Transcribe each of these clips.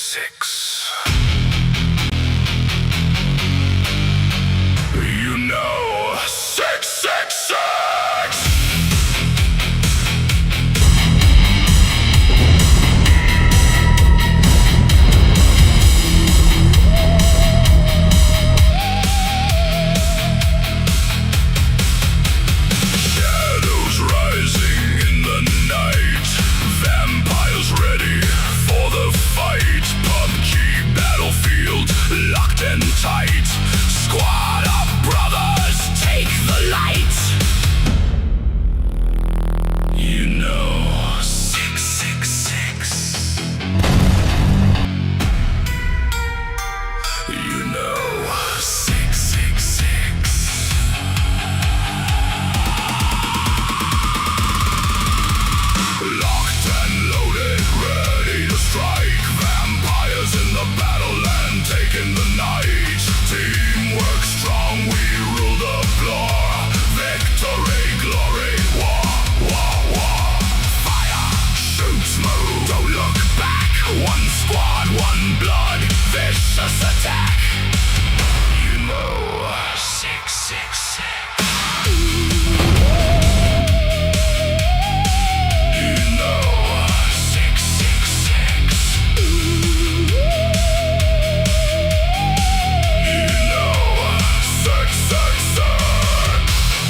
666. You know 666. Shadows rising in the night. Vampires ready for the fight. PUBG Battlefield locked and tight. Squad of brothers take the light. You know 666. You know 666. Locked and loaded, ready to strike. Vampires in the battleland, taking the night. Teamwork strong, we rule the floor. Victory, glory, war, war, war. Fire, shoot, move, don't look back. One squad, one blood, vicious attack. You know 666. You know 666. You know 666.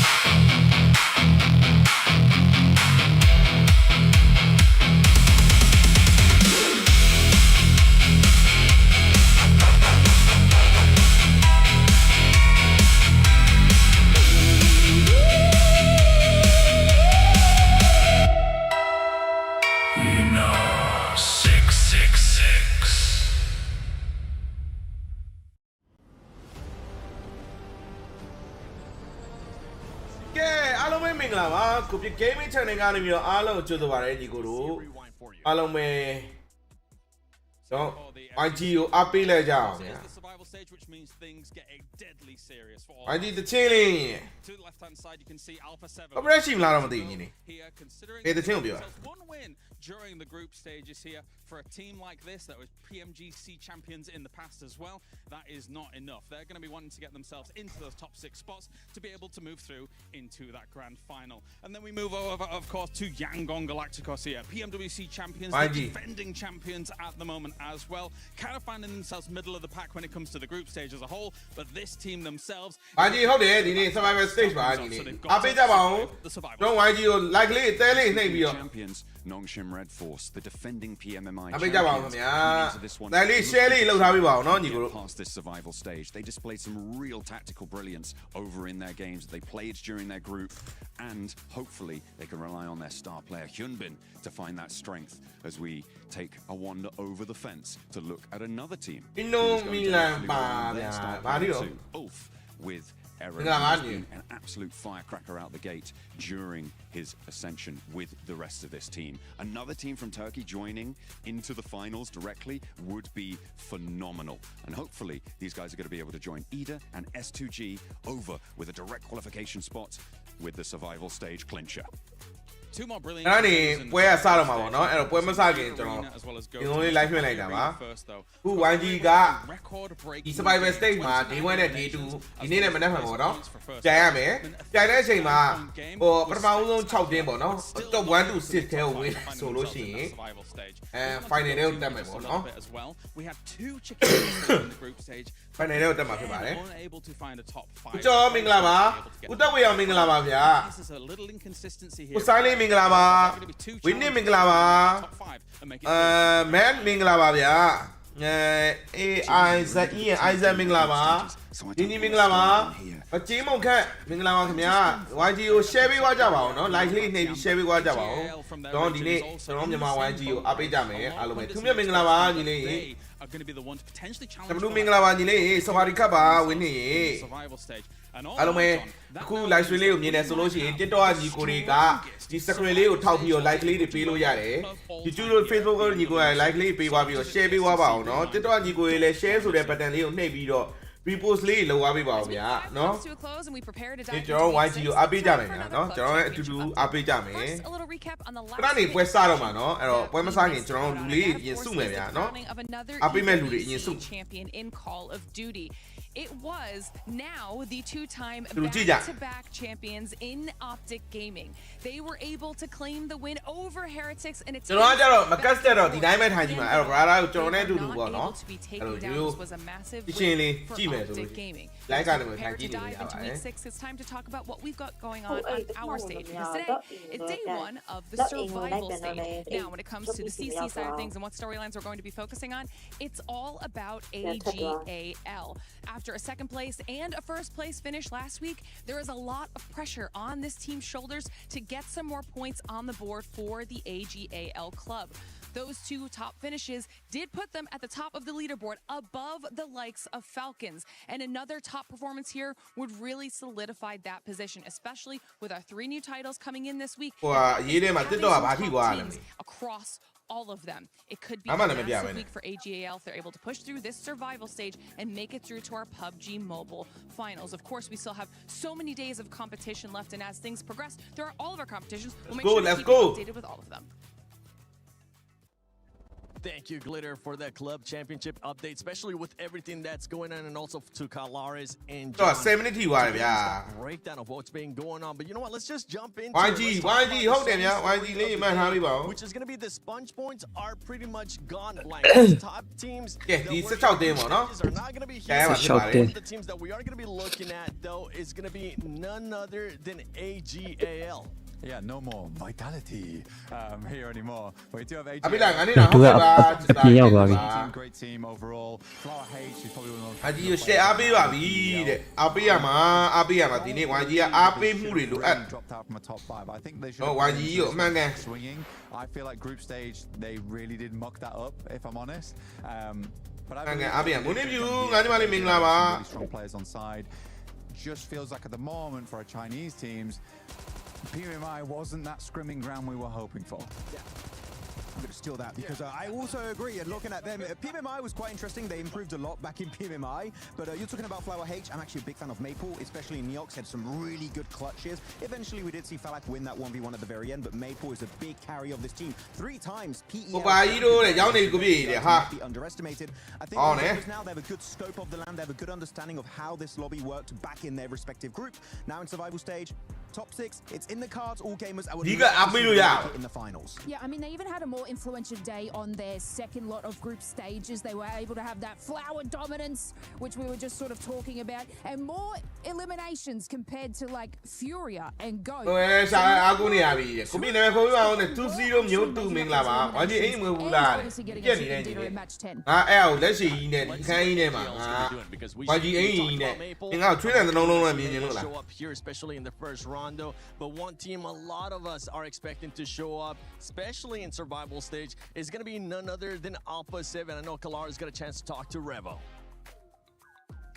You know 666. ကဲအားလုံးပဲမင်္ဂလာပါကိုပြ gaming channel ကနေပြီးတော့အားလုံးကြိုဆိုပါရစေညီကိုတို့အားလုံးပဲတော့ IG ကိုအားပေးလိုက်ကြအောင်ဗျာ The survival stage, which means things get deadly serious for all. IG တချင်းလေး To the left-hand side, you can see Alpha 7. ဘာပြရှိမလားတော့မသိဘူးညီလေး Here, considering Hey, the team will be themselves one win during the group stages here for a team like this that was PMGC champions in the past as well. That is not enough. They're going to be wanting to get themselves into those top 6 spots to be able to move through into that grand final. And then we move over, of course, to Yangon Galacticos here, PMWC champions, the YG. defending champions at the moment as well. Kind of finding themselves middle of the pack when it comes to the group stage as a whole, but this team themselves. IG ဟုတ်တယ်ဒီနေ့ survival stage ပါညီလေးအားပေးကြပါအောင် The survival ကျွန်တော် YG ကို like လေးတဲလေးနှိပ်ပြီးတော့ Champions Nongshim Red Force, the defending PMMI အားပေးကြပါအောင်ခင် champions, ဗျာ coming into this one တဲလေး share လေးလုပ်ထားပေးပါအောင်နော်ညီကို get တို့ past this survival stage. They displayed some real tactical brilliance over in their games that they played during their group, and hopefully they can rely on their star player Hyunbin to find that strength as we take a wander over the fence to look at another team. who is Inno going to Milan hopefully rely on their pa starဗျာ player ဘာလို့ too. Ulf with Aaron, Mingla who's Mani. been an absolute firecracker out the gate during his ascension with the rest of this team. Another team from Turkey joining into the finals directly would be phenomenal. And hopefully these guys are going to be able to join Ida and S2G over with a direct qualification spot with the survival stage clincher. Two more brilliant အဲ့ဒါနေ players in the ပွဲကစတော့မှာပေါ့နော်အဲ့တော့ပွဲမစခင်ကျွန်တော် arena as well as go ဒီလိုလေး live လွှင့်လိုက်တာပါ first though. ခု YG က Record break ဒီ survival stage မှာ day 1နဲ့ day 2ဒီနေ့နဲ့မနေ့မှန်ပေါ့နော်ကြိုင်ရမယ်ကြိုင်တဲ့အချိန်မှာဟိုပထမဆုံး6တင်းပေါ့နော် top 1 to 6ထဲကိုဝင်ဆိုလို့ရှိရင် survival stage. final ထဲကိုတက်မယ်ပေါ့နော် As well. We had two chickens in the group stage. final ထဲကိုတက်မှာဖြစ်ပါတယ် Unable to find a top 5. ဦးကျော်မင်္ဂလာပါဦးတက်ဝေအောင်မင်္ဂလာပါဗျာ This is a little inconsistency here. ဦးဆိုင်လေးမင်္ဂလာပါဝင်းနေမင်္ဂလာပါ Top 5 and make it မန်မင်္ဂလာပါဗျာIsaac ရဲ့ Isaac မင်္ဂလာပါဒီနေ့မင်္ဂလာပါအချင်းမုံခက်မင်္ဂလာပါခင်ဗျာ YG ကို share ပေးသွားကြပါအောင်နော် like လေးနှိပ်ပြီး share ပေးသွားကြပါအောင်တော့ဒီနေ့ကျွန်တော်မြန်မာ YG ကိုအားပေးကြမယ်အားလုံးပဲသူမြတ်မင်္ဂလာပါညီလေး are going to be the ones potentially တ challenging ဘလူးမင်္ဂလာပါညီလေးစပါရီခတ်ပါဝင်းနေ survival stage. And အားလုံးပဲအခု live stream လေးကိုမြင်နေဆိုလို့ရှိရင် TikTok ကညီကိုတွေကဒီ screen လေးကိုထောက်ပြီးတော့ like လေးတွေပေးလို့ရတယ် YouTube တို့ Facebook တို့ညီကိုက like လေးပေးသွားပြီးတော့ share ပေးသွားပါအောင်နော် TikTok ကညီကိုတွေလည်း share ဆိုတဲ့ button လေးကိုနှိပ်ပြီးတော့ repost လေးလောက်သွားပြီပါဗျာနော်ဒီကျွန်တော် YG ကိုအားပေးကြမယ်နော်ကျွန်တော်လည်းအတူတူအားပေးကြမယ်ခဏနေပွဲစတော့မှာနော်အဲ့တော့ပွဲမစခင်ကျွန်တော်လူလေးရင်စုမယ်ဗျာနော်အားပေးမဲ့လူတွေရင်စု It was now the two-time Lucia. back-to-back champions in Optic Gaming. They were able to claim the win over Heretics and it's ကျွန်တော်ကကြတော့မကတ်တက်တော့ဒီတိုင်းပဲထိုင်ကြည့်မှာအဲ့တော့ brother ကိုကျွန်တော်နဲ့အတူတူပေါ့နော် အဲ့လိုမျိုးရှင်းလေးကြည့်မယ်ဆိုလို့ like ကနေပဲထိုင်ကြည့်နေရပါတယ် It's time to talk about what we've got going on our stage because today is day one of the survival stage. Now when it comes to the CC side of things and what storylines we're going to be focusing on, it's all about AGAL. After a second place and a first place finish last week, there is a lot of pressure on this team's shoulders to get some more points on the board for the AGAL club. Those two top finishes did put them at the top of the leaderboard above the likes of Falcons. And another top performance here would really solidify that position, especially with our 3 new titles coming in this week. Across all of them. It could be a massive week for AGAL if they're able to push through this survival stage and make it through to our PUBG Mobile finals. Of course, we still have so many days of competition left, and as things progress, there are all of our competitions. We'll make sure to keep you updated with all of them. Thank you, Glitter, for that club championship update, especially with everything that's going on, and also to Kalaris and John. 7 minutes ထိသွားတယ်ဗျာ Breakdown of what's been going on, but you know what? Let's just jump into YG ဟုတ်တယ်ဗျာ YG လေးမှတ်ထားပြီးပါဦး which is going to be the sponge points are pretty much gone blank. Top teams ကဲဒီ16တင်းပေါ့နော် are not going to be here. The teams that we are going to be looking at, though, is going to be none other than AGAL. Yeah, no more vitality here anymore. But we do have AJ. အပိလာငါနေတာဟုတ်ကဲ့ပါ Great team overall. Flower H is probably one of the အကြီးကို share အားပေးပါပြီတဲ့အားပေးရမှာဒီနေ့ YG ကအားပေးမှုတွေလိုအပ် dropped out from a top 5. I think they should. Oh, YG ကိုအမှန်ကန် swinging. I feel like group stage they really did muck that up, if I'm honest. But I believe really strong players on side. Just feels like at the moment for our Chinese teams, PMI wasn't that scrimming ground we were hoping for. Yeah. I'm going to steal that because I also agree. And looking at them, PMI was quite interesting. They improved a lot back in PMI. But you're talking about Flower H. I'm actually a big fan of Maple, especially Neox had some really good clutches. Eventually, we did see Falak win that 1v1 at the very end, but Maple is a big carry of this team. 3 times PEL. Not be underestimated. I think now they have a good scope of the land. They have a good understanding of how this lobby worked back in their respective group. Now in survival stage, top 6. It's in the cards. All gamers. I would love to see them in the finals. Yeah, I mean, they even had a more influential day on their second lot of group stages. They were able to have that flower dominance, which we were just sort of talking about, and more eliminations compared to like Furia and Go. အခုနေရပြီကိုပြနေမယ်ခေါ်ပြပါဦးနဲ့2-0မျိုးတူမင်္ဂလာပါ YG အိမ်မွေးဘူးလားကြက်နေတဲ့ညီလေးငါအဲ့အောင်လက်ရှိကြီးနဲ့ဒီခန်းကြီးနဲ့မှာငါ YG အိမ်ကြီးနဲ့ငါ့ကိုချွေးတဲ့နှလုံးလုံးနဲ့မြင်နေလို့လား show up here, especially in the first rondo. But one team a lot of us are expecting to show up, especially in survival stage, is going to be none other than Alpha 7. I know Kalara's got a chance to talk to Revo.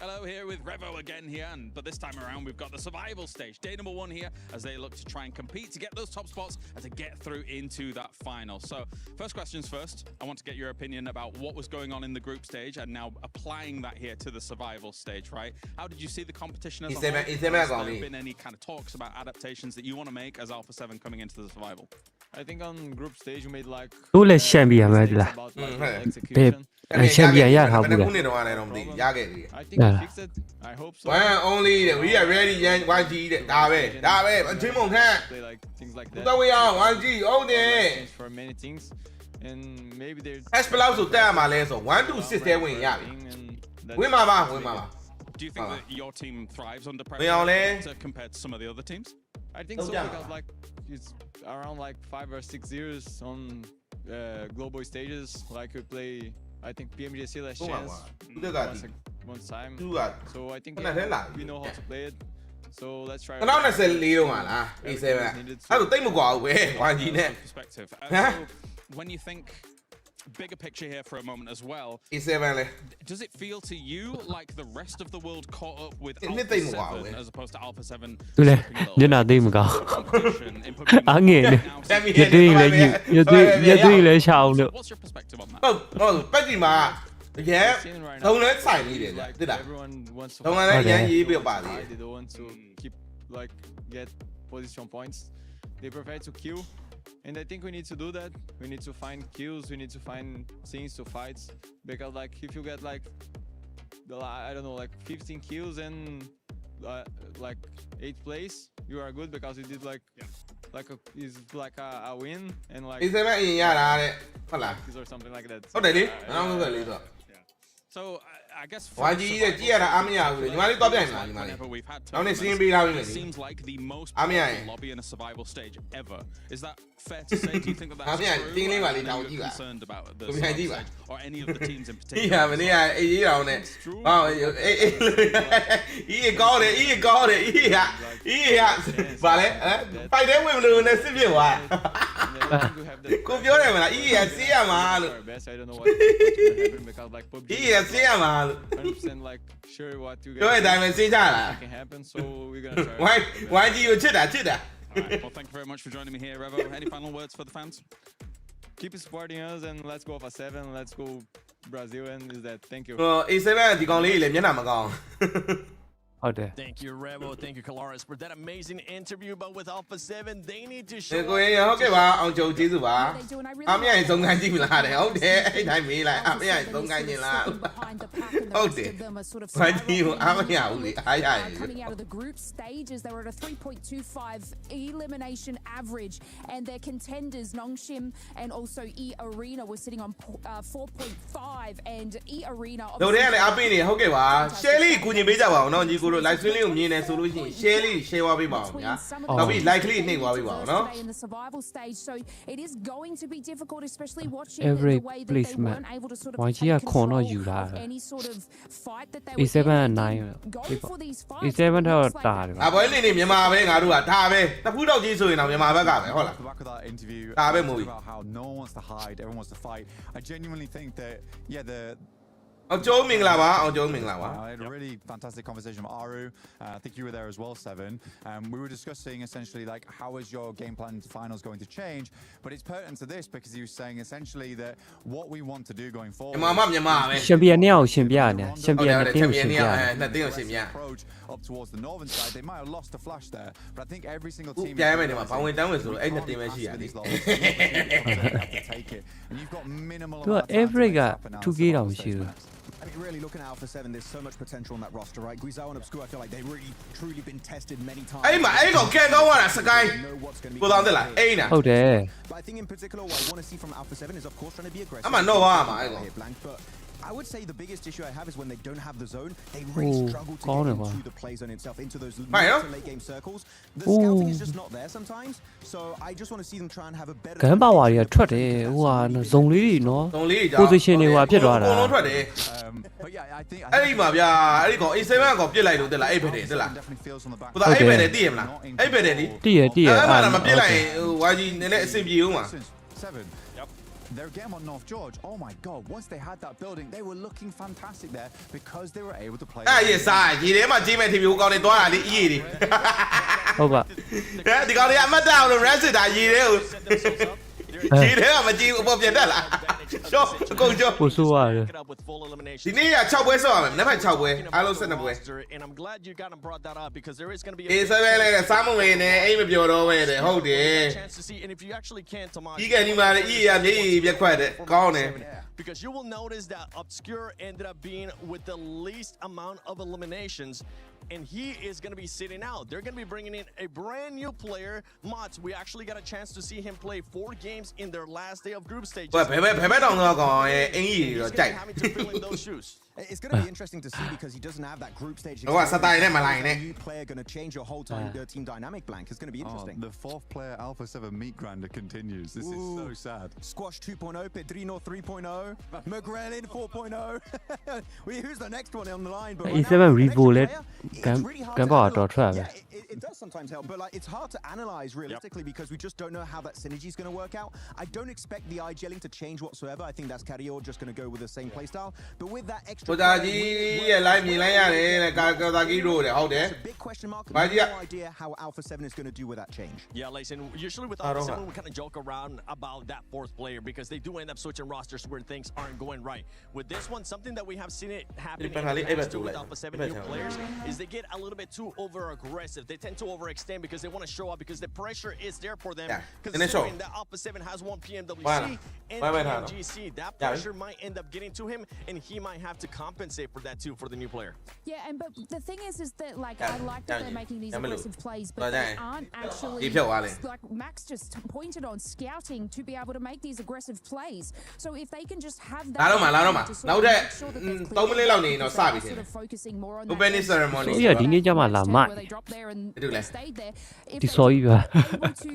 Hello, here with Revo again here, but this time around we've got the survival stage. Day number 1 here as they look to try and compete to get those top spots and to get through into that final. So first questions first, I want to get your opinion about what was going on in the group stage and now applying that here to the survival stage, right? How did you see the competition as a whole? Has there been any kind of talks about adaptations that you want to make as Alpha 7 coming into the survival? I think on group stage we made like Who let champion about execution. champion ရထား ဘယ် ဘူး နှ လား ခုနဲ့တော့လည်းတော့မသိဘူးရခဲ့သေးတယ် I think we fixed it. I hope so. One only we are ready YG တဲ့ဒါပဲအချင်းမုံခန့် Play like things like that. တော့ဝေးအောင် YG ဟုတ်တယ် For many things, and maybe they're. hash ဘယ်လောက်ဆိုတက်ရမှာလဲဆို1 to 6တဲဝင်ရပြီဝင်ပါပါ Do you think that your team thrives under ဝင်အောင်လဲ pressure compared to some of the other teams? I think so because like it's around like 5 or 6 years on global stages. Like we play, I think PMGC last chance one time. So I think we know how to play it. So let's try. 2024တော့မှာလား A7 အဲ့လိုတိတ်မကွာဘူးပဲ YG နဲ့ perspective. When you think bigger picture here for a moment as well. A7 လဲ Does it feel to you like the rest of the world caught up with နှစ်သိမ့်မကွာဘူး Alpha 7 as opposed to Alpha 7? သူလည်းညနာသိမကောင်းအငယ်နဲ့ရတွေ့လည်းရှောင်းလို့ What's your perspective on that? ဟုတ်ပတ်ကြည့်မှာ Yeah. Seeing right Don't now, let sign like, it. Did I? everyone wants to Don't fight. let Okay. you be about They it. don't want to keep like get position points. They prefer to kill, and I think we need to do that. We need to find kills. We need to find things to fight, because like if you get like I don't know, like 15 kills and like 8th place, you are good because you did like is like a win and like A7 အရင်ရတာတဲ့ဟုတ်လား or something like that. ဟုတ်တယ်လေနောက်ဆုံးလေဆို So I guess YG ရဲ့ကြည့်ရတာအားမရဘူးလေညီမလေးတော့ပြိုင်မလားညီမလေး whenever we've had နောက်နေ့စင်းပေးထားပြီလေ it seems like the mostအားမရရင် powerful lobby in a survival stage ever. Is that fair to say? Do you think that အား that's မရရင် true? တင်းလေးပါလေ Or တော are င်း you ကြည့်ပါ concerned about the ကိုပြန်ကြည့်ပါ survival stage or any of the teams in ဒီ particular? ဟာမနေ့ကအေးရောင်နဲ့ဟောအေးကောင်းတယ်အေးကောင်းတယ်အေးဟာဗာလဲဖိုက်တဲ့ဝင်မလို့နဲ့စစ်ပြစ်သွား And I think we have the ကိုပြောတယ်မလားအေးကဆေးရမှာလို့ our best. I don't know what's gonna happen because like PUBG အေးကဆေးရမှာလို့ 100% like sure what you ပြောတဲ့အတိုင်းပဲဆေးကြတာ can happen, so we're gonna try. YG ကိုချစ်တာ All right, well, thank you very much for joining me here, Revo. Any final words for the fans? Keep supporting us and let's go for 7. Let's go Brazil, and is that thank you. ဟို A7 ဒီကောင်လေးလည်းမျက်နှာမကောင်း ဟုတ်တယ် Thank you, Revo. Thank you, Kalaris, for that amazing interview. But with Alpha 7, they need to ဒီ show ကိုရင်ဟုတ်ကဲ့ပါအောင်ကျုံကျေးဇူးပါအမရရင်သုံးခန်းကြည့်မလားတဲ့ဟုတ်တယ်အဲ့တိုင်းမေးလိုက်အမရရင်သုံးခန်းကျင်လားဟုတ်တယ်ဘာကြီးကိုအမရဘူးလေအားရရ Coming out of the group stages, they were at a 3.25 elimination average, and their contenders Nongshim and also E Arena were sitting on 4.5, and E Arena တို့တွေကလည်းအပိနေဟုတ်ကဲ့ပါ share လေးကူညီပေးကြပါအောင်နော်ညီကိုတို့ live stream လေးကိုမြင်နေဆိုလို့ရှိရင် share လေး share သွားပေးပါအောင်ညာနောက်ပြီး like လေးနှိပ်သွားပေးပါအောင်နော် in the survival stage, so it is going to be difficult, especially watching Every the way that they placement. weren't able to sort of YG take ကခေါ်တော့ control ယူလာ of တယ် any sort of fight that they A7 were က in. 9 Go for these fights. A7 တော့တာတယ် အပွဲနေနေမြန်မာပဲငါတို့ကဒါပဲတပူးတော့ကြီးဆိုရင်တော့မြန်မာဘက်ကပဲဟုတ်လား Off the back of that interview, Ah, bit talked movie. about how no one wants to hide, everyone wants to fight. I genuinely think that, yeah, the အောင်ကျုံမင်္ဂလာပါအောင်ကျုံမင်္ဂလာပါ I had a really fantastic conversation with Aru. I think you were there as well, Seven. We were discussing essentially like how is your game plan to finals going to change, but it's pertinent to this because he was saying essentially that what we want to do going forward. မြန်မာပဲ ရှင်ပြန်နှစ်ယောက်ရှင်ပြရတယ်ရှင်ပြန်နှစ်တင်းကိုရှင်ပြရတယ် နှစ်တင်းကိုရှင်ပြ approach up towards the northern side. They might have lost a flash there, but I think every single team ပြန်မယ်ဒီမှာဘောင်ဝင်တန်းဝင်ဆိုလို့အဲ့နှစ်တင်းပဲရှိရတယ် take it, and you've got minimal သူက amount of time to average make က this happen now. 2k တောင်ရှိတယ် I mean, really looking at Alpha 7, there's so much potential on that roster, right? Guizhou and Obscure, I feel like they've really, truly been tested many times. အဲ့မှာအဲ့ကောင်ကဲကောင်းသွားတာစကိုင်း Know what's going to be ကိုတော်တယ်လားအိမ်နာ ဟုတ်တယ် But I think in particular, what I want to see from Alpha 7 is, of course, trying to be aggressive. I'm a no armor, I go. Here, Blank, but I would say the biggest issue I have is when they don't have the zone, they really Ooh, struggle to corner get one. into the play zone itself, into those Right, mid yeah. to late game circles. The scouting is Ooh. just not there sometimes, so I just want to see them try and have a better. ဂန်ပါဝါတွေကထွက်တယ်ဟိုဟာဇုံလေးတွေနော် ဇုံလေးကြောင့် position တွေဟိုဖြစ်သွားတာ အကုန်လုံးထွက်တယ် But yeah, I think အဲ့ဒီမှာဗျာအဲ့ဒီကောင် A7 ကောင်ပြစ်လိုက်လို့တက်လားအဲ့ဖက်တယ်တက်လား definitely feels on the back. ကိုသားအဲ့ဖက်တယ်သိရမလားအဲ့ဖက်တယ်ဒီ တည့်ရတည့်ရ အဲ့မှာမပြစ် ဟုတ် လိုက် တယ် ရင်ဟို YG နည်းနည်းအဆင်ပြေဦးမှာ Seven. Their game on North George, oh my god, once they had that building, they were looking fantastic there because they were able to play. အဲ့ရစားရေထဲမှာကြီးမဲ့ TV ကိုကောင်တွေတွားတာလေအေးတွေ ဟုတ်ပါ ဒီကောင်တွေအမတ်တောင်လို့ rest တာရေထဲကိုရေထဲကမကြည့်ဘူးပေါ်ပြန်တက်လာရှော့အကုန်ရှော့ ပို့ဆိုးရတယ် Pick it up with full elimination. ဒီနေ့က6ပွဲဆော့ရမယ်မနေ့က6ပွဲအားလုံး12ပွဲ And I'm glad you got and brought that up because there is going to be A7 လည်းစားမဝင်နဲ့အိမ်မပြောတော့ပဲတဲ့ဟုတ်တယ် chance to see, and if you actually can't, Tomas, ဒီကနေ့မှလည်းအေးရမြေပြက်ခွက်တဲ့ကောင်းတယ် because you will notice that Obscure ended up being with the least amount of eliminations, and he is going to be sitting out. They're going to be bringing in a brand new player, Mots. We actually got a chance to see him play 4 games in their last day of group stages. ဘယ်ဘက်တောင်တော့ကောင်ရဲ့အင်ကြီးတွေ He's တော့ going ကြိုက် to be having to fill in those shoes. It's going to be interesting to see because he doesn't have that group stage. Oh, what's that experience. in my line, Is eh? a new player going to change your whole time, team dynamic, Blank? It's going to be interesting. The fourth player Alpha 7 meat grinder continues. This is so sad. Squash 2.0, Pedrino 3.0, McGrellin 4.0. Who's the next one on the line? But right A7 now, the Revo next let player, it's really hard Gan to Bao analyze. Dao Trap, Yeah, it does sometimes help, but like it's hard to analyze realistically because we just don't know how that synergy is going to work out. I don't expect the IGLing to change whatsoever. I think that's Carrior just going to go with the same playstyle. But with that extra, ကိုသားကြီးရဲ့ live မြင်လိုက်ရတယ်တဲ့ကာကာကြီးတို့တဲ့ဟုတ်တယ် question mark. Right, No yeah. idea how Alpha 7 is going to do with that change. Yeah, listen, usually with I Alpha don't 7, know. we kind of joke around about that fourth player because they do end up switching rosters where things aren't going right. With this one, something that we have seen it happen in the past too with Alpha 7 new players is they get a little bit too over-aggressive. They tend to overextend because they want to show up because the pressure is there for them. Yeah. Considering that Alpha 7 has one PMWC and PMGC, that pressure might end up getting to him, and he might have to compensate for that too for the new player. Yeah, and but the thing is that like I like that they're making these aggressive plays, but they aren't actually like Max just pointed on scouting to be able to make these aggressive plays. So if they can just have that, sort of focusing more on opening ceremony. ဆိုရဒီနေ့ကျမှလာမိုက် they drop there and Do they that. stayed there. If ဒီ they စော်ကြီးပါ able to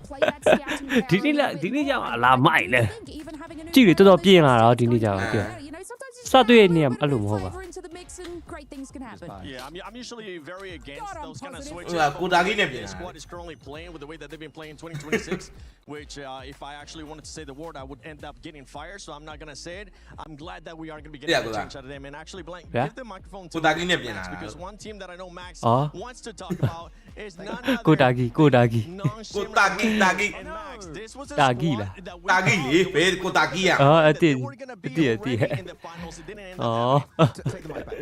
play that scouting power ဒီနေ့ a လာ little ဒီ bit နေ့ကျ more, မှ I လာမိုက်လေ think even having a new ကြည့်လေတော်တော် player ပြင်းလာ on တော့ this ဒီနေ့ကျ side, မှပြ you know, sometimes you စတွေ့နေရ just အဲ့လိုမဟုတ်ပါ flavor into the mix and great things can happen. Yeah, I'm usually very against God, I'm those kind of positive. switches. Yeah, but Kudagi the way ne the squad is currently playing with the way that they've been playing 2026, which if I actually wanted to say the word, I would end up getting fired. So I'm not gonna say it. I'm glad that we are gonna be getting a change out of them. And actually, Blank, give the microphone to Max because one team that I know Max wants to talk about is none other ကိုတာဂီကိုတာဂီ Kutagi. and Max. This was a Tagi squad lah. that we Tagi thought le, fer Kutagi ya. အော်အ that တိ they were gonna be အတိအတိ already in the finals. It didn't end up အော် Take the mic back.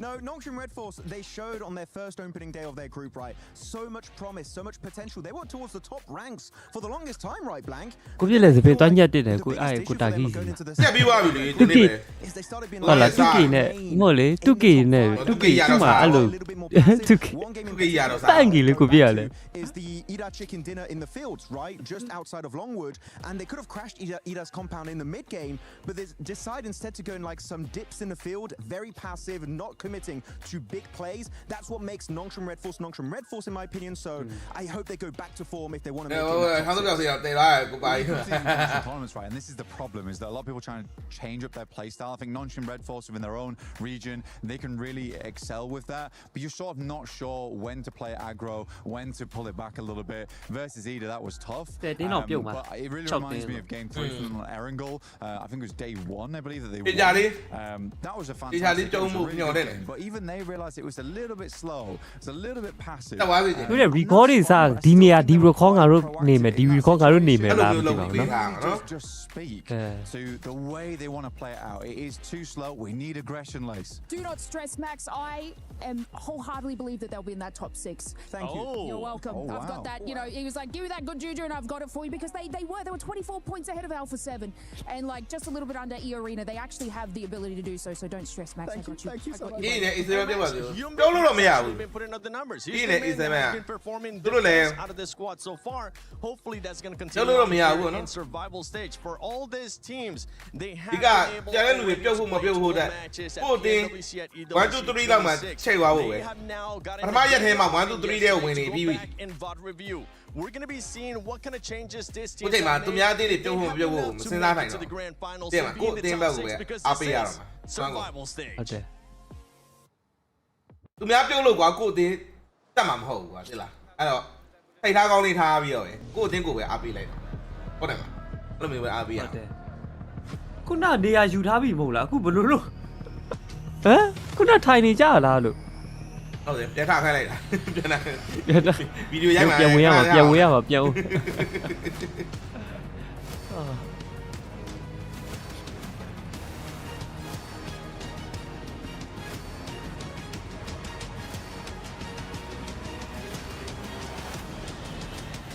No, Nongshim Red Force, they showed on their first opening day of their group, right? So much promise, so much potential. They were towards the top ranks for the longest time, right, Blank? ကိုပြည့်လည်းစပင်တွန်းညက်တင်တယ် The ကို biggest အဲ့ issue ကို for တာ them ဂီ going into the ဆက်ပြီးသွားပြီလေဒီနေ့ပဲ is they started being ဟုတ်လား Yes, 2K နဲ့မဟုတ်လေ 2K နဲ့ 2K ကျမှအဲ့လို a little bit more passive. 2K One game in 2K ရတော့ တန့်ကြီးလေကိုပြည့်ရလေ is the Ida chicken dinner in the fields, right? Just outside of Longwood. And they could have crashed Ida's compound in the mid game, but they decide instead to go in like some dips in the field, very passive, not committing to big plays. That's what makes Nongshim Red Force in my opinion. So I hope they go back to form if they want to make it. ဟောတော့ပြောစီတေးလာကိုပါ tournaments, right? And this is the problem: is that a lot of people trying to change up their play style. I think Nongshim Red Force within their own region, they can really excel with that. But you're sort of not sure when to play aggro, when to pull it back a little bit. Versus Ida, that was tough. But it really reminds me of Game 3 from Erangel. I think it was day 1, I believe that they won. That was a fantastic game. But even they realized it was a little bit slow. It's a little bit passive. တို့လည်း recording စားဒီနေရာဒီ record ငါတို့နေမယ်ဒီ record ငါတို့နေမယ်လားမသိပါဘူးနော် Just speak to the way they want to play it out. It is too slow. We need aggression, Lace. Do not stress, Max. I am wholeheartedly believe that they'll be in that top 6. Thank you. You're welcome. I've got that. You know, he was like, "Give me that good juju," and I've got it for you because they were 24 points ahead of Alpha 7, and like just a little bit under E Arena. They actually have the ability to do so. So don't stress, Max. I got you. Thank you so much. ဒီနေ့ is there ပြောပါပြောလို့တော့မရဘူး been putting up the numbers. He's He the is man the that has man. been performing Tú the lo lees. best out of this squad so far. Hopefully that's going to Yo continue lo on mira, here ¿no? in survival stage. For all these teams, they have Diga, been able ya to ven lo que already pio fu mo play pio fu 12 that. matches at Puti, PMWC at 1 2 3လောက်မှာချိန်သွားဖို့ပဲ They have now gotten ပထမရက်ထဲမှာ1 2 3တဲ့ဝင်နေပြီးပြီ back in VOD review. We're going to be seeing what kind of changes this team ကိုချိန်မှာသူများအသေးတွေပြုတ်ဖို့မပြုတ်ဖို့မစဉ်းစားနိုင် to တော့ the grand finals တဲ့ to မှာ be ကို in အ the တင်းဘ top က်ကို 6 ပဲ because အား this ပေးရ is တော့မှာ survival stage. ဟုတ်တယ် သူများပြုတ်လို့ကွာကိုအတင်းတက်မှာမဟုတ်ဘူးကွာသိလားအဲ့တော့ထိတ်ထားကောင်းလေးထားပြီးတော့ကိုအတင်းကိုပဲအားပေးလိုက်တော့ဟုတ်တယ်မလားအဲ့လိုမျိုးပဲအားပေးရ ဟုတ်တယ်ခုနနေရာယူထားပြီမဟုတ်လားအခုဘလို့လို့ဟမ်ခုနထိုင်နေကြလားလို့ ဟုတ်တယ်ပြန်ထားခိုင်းလိုက်တာပြန်လာ ဗီဒီယိုရိုက်မှာ ပြန်ဝင်ရမှာပြန်ဝင်ရမှာပြန်ဦး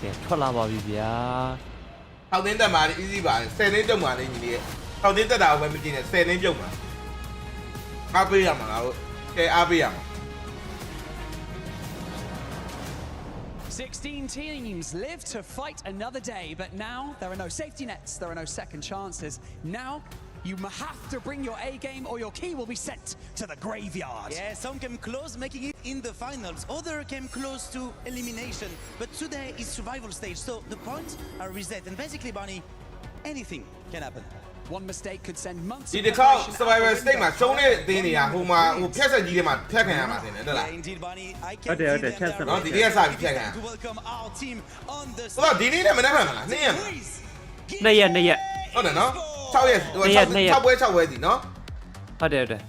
ကဲထွက်လာပါပြီဗျာ ထောက်တင်းတက်မှာ easy ပါ10လင်းတုံမှာလည်းညီလေးထောက်တင်းတက်တာကိုပဲမကြည့်နဲ့10လင်းပြုတ်မှာအားပေးရမှာလားဟုတ်ကဲအားပေးရမှာ 16 teams live to fight another day, but now there are no safety nets, there are no second chances. Now you have to bring your A game or your key will be sent to the graveyard. Yeah, some came close making it in the finals, other came close to elimination, but today is survival stage, so the points are reset, and basically, Bonnie, anything can happen. One mistake could send months ဒီတစ်ခေါက် survival state မှာရှုံးတဲ့တင်းတွေကဟိုမှာဟိုဖြတ်ဆက်ကြီးတွေမှာဖြတ်ခံရမှာတင်တယ်ဟုတ်လား Indeed, Bonnie, I can ဟုတ်တယ်ဟုတ်တယ်ဖြတ်ဆက် နော်ဒီနေ့ကစပြီးဖြတ်ခံရ to welcome our team on the ဆိုတော့ဒီနေ့နဲ့မနေ့မှန်မလားနေ့ရက် နှစ်ရက်နှစ်ရက် ဟုတ်တယ်နော်6ရက်6ပွဲ6ပွဲစီနော် ဟုတ်တယ်ဟုတ်တယ်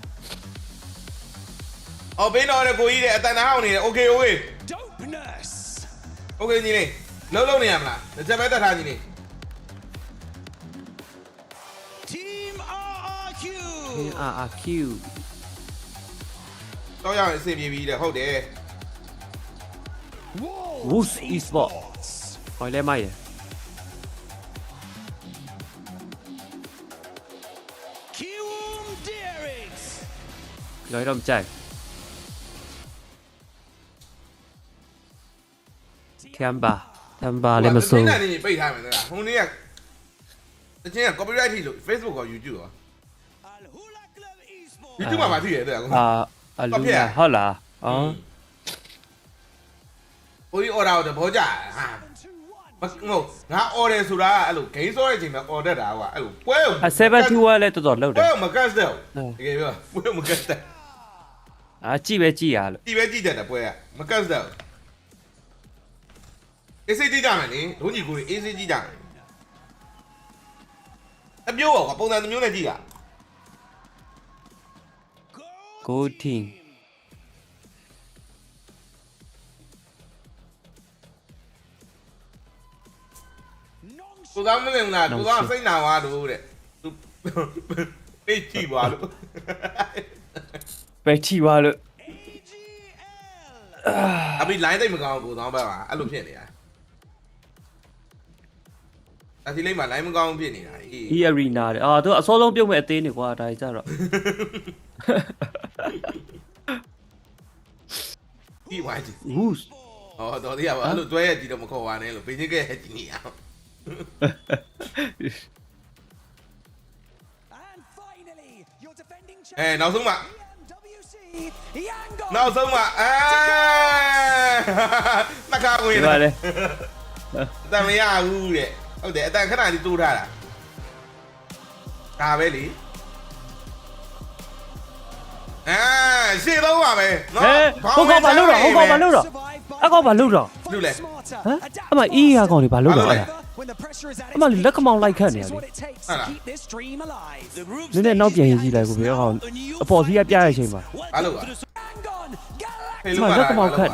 အ အော်ဘေးတော့ကိုကြီးတဲ့အတန်နာဟောင်းနေတယ် okay okay Dopeness okay ညီလေးလုံးနေရမလားတစ်ချက်ပဲတတ်ထားညီလေး Team RRQ RRQ တော့ရအောင်အဆင်ပြေပြီတဲ့ဟုတ်တယ် Wolves Esports ဟိုလဲမိုက်တယ် Kiwum Derix လောတော့မကြိုက်ကမ်ဘာလည်းမစိုး တင်းနေပိတ်ထားမယ်လားဟိုနေ့ကတချင်းက copyright ထိလို့ Facebook ကော YouTube ရော YouTube မှာမသိရတဲ့ကော အလူနာဟုတ်လားအော် ဟိုဒီ order တော့ဘောကြဟာမဟုတ်ငါ order ဆိုတာအဲ့လို game ဆောတဲ့အချိန်မှာ order တာကွာအဲ့လိုပွဲကို71လည်းတော်တော်လောက်တယ် ပွဲကိုမကတ်တဲ့တကယ်ပြောပွဲကိုမကတ်တဲ့ ကြည့်ပဲကြည့်ရလို့ ကြည့်ပဲကြည့်တတ်တယ်ပွဲကမကတ်တဲ့အေးစိတ်ကြည့်ကြမယ်လေဒုံးကြီးကိုအေးစိတ်ကြည့်ကြမယ်အပြိုးကွာပုံစံတစ်မျိုးနဲ့ကြည့်တာ Go team ကိုသားမလင်လားကိုသားစိတ်နာသွားလို့တဲ့သူပိတ်ကြည့်ပါလို့ ပဲချီပါလို့ အဘိ line တိတ်မကောင်းကိုသားဘက်ပါအဲ့လိုဖြစ်နေတာအဒီလေးမှာ line မကောင်းဖြစ်နေတာအေး E arena တဲ့သူအစောဆုံးပြုတ်မဲ့အသေးနေကွာဒါကြတော့ ဒီဝိုင်းကြည့် Wolves တော်သေးရပါအဲ့လိုတွဲရကြည့်တော့မခေါ်ပါနဲ့လို့ဘေးချင်းကဲကြည့်နေအောင် And finally your defending နောက်ဆုံးမှ Yangon နောက်ဆုံးမှနှက်ခါဝင် ဒီပါလေ အတန်မရဘူးတဲ့ဟုတ်တယ်အတန်ခဏလေးတိုးထားတာဒါပဲလေရှေ့တော့ပါပဲနော် ဟုတ်ကောဘာလို့တော့အကောဘာလို့တော့ လူလဲ အမအေးရကောင်တွေဘာလို့တော့အဲ့ဒါ when the pressure is at အမလက်ခမောင်လိုက်ခတ်နေရ is လေ what it takes to keep this dream alive. The group နည်းနည်းနောက်ပြန်ရေးကြည့်လိုက်ကိုပြောအောင်အပေါ်စီးကပြရတဲ့အချိန်မှာ ဘာလို့ပါ Yangon ဖေး အ လို့ မ ပါ လက်ခမောင်ခတ်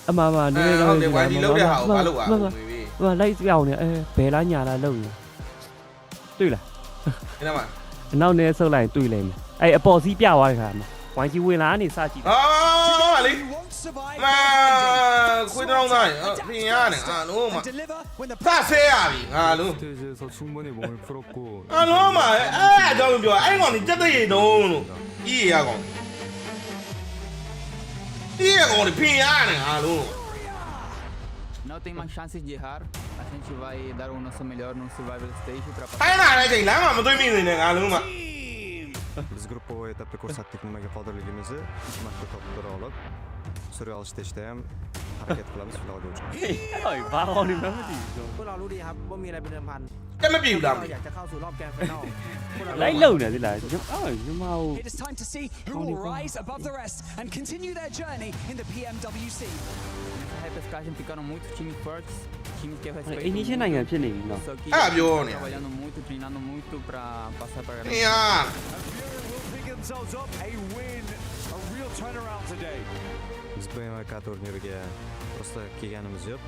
အမနည်းနည်း ဟုတ်တယ်ဝိုင်းကြီးလောက်တဲ့ဟာကိုဘာလို့ပါ အမလိုက်ပြောင်းနေဘယ်လားညာလားလုံနေတွေ့လား အဲ့ဒါမှ နောက်နေဆုပ်လိုက်တွေ့လိမ့်မယ်အဲ့အပေါ်စီးပြသွားတဲ့ခါမှာဝိုင်းကြီးဝင်လာနေစကြည့် အော်လေ won't survive မခွေးတောင်းသားပြင်ရတယ်ငါလုံးမ deliver when the စဆဲရပြီငါလုံး 스테이지에서 충분히 몸을 풀었고 ငါလုံးမအဲ့အကြောင်းပြောအဲ့ကောင်นี่တက်တဲ့ရေတုံးလို့ဤရကောင်ဤရကောင်ပြင်ရတယ်ငါလုံး Não tem mais chances de errar. A gente vai dar o nosso melhor no survival stage para အဲ့နာလည်းချိန်လမ်းမှာမသွေးမိနေနဲ့ငါလုံးမ biz gruppovoy etapda ko'rsatdik nimaga qodirligimizni marta topib olib survival stage'da ham harakat qilamiz finalga uchun ဟိုဘာကောင်းနေမှမသိဘူး พวกเรารู้ดีครับว่ามีอะไรเป็นเดิมพัน တက်မပြေဘူးလား เราอยากจะเข้าสู่รอบแกรนด์ไฟนอล လိုက်လုံနေသလားညီမတို့ It is time to see who will rise above the rest and continue their journey in the PMWC. Nessa repescagem ficaram muitos times fortes, times que eu အိ respeito. မ်နီးချင်းနိုင်ငံဖြစ်နေပြီနော် Só que အဲ့ပြောနေ trabalhando muito, treinando muito para passar para နေရ pick themselves up a win, a real turnaround today. Biz BMK turniriga просто kelganimiz yo'q.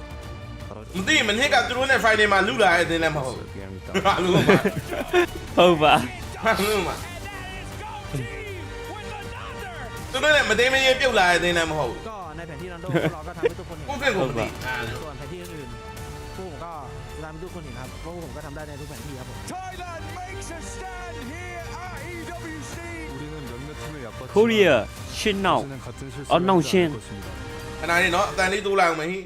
မသိမနေ့ကသူတို့နဲ့ Friday မှာလူလာတဲ့တင်လည်းမဟုတ်ငါလုံးမ ဟုတ်ပါ ငါလုံးမသူတို့နဲ့မသိမရေပြုတ်လာတဲ့တင်လည်းမဟုတ် ก็ในแผนที่นั้นพวกเราก็ทำให้ทุกคนเห็น ကိုယ့်ကိုယ်ကိုမသိ ส่วนแผนที่อื่นๆพวกผมก็ทำให้ทุกคนเห็นครับเพราะพวกผมก็ทำได้ในทุกแผนที่ครับผม Thailand makes a stand here at EWC. 우리는 몇몇 팀을 얕봤지만 ကိုရီးယားရှင်းနောက် 이제는 같은 실수를 어, 나오 하지 신. 않을 것입니다. ခဏလေးနော်အတန်လေးတိုးလိုက်အောင်မဟိ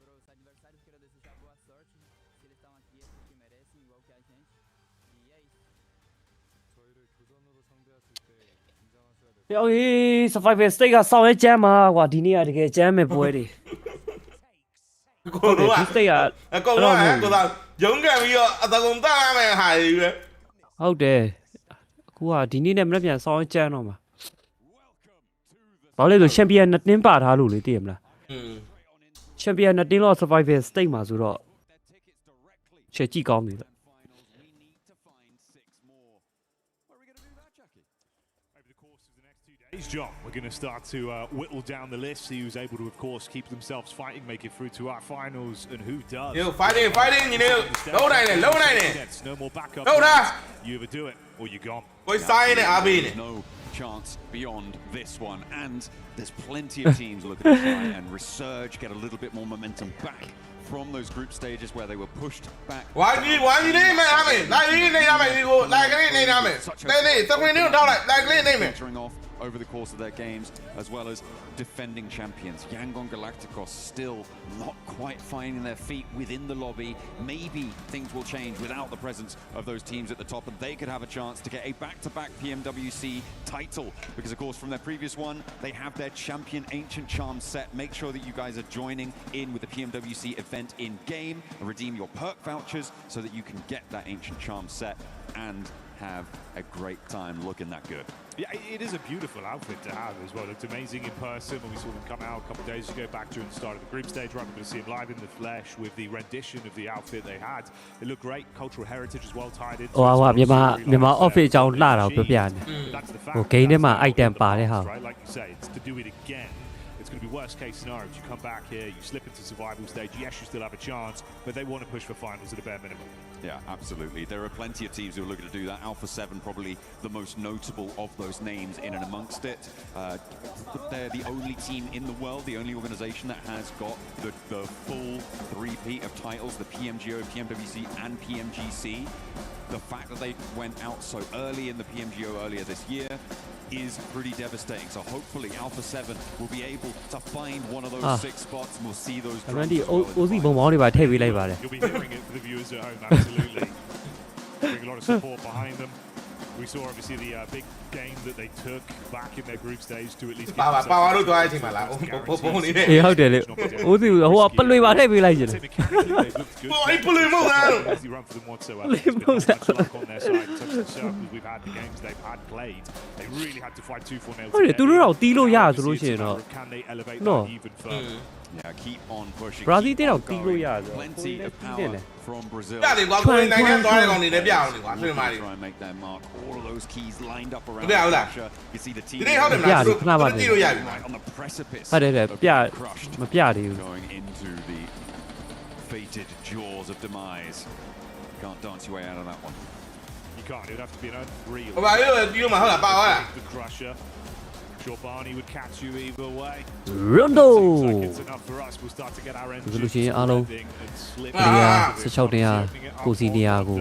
Para os adversários, quero desejar boa sorte. Se eles estão aqui é porque merecem, igual que a gente. E é isso. 저희를 교전으로 상대했을 때 긴장하셔야 될 ပြောရေး survival state ကစောင်းရဲကျမ်းမှာကွာဒီနေ့ကတကယ်ကျမ်းမဲ့ပွဲတွေ ကိုတို့က ဒီ state က အကုန်လုံးကိုသာရုံးကန်ပြီးတော့အတကုံတက်ရမယ်ဟာကြီးပဲ ဟုတ်တယ်အခုကဒီနေ့နဲ့မနေ့ပြန်စောင်းရဲကျမ်းတော့မှာဘာလို့လဲဆိုချန်ပီယံနှစ်တင်းပါထားလို့လေသိရမလား อืม ချန်ပီယံနှစ်တင်းတော့ survival state မှာဆိုတော့ချက်ကြည့်ကောင်းပြီလေ We need to find John, we're going to start to whittle down the list, see who's able to, of course, keep themselves fighting, make it through to our finals, and who does. Yo, fighting, you know. Low nine. No more backup. No, you either do it or you're gone. Boy, sign it, I'll be in it. No chance beyond this one, and there's plenty of teams looking to try and resurge, get a little bit more momentum back from those group stages where they were pushed back. Why you name it? Entering off over the course of their games, as well as defending champions. Yangon Galacticos still not quite finding their feet within the lobby. Maybe things will change without the presence of those teams at the top, and they could have a chance to get a back-to-back PMWC title, because of course from their previous one they have their champion Ancient Charm set. Make sure that you guys are joining in with the PMWC event in game and redeem your perk vouchers so that you can get that Ancient Charm set and have a great time looking that good. Yeah, it is a beautiful outfit to have as well. It looked amazing in person when we saw them come out a couple of days ago, back during the start of the group stage. Right, we're going to see them live in the flesh with the rendition of the outfit they had. It looked great. Cultural heritage as well tied in. ဟိုဟာမြန်မာ office အကြောင်းလှတာကိုပြောပြနေဟို game ထဲမှာ item ပါတယ်ဟာ Right, like you say, it's to do it again. It's going to be worst case scenario. You come back here, you slip into survival stage. Yes, you still have a chance, but they want to push for finals at a bare minimum. Yeah, absolutely. There are plenty of teams who are looking to do that. Alpha 7 probably the most notable of those names in and amongst it. They're the only team in the world, the only organization that has got the full three-peat of titles, the PMGO, PMWC, and PMGC. The fact that they went out so early in the PMGO earlier this year is pretty devastating. So hopefully Alpha 7 will be able to find one of those 6 spots, and we'll see those drums. ဒီ OZ ဘုံဘောင်းတွေပါထည့်ပေးလိုက်ပါတယ် You'll be hearing it for the viewers at home, absolutely. Bring a lot of support behind them. We saw obviously the big game that they took back in their group stage to at least get ပါလို့တွားချိန်မှာလားပုံနေနဲ့ အေးဟုတ်တယ်လေ OZ ဟိုကပလွေပါထည့်ပေးလိုက်ကြတယ် Boy, pull him out. Easy run for them whatsoever. There's been not much luck on their side in terms of the circles we've had, the games they've had played. They really had to fight tooth or nail. ဟုတ်တယ်သူတို့တော့တီးလို့ရဆိုလို့ရှိရင်တော့ Can they elevate No. that even further? Yeah, keep on pushing. Brazil keep တင်း on တော့တီးလို့ရ going. ဆို Plenty of power from Brazil. ပြတယ်ကွာကိုယ်နိုင်ငံသွားတဲ့ကောင်တွေလည်းပြအောင်လေကွာဆွေးမာတွေ Try and make their mark. All of those keys lined up around Okay, hold on. Russia. You see the team ဒီနေ့ဟုတ်တယ်မလားသူတို့တီးလို့ရပြီ right on the precipice ဟုတ်တယ်ပြ of crushed မပြသေးဘူး going into the fated jaws of demise. Can't dance your way out of that one. You can't. It would have to be an unreal. ဟိုပါလေတီးလို့မဟုတ်လားပါသွားလား The crusher. Sure, Barney would catch you either way. Rondo Seems like it's enough for us. We'll start to get our ဒီ engines လိုရှိရင်အားလုံး reading and slip နေရာ into it. 16တင်ဟာကိုစီနေရာကို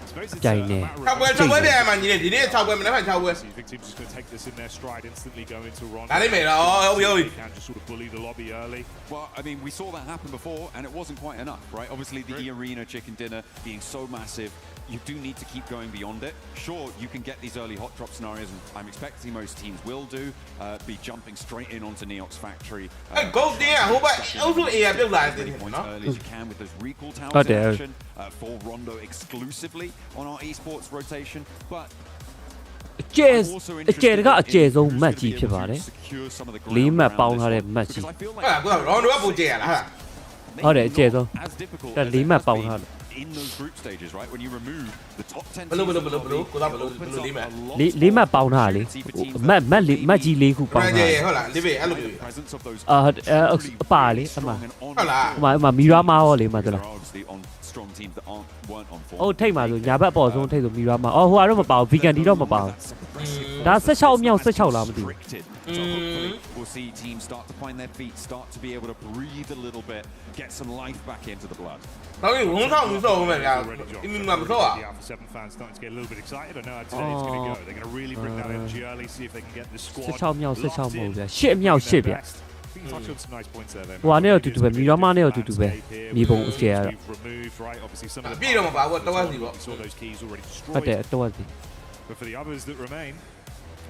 Suppose it's ကြိုင်နေ 6ပွဲပြရမှာညီလေးဒီနေ့6ပွဲမနေ့က6ပွဲ So you think teams just going to take this in their stride, instantly go into Ron? ဒါလေးမယ်တော့ဟုတ်ပြီ They can just sort of bully the lobby early. Well, I mean, we saw that happen before, and it wasn't quite enough, right? Obviously, the E-Arena chicken dinner being so massive, you do need to keep going beyond it. Sure, you can get these early hot drop scenarios, and I'm expecting most teams will do, be jumping straight in onto Neox Factory. အဲ Ghost တင်းကဟိုဘက်အုပ်စု A ပြုတ်လာတယ် Points နော် early as you can with those recall towers Oh, in dear. action for Rondo exclusively on our esports rotation, but အကျဲအကျဲတကအကျဲဆုံး match ကြီးဖြစ်ပါတယ် secure some of the ၄ ground match around ပေါင်း this ထားတဲ့ one, match because ကြီး I feel ဟုတ်လားကိုရောင်းတော့ပူကြရလားဟာ ဟုတ်တယ်အကျဲဆုံး as difficult ဒါ as ၄ it match has ပေါင်း been ထားတယ် in those group stages, right? When you remove the top 10 ဘလို့ teams ဘ of လို့ the ဘလို့ lobby, ကိုသားဘလို့ opens ဘလို့ up လေးမဲ့ a lot ၄ match ပေါင်းထားတယ်လေ match ကြီး၄ခုပေါင်းထားတယ် ဟုတ်လားလေးပဲအဲ့လိုမျိုး presence of those အပါလေအမှ ဟုတ်လား ဟိုမှာမီရာမာရောလေမသ there လား are obviously on strong teams that weren't on form. ဟုတ်ထိတ်မှာဆိုညာဘက်အပေါ်ဆုံးထိတ်ဆိုမီရာမာအော်ဟိုကတော့မပါဘူး vegan ဒီတော့မပါဘူးဒါ16မြောက်16လားမသိဘူး Restricted. So hopefully we'll see teams start to find their feet, start to be able to breathe a little bit, get some life back into the blood. တော့ဒီဝန်ဆောင်မှုစောဦးမယ်ဗျာအင်းမမစောอ่ะ The Alpha 7 fans starting to get a little bit excited. I know how today is going to go. They're going to really bring that energy early, see if they can get the squad 16မြောက် locked 16မဟုတ် in, ဗျာ8မြောက်8ဗျာ We can touch on some nice points there. ဟိုကနေတော့တူတူပဲမီရာမာနဲ့တော့တူတူပဲမြေပုံအကျဲကတော့ removed, right? Obviously, some of the ပြည့်တော့မပါဘူးတော့စီပေါ့ saw those keys already ဟုတ်တယ် destroyed. တော့စီ But for the others that remain,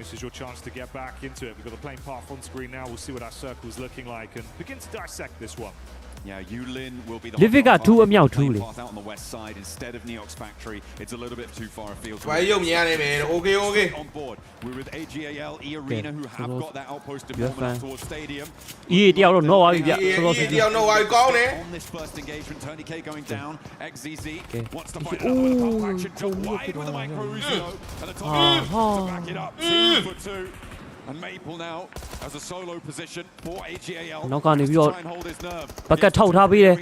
this is your chance to get back into it. We've got the playing path on screen now. We'll see what our circle is looking like and begin to dissect this one. Yeah, Yulin will be the Livic က2အမြောက်2လေ path out on the west side instead of Neox Factory. It's a little bit too far afield. ဘာရုပ်မြင်ရနေမယ် okay okay On board. We're with AGAL E Arena who have got that outpost deployment towards stadium. အေးတယောက်တော့တော့သွားပြီဗျဆိုတော့ တယောက်တော့ဝါကောင်းတယ် On this first engagement, Tony K going down. XZZ wants to find another with a pump action jump wide with a micro Rusio. And the top to back it up. 2 for 2. And Maple now has a solo position for AGAL. နောက်ကနေပြီးတော့ Try and hold his nerve. ဘက်ကထောက်ထားပေးတယ်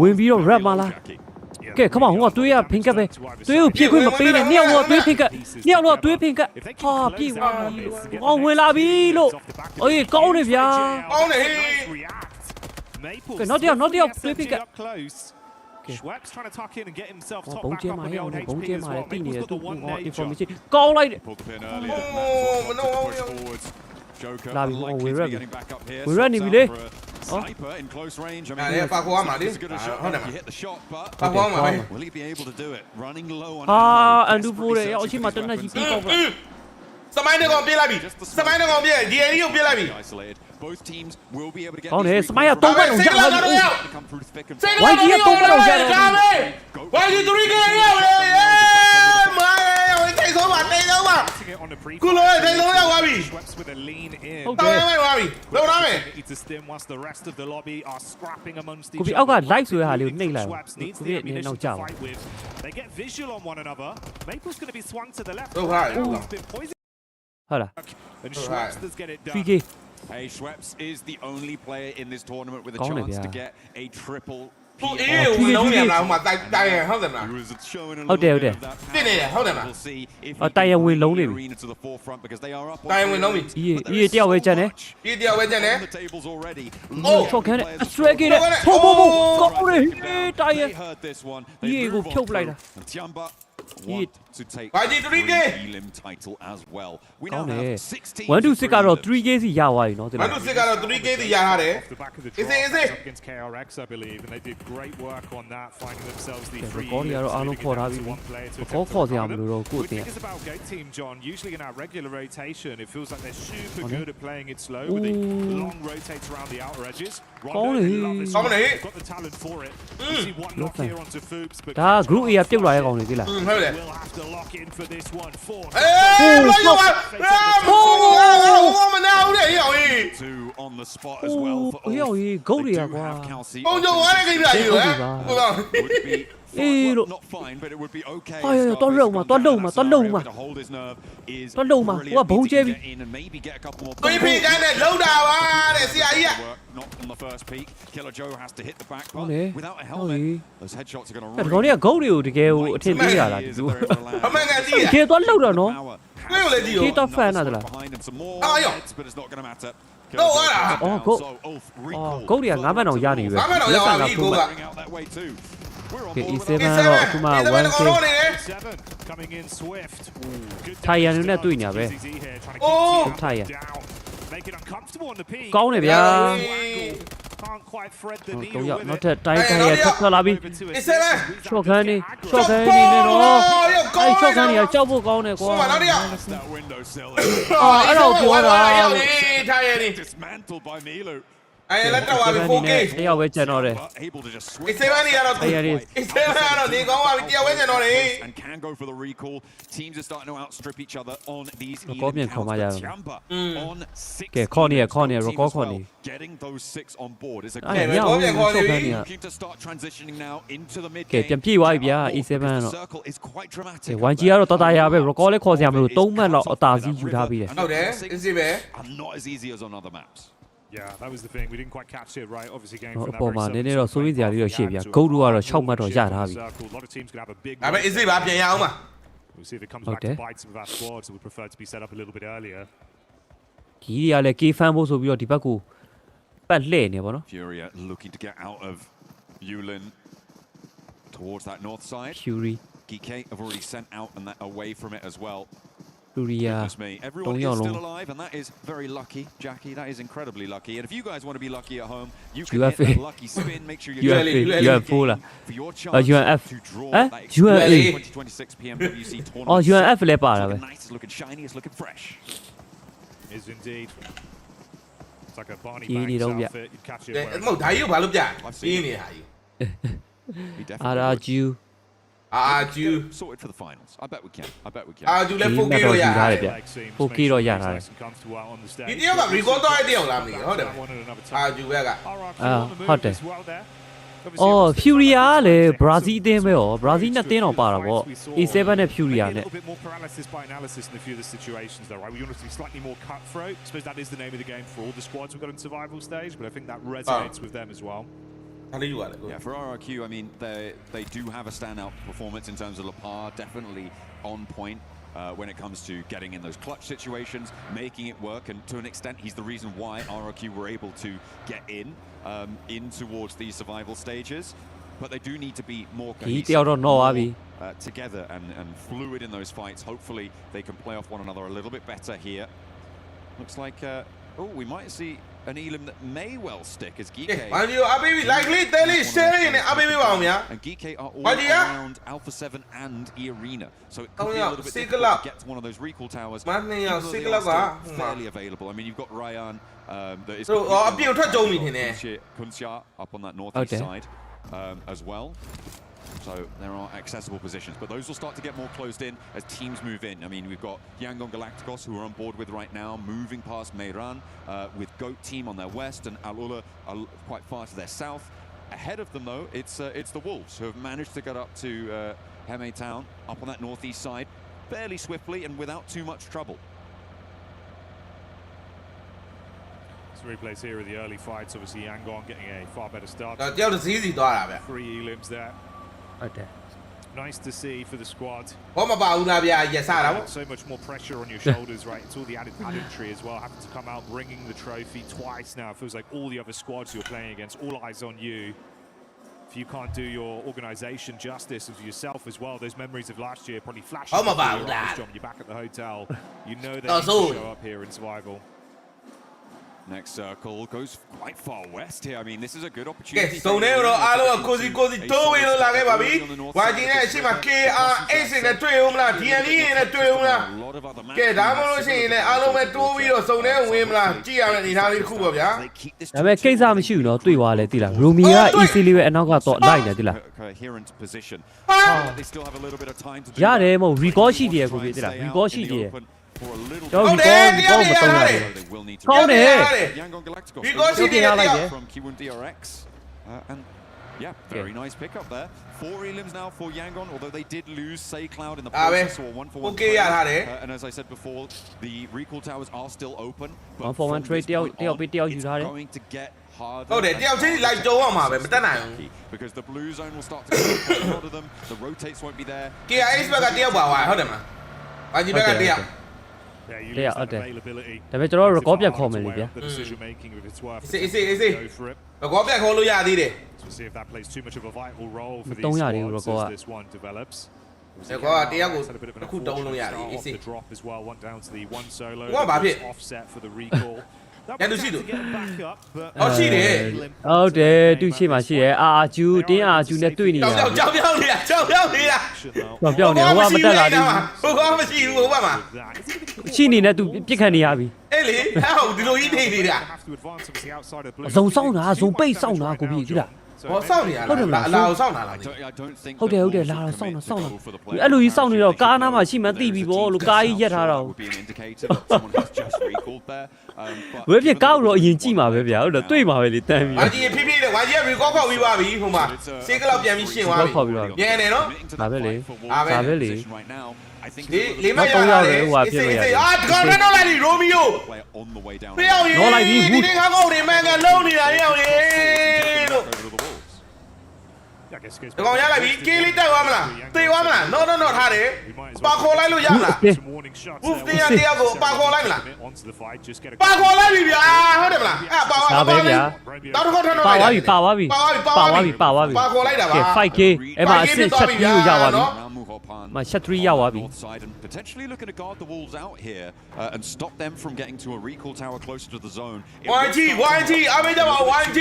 ဝင်ပြီးတော့ rap မလားကဲ come on ဟိုကသွေးရဖင်ကပ်ပဲသွေးကိုဖြည့်ခွင့်မပေးနဲ့နှစ်ယောက်တော့သွေးဖင်ကပ်နှစ်ယောက်တော့သွေးဖင်ကပ်ဟာပြေးသွားပြီအော်ဝင်လာပြီလို့အေးကောင်းတယ်ဗျာ ကောင်းတယ်ဟေး ကဲနောက်တစ်ယောက်သွေးဖင်ကပ် Schweppes trying to tuck in and get himself ဘုံ top back ကျဲ up မှာ on ရ the အောင် old ဘုံကျဲ HP as မှာ well. တိနေတယ် Maple's သူ got the one ဟော nature. information ကောင်းလိုက်တယ် Pulled the pin earlier. Forwards. Joker Lavi, unlikely we're to be ready. getting back up here. We're ready, Swaps Billy. out for a sniper in close range. I mean, Allez, pas quoi, Mali. it's as good a shot Hold if on. you hit the shot, but Pas quoi, Mali. will he be able to do it? Running low on ဟာ ammo. အန်ဒူဖိုးတယ်ရောက်ရှိမှတနက်ကြီးပြီးပေါက်ပါ စမိုင်းနဲ့ကောင်ပြေးလိုက်ပြီစမိုင်းနဲ့ကောင်ပြေး DND ကိုပြေးလိုက်ပြီ Isolated. Both teams will be able to get ကောင်းတယ် these စမိုင်းက3ဘက်လုံးရလာပြီ come through thick and စိတ်ကလေးကတော့3လောက်ရတယ်ဒါပဲ YG 3K ရောက်လေမိုင်းထိတ်ဆုံးပါထိတ်ဆုံးပါကုလိုထိတ်ဆုံးရောက်သွားပြီ Schweppes with a lean in. ဟုတ် တော တယ် င်းရသွားပြီလုံထားမယ် Need to stim whilst the rest of the lobby are scrapping amongst ကို each ပြီးအောက်က other. live ဆိုရဟာလေးကိုနှိပ်လိုက် Schweppes needs ကို the ပြီးအနေနဲ့ ammunition နောက် to ကြပါ fight with. They get visual on one another. Maple's going to be swung to the left. Oh, right. Now he's been poisoned. ဟုတ်လား And Oh, Schweppes right. does get it done. PK Hey, Schweppes is the only player in this tournament with aကောင်းတယ် chance ဗျာ to get a triple ဟိုအေးဝင်လုံးရလားဟိုမှာတိုင်ရဟုတ်တယ်မလား He was showing a ဟုတ်တယ် little ဟုတ်တယ် bit of that ပြနေတယ်ဟုတ်တယ်မလား We'll see if အော်တိုင်ရဝင်လုံးနေပြီ arena to the forefront because they are up တိုင်ဝင်လုံးပြီ အေးတယောက်ပဲကျန်တယ် ဒီတယောက်ပဲကျန်တယ် on the tables already. အိုးချော့ခန်းနဲ့အဆွဲခဲ့တယ်ဖိုးကောင်းတယ်တိုင်ရ They heard this one. Ye, They go move onဖြုတ်လိုက်တာ through. And Tiamba Ye. want to take YG 3K. the Elim title as well. We ကော now င်းတယ် have 16 1 to 6ကတော့ 3K စီရသွားပြီเนาะဒီ မ လား န်တူစစ်ကတော့ 3K တီရထားတယ် Off the back of the Is drop, it? that's up against KRX, I believe, and they did great work on that, finding themselves the three ကောရီကတော့အားလုံး elims, ခေါ်ထား limiting ပြီ it down to one player to ကော attempt ခေါ် to စရာမ recover လို them. တော့ကိုယ် Good တင် thing is about Goat Team, John, usually in our regular rotation, it feels like they're super Okay. good at playing it slow with the long rotates around the outer edges.ကောင်း Rondo, လေ they love thisကောင်း one. လေ They've got the talent for it. You see one knock Okay. here onto Fuchs, but ဒါ group A ကပြုတ်လာတဲ့ကောင်တွေသိလား ဟုတ်တယ် we'll have to lock in for this one. Four. အေးဘလို့ရောမနာဘူးလေဟောကြီး Two on the spot as well for ဟေး Ulf. ဟေးဂုတ်တွေကကွာ Kelsey ပုံကြွားတဲ့ကိစ္စကြီးရောဟမ်ဟုတ်ပါ would be Eh, lo- not fine, but it would be okay. Ay, if toa Scarface lông mà, comes toa down lông mà, with toa Sarri lông able mà. to hold his nerve is Toa lông mà, brilliant. ủa, bóng Means he chơi can đi. get in and maybe get a couple more ကိုဖိတိုင်းနဲ့လုံးတာပါတဲ့ဆရာကြီးက work. Not on the first peak. Killer Joe has to hit the backဟုတ် part လေ without a ဟုတ် helmet. လေ Those headshots are going to အဲ့ဒီကောင်တွေကဂုတ်တွေကိုတကယ်ကိုအထင်သေးရတာသူ အမှန်ကန်ကြည့်ရ တကယ်သွားလောက်တာနော် ကိုယ်ကိုလည်းကြည့်ရော Keep up fan လား behind him some more Ah, yeah. heads, but it's not going to matter. No, what? Oh, go. So Ulf အော် recall. ဂုတ်တွေက9ဘတ်အောင်ရနေပြီပဲ 9ဘတ်အောင်ရပါပြီ ထိုး ကိုက ပါ Bring out that way too. We're on Okay, board with E7 that. ကတော့အခုမှ 1K 1K ကောင်းနေတယ် Seven coming in swift. Good ထိုင်ရန်နဲ့တွေ့နေရပဲ DZZ here trying to Oh. keep Tiamba ထိုင်ရန် down. Make it uncomfortable on the peak. ကောင်းတယ်ဗျာ Can't quite thread the 3 needle ယောက် with နောက် it. ထပ်တိုင်းထိုင်ရထပ်ထွက်လာပြီ Over to it. E7 ရှော့ခန်းနေရှော့ခန်းနေနဲ့တော့ ကော အဲ့ င်း ရှော့ခ တယ် န်းနေကကြောက်ဖို့ကောင်းတယ်ကွာ ဟိုမှာနောက်တစ်ယောက် That's that window sill. အော်အဲ့တော့ပြောတာ ရောက်နေထားရနေ Dismantled by Milu. အဲ့လက်တော့ပါပြီ 4K တယောက်ပဲကျန်တော့တယ် But able to just swing E7 နေရတော့ ထိုင်ရနေ E7 ကတော့နေကောင်းပါပြီတယောက်ပဲကျန်တော့တယ် and can go for the recall. Teams are starting to outstrip each other on these Có Elim miệng không counts, ai but ra. Tiamba on 6 Kìa, con nè, con nè, team rồi có as con well. nè. Getting those 6 on board is a Ai good nhá, có ông miệng con short đi. khán nè. looking to start transitioning now into the mid ကဲ game. ပြန်ပြေးသွားပြီဗျာ Because E7 the ကတော့ circle is quite dramatic. ကဲ 1G ကတော့တော်တော်ရပဲ record လည်းခေါ်စရာမလို3မှတ်လောက်အသာစီးယူထားပြီးတယ် ဟုတ်တယ် easy ပဲ And not as easy as on other maps. Yeah, that was the thing. We didn't quite catch it right. Obviously, going ဟော from အ that ပေါ် very မှာနည်းနည်း surface တော့စိုးရိမ်စရာလေးတော့ရှိ we ဗျာ had to ဂုတ်တို့ကတော့ a 6မှတ်တော့ရထားပြီ circle. A lot of teams gonna have a big ဒါပေမဲ့ easy ပါပြန်ရအောင်ပါ We'll see if it comes Okay. back to bite some of our squads that would prefer to be set up a little bit earlier. ကြီးတွေကလည်း K fan ဖို့ဆိုပြီးတော့ဒီဘက်ကိုပတ်လှည့်နေပါတော့ Furia looking to get out of Yulin towards that north side. Fury Geek have already sent out and that away from it as well. Furia Goodness me. Everyone 3 is ယောက်လုံး still alive, and that is very lucky, Jackie. That is incredibly lucky. And if you guys want to be lucky at home, you can UFA. hit that lucky spin. Make sure you UFA လား for your chance UNF to draw ဟမ် that UNA exclusive 2026 PMWC အော် tournament. UNF လည်းပါတာပဲ Looking nice, it's looking shiny, it's looking fresh. Is indeed. It's like a Barney Key Banks đi đâu vậy? outfit. You catch it မ wherever. ဟုတ်ဒါကြီးကိုဘာလို့ပြပြင်းနေတာကြီး RRQ RRQ sorted for the finals. I bet we can. I bet we can. RRQ လည်း 4K တော့ရရတယ် 4K တော့ရထားတယ် ဒီတယောက်က record တော့တဲ့တယောက်လားမသိဘူးဟုတ်တယ် RRQ ဘက်က ဟုတ်တယ်အော် Furia ကလည်း Brazil အသင်းပဲရော Brazil နဲ့တင်းတော့ပါတာပေါ့ A7 နဲ့ Furia နဲ့ A little bit more paralysis by analysis in a few of the situations, though, right? We want it to be slightly more cutthroat. I suppose that is the name of the game for all the squads we've got in survival stage, but I think that resonates with them as well. Yeah, for RRQ, I mean, they do have a standout performance in terms of Lepar, definitely on point when it comes to getting in those clutch situations, making it work, and to an extent, he's the reason why RRQ were able to get in towards these survival stages. But they do need to be more cohesive, together and fluid in those fights. Hopefully, they can play off one another a little bit better here. Looks like, we might see an Elim that may well stick as Geek. likely tell it sharing and Geek are all around Alpha 7 and E Arena, so it could be a little bit difficult to get to one of those recall towers. Even though they are still fairly available. I mean, you've got Ryan that is Kunxia up on that northeast side as well. So there are accessible positions, but those will start to get more closed in as teams move in. I mean, we've got Yangon Galacticos, who we're on board with right now, moving past Meiran, with Goat Team on their west and Alula are quite far to their south. Ahead of them, though, it's the Wolves, who have managed to get up to Heme Town, up on that northeast side, fairly swiftly and without too much trouble. Replays here of the early fights. Obviously, Yangon getting a far better start. 3 elims there. Okay. Nice to see for the squad. So much more pressure on your shoulders, right? It's all the added pageantry as well. Having to come out bringing the trophy twice now. It feels like all the other squads you're playing against, all eyes on you. If you can't do your organisation justice and for yourself as well, those memories of last year probably flash. You're back at the hotel. You know they need to show up here in survival. Next circle goes quite far west here. I mean, this is a good opportunity. So now all of cozy two way lo la ke ba bi YG နဲ့အရှိမ KRS နဲ့တွေ့ဦးမလား DNE နဲ့တွေ့ဦးမလားကဲဒါမှမဟုတ်ရှင်လည်းအားလုံးပဲတိုးပြီးတော့စုံနေဝင်မလားကြည့်ရတဲ့အနေအထားလေးတစ်ခုပေါ့ဗျာဒါပေမဲ့ကိစ္စမရှိဘူးเนาะတွေ့သွားလဲသိလား Rumi က easy လေးပဲအနောက်ကတော့လိုက်နေသိလား coherent position. They still have a little bit of time to do. ရတယ်မဟုတ် record ရှိတယ်ကိုပြသိလား record ရှိတယ် တော့ record မတုံးရတယ်ကောင်းတယ် Yangon Galacticos from Kiwon DRX and yeah, very nice pickup there. 4 elims now for Yangon, although they did lose Say Cloud in the process, or 1-for-1 trade. And as I said before, the recall towers are still open. 1-for-1 trade တယောက်ယူထားတယ် going to get harder. ဟုတ်တယ်တယောက်ချင်းလိုက်ကြုံရမှာပဲမတက်နိုင်ဘူး because the blue zone will start to come a lot of them. The rotates won't be there. KRS ဘက်ကတယောက်ပါသွားဟုတ်တယ်မလား YG ဘက်ကတယောက် Yeah, okay. ဒါပေမဲ့ကျွန်တော် record ပြန်ခေါ်မယ်လေဗျာ easy record ပြန်ခေါ်လို့ရသေးတယ် We'll see if that plays too much of a vital role for these 3ရတယ် squads record as this one develops. record တယောက်ကိုအခုတုံးလို့ရတယ် easy The drop as well went down to the one solo. ဘာဘာဖြစ် offset for the recall. ရန်သူရှိသူ ဟုတ်ရှိတယ်ဟုတ်တယ်သူရှိမှရှိတယ်အာကျူတင်းအာကျူနဲ့တွေ့နေတာကြောက်ပြောင်းနေတာကြောက်ပြောင်းနေတာ ကြောက်ပြောင်းနေဟိုကမတက်လာသေးဘူး ဟိုကမရှိဘူးဟိုဘက်မှာ ရှိနေနဲ့သူပြစ်ခတ်နေရပြီ အေးလေဟောဒီလိုကြီးနေနေတာ အစုံစောင်းတာအစုံပိတ်စောင်းတာကိုပြီကြည့်လား ဘောစောင့်နေရလားအလာကိုစောင့်တာလား ဟုတ်တယ်လာတော့စောင့်တာအဲ့လိုကြီးစောင့်နေတော့ကားနားမှာရှိမှသိပြီပေါ့လို့ကားကြီးရက်ထားတော့ဝယ်ပြကားတော့အရင်ကြည့်မှာပဲဗျာဟုတ်တယ်တွေ့မှာပဲလေတန်းပြီး YG ဖြည်းဖြည်းနဲ့ YG က record ခေါက်ပြီးပါပြီဟိုမှာစေးကလောက်ပြန်ပြီးရှင်းသွားပြီညံနေနော် ဒါပဲလေ လေးမရတယ်ဟိုဖြစ်လို့ရတယ်အာကောင်းတော့လိုက်ပြီ Romeo ဖျောက်ရေးတော့လိုက်ပြီဒီနေ့ကောင်းနေမှန်ကန်လုံးနေတာရောက်ရေးလို့ဒီကောင်ရလိုက်ပြီကေးလေးတက်သွားမလားသေသွားမလား no ထားတယ်ပါခေါ်လိုက်လို့ရမလား Wolf တရားကိုပါခေါ်လိုက်မလားပါခေါ်လိုက်ပြီဗျာဟုတ်တယ်မလားအဲ့ပါသွားပါဗျာတောက်တော့ထပ်တော့လိုက်ပါသွားပြီပါသွားပြီပါခေါ်လိုက်တာပါ 5k အဲ့မှာအစ်ချက်3ကိုရသွားပြီမချက်3ရောက်သွားပြီ potentially looking to guard the Wolves out here and stop them from getting to a recall tower closer to the zone. YG အမေးကြပါ YG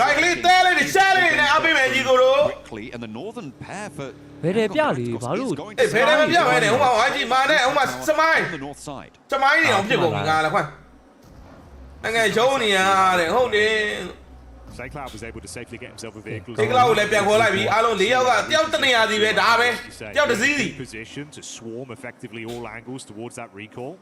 လိုက်လေးတဲလေးရှားလေးနဲ့အမေးမယ်ကြီးကိုတို့ quickly and the northern pair for ဘယ်တယ်ပြလေဘာလို့ ဘယ်တယ်မပြပဲနဲ့ဟိုမှာ YG မာနဲ့ဟိုမှာစမိုင်း the north side စမိုင်းနေအောင်ပြစ်ကုန်ပြီငါလည်းခွန်း နိုင်ငံရုံးနေရတယ်ဟုတ်တယ် Cloud was able to safely get himself a vehicle. ဒီကလောက်ကိုလည်းပြန်ခေါ်လိုက်ပြီအားလုံး၄ယောက်ကတယောက်တနေရာစီပဲဒါပဲတယောက်တစ်စီးစီ Position to swarm effectively all angles towards that recall.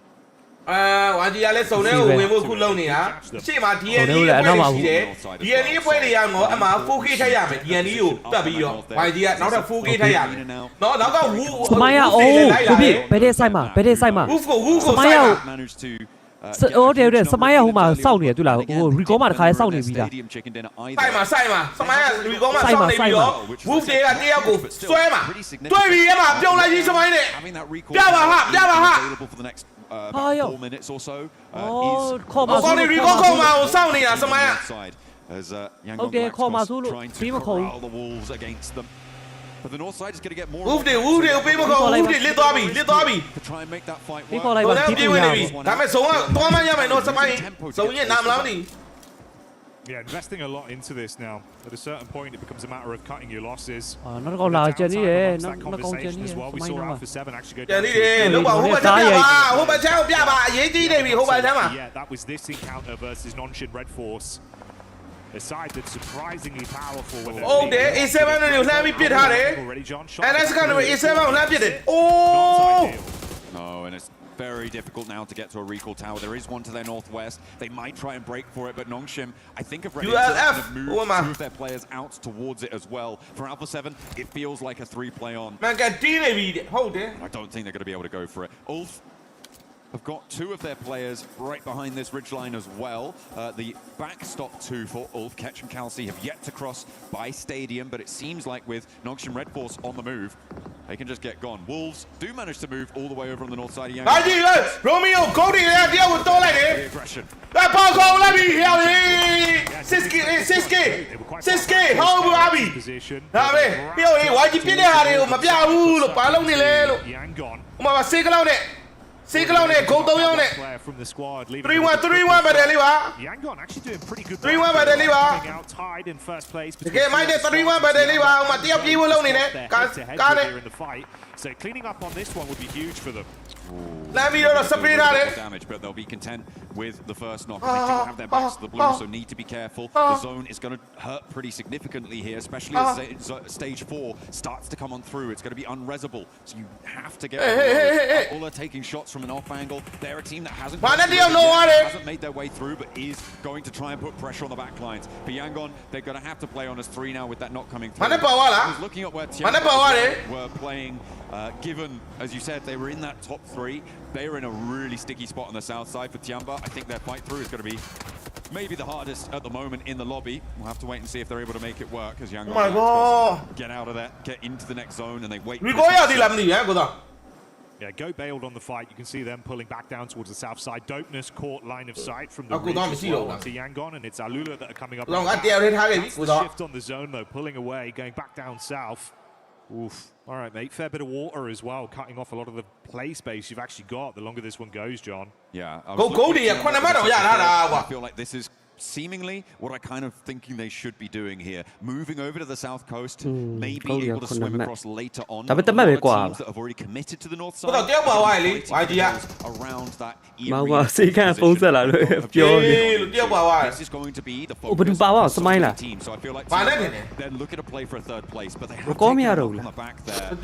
ဝါဂျီကလည်းစုံတဲ့ကိုဝင်ဖို့ခုလုံးနေတာရှေ့မှာ DNA အဖွဲ့တွေရှိတယ် DNA အဖွဲ့တွေကတော့အမှ 4K ထည့်ရမယ် DNA ကိုတွက်ပြီးတော့ YG ကနောက်ထပ် 4K ထည့်ရမယ်နော်နောက်ကဝူ စမိုင်းရအိုးကိုပြဘယ်တဲ့ဆိုင်မှာဝူကိုစမိုင်းရအော်တဲ့စမိုင်းရဟိုမှာစောင့်နေတယ်တွေ့လားဟိုရီကောမှာတခါလေးစောင့်နေပြီလားဆိုင်မှာစမိုင်းရရီကောမှာစောင့်နေပြီးတော့ဝူတွေကတယောက်ကိုဆွဲမှာတွေ့ပြီအမှပြုံးလိုက်ကြီးစမိုင်းနဲ့ပြပါဟာ 4 minutes or so. Sorry, Rico Koma or Sony as my as Yangon trying to corral the wolves against them. But the north side is going to get more. Move it, people go, move it, little Abby. To try and make that fight work. People like Damn it, so Yeah, investing a lot into this now. At a certain point, it becomes a matter of cutting your losses. Not going to Jenny, that conversation as well. We saw Alpha 7 actually go down. Yeah, that was this encounter versus Non-Shin Red Force. A side that's surprisingly powerful. Oh, there is 7 and let me beat her. And that's kind of A7 left it. Oh! No, and it's very difficult now to get to a recall tower. There is one to their northwest. They might try and break for it, but Nongshim, I think, have ready to move two of their players out towards it as well. For Alpha 7, it feels like a 3-play on. Man, hold it. I don't think they're going to be able to go for it. Ulf have got two of their players right behind this ridgeline as well. The backstop two for Ulf, Ketch and Kelsey, have yet to cross by Stadium, but it seems like with Nongshim Red Force on the move, they can just get gone. Wolves do manage to move all the way over on the north side of Yangon. Romeo, Cody, deal with all like it. Aggression. That ball go, let me hear Siski, how will I be? Why did you get out of my Yangon. Single on it, go down it. From the squad, 3-1 by the Liva. Yangon actually doing pretty good. 3-1 by the Liva. Out tied in first place. Okay, my 3-1 by the Liva. Matia people alone in it. Got it. In the fight. So cleaning up on this one would be huge for them. Let me know separate damage, but they'll be content with the first knock. They do have their backs to the blue, so need to be careful. The zone is going to hurt pretty significantly here, especially as stage 4 starts to come on through. It's going to be unresable, so you have to get. All are taking shots from an off angle. They're a team that hasn't made their way through, but is going to try and put pressure on the back lines. For Yangon, they're going to have to play on as 3 now with that knock coming through. I was looking at where Tiamba were playing. Given, as you said, they were in that top 3, they are in a really sticky spot on the south side for Tiamba. I think their fight through is going to be maybe the hardest at the moment in the lobby. We'll have to wait and see if they're able to make it work as Yangon get out of there, get into the next zone, and they wait. Yeah, Go bailed on the fight. You can see them pulling back down towards the south side. Dopeness caught line of sight from the ridge as well to Yangon, and it's Alula that are coming up. That's the shift on the zone, though, pulling away, going back down south. Oof. All right, mate. Fair bit of water as well, cutting off a lot of the play space you've actually got the longer this one goes, John. Yeah. I feel like this is seemingly what I kind of thinking they should be doing here. Moving over to the south coast, maybe able to swim across later on. Teams that have already committed to the north side. Around that area. This is going to be the focus of the team. So I feel like they're looking to play for a 3rd place, but they have taken it on the back there.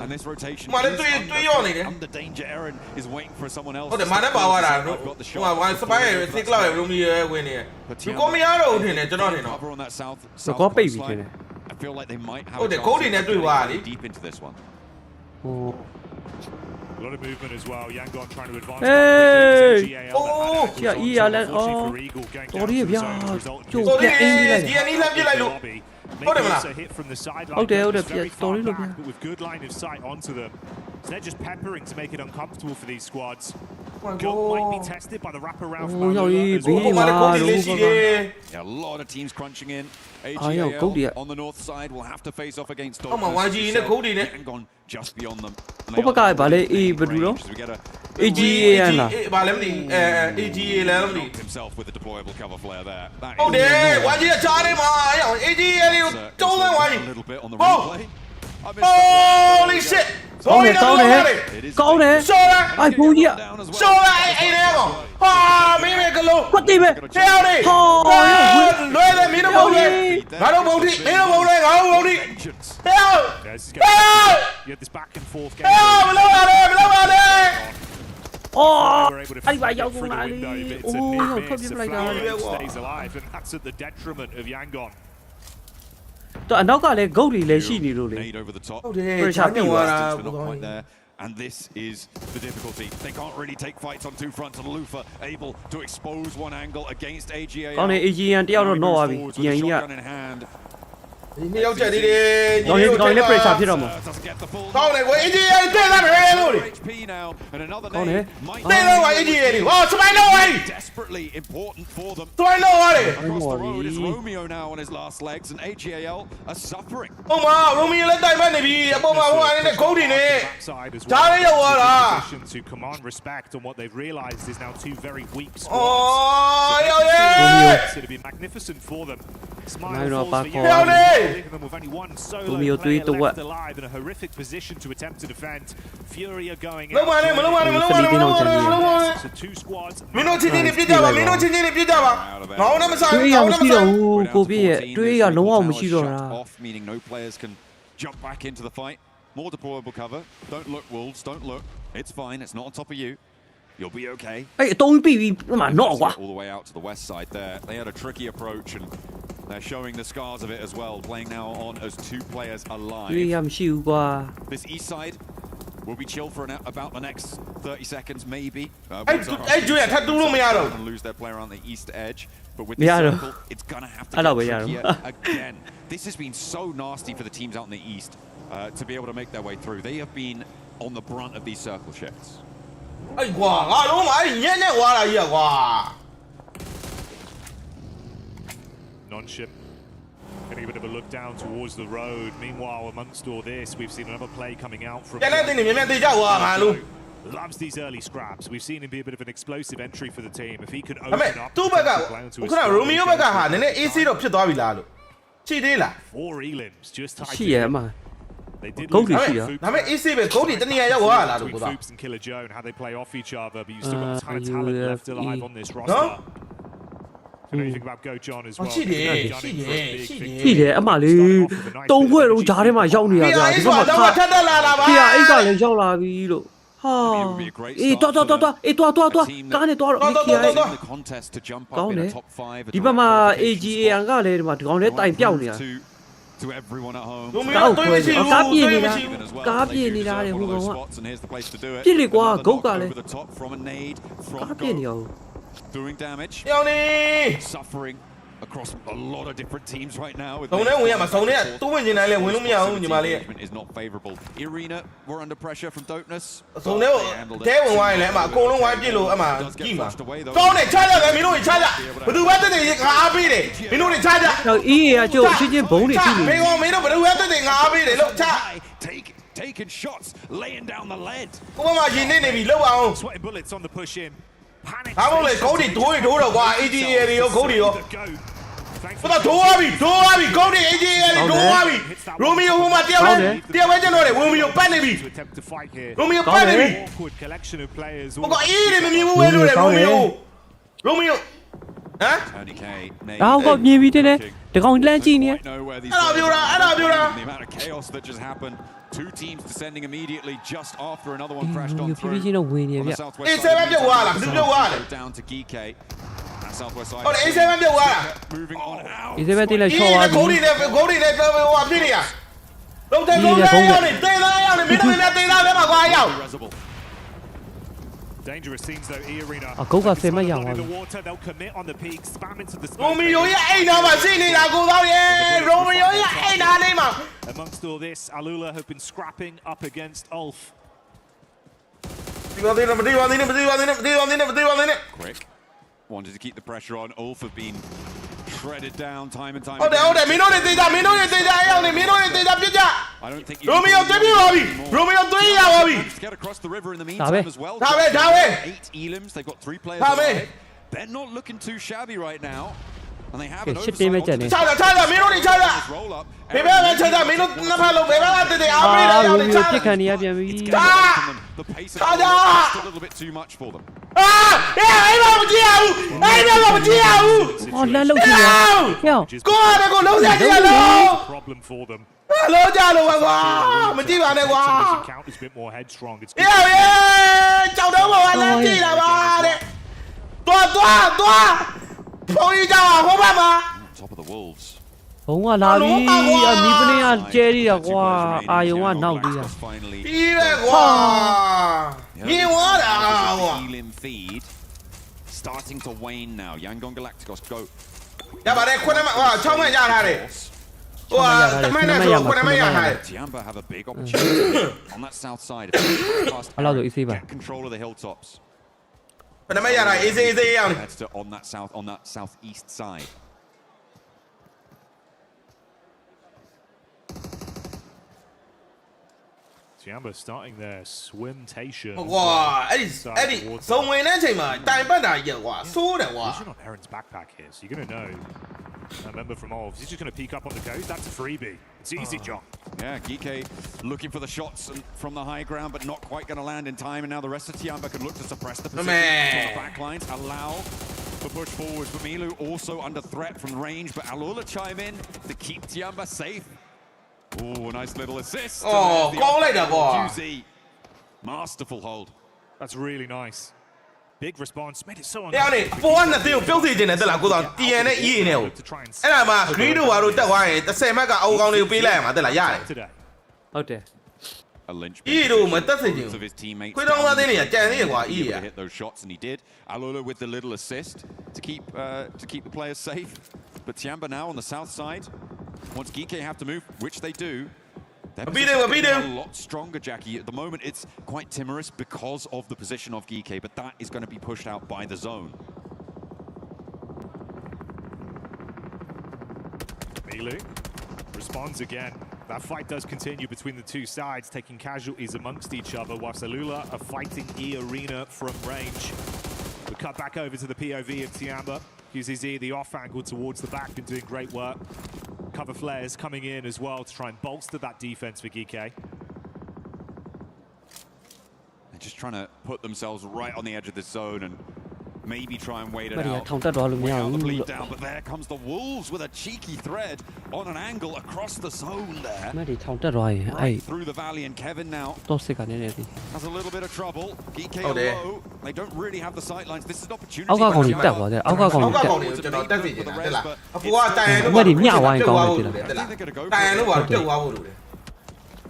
And this rotation is under danger. Aaron is waiting for someone else. I've got the shot. But cover on that south coastline. I feel like they might have a chance deep into this one. A lot of movement as well. Yangon trying to advance. Maybe a hit from the sideline. Very far back, but with good line of sight onto them. So they're just peppering to make it uncomfortable for these squads. Got might be tested by the wraparound from Yeah, a lot of teams crunching in. AGAL on the north side will have to face off against Yangon just beyond them. We get himself with a deployable cover flare there. That is a little bit on the replay. Holy shit ကောင်းတယ်ကောင်းတယ်ကောင်းတယ် ရှော့လား အိုက်ဘုံကြီးอ่ะ ရှော့လားအဲ့တဲ့ကောင်ဟာမင်းမကလုံး ကွတ်တိပဲ ဟဲ့အောင်လေလွယ်တယ်မင်းတို့ဘုံလေငါတို့ဘုံတိမင်းတို့ဘုံလေငါတို့ဘုံတိဟဲ့အောင် You had this back and forth ဟဲ့အောင်မလုပ်ရနဲ့မလုပ်ရနဲ့ အော်အဲ့ပါရောက်ကုန်လာလေအိုးရောက်ထွက်ပြလိုက်တာ stays alive and that's at the detriment of Yangon တော့အနောက်ကလည်းဂုတ်တွေလည်းရှိနေလို့လေ Made over the top. ဟုတ်တယ် pressure ညွှန်လာ But not quite there. And this is the difficulty. They can't really take fights on two fronts. And Lufa able to expose one angle against AGA. ကောင်းတယ် AGN တယောက်တော့တော့သွားပြီ With ဂျန် a ကြီးက shotgun in hand. ဒီနေ့ရောက်ကြသေးတယ် ကောင်းတယ်ကောင်းတယ် pressure ဖြစ်တော့မှာ Doesn't get the full. ကောင်းတယ်ကိုအင်ဂျီယာတက်လာတယ်လို့ HP now. And another ကောင်းတယ် name might တက်လာအင်ဂျီယာဒီဟောစပိုင်လို့ဝိုင်း desperately important for them. စပိုင်လို့ဝိုင်း Across the road is Romeo now on his last legs, and AGAL are suffering. ဟိုမှာရိုမီလည်းတိုင်ပတ်နေပြီအပေါ်မှာဟိုအနေနဲ့ဂုတ်တွေနဲ့ Backside as ဂျားလေးရောက်သွားတာ position to command respect on what they've realized is now two very weak အော် squads. ရောက်ရဲ့ It's going to be magnificent for them. Smile Romeo falls back for on. Yangon, Romeo. leaving them with only one solo Romeo player three to left what? alive in a horrific position to attempt to defend. Fury are going လုံးဝနဲ့မလုံးဝနဲ့မလုံးဝနဲ့မလုံးဝနဲ့မလုံးဝနဲ့ So two squads. မင်းတို့ချင်းချင်းပြစ်ကြပါမင်းတို့ချင်းချင်းပြစ်ကြပါငါ့နဲ့မဆိုင် တွေးရ ငါ့ မ နဲ့ ရှိ မဆိုင် တော့ဘူးကိုပြည့်ရဲ့တွေးရလုံးဝမရှိတော့တာ Off, meaning no players can jump back into the fight. More deployable cover. Don't look, Wolves. Don't look. It's fine. It's not on top of you. You'll be okay. အဲ့အတုံးပြီးပြီးမှတော့ကွာ All the way out to the west side there. They had a tricky approach and they're showing the scars of it as well. Playing now on as two players တွေးရ alive. မရှိဘူးကွာ This east side will be chill for about the next 30 seconds, maybe. Hey, Julian, ထပ်တူးလို့မရတော့ and lose their player on the east edge. But with မ the ရတော့ circle, it's gonna have to အဲ့လောက်ပဲ get ရတော့ trickier again. This has been so nasty for the teams out in the east to be able to make their way through. They have been on the brunt of these circle shifts. အဲ့ကွာငါလုံးမအဲ့ညက်နဲ့ဝါလာကြီးကွာ Non-ship getting a bit of a look down towards the road. Meanwhile, amongst all this, we've seen another play coming out from. ကျန်တဲ့တင်နေမြန်မြန်တေးကြကွာငါလုံး Loves these early scraps. We've seen him be a bit of an explosive entry for the team. If he can ဒါပေမဲ့ open up သူ့ဘက်က ground to ခုနရိုမီယိုဘက်ကဟာနည်းနည်း AC တော့ဖြစ်သွားပြီလားလို့ချိန်သေးလား four elims just tied ရှိရဲ့အမှ They did ဂုတ်တွေ lose ရှိရ ဒါပေမဲ့ AC ပဲဂုတ်တွေတနေရာရောက်သွားလားလို့ between ကိုသား Foops and Killer Joe and how they play off each other, but you've still got a ton of you talent have left alive E. on this No? roster. I know you think about Go John as well. ရှိတယ် John ရှိ in တ for a ယ် big ရှိ victory. ရှိတယ်အမှလေတုံးခွဲတော့ဂျားထဲမှာရောက်နေရကြ PR ဒီဘက်မှာ တော့ထပ်တက်လာတာပါ PR အိတ်ကလည်းရောက်လာပြီလို့ဟာအေးတော်အေးတော်ကားနဲ့တော် တော် KI In the contest to jump up ကောင်း in တယ် a top 5. ဒီဘက်မှာ AGAN ကလည်းဒီမှာဒီကောင်လေးတိုင်ပြောက်နေတာ To everyone at home. ရိုမီယိုတွေးမရှိဘူး ကားပြေး တွေး နေတာ မရှိဘူး as well. ကားပြေး They do နေတာ deserve တဲ့ one ဟို of ကောင် those က spots, and here's the place to do it. ပြစ်လေကွာ Another ဂုတ်က knock လည်း over the top from a nade ကား from ပြေးနေ Go. အောင် Doing damage. ယောင်းနေ Suffering across a lot of different teams right now. with စုံနဲ့ဝင်ရမှာစုံနဲ့တူးဝင်နေတယ်လေဝင်လို့မရဘူးညီမလေး Management is not favorable. Irina were under pressure from Dopeness. စုံနဲ့တဲဝင်သွားရင်လည်းအမအကုန်လုံးဝိုင်းပြစ်လို့အမကြည့်မှာကောင်းတယ်ချကြတယ်မင်းတို့ချကြဘယ်သူပဲတက်တယ်ငါအားပေးတယ်မင်းတို့ချကြ တော့ EA ကကျုပ်အချင်းချင်းဘုံတွေကြည့်နေ မင်းကောင်မင်းတို့ဘယ်သူပဲတက်တယ်ငါအားပေးတယ်လို့ချ Taking shots, laying down the lead. ကိုမမရင်နေနေပြီလောက်အောင် Sweating bullets on the push in. Panic. ဒါမှမဟုတ်လေဂုတ်တွေဒိုးတွေဒိုးတော့ကွာ AGA တွေရောဂုတ်တွေရော Go. ဘယ်တော့ဒိုးသွားပြီဒိုးသွားပြီဂုတ်တွေ AGA တွေဒိုးသွားပြီရိုမီယိုဟိုမှာတယောက်ပဲကျွန်တော်တွေရိုမီယိုပတ်နေပြီ To attempt to fight here. ရိုမီယိုပတ်နေပြီ Awkward collection of players. ဘကောအေးတွေမမြင်ဘူးပဲလို့လေရိုမီယိုရိုမီယိုဟမ် Tony K. အောက်ကမြင်ပြီးတဲ့ဒီကောင်လမ်းကြည့်နေ Know where these အဲ့ဒါပြောတာ the amount of chaos that just happened. Two teams descending immediately just after another one crashed on ဖြည်း through. ဖြည်းချင်းတော့ဝင်နေ On ဗျ the southwest Hey, side seven of theပြုတ်သွားလား east, ဘယ်သူပြုတ်သွားလဲ down to Geekay. That southwest side. ဟုတ်တယ် A7 ပြုတ်သွားတာ Moving on out. ဒီစက်ပဲတိလိုက် အေး ချော်သွား ဂုတ် ပြီ တွေနဲ့ဂုတ်တွေနဲ့ဟိုအပြည့်နေရလုံးတဲ့လုံးတဲ့ရောက်နေတေးသားရောက်နေမင်းတို့နဲ့တေးသားထဲမှာကွာရောက် Dangerous scenes though, E-Arena. အကုတ်က10မှတ်ရ In သွားပြီ the water, they'll commit on the peak, spam into the ရိုမီယိုရဲ့အိမ်နာမှာရှိနေတာကိုသားရဲ့ရိုမီယိုရဲ့အိမ်နာလေးမှာ Amongst all this, Alula have been scrapping up against Ulf. ဒီပါသေးတယ်မသေးပါသေးနဲ့မသေးပါသေးနဲ့မသေးပါသေးနဲ့မသေးပါသေးနဲ့ Quick. Wanted to keep the pressure on. Ulf have been shredded down time and time ဟုတ်တယ်ဟုတ်တယ်မင်းတို့တွေတေးကြမင်းတို့တွေတေးကြအဲ့အောင်နေမင်းတို့တွေတေးကြပြစ်ကြ I don't think ရိုမီယိုတွေ့ပြီပါပြီရိုမီယိုတွေ့ရပါပြီ Let's get across the river in the ဒါပဲ meantime as well. ဒါပဲ 8 elims. They've got 3 players. ဒါပဲ alive. They're not looking too shabby right now. And they have ကဲ an ရှစ်တင်းပဲကြံနေ ချတာမင်းတို့တွေချတာဘေးဘက်ပဲချတာမင်းတို့နှစ်ဖက်လုံးဘေးဘက်ကတည်းအားပေးတယ်ရောက်နေချ ပြစ်ခံနေရပြန်ပြီ the pace of Ah! just a little bit too much for them. အဲ့ဘာမကြည့်ရဘူးအဲ့ဘာမကြည့်ရဘူး ဟောလမ်းလုံးကြည့်ရဟဲ့ ကိုရတယ်ကိုလုံးရကြည့်ရလို့ Problem for them. လုံးကြလို့ကွာမကြည့်ပါနဲ့ကွာ Count is a bit more headstrong. It's ကြောက်တော့ဘောလမ်းကြည့်လာပါတဲ့သွားဖုန်းကြီးကြောက်ဟိုဘက်မှာ Top of the Wolves. ဘုံကလာပြီအမီးပလင်းကကျဲသေးတာကွာအာယုံကနောက်သေးတာ ပြီးပဲကွာမြင်သွားတာကွာ Healing feed starting to wane now. Yangon Galacticos go. ရပါတယ်ခွန်းမ6မှတ်ရထားတယ်ဟိုတမန်နဲ့ဆိုခွန်းမရထားတယ် Tiamba have a big opportunity on that south side. Get control of the hilltops. ခွန်းမရတာအေးစေးရောက်နေ Heads to on that southeast side. Tiamba starting their swimtation. ကွာအဲ့ဒီဇုံဝင်တဲ့အချိန်မှာတိုင်ပတ်တာရက်ကွာစိုးတယ်ကွာ Vision on Heron's backpack here, so you're going to know. A member from Olves, he's just going to peek up on the coast. That's a freebie. It's easy, John. Yeah, Geeke looking for the shots from the high ground, but not quite going to land in time. And now the rest of Tiamba can look to suppress the position on the backlines, allow the push forwards. But Milu also under threat from range, but Alula chime in to keep Tiamba safe. Oh, nice little assist. Oh, goal like that, boy. QZ. Masterful hold. That's really nice. Big response. Made it so အဲ့နေပေါ်ကနှစ်သိန်းကိုပြုတ်သိတင်တယ်တက်လားကိုတော့ TN နဲ့ EA နဲ့ကိုအဲ့ဒါမှ green တို့ဘာလို့တက်သွားရင်30မှတ်ကအအုံကောင်းလေးကိုပေးလိုက်ရမှာတက်လားရတယ် ဟုတ်တယ် A linchpin အီတို့မတက်စေချင် of his teammates. ခွေးတောင်းသားသိနေရကြံသေးရကွာ EA Able ရ to hit those shots, and he did. Alula with the little assist to keep the players safe. But Tiamba now on the south side. Once Geeke have to move, which they do. Their position is a lot stronger, Jackie. At the moment, it's quite timorous because of the position of Geeke, but that is going to be pushed out by the zone. Milu responds again. That fight does continue between the two sides, taking casualties amongst each other, whilst Alula are fighting E-Arena from range. We cut back over to the POV of Tiamba. Uses E, the off angle towards the back, been doing great work. Cover flares coming in as well to try and bolster that defense for Geeke. They're just trying to put themselves right on the edge of this zone and maybe try and wait it မရီ out. ထောင်တက်သွားလို့မရ Wait out ဘူး the bleed down, but there comes the Wolves with a cheeky thread on an angle across the zone there. မရီထောင်တက်သွားရင်အဲ့ Right through the valley, and Kevin now တော့စစ်ကနေနေပြီ has a little bit of trouble. Geeke Oh, dear. low. They don't really have the sight lines. This is an opportunity. အောက်ကကောင်ကြီးတက်သွားတယ်အောက်ကကောင် အောက်က ကြီးတက် ကောင်တွေကိုကျွန်တော်တက်စီနေတာတက်လားအကူကတိုင်ရန်တို့ မရီမျှဝိုင်းကောင်းတယ်တက်လား တိုင်ရန်တို့ဘာလို့ပြုတ်သွားဖို့လို့လဲ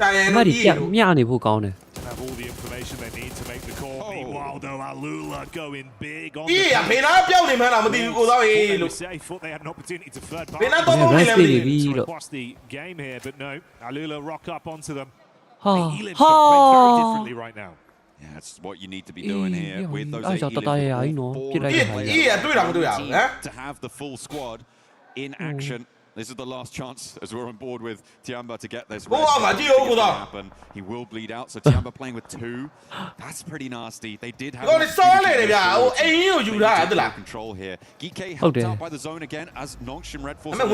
တိုင်ရန် မ တို့ ရီ EA ပြ တို့ မျှနေဖို့ကောင်းတယ် Have all the information they need to make the call. Meanwhile, though, Alula going big on EA ကဖေးနာပြောင်းနေမှန်းတော့မသိဘူးကိုတော့ရေးလို့ thought they had an opportunity to thirdဖေးနာတော့ပုံနေလည်းမသိဘူး across the game here, but no, Alula rock up onto them. ဟာ Elim ဟာ playing very differently right now. Yeah, that's what you need to be doing here with those အဲ့ကြောင့်တတရရကြီးနော်ပြစ်လိုက်တဲ့ဟာ EA ကတွေ့တာမတွေ့ရဘူးဟမ် to have the full squad in action. This is the last chance as we're on board with Tiamba to get this. Happen. He will bleed out, so Tiamba playing with 2. That's pretty nasty. They did have control here. Geeke helped out by the zone again as Nongshim Red Force. From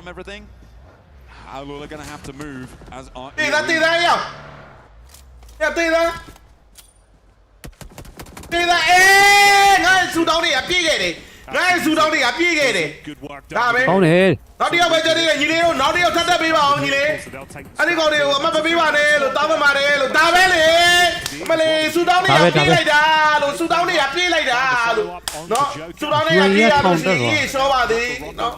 everything. Alula gonna have to move as Good work. ဒါပဲ ကောင်းတယ် နောက်တစ်ယောက်ပဲကြည့်နေညီလေးတို့နောက်တစ်ယောက်ထပ်တက်ပေးပါအောင်ညီလေးအဲ့ဒီကောင်တွေကိုအမမပေးပါနဲ့လို့တောင်းပန်ပါတယ်လို့ဒါပဲလေမလေးစူတောင်းတွေကပြေးလိုက်တာလို့စူတောင်းတွေကပြေးလိုက်တာလို့နော်စူတောင်းတွေကပြေးရလို့ရှိရင်ရှောပါသေးနော်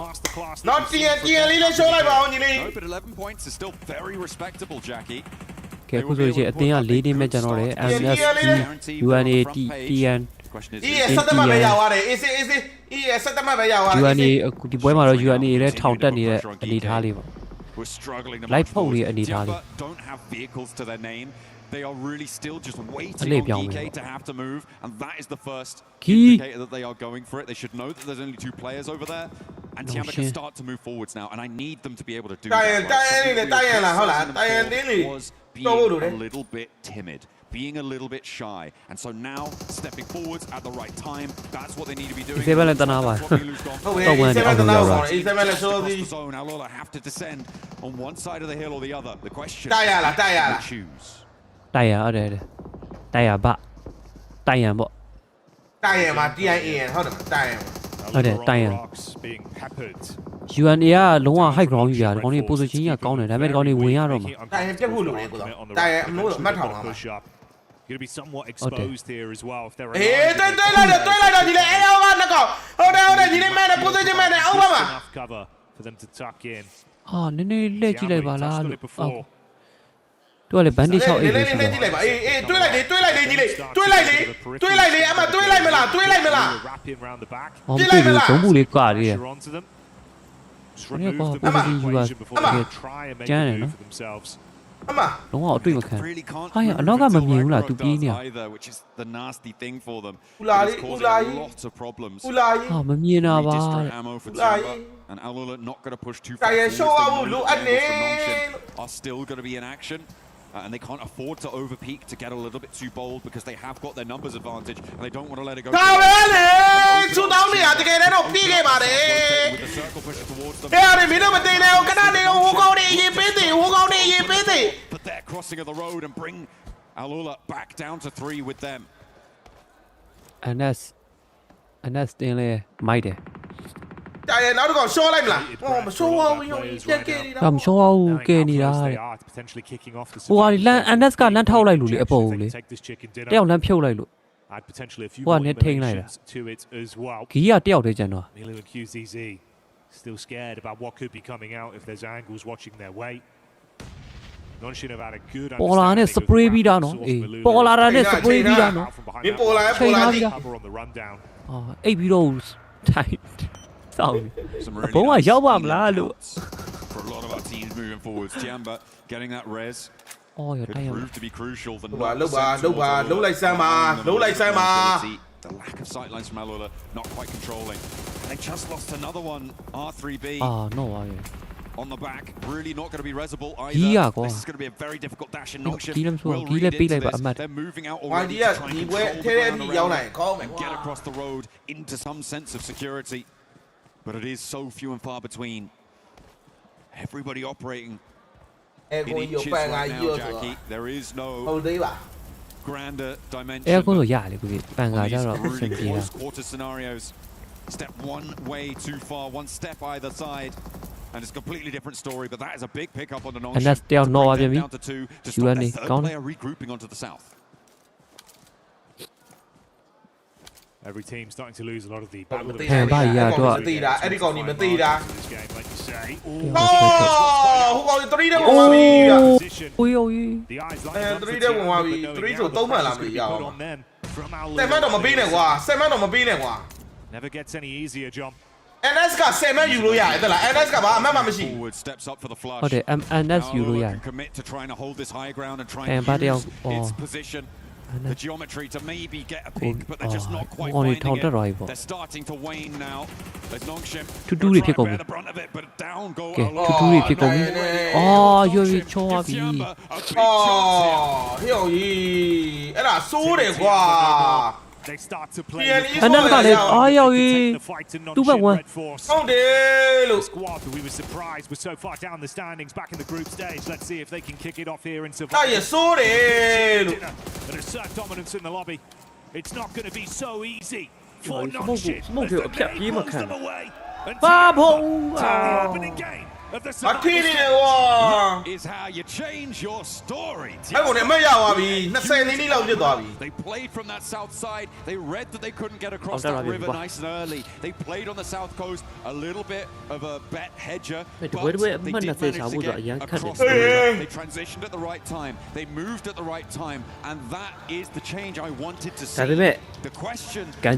နောက်TNလေးလေးရှောလိုက်ပါအောင်ညီလေး But 11 points is still very respectable, Jackie. ကဲအခုဆိုရင်အတင်းက၄တင်းပဲကျွန်တော်တယ် MSG UNA TN EA ဆက်မှတ်ပဲရသွားတယ် EA ဆက်မှတ်ပဲရသွားတယ် UNA အခုဒီပွဲမှာတော့ UNA လည်းထောင်တက်နေတဲ့အနေထားလေးပါ We're struggling to Light phone here, Anita. don't have vehicles to their name. They are really still just waiting Allez, on bien, Geeke bien. to have to move, and that is the first Qui? indicator that they are going for it. They should know that there's only 2 players over there, and Tiamba can shit. start to move forwards now, and I need them to be able to do Tayan, that. Tayan, Tayan lah, hold on. Tayan din ni. Was being a little bit timid, being a little bit shy, and so now stepping forwards at the right time. That's what they need to be doing. A7 လည်းတနာပါတော့ဝင်တယ်အောက်ကိုရောက်လာ A7 လည်းဆိုသည် zone. Alola have to descend on one side of the hill or the other. The question တိုက်ရလား choose. တိုက်ရဟုတ်တယ်တိုက်ရဗတိုက်ရန်ပေါ့ တိုက်ရမှာ TIN ဟုတ်တယ်တိုက်ရ ဟုတ်တယ်တိုက်ရန် UNA ကလုံးဝ high ground ကြီးရတယ်ဒီကောင်လေး position ကြီးကကောင်းတယ်ဒါပေမဲ့ဒီကောင်လေးဝင်ရတော့မှာ တိုက်ရပြတ်ဖို့လိုတယ်ကိုတော့တိုက်ရအမို့အမှတ်ထောင်ပါ Going to be somewhat exposed here as well if they're အေးတွေ့လိုက်တော့ဒီလေအေးဟောနှစ်ကောင်ဟုတ်တယ်ဒီလေးမဲ့နဲ့ position မဲ့နဲ့အောက်ပါမှာ enough cover for them to tuck in ဟာနည်းနည်းလက်ကြည့်လိုက်ပါလားလို့သူကလေ bandage 6 လေးလေးကြည့်လိုက်ပါအေးတွေးလိုက်လေကြီးလေးတွေးလိုက်လေအမတွေးလိုက်မလား wrapping around the back ဟောပြည့်လို့ဒုံးဘူးလေးကွာသေးတယ် onto them just remove remove the the equation before they try and make a move for themselves အမ လုံးဝအတွေ့မခံဟာရအနောက်ကမမြင်ဘူးလားသူပြေးနေတာ which is the nasty thing for them. ဦးလာကြီး lots of problems. ဦးလာကြီး ဟာမမြင်တာပါ ammo for Timber, and Alola not going to push too far. Are still going to be in action. And they can't afford to overpeak to get a little bit too bold because they have got their numbers advantage and they don't want to let it go. But they're crossing of the road and bring Alola back down to 3 with them. And that's တင်လေမိုက်တယ် တိုင်နောက်တစ်ကောင်ရှော့လိုက်မလားဟောမရှော့ဘူးရောပြက်ကဲနေတာ ဒါမရှော့ဘူးကဲနေတာတဲ့ဟိုဟာလန် NS ကလမ်းထောက်လိုက်လို့လေအပေါ်ကိုလေတယောက်လမ်းဖြုတ်လိုက်လို့ဟိုကနေထိန်းလိုက်တာဂီးကတယောက်တည်းကျန်တော့ still scared about what could be coming out if there's angles watching their way. Nonshin have had a good ပေါ်လာနဲ့ spray ပြီးတာနော်အေးပေါ်လာတာနဲ့ spray ပြီးတာနော် မင်းပေါ်လာကြီး cover on the rundown. အိပ်ပြီးတော့ထိုင်စောင်းဘုံကရောက်ပါမလားလို့ For a lot of our teams moving forwards, Tiamba getting that res. Oh, you're could prove to be crucial. The the lack of sightlines from Alola, not quite controlling. They just lost another one. R3B. Ah, no way. On the back, really not going to be resable either. This is going to be a very difficult dash and Nongshim will read into this. They're moving out already to try and control the road and get across the road into some sense of security. But it is so few and far between. Everybody operating in inches right now, Jackie. There is no grander dimension. Really close quarter scenarios. Step one way too far, one step either side. And it's a completely different story, but that is a big pickup on the Nongshim. And that's down no down to 2 to stop their third player regrouping onto the south. Every team starting to lose a lot of the battle. This game, like you say. Oh, who got 3 တဲ့ဝင်သွားပြီ The eyes lining up 3တဲ့ဝင်သွားပြီ3ဆို3မှန်လားမသိရအောင်7မှန်တော့မပေးနဲ့ကွာ7မှန်တော့မပေးနဲ့ကွာ Never gets any easier, John. NS က7မှန်ယူလို့ရတယ်တဲ့လား NS ကဘာအမှန်မှမရှိ Forward steps up for the flush. ဟုတ်တယ် NS ယူလို့ရတယ် commit to trying to hold this high ground and try and use its position. The geometry to maybe get a pick, but they're just not quite finding it. They're starting to wane now. There's Nongshim. To do it, bear the brunt of it, but down go Alola. To do it, pick up. Oh, you're chubby. Oh, 형이အဲ့ဒါစိုးတယ်ကွာ They start to play. And then got it. Oh, yeah, 2-1. The squad that we were surprised was so far down the standings back in the group stage. Let's see if they can kick it off here in survival. And assert dominance in the lobby. It's not going to be so easy for Nongshim. Pulls them away. The opening game of the is how you change your story. They played from that south side. They read that they couldn't get across that river nice and early. They played on the south coast, a little bit of a bet hedger, but they did manage to get across the river. They transitioned at the right time. They moved at the right time, and that is the change I wanted to see. The question will be, can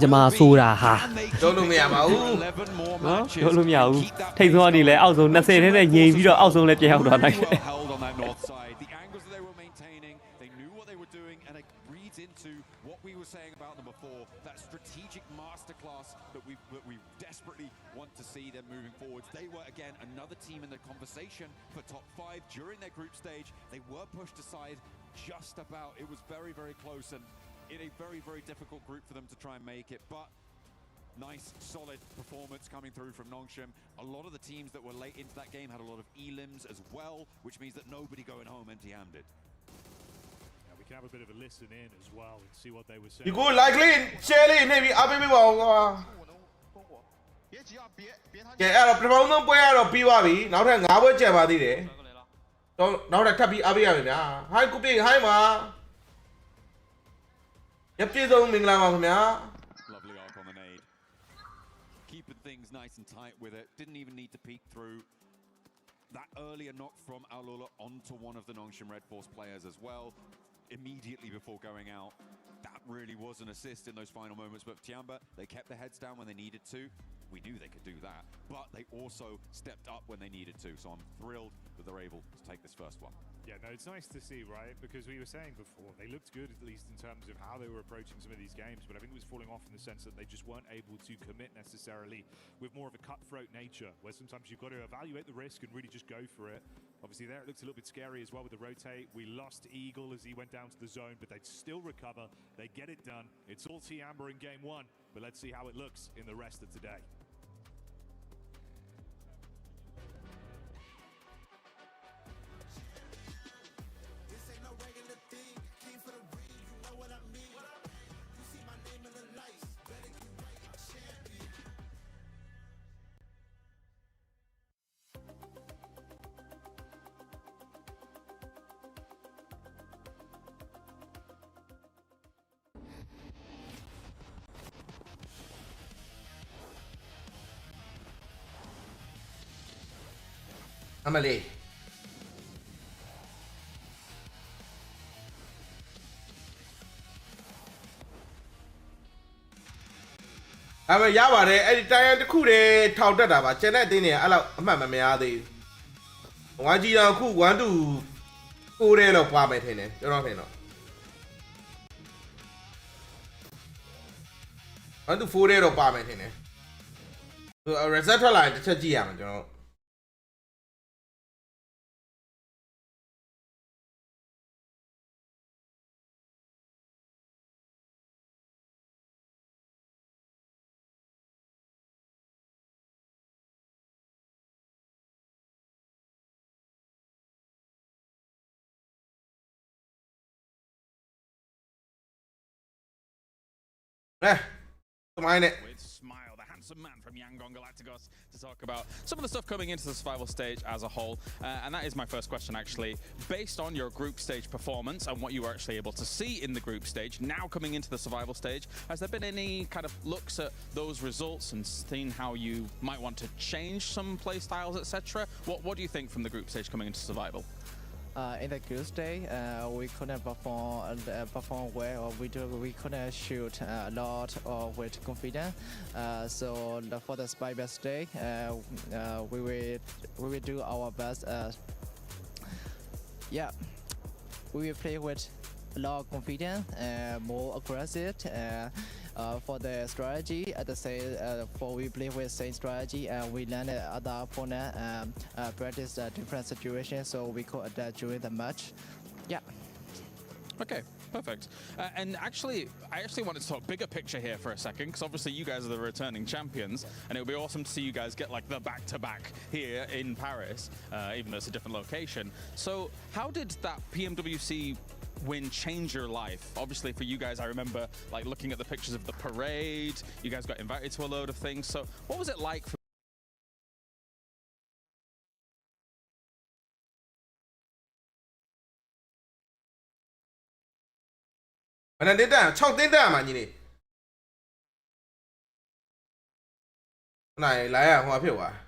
they keep 11 more matches and keep that pace going? They ငြိမ်ပြီးတော့အောက်ဆုံးလည်းပြန်ရောက်သွားနိုင်တယ် held on that north side. The angles that they were maintaining, they knew what they were doing. doing, and it reads into what we were saying about them before, that strategic masterclass that we desperately want to see them moving forwards. They were, again, another team in the conversation for top 5 during their group stage. They were pushed aside just about. It was very, very close, and in a very, very difficult group for them to try and make it, but nice, solid performance coming through from Nongshim. A lot of the teams that were late into that game had a lot of elims as well, which means that nobody going home empty-handed. Yeah, we can have a bit of a listen in as well and see what they were saying. ဒီကို like လေး share လေးနေပြီးအားပေးပေးပါဦးကွာကဲအဲ့တော့ပထမဆုံးပွဲကတော့ပြီးသွားပြီနောက်ထပ်5ပွဲကျန်ပါသေးတယ်တော့နောက်ထပ်ထပ်ပြီးအားပေးရမယ်ဗျာ hi ကုပိ hi မှာရပြည့်စုံမင်္ဂလာပါခင်ဗျာ Lovely arc on the nade. Keeping things nice and tight with it. Didn't even need to peek through. That earlier knock from Aulula onto one of the Nongshim Red Force players as well, immediately before going out. That really was an assist in those final moments. But Tiamba, they kept their heads down when they needed to. We knew they could do that, but they also stepped up when they needed to. So I'm thrilled that they're able to take this first one. Yeah, no, it's nice to see, right? Because we were saying before, they looked good, at least in terms of how they were approaching some of these games, but I think it was falling off in the sense that they just weren't able to commit necessarily with more of a cutthroat nature, where sometimes you've got to evaluate the risk and really just go for it. Obviously there it looks a little bit scary as well with the rotate. We lost Eagle as he went down to the zone, but they'd still recover. They get it done. It's all T-Amber in game 1, but let's see how it looks in the rest of today. Emily. I'm a Yavare, any time the Kure talked about Janet Dinner, I love Mamma Miadi. Why do you want to Kure of Wamet? You don't know. Want to food of Wamet? A reservoir line, the Chajiam, you know. With Smile, the handsome man from Yangon Galacticos, to talk about some of the stuff coming into the survival stage as a whole. And that is my first question, actually. Based on your group stage performance and what you were actually able to see in the group stage, now coming into the survival stage, has there been any kind of looks at those results and seen how you might want to change some play styles, etc.? What do you think from the group stage coming into survival? In the group stage, we couldn't perform well, or we couldn't shoot a lot or with confidence. So for the survival stage, we will do our best. Yeah, we will play with a lot of confidence, more aggressive. For the strategy, we play with same strategy, and we learn other opponent practice different situations, so we could adapt during the match. Yeah. Okay, perfect. And actually, I wanted to talk bigger picture here for a second, because obviously you guys are the returning champions, and it would be awesome to see you guys get like the back-to-back here in Paris, even though it's a different location. So how did that PMWC win change your life? Obviously for you guys, I remember like looking at the pictures of the parade, you guys got invited to a load of things. So what was it like for And then that, chọc đến đó mà nhìn đi. Này lái à, hoa phiểu à?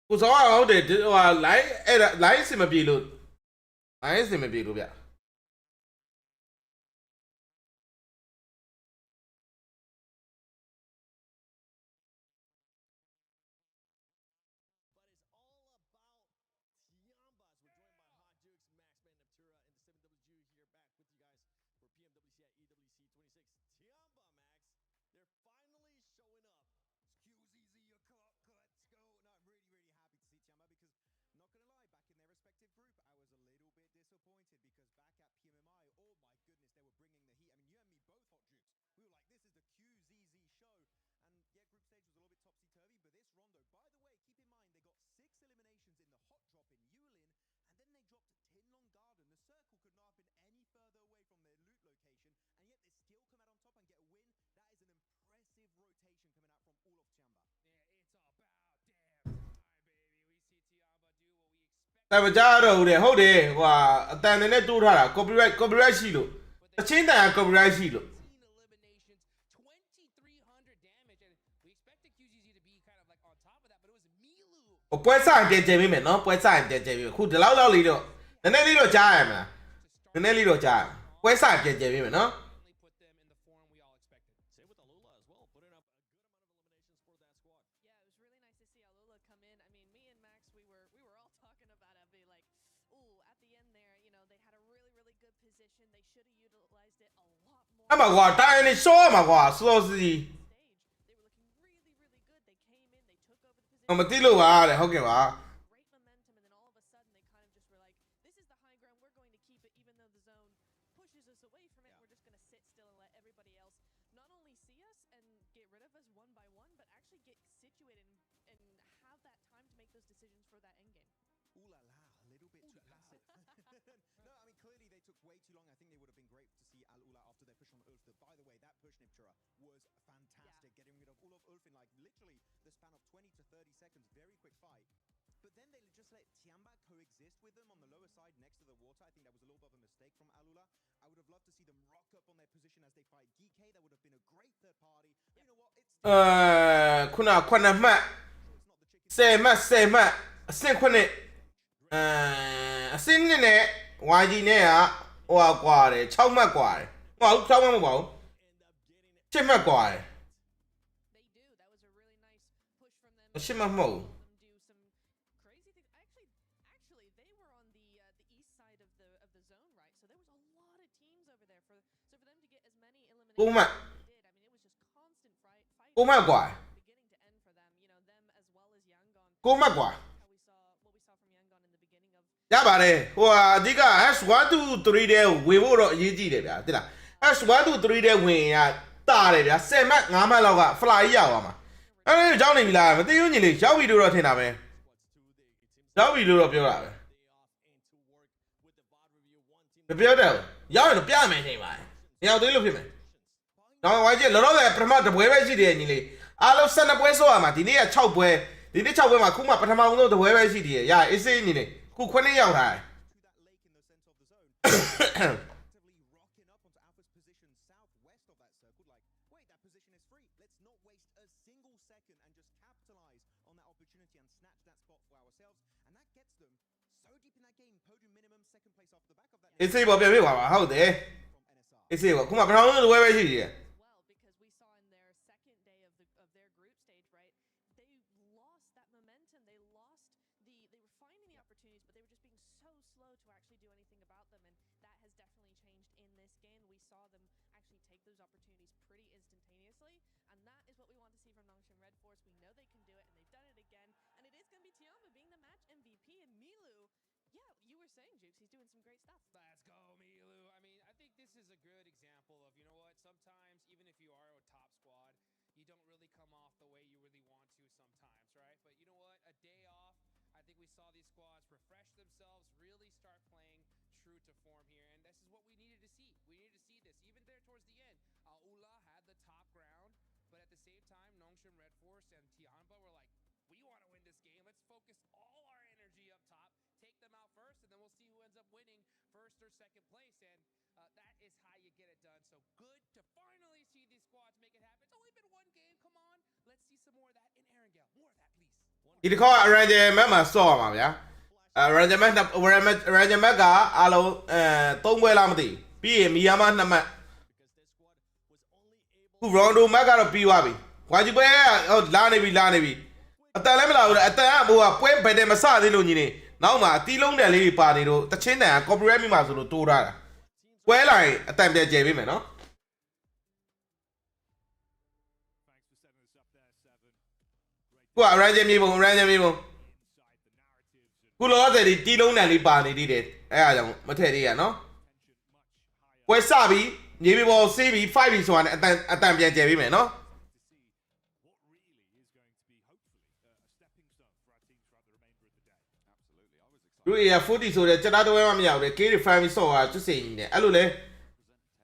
Cô giáo à, để lái xem mà bị luôn. Lái xem mà bị luôn vậy. disappointed because back at PMMI, oh my goodness, they were bringing the heat. I mean, you and me both, Hot Jukes. We were like, this is the QZZ show. And yeah, group stage was a little bit topsy-turvy, but this Rondo, by the way, keep in mind, they got 6 eliminations in the hot drop in Yulin, and then they dropped Tinlong Garden. The circle could not have been any further away from their loot location, and yet they still come out on top and get a win. That is an impressive rotation coming out from all of Tiamba. Tại mà cha đâu để hậu để và tại này tu ra là copyright xí luôn, chính là copyright xí luôn. Quay sang tiền chơi mình nó quay sang tiền chơi mình, khu từ lâu lý rồi, nên lý rồi cha em à, nên lý rồi cha, quay sang tiền chơi mình nó. À mà quả tai này số mà quả số gì? Mà tí lù à, để không kịp à? Ooh la la, a little bit too passive. No, I mean, clearly they took way too long. I think they would have been great to see Al Ula after their push on Ulf. By the way, that push Niptura was fantastic. Getting rid of Ulf in like literally the span of 20 to 30 seconds. Very quick fight. But then they just let Tiamba coexist with them on the lower side next to the water. I think that was a little bit of a mistake from Al Ula. I would have loved to see them rock up on their position as they fight GK. That would have been a great third party. But you know what? It's ခုနမှတ်10မှတ်10မှတ်အဆင့်9အဆင့်2နဲ့ YG နဲ့ကဟိုကွာတယ်6မှတ်ကွာတယ်မဟုတ်6မှတ်မဟုတ်ဘူး7မှတ်ကွာတယ်7မှတ်မဟုတ် 9မှတ်9မှတ်ကွာ9မှတ်ကွာရပါတယ်ဟိုအဓိက S1 2 3တဲ့ဝင်ဖို့တော့အရေးကြီးတယ်ဗျာသိလား S1 2 3တဲ့ဝင်ရတာတယ်ဗျာ10မှတ်9မှတ်လောက်က fly ရပါမှာအဲ့ဒါကြောင်းနေပြီလားမသိဘူးညီလေးရောက်ပြီလို့တော့ထင်တာပဲရောက်ပြီလို့တော့ပြောတာပဲမပြောတော့ရောက်ရင်တော့ပြမယ်ထင်ပါတယ်မရောက်သေးလို့ဖြစ်မယ်တော့ဝိုင်းကြီးလောလောဆယ်ပထမတပွဲပဲရှိတယ်ညီလေးအားလုံး12ပွဲဆော့ရမှာဒီနေ့က6ပွဲဒီနေ့6ပွဲမှာခုမှပထမဆုံးတပွဲပဲရှိသေးတယ်ရအေးစေးညီလေးခု9ရောက်ထားတယ် အေးစေးပေါ်ပြန်ပြေးပါပါဟုတ်တယ်အေးစေးပေါ်ခုမှပထမဆုံးတပွဲပဲရှိသေးတယ်saying, Jukes, he's doing some great stuff. Let's go, Milu. I mean, I think this is a good example of, you know what, sometimes, even if you are a top squad, you don't really come off the way you really want to sometimes, right? But you know what, a day off, I think we saw these squads refresh themselves, really start playing true to form here, and this is what we needed to see. We needed to see this. Even there towards the end, Ula had the top ground, but at the same time, Nongshim Red Force and Tiamba were like, we want to win this game. Let's focus all our energy up top, take them out first, and then we'll see who ends up winning first or second place. And that is how you get it done. So good to finally see these squads make it happen. It's only been one game. Come on. Let's see some more of that in Erangel. More of that, please. ဒီတစ်ခါ Ranger Map မှာဆော့ရမှာဗျာRanger Map ကအားလုံး3ပွဲလားမသိပြီးရင်မီယာမ2မှတ်ခု Rondo Map ကတော့ပြီးသွားပြီ။ဝါဂျီပွဲကဟုတ်လာနေပြီအတန်လည်းမလာဘူးအတန်ကဘိုးကပွဲဘယ်တယ်မစသေးလို့ညီနေနောက်မှာအတီးလုံးတန်လေးတွေပါနေတော့တချင်းတန်က copyright မိမှာဆိုလို့တိုးထားတာပွဲလာရင်အတန်ပြန်ကျယ်ပေးမယ်နော်ခုက Ranger မြေပုံခုလောဆယ်ဒီတီးလုံးတန်လေးပါနေသေးတယ် အဲ့ဒါကြောင့်မထည့်သေးရနော်ပွဲစပြီမြေပြင်ပေါ်ဆေးပြီး5ပြီဆိုတာနဲ့အတန်ပြန်ကျယ်ပေးမယ်နော်တို့ရ40ဆိုတဲ့စက်သားတဝဲမှမရဘူးလေ K တွေ 5 ဆော့တာကျွတ်စင်ကြီးနဲ့အဲ့လိုလေ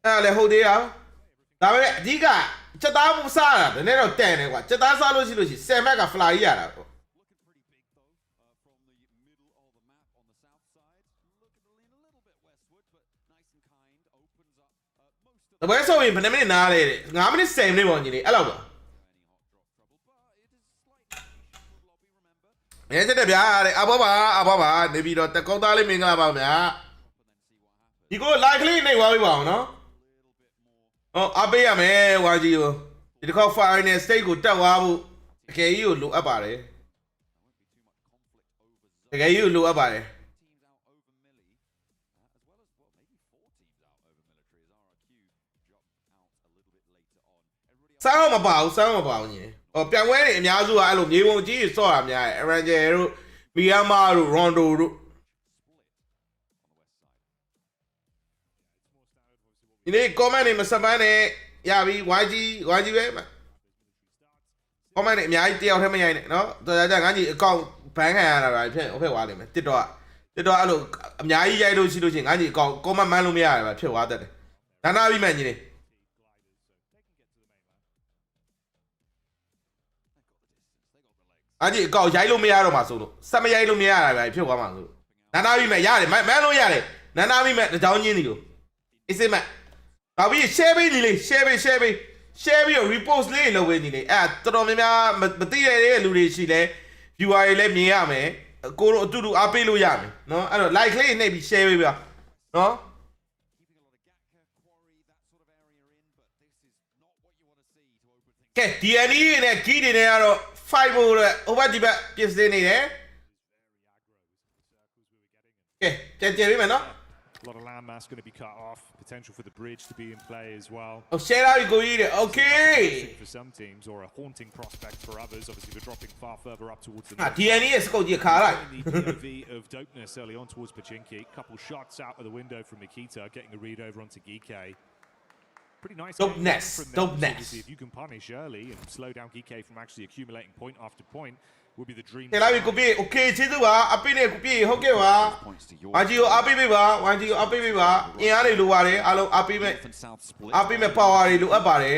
အဲ့ဒါလေဟုတ်သေးရဒါပေမဲ့အဓိကစက်သားမစားတာနည်းနည်းတော့တန်တယ်ကွာစက်သားစားလို့ရှိရင်10 Mac က fly ရတာပေါ့တပွဲဆိုရင်ဘယ်နှမိနစ်နားလဲတဲ့9မိနစ်10မိနစ်ပေါ့ညီလေးအဲ့လောက်ပါမင်းတက်ဗျာတဲ့အဘောပါနေပြီးတော့တကောင်းသားလေးမင်္ဂလာပါဗျာဒီကို like လေးနှိပ်သွားပြီးပါအောင်နော်ဟောအပေးရမယ်ဝါကြီးကိုဒီတစ်ခေါက် final stage ကိုတက်သွားဖို့တကယ်ကြီးကိုလိုအပ်ပါတယ်တကယ်ကြီးကိုလိုအပ်ပါတယ်စောင်းမပါဘူးညီဟောပြန်ဝဲနေအများစုကအဲ့လိုမြေပုံကြီးစော့တာများတယ် Ranger တို့ Myanmar တို့ Rondo တို့ဒီနေ့ comment တွေမစပန်းနဲ့ရပြီ YG ပဲ comment တွေအများကြီးတယောက်တည်းမရိုက်နဲ့နော်တော်ကြငါကြီးအကောင့်ဘန်းခံရတာပဲဖြစ်ဟုတ်သွားလိမ့်မယ်တစ်တော့အဲ့လိုအများကြီးရိုက်လို့ရှိလို့ချင်းငါကြီးအကောင့် comment မှန်းလို့မရတာပဲဖြစ်သွားတတ်တယ်ဒါနာပြီးမှညီလေးအဲ့ဒီအကောက်ရိုက်လို့မရတော့မှာဆိုလို့စက်မရိုက်လို့မရတာပဲဖြစ်သွားမှာဆိုလို့နာနာပြီးမဲ့ရတယ်မန်းလို့ရတယ်နာနာပြီးမဲ့တကြောင်းချင်းစီကိုအစ်စစ်မဲ့နောက်ပြီး share ပေးညီလေး share ပေးပြီးတော့ repost လေးလုပ်ပေးညီလေးအဲ့တော်တော်များများမသိရတဲ့လူတွေရှိလဲ viewer တွေလည်းမြင်ရမယ်ကိုတို့အတူတူအားပေးလို့ရမယ်နော်အဲ့တော့ like လေးနှိပ်ပြီး share ပေးပါနော်ကဲ DNA နဲ့ key တွေနဲ့ကတော့5ဖို့အတွက် over ဒီဘက်ပြင်ဆင်နေတယ်ကဲကြည့်ပေးမယ်နော် A lot of landmass going to be cut off. Potential for the bridge to be in play as well. Oh, share out, you go eat it. Okay. For some teams, or a haunting prospect for others. Obviously, we're dropping far further up towards the. DNA is going to car. The POV of Dopeness early on towards Pachinki. Couple shots out of the window from Mikita, getting a read over onto Gike. Pretty nice. Dopeness. If you can punish early and slow down Gike from actually accumulating point after point. Will be the dream. Tell me, could be okay. Chidu wa, apine could be okay wa. Wajio api ba, wajio api ba. Iare luare, alo api me power lu abare.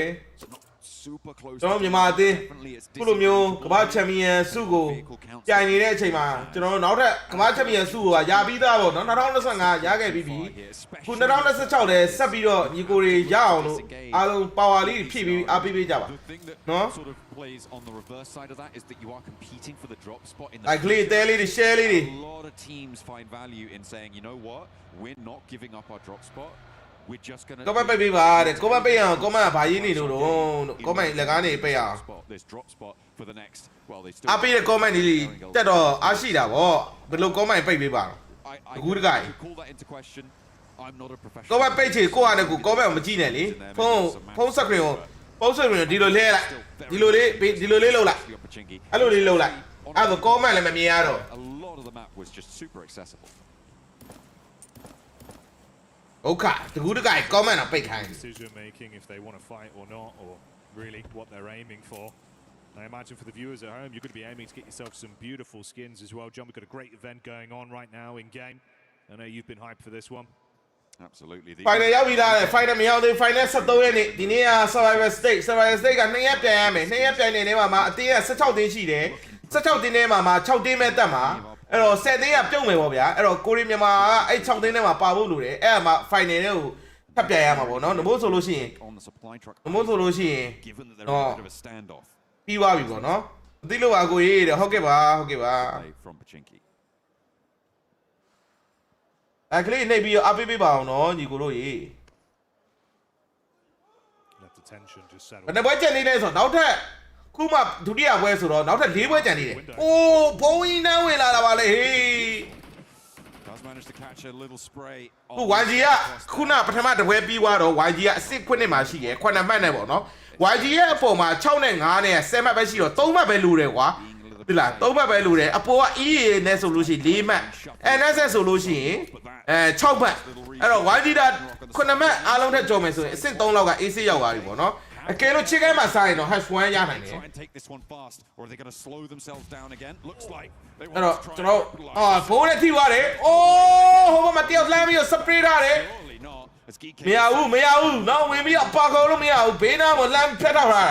Super close. ကျွန်တော်မြန်မာအသင်းခုလိုမျိုးကမ္ဘာချန်ပီယံဆုကိုပြိုင်နေတဲ့အချိန်မှာကျွန်တော်နောက်ထပ်ကမ္ဘာချန်ပီယံဆုကိုရပြီးသားပေါ့နော်2025ရခဲ့ပြီးပြီခု2026လည်းဆက်ပြီးတော့ညီကိုတွေရအောင်လို့အားလုံး power လေးဖြည့်ပြီးအားပေးပေးကြပါနော် Sort of plays on the reverse side of that is that you are competing for the drop spot in the. Likeလေး share လေး A lot of teams find value in saying, you know what, we're not giving up our drop spot. We're just going to. ကိုမပေးပါတဲ့ကိုမပေးအောင်ကိုမကဘာရင်းနေလို့ကိုမလက်ကားနေပေးအောင် This drop spot for the next. Well, they still. အပေးတဲ့ comment လေးတက်တော့အားရှိတာဗောဘယ်လို comment ပိတ်ပေးပါတော့အခုတကိုင် Call that into question. I'm not a professional. ကိုမပိတ်ချေကိုကလည်းကို comment မကြည့်နဲ့လေဖုန်း screen ကိုပုံစံမျိုးဒီလိုလဲလိုက်ဒီလိုလေးလှုပ်လိုက်အဲ့လိုလေးလှုပ်လိုက်အဲ့ဒါ comment လည်းမမြင်ရတော့ A lot of the map was just super accessible. Okay, the good guy comment ပိတ်ခိုင်း Decision making if they want to fight or not, or really what they're aiming for. I imagine for the viewers at home, you're going to be aiming to get yourself some beautiful skins as well. John, we've got a great event going on right now in game. I know you've been hyped for this one. Absolutely. Final ရောက်ပြီလား final မရောက်သေး final 73ရက်နေ့ဒီနေ့က survival stage က2ရက်ပြန်ရမယ်2ရက်ပြန်နေနေမှာအတင်းက16တင်းရှိတယ်16တင်းထဲမှာ6တင်းမဲ့တက်မှာအဲ့တော့10တင်းကပြုတ်မယ်ပေါ့ဗျာအဲ့တော့ကိုရီးမြန်မာကအဲ့6တင်းထဲမှာပါဖို့လိုတယ်အဲ့ဒါမှ final တွေကိုထပ်ပြန်ရမှာပေါ့နော်မို့ဆိုလို့ရှိရင်ပြီးသွားပြီပေါ့နော်မသိလို့ပါကိုရေးတယ်ဟုတ်ကဲ့ပါကလေးနေပြီးအပေးပေးပါအောင်နော်ညီကိုတို့ရေဘယ်နှပွဲကြံနေလဲဆိုတော့နောက်ထပ်ခုမှဒုတိယပွဲဆိုတော့နောက်ထပ်4ပွဲကြံနေတယ်အိုးဘုံကြီးနှမ်းဝင်လာတာပါလေဟေးဟို YG ကခုနပထမတစ်ပွဲပြီးသွားတော့ YG ကအစ်စ်ခွနဲ့မှာရှိရယ်9မှတ်နဲ့ပေါ့နော် YG ရဲ့အပေါ်မှာ6နဲ့5နဲ့7မှတ်ပဲရှိတော့3မှတ်ပဲလိုတယ်ကွာ ဒီလား3ဘက်ပဲလိုတယ်အပေါ်က EA နဲ့ဆိုလို့ရှိရင်4မှတ် NSS ဆိုလို့ရှိရင်6မှတ်အဲ့တော့ YG တာ9မှတ်အားလုံးထက်ကျော်မယ်ဆိုရင်အဆင့်3လောက်က AC ရောက်သွားပြီပေါ့နော်အကယ်လို့ချစ်ခဲမှာစားရင်တော့ #1 ရနိုင်တယ်အဲ့တော့ကျွန်တော်ဘိုးနဲ့ထိသွားတယ်အိုးဟိုဘက်မှာတယောက်လှမ်းပြီးတော့ spray ထားတယ်မရဘူးနောက်ဝင်ပြီးတော့ပါခေါ်လို့မရဘူးဘေးနားမှာလမ်းဖြတ်ထားတာ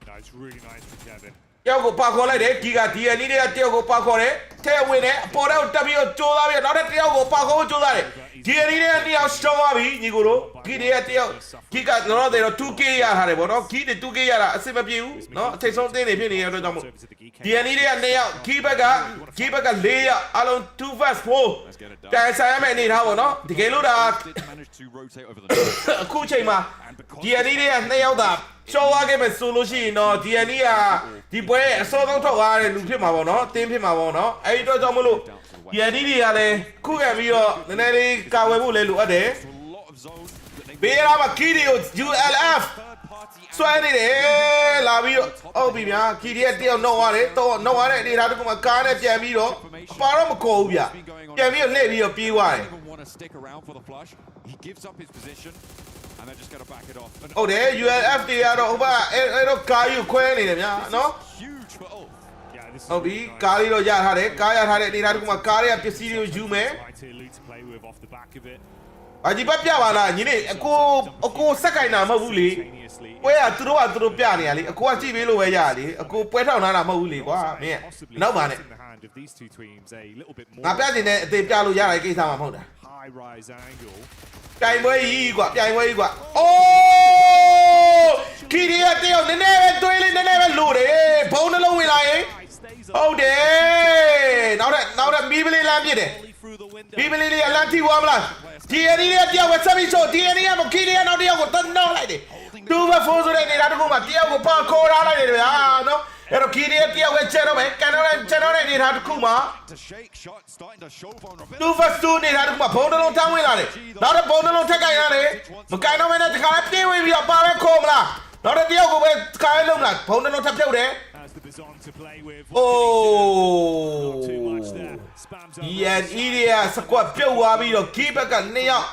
That's really nice from Kevin. တယောက်ကိုပါခေါ်လိုက်တယ်ဒီက DNA တွေကတယောက်ကိုပါခေါ်တယ်ထဲဝင်တယ်အပေါ်တော့တက်ပြီးတော့ကြိုးစားပြီးတော့နောက်တစ်တယောက်ကိုပါခေါ်ဖို့ကြိုးစားတယ် DNA တွေကတယောက်ရှောင်းသွားပြီညီကိုတို့ဂီတွေကတယောက်ဂီကတော့တယ်တော့ 2K ရထားတယ်ဗောနော်ဂီတွေ 2K ရတာအဆင်မပြေဘူးနော်အထိတ်ဆုံးတင်းနေဖြစ်နေတဲ့အတွက်ကြောင့်မို့ DNA တွေက2ယောက်ဂီဘက်က4ယောက်အလုံး2 vs 4ကန်ဆိုင်ရမယ်အနေထားဗောနော်တကယ်လို့ဒါအခုချိန်မှာ DNA တွေက2ယောက်သာရှော့သွားခဲ့မယ်ဆိုလို့ရှိရင်တော့ DNA ကဒီပွဲအစောဆုံးထုတ်သွားတဲ့လူဖြစ်မှာပေါ့နော်တင်းဖြစ်မှာပေါ့နော်အဲ့ဒီတော့ကြောင့်မလို့ DNA တွေကလည်းခုခံပြီးတော့နည်းနည်းလေးကာဝယ်ဖို့လည်းလိုအပ်တယ်ဘေးရာမှာကီဒီကို ULF ဆွဲနေတယ်လာပြီးတော့ဟုတ်ပြီဗျာကီဒီကတယောက်နှုတ်သွားတယ်တော့နှုတ်သွားတဲ့အနေထားတစ်ခုမှာကားနဲ့ပြန်ပြီးတော့အပါတော့မခေါ်ဘူးဗျပြန်ပြီးတော့လှည့်ပြီးတော့ပြေးသွားတယ်ဟုတ်တယ် ULF တွေကတော့ဟိုဘက်အဲ့တော့ကားယူခွဲနေတယ်ဗျာနော်ဟုတ်ပြီကားလေးတော့ရထားတယ်ကားရထားတဲ့အနေထားတစ်ခုမှာကားတွေကပစ္စည်းတွေကိုယူမယ်ဘာကြီးပြပါလားညီလေးအကိုစက်ကင်တာမဟုတ်ဘူးလေပွဲကသူတို့ပြနေရလေအကိုကကြည့်ပေးလို့ပဲရလေအကိုပွဲထောင်ထားတာမဟုတ်ဘူးလေကွာမင်းနောက်ပါနဲ့ငါပြနေတဲ့အသေးပြလို့ရတဲ့ကိစ္စမှမဟုတ်တာပြိုင်ပွဲကြီးကွာအိုးခီရီရတယောက်နည်းနည်းပဲတွေးလေးနည်းနည်းပဲလို့တယ်ဘုံနှလုံးဝင်လာရင်ဟုတ်တယ်နောက်တဲ့မီးပလေးလမ်းပြစ်တယ်မီးပလေးလေးကလမ်းထိသွားမလား DNA ရဲ့တယောက်ပဲဆက်ပြီးဆို DNA ကမခီရီရနောက်တယောက်ကိုတော့နောက်လိုက်တယ်2 vs 4ဆိုတဲ့နေတာတခုမှတယောက်ကိုပါခေါ်ထားလိုက်တယ်ဗျာနော်အဲ့တော့ခီရီရတယောက်ပဲချက်တော့မယ်ကန်တော့တဲ့နေတာတခုမှ2 vs 2နေတာတခုမှဘုံနှလုံးထမ်းဝင်လာတယ်နောက်တဲ့ဘုံနှလုံးထက်ကင်ရတယ်မကင်တော့မဲနဲ့တခါလဲပြေးဝင်ပြီးတော့ပါပဲခေါ်မလားနောက်တဲ့တယောက်ကိုပဲတခါလဲလုံးမလားဘုံနှလုံးထပ်ပြုတ်တယ်ENE စကွတ်ပြုတ်သွားပြီးတော့ key back က2ယောက်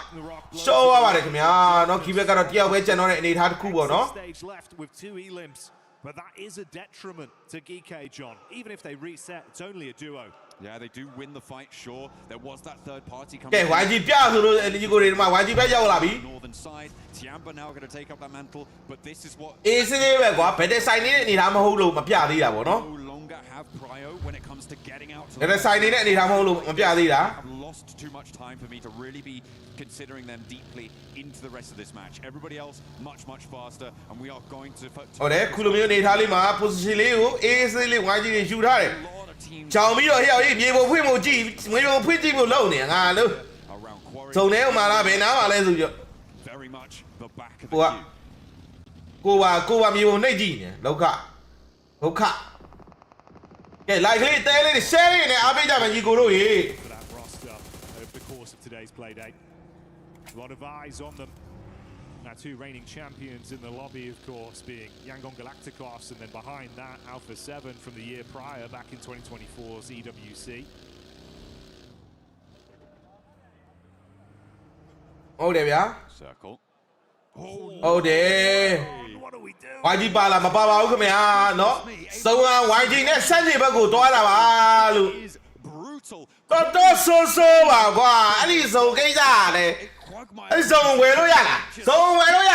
ရှော့သွားပါတယ်ခင်ဗျာเนาะ key back ကတော့တယောက်ပဲကျန်တော့တဲ့အနေထားတစ်ခုပေါ့เนาะ But that is a detriment to Geeko John. Even if they reset, it's only a duo. Yeah, they do win the fight, sure. There was that third party coming. ကဲ YG ပြဆိုလို့ဒီကိုတွေမှာ YG ပဲရောက်လာပြီ Northern side. Tiamba now going to take up that mantle, but this is what အေးစေးပဲကွာဘယ်တဲ့ဆိုင်နေတဲ့အနေထားမဟုတ်လို့မပြသေးတာပေါ့เนาะ no longer have prio when it comes to getting out. ဘယ်တဲ့ဆိုင်နေတဲ့အနေထားမဟုတ်လို့မပြသေးတာ Lost too much time for me to really be considering them deeply into the rest of this match. Everybody else much faster, and we are going to ဟုတ်တယ်ခုလိုမျိုးအနေထားလေးမှာ position လေးကိုအေးစေးလေး YG တွေယူထားတယ်ချောင်ပြီးတော့ဟဲ့ဟေးမြေပုံဖွင့်ဖို့ကြည့်မြေပုံဖွင့်ကြည့်ဖို့လုပ်နေငါလို့ဇုံထဲမှာလားဘယ်နားမှာလဲဆိုပြီးတော့ very much the back of ကိုပါမြေပုံနှိပ်ကြည့်နေဒုက္ခကဲ like လေးတဲလေး share လေးနဲ့အားပေးကြမယ်ညီကိုတို့ရေ that roster over the course of today's play date. A lot of eyes on them. Now, two reigning champions in the lobby, of course, being Yangon Galacticos, and then behind that, Alpha 7 from the year prior, back in 2024's EWC. Oh, there we are. Circle. Oh, there. YG ပါလာမပါပါဘူးခင်ဗျာနော်စုံက YG နဲ့ဆက်နေဘက်ကိုတွားလာပါလို့ brutal တော်ဆိုးပါကွာအဲ့ဒီစုံကိစ္စလေအဲ့စုံဝယ်လို့ရလားစုံဝယ်လို့ရ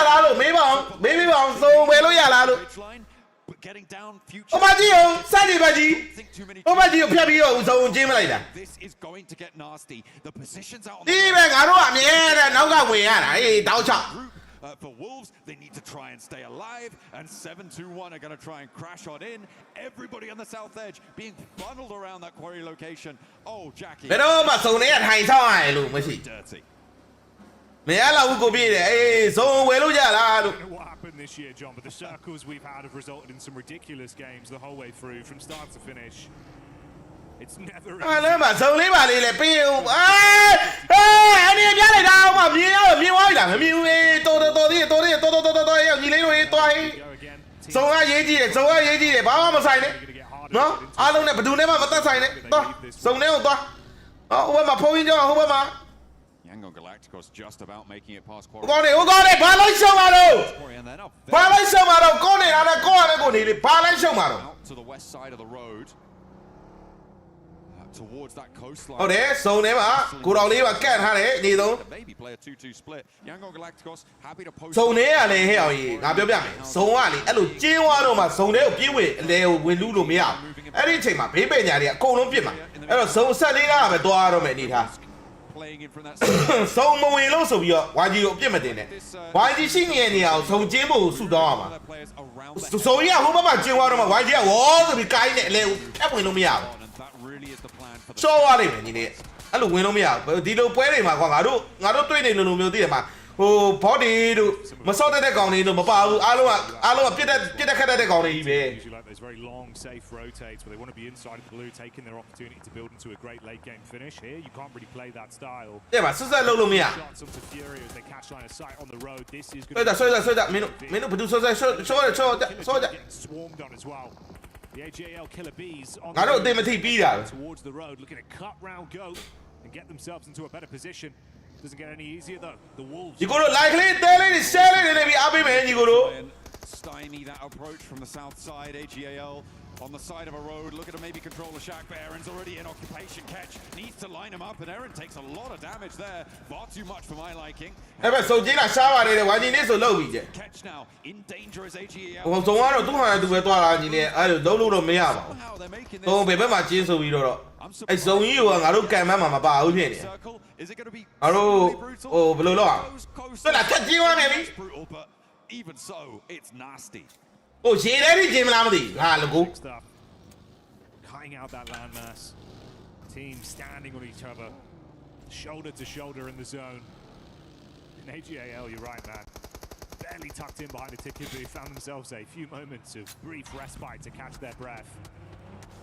လားလို့မေးပါအောင်စုံဝယ်လို့ရလားလို့ getting down future ဟိုမကြီးကိုစက်နေပါကြီးဟိုမကြီးကိုဖြတ်ပြီးတော့စုံကျင်းမလိုက်တာ this is going to get nasty the positions out on ဒီပဲငါတို့ကအမြဲတမ်းနောက်ကဝင်ရတာအေးတောက်ချ for Wolves, they need to try and stay alive, and 7-2-1 are going to try and crash on in. Everybody on the south edge being funneled around that quarry location. Oh, Jackie. But oh, but so they are high time, look, dirty. What happened this year, John? But the circles we've had have resulted in some ridiculous games the whole way through, from start to finish. It's never. I know, but so they are really big. I need to get it down. I'm here. I'm here. I'm here. စုံကရေးကြည့်တယ်စုံကရေးကြည့်တယ်ဘာမှမဆိုင်နဲ့နော်အားလုံးနဲ့ဘယ်သူနဲ့မှမသက်ဆိုင်နဲ့သွားစုံနဲ့ကိုသွားဟိုဘက်မှာဖုန်းကြီးကြောင်းဟိုဘက်မှာ Yangon Galacticos just about making it past ကောင်းနေဘာလိုက်ရှုံမှာတော့ဘာလိုက်ရှုံမှာတော့ကောင်းနေတာနဲ့ကောင်းရတယ်ကိုနေလေဘာလိုက်ရှုံမှာတော့ to the west side of the road towards that coastline ဟုတ်တယ်စုံထဲမှာကိုတော်လေးပါကတ်ထားတယ်နေဆုံး maybe play a 2-2 split Yangon Galacticos happy to post စုံထဲကလည်းဟဲ့အောင်ကြီးငါပြောပြမယ်စုံကလေအဲ့လိုကျင်းသွားတော့မှစုံထဲကိုပြေးဝင်အလဲကိုဝင်လူးလို့မရဘူးအဲ့ဒီအချိန်မှာဘေးပညာတွေကအကုန်လုံးပြစ်မှာအဲ့တော့စုံဆက်လေးကပဲသွားရတော့မယ်အနေထားစုံမဝင်လို့ဆိုပြီးတော့ YG ကိုအပြစ်မတင်နဲ့ YG ရှိနေတဲ့နေရာကိုစုံကျင်းဖို့ဆူတောင်းရမှာစုံကြီးကဟိုဘက်မှာကျင်းသွားတော့မှ YG ကဝေါ်ဆိုပြီးကိုင်းနဲ့အလဲကိုဖြတ်ဝင်လို့မရဘူးရှော့ရလိမ့်မယ်ညီလေးအဲ့လိုဝင်လို့မရဘူးဒီလိုပွဲတွေမှာကွာငါတို့တွေ့နေလို့မျိုးသိတယ်မှာဟို body တို့မစော့တဲ့ကောင်တွေတို့မပါဘူးအားလုံးကပြစ်တဲ့ခက်တဲ့ကောင်တွေကြီးပဲ Those very long, safe rotates where they want to be inside of the blue, taking their opportunity to build into a great late game finish. Here, you can't really play that style. တဲ့မှာဆက်လို့လို့မရ Shots onto Fury as they catch line of sight on the road. This is going ဆွဲတာမင်းတို့ဘယ်သူဆွဲswarmed on as well. The AGAL Killer Bees on ငါတို့အသိမထိပြီးတာ towards the road, looking to cut round go and get themselves into a better position. Doesn't get any easier though. The Wolves. ဒီကိုတို့ like လေးတဲလေး share လေးနေပြီးအားပေးမယ်ညီကိုတို့ stymie that approach from the south side AGAL on the side of a road looking to maybe control the shack but Aaron's already in occupation Ketch needs to line him up and Aaron takes a lot of damage there far too much for my liking အဲ့ပဲစုံကြီးလာရှားပါတယ်တဲ့ YG နေဆိုလောက်ပြီကျ Ketch now in danger as AGAL ဟိုစုံကတော့သူ့ဟာသူပဲသွားတာညီလေးအဲ့လိုလုံးလို့တော့မရပါဘူးစုံဘယ်ဘက်မှာကျင်းဆိုပြီးတော့အဲ့စုံကြီးကငါတို့ကံမန်းမှာမပါဘူးဖြစ်နေငါတို့ဟိုဘယ်လိုလုပ်အောင်ဆက်လာထက်ကျင်းသွားမယ်ပြီ even so it's nasty ဟိုရေထဲကြီးကျင်းမလားမသိငါလည်းကို cutting out that landmass team standing on each other shoulder to shoulder in the zone in AGAL you're right man barely tucked in behind the ticket booth found themselves a few moments of brief respite to catch their breath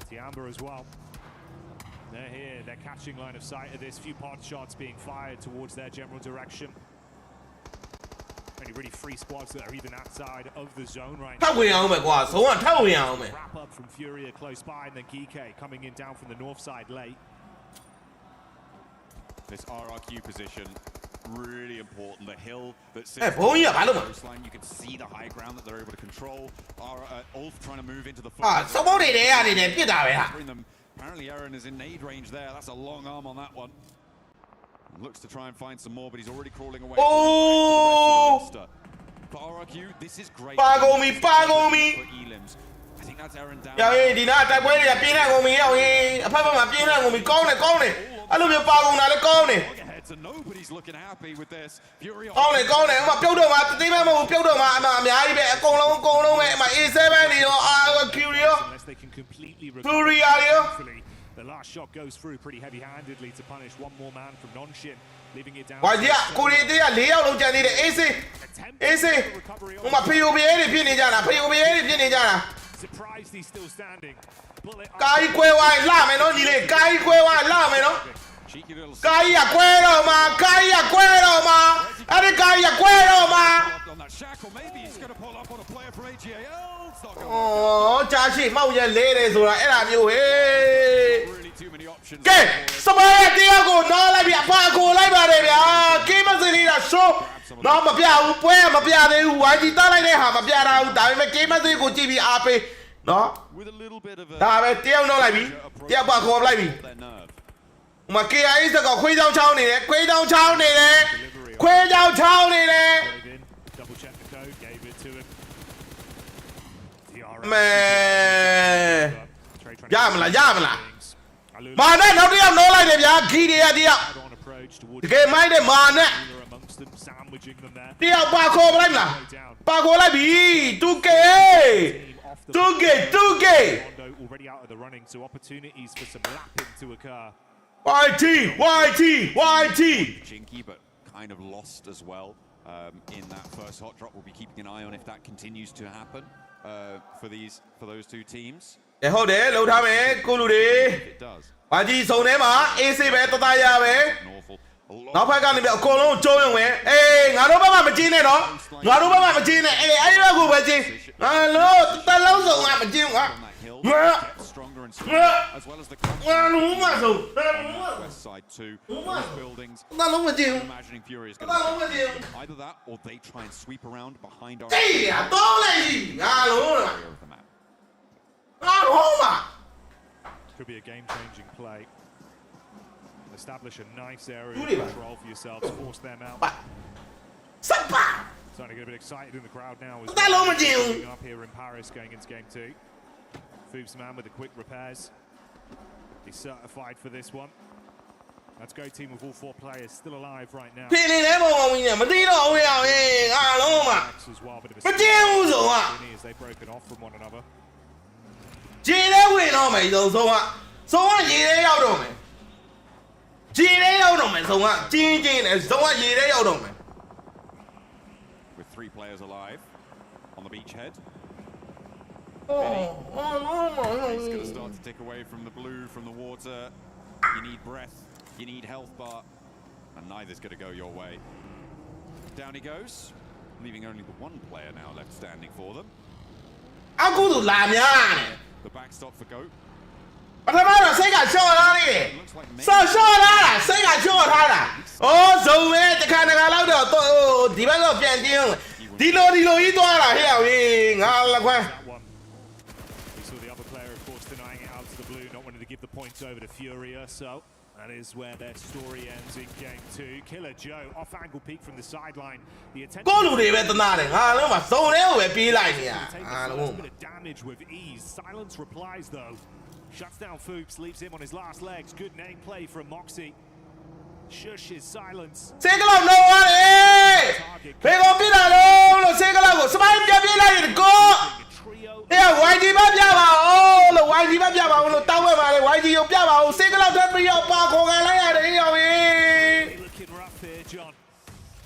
Tiamba as well they're here they're catching line of sight of this few pod shots being fired towards their general direction really free squads that are even outside of the zone right now. ထောက်ဝင်အောင်မယ်ကွာဇုံးကထောက်ဝင်အောင်မယ် Wrap up from Furia close by and then Geeke coming in down from the north side late. This RRQ position really important the hill that sits ဘုံကြီးကဘာလို့မ coastline you can see the high ground that they're able to control Ulf trying to move into the ဟာစမောတွေထဲကနေပြစ်တာပဲဟာ apparently Aaron is in nade range there that's a long arm on that one looks to try and find some more but he's already crawling away oh for RRQ this is great ပါကုန်ပြီ for Elims I think that's Aaron down ရောင်းဒီနာတိုက်ပွဲတွေကပြင်းထန်ကုန်ပြီရောင်းအဖက်ဖက်မှာပြင်းထန်ကုန်ပြီကောင်းတယ်အဲ့လိုမျိုးပါကုန်တာလည်းကောင်းတယ် so nobody's looking happy with this Fury ကောင်းတယ်ဥမာပြုတ်တော့မှာတိမမဟုတ်ပြုတ်တော့မှာအများကြီးပဲအကုန်လုံးပဲအမ A7 နေရော RQ ရော Fury ရော The last shot goes through pretty heavy-handedly to punish one more man from Non-Shin, leaving it down. YG ကိုရီတေးက4ယောက်လုံးကြံနေတယ် AC ဟိုမှာ POBA တွေဖြစ်နေကြတာ Surprised he's still standing. ကာကြီးကွဲဝိုင်းလာမယ်နော်ညီလေးကာကြီးကွဲဝိုင်းလာမယ်နော်ကာကြီးကကွဲတော့မှာအဲ့ဒီကာကြီးကကွဲတော့မှာ on that shackle maybe he's going to pull up on a player from AGAL အော်ကြာရှိမောက်ရက်လဲတယ်ဆိုတာအဲ့ဒါမျိုးဟေးကဲစမရတရားကိုနော်လိုက်ပြီအဖာကိုလိုက်ပါတယ်ဗျာကိမစရီတာရှိုးနော်မပြဘူးပွဲမပြသေးဘူး YG တားလိုက်တဲ့ဟာမပြတာဘူးဒါပေမဲ့ကိမစရီကိုကြည့်ပြီးအားပေးနော်ဒါပဲတယောက်နော်လိုက်ပြီတယောက်ပါခေါ်လိုက်ပြီမ KIA စကောခွေးချောင်းချောင်းနေတယ်ခွေးချောင်းချောင်းနေတယ် Double check the code, gave it to him. မဲရမလားမာနဲ့နောက်တစ်ယောက်နော်လိုက်တယ်ဗျာဂီတွေကတယောက်တကယ်မိုင်းတဲ့မာနဲ့တယောက်ပါခေါ်လိုက်မလားပါခေါ်လိုက်ပြီ 2K already out of the running, so opportunities for some lapping to occur. YT Chinky but kind of lost as well in that first hot drop we'll be keeping an eye on if that continues to happen for those two teams ဟုတ်တယ်လှုပ်ထားမယ်ကိုလူတွေ YG စုံထဲမှာ AC ပဲတသားရပဲ နောက်ဖက်ကနေပြအကုန်လုံးကျုံးရုံပဲအေးငါတို့ဘက်မှာမကျင်းနဲ့တော့ငါတို့ဘက်မှာမကျင်းနဲ့အေးအဲ့ဒီဘက်ကိုပဲကျင်းဟာလို့တလုံးစုံကမကျင်းကွာငါ as well as the ငါလုံးမဆုံး west side too. Those buildings. တလုံးမကျင်း Imagining Fury is တ going to လုံးမကျင်း either that or they try and sweep around behind our တိတ်ရတော့လိုက်ကြီးငါလုံးလား area of the map. ငါလုံးမ Could be a game-changing play. Establish a nice area Who of did I? control for yourselves, force them out. Sapa! Starting to get a bit excited in the crowd now as That long well. Up here in Paris going into game 2. Foobs man with the quick repairs. He's certified for this one. Let's go team with all 4 players still alive right now. ဖြစ်နေတယ်ပုံဝင်နေမသိတော့ဘူးရောက်ရင်ငါလုံးမ As well, bit of a မကျင်းဘူးဆိုက as they've broken off from one another. ဂျင်းလေးဝင်တော့မယ်ဆုံးကရေထဲရောက်တော့မယ်ဂျင်းလေးရောက်တော့မယ်ဆုံးကကျင်းနဲ့ဆုံးကရေထဲရောက်တော့မယ် With 3 players alive on the beachhead. It's going to start to tick away from the blue, from the water. You need breath, you need health bar, and neither's going to go your way. Down he goes, leaving only the 1 player now left standing for them. အခုသူလာများတယ် The backstop for Goat. ပထမတော့စိတ်ကချော့ထားနေတယ်ဆော့ထားတာစိတ်ကချော့ထားတာဩဇုံပဲတခါလောက်တော့ဒီဘက်တော့ပြန်တင်းဒီလိုကြီးသွားတာဟဲ့အောင်ငါလက်ခွန်း We saw the other player, of course, denying it out to the blue, not wanting to give the points over to Furia, so that is where their story ends in game 2. Killer Joe, off-angle peek from the sideline. The attention... ကိုလူတွေပဲတနာတယ်ငါလုံးမှာစုံထဲကိုပဲပြေးလိုက်နေရငါလုံး A bit of damage with ease. Silence replies, though. Shuts down Foobs, leaves him on his last legs. Good name play from Moxie. Shushes silence. စေကလောက်လုံးရတယ်ဖေကိုပြတာလို့စေကလောက်ကိုစမိုင်းပြပြေးလိုက်တယ်ကိုဟဲ့ YG မပြပါဦးလို့ YG မပြပါဦးလို့တောင်းဝဲပါလေ YG ကိုပြပါဦးစေကလောက်တက်ပြီးတော့ပါခေါ်ခံလိုက်ရတယ်ဟဲ့ Looking rough here, John.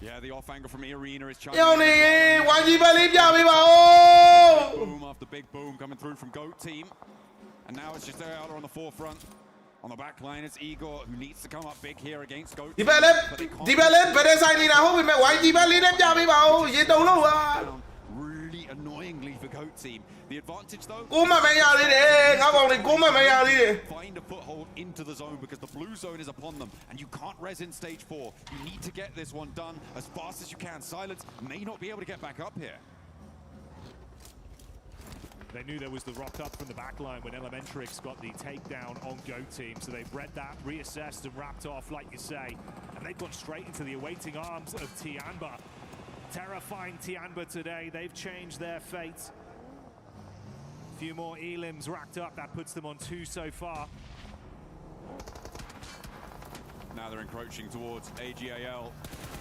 Yeah, the off angle from Arena is trying ရောက်နေ YG ပဲလေးပြပေးပါဦး boom after big boom coming through from Goat team. And now it's just Ayala on the forefront. On the back line, it's Igor who needs to come up big here against Goat. ဒီဘက်လည်းဘယ်နဲ့ဆိုင်နေတာဟုတ်ပြီမဲ့ YG ပဲလေးနဲ့ပြပေးပါဦးရေတုံလို့ပါ Really annoyingly for Goat team. The advantage though. ကိုမမရသေးတယ်ငါကောင်လေးကိုမမရသေးတယ် Find a foothold into the zone because the blue zone is upon them and you can't res in stage 4. You need to get this one done as fast as you can. Silence may not be able to get back up here. They knew there was the rock up from the back line when Elementrix got the takedown on Goat team, so they've read that, reassessed and wrapped off, like you say, and they've gone straight into the awaiting arms of Tianba. Terrifying Tianba today. They've changed their fate. A few more elims racked up. That puts them on 2 so far. Now they're encroaching towards AGAL.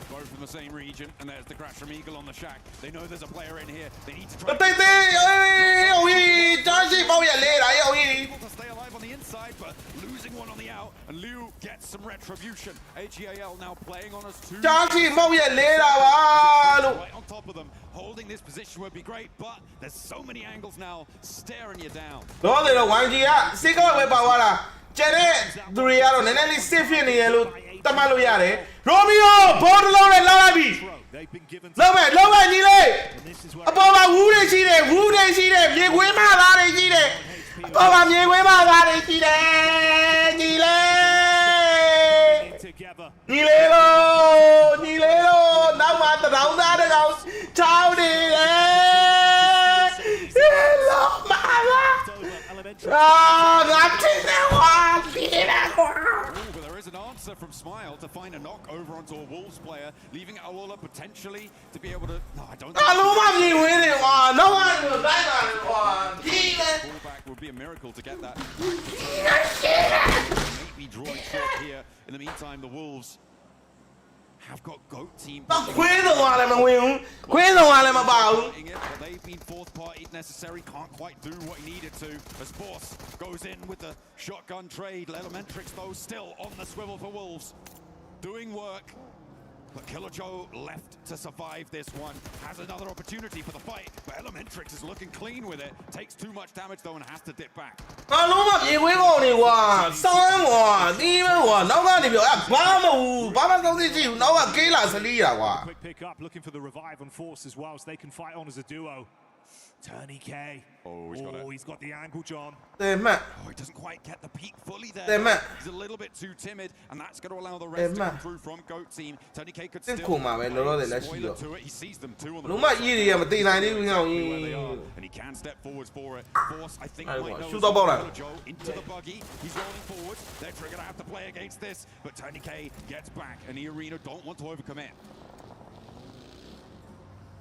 Both from the same region, and there's the crash from Eagle on the shack. They know there's a player in here. They need to try to stay alive on the inside, but losing one on the out, and Liu gets some retribution. AGAL now playing on us too. Right on top of them, holding this position would be great, but there's so many angles now staring you down. ကျန်တဲ့သူတွေကတော့နည်းနည်းလေး safe ဖြစ်နေရလို့တတ်မှတ်လို့ရတယ်ရိုမီယိုဘောတလုံးနဲ့လောက်လိုက်ပြီလောက်မဲ့ညီလေးအပေါ်မှာဝူးတွေရှိတယ်မြေခွေးမသားတွေရှိတယ်အပေါ်မှာမြေခွေးမသားတွေရှိတယ်ညီလေးလို့နောက်မှာတရောင်းသားတကောင်ချောင်းနေတယ်လောက်မှာBut there is an answer from Smile to find a knock over onto a Wolves player, leaving Aola potentially to be able to. No, I don't think. Pullback would be a miracle to get that. Maybe drawing short here. In the meantime, the Wolves have got Goat team. They've been fourth party necessary, can't quite do what he needed to. As Boss goes in with the shotgun trade. Elementrix though still on the swivel for Wolves. Doing work. But Killer Joe left to survive this one. Has another opportunity for the fight, but Elementrix is looking clean with it. Takes too much damage though and has to dip back. အလုံးမပြေဝေးကုန်နေကွာစောင်းကွာဒီမဲကွာနောက်ကနေပြောဘာမဟုတ်ဘာမှသုံးသိရှိဘူးနောက်ကကေးလာစလီးတာကွာ Quick pick up, looking for the revive on Force as well, so they can fight on as a duo. Turney K. Oh, he's got the angle, John. Oh, he doesn't quite get the peak fully there. He's a little bit too timid, and that's going to allow the rest to come through from Goat Team. Tony K could still spoiler to it. He sees them too on the and he can step forwards for it. Force, I think, might know Joe into the buggy. He's rolling forwards. They're going to have to play against this, but Tony K gets back, and the Arena don't want to overcommit.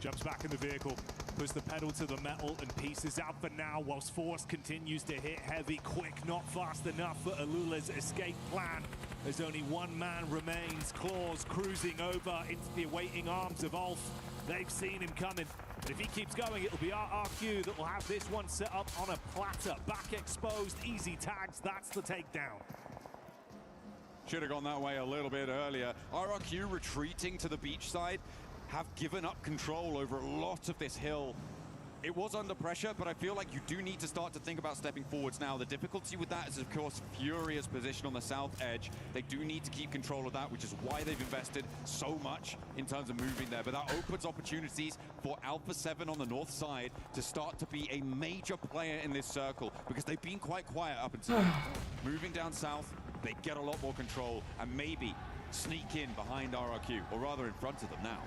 Jumps back in the vehicle, puts the pedal to the metal and pieces out for now, whilst Force continues to hit heavy, quick, not fast enough for Alula's escape plan. As only one man remains, Claws cruising over into the awaiting arms of Ulf. They've seen him coming, but if he keeps going, it'll be RRQ that will have this one set up on a platter. Back exposed, easy tags, that's the takedown. Should have gone that way a little bit earlier. RRQ retreating to the beach side. Have given up control over a lot of this hill. It was under pressure, but I feel like you do need to start to think about stepping forwards now. The difficulty with that is, of course, Furia's position on the south edge. They do need to keep control of that, which is why they've invested so much in terms of moving there. But that opens opportunities for Alpha 7 on the north side to start to be a major player in this circle, because they've been quite quiet up until now. Moving down south, they get a lot more control and maybe sneak in behind RRQ, or rather in front of them now.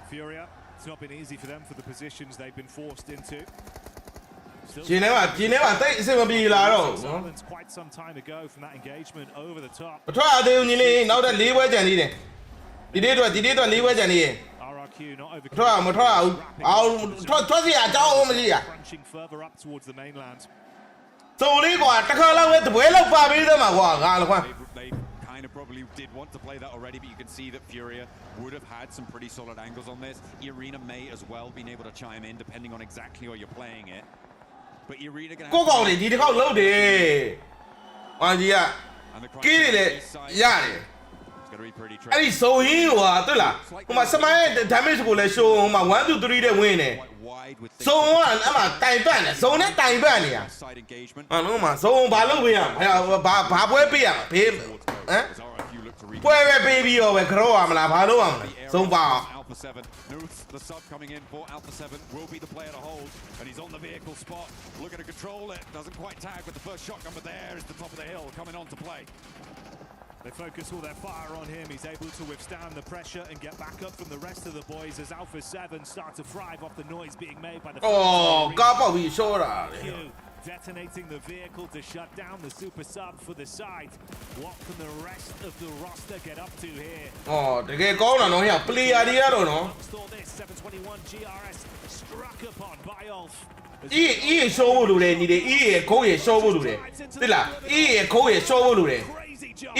Furia, it's not been easy for them for the positions they've been forced into. Quite some time ago from that engagement over the top. RRQ not crunching further up towards the mainland. They kind of probably did want to play that already, but you can see that Furia would have had some pretty solid angles on this. Irina may as well been able to chime in depending on exactly where you're playing it. But Irina gonna haveအဲ့ဒီဆိုရင်ဟိုဟာတွေ့လားဟိုမှာစမိုင်း damage ကိုလည်း show ဟိုမှာ1 2 3တဲ့ဝင်နေဇုံကအမှတိုင်ပတ်နေဇုံနဲ့တိုင်ပတ်နေရအဲ့လုံးမှာဇုံဘာလုပ်ပေးရမလဲဘာပွဲပေးရဘေးဟမ်ပွဲပဲပေးပြီးတော့ပဲကြောရမလားဘာလုပ်ရမလဲဇုံပါ Alpha 7, Nuth, the sub coming in for Alpha 7, will be the player to hold, and he's on the vehicle spot, looking to control it, doesn't quite tag with the first shotgun, but there is the top of the hill coming on to play. They focus all their fire on him. He's able to withstand the pressure and get back up from the rest of the boys as Alpha 7 start to thrive off the noise being made by the detonating the vehicle to shut down the super sub for the side. What can the rest of the roster get up to here? player တွေရတော့နော် 721 GRS struck upon by Ulf. EA ရှော့ဖို့လိုတယ်ညီလေး EA ခိုးရရှော့ဖို့လိုတယ်သိလား EA ခိုးရရှော့ဖို့လိုတယ်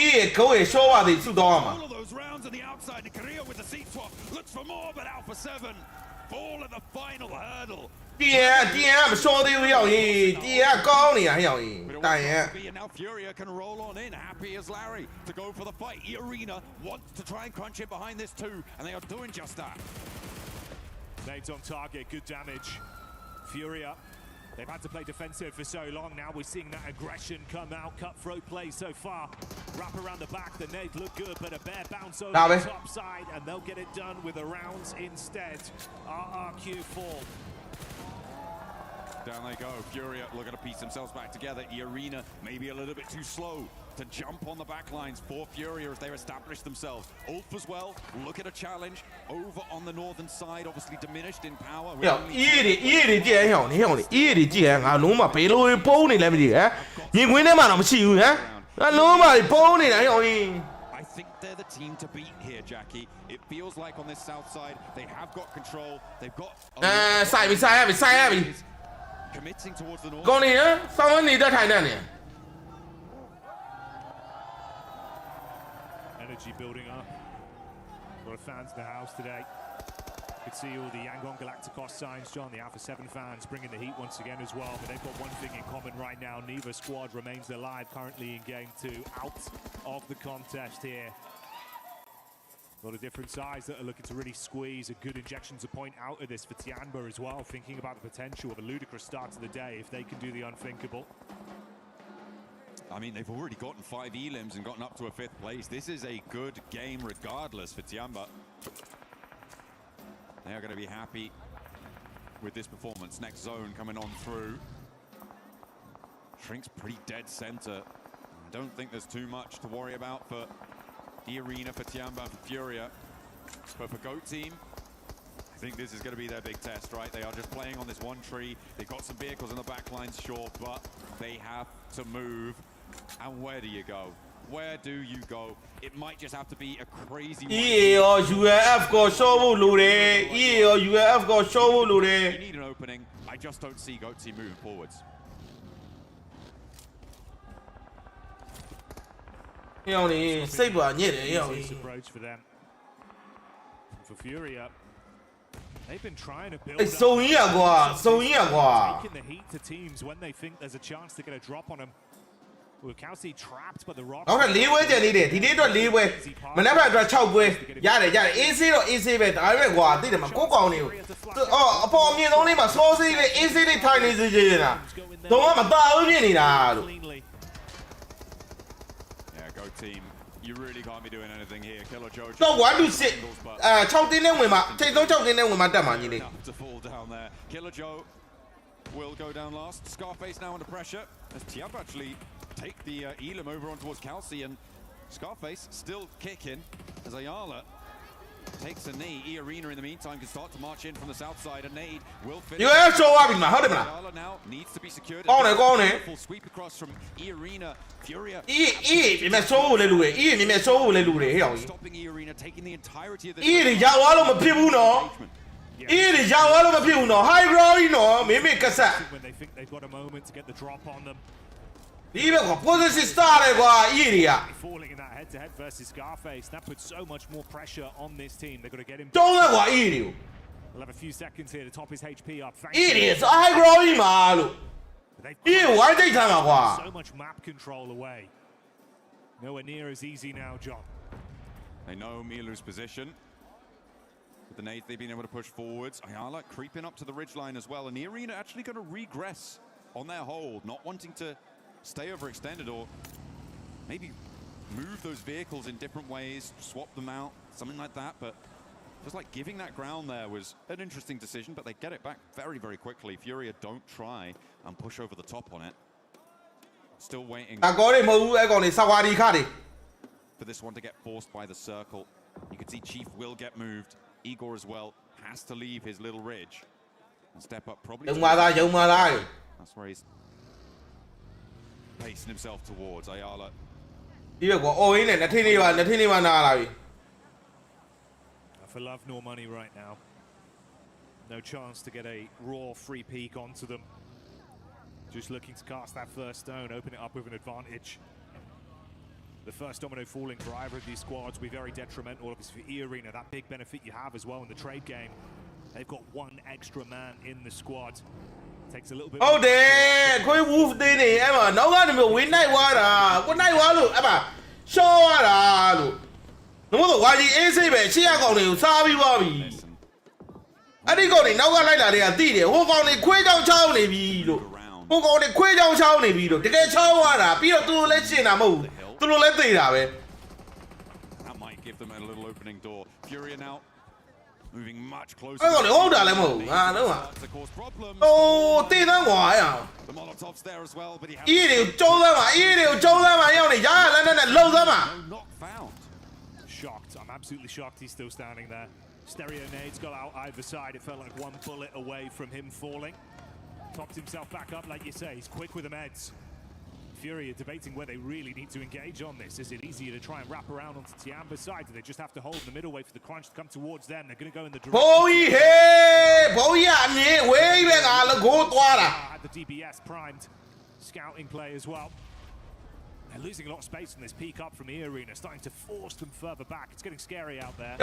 EA ခိုးရရှော့ပါသေးစုတော့မှာ All of those rounds on the outside, Korea with the seat swap looks for more, but Alpha 7 fall at the final hurdle. TN မရှော့သေးဘူးရောက်ရင် TN ကောင်းနေရရောက်ရင်တိုင်ရ And now Furia can roll on in, happy as Larry to go for the fight. Arena wants to try and crunch it behind this too, and they are doing just that. Nades on target, good damage. Furia, they've had to play defensive for so long now. We're seeing that aggression come out. Cutthroat play so far. Wrap around the back, the nades look good, but a bare bounce over the top side, and they'll get it done with the rounds instead. RRQ fall. Down they go. Furia looking to piece themselves back together. Arena maybe a little bit too slow to jump on the back lines for Furia as they establish themselves. Ulf as well, look at a challenge over on the northern side, obviously diminished in power. EA တွေကြည့်ရအောင်နေအောင်လေ EA တွေကြည့်ရငါလုံးမဘေးလို့ပုံးနေလဲမသိဟမ်ရင်ခွင်းထဲမှာတော့မရှိဘူးဟမ်ငါလုံးမပုံးနေတာဟောင်း I think they're the team to beat here, Jackie. It feels like on this south side they have got control. They've got စိုက်ရပြီ committing towards the north. ကောင်းနေနော်စောင်းနေတဲ့ထိုင်နေ Energy building up. A lot of fans in the house today. could see all the Yangon Galacticos signs, John, the Alpha 7 fans bringing the heat once again as well. But they've got one thing in common right now. Neva squad remains alive currently in game 2, out of the contest here. A lot of different sides that are looking to really squeeze a good injection to point out of this for Tianba as well, thinking about the potential of a ludicrous start to the day if they can do the unthinkable. I mean, they've already gotten 5 elims and gotten up to a 5th place. This is a good game regardless for Tianba. They are going to be happy with this performance. Next zone coming on through. Shrink's pretty dead center. I don't think there's too much to worry about for E-Arena, for Tianba, and for Furia. But for GOAT Team, I think this is going to be their big test, right? They are just playing on this one tree. They've got some vehicles in the back lines, sure, but they have to move. And where do you go? Where do you go? It might just have to be a crazy one. EA or UAF go show Lure. EA or UAF go show Lure. You need an opening. I just don't see GOAT Team moving forwards. Approach for them. For Furia, they've been trying to build taking the heat to teams when they think there's a chance to get a drop on them. Well, Kelsey trapped by the rock. နောက်ထပ်၄ပွဲကျန်နေတယ်ဒီနေ့တော့၄ပွဲမနက်ဖြန်အတွက်6ပွဲရတယ်အေးဆေးတော့အေးဆေးပဲဒါပေမဲ့ကွာသိတယ်မကိုကောင်နေအော်အပေါ်အမြင့်ဆုံးလေးမှာစောစေးလေးအေးဆေးလေးထိုင်နေစေချင်တာတော့မတာဘူးဖြစ်နေတာလို့ Yeah, GOAT Team, you really can't be doing anything here. Killer Joe တော့1 to 6 6တင်းနဲ့ဝင်မှာထိတ်ဆုံး6တင်းနဲ့ဝင်မှာတက်မှာညီလေး to fall down there. Killer Joe will go down last. Scarface now under pressure as Tianba actually take the Elam over on towards Kelsey, and Scarface still kicking as Ayala takes a knee. E-Arena in the meantime can start to march in from the south side. A nade will finish. You have show up in my hold Ayala now needs to be secured. Go on. Full sweep across from E-Arena. Furia. ဒီမဲ့ဆိုးဖို့လဲလူတွေဒီမဲ့ဆိုးဖို့လဲလူတွေဟဲ့အောင် Stopping E-Arena, taking the entirety of the တွေရောက်သွားလို့မဖြစ်ဘူးနော်တွေရောက်သွားလို့မဖြစ်ဘူးနော် high glory နော်မင်းမကဆက် when they think they've got a moment to get the drop on them. ဒီဘက်က position star လေကွာတွေက Falling in that head-to-head versus Scarface, that puts so much more pressure on this team. They've got to get him. တုံးလဲကွာတွေကို We'll have a few seconds here to top his HP up. တွေ high glory မှာလို့ဝိုင်းတိတ်ထားမှာကွာ So much map control away. Nowhere near as easy now, John. They know Milu's position. With the nades, they've been able to push forwards. Ayala creeping up to the ridgeline as well. And the Arena actually going to regress on their hold, not wanting to stay overextended or maybe move those vehicles in different ways, swap them out, something like that. But just like giving that ground there was an interesting decision, but they get it back very, very quickly. Furia don't try and push over the top on it. Still waiting for this one to get forced by the circle. You can see Chief will get moved. Igor as well has to leave his little ridge and step up probably. That's where he's pacing himself towards Ayala. ဒီဘက်ကအော်ရင်းနဲ့နှစ်ထင်းလေးပါနာလာပြီ For love nor money right now. No chance to get a raw free peek onto them. Just looking to cast that first stone, open it up with an advantage. The first domino falling for either of these squads will be very detrimental. Obviously for E-Arena, that big benefit you have as well in the trade game. They've got one extra man in the squad. Takes a little bit. ဟုတ်တယ်ခွေး wolf တင်းနေအဲ့မှာနောက်ကနေမျိုးဝင်းနိုင်သွားတာကိုနိုင်သွားလို့အဲ့မှာရှော့ရတာလို့တို့တော့ဝါကြီးအေးစိတ်ပဲရှေ့ရကောင်တွေကိုစားပြီးသွားပြီအဲ့ဒီကောင်တွေနောက်ကလိုက်လာတွေကတိတယ်ဟိုကောင်တွေခွေးကြောင်ချောင်းနေပြီလို့ဟိုကောင်တွေခွေးကြောင်ချောင်းနေပြီလို့တကယ်ချောင်းသွားတာပြီးတော့သူတို့လည်းရှင်းတာမဟုတ်ဘူးသူတို့လည်းသိတာပဲ That might give them a little opening door. Furia now moving much closer. အဲ့ကောင်တွေဟုတ်တာလည်းမဟုတ်ဘူးငါတော့အိုးတေးသန်းကွာအဲ့အောင် The Molotov's there as well, but he has အေးတွေကိုကျုံးသမ်းပါရောက်နေရရလန်းနဲ့လှုပ်သမ်းပါ Not found. Shocked. I'm absolutely shocked he's still standing there. Stereo nades got out either side. It felt like one bullet away from him falling. Topped himself back up, like you say. He's quick with the meds. Furia debating where they really need to engage on this. Is it easier to try and wrap around onto Tianba's side? Do they just have to hold in the middle, wait for the crunch to come towards them? They're going to go in the direction. Had the DBS primed. Scouting play as well. They're losing a lot of space in this peak up from E Arena, starting to force them further back. It's getting scary out there.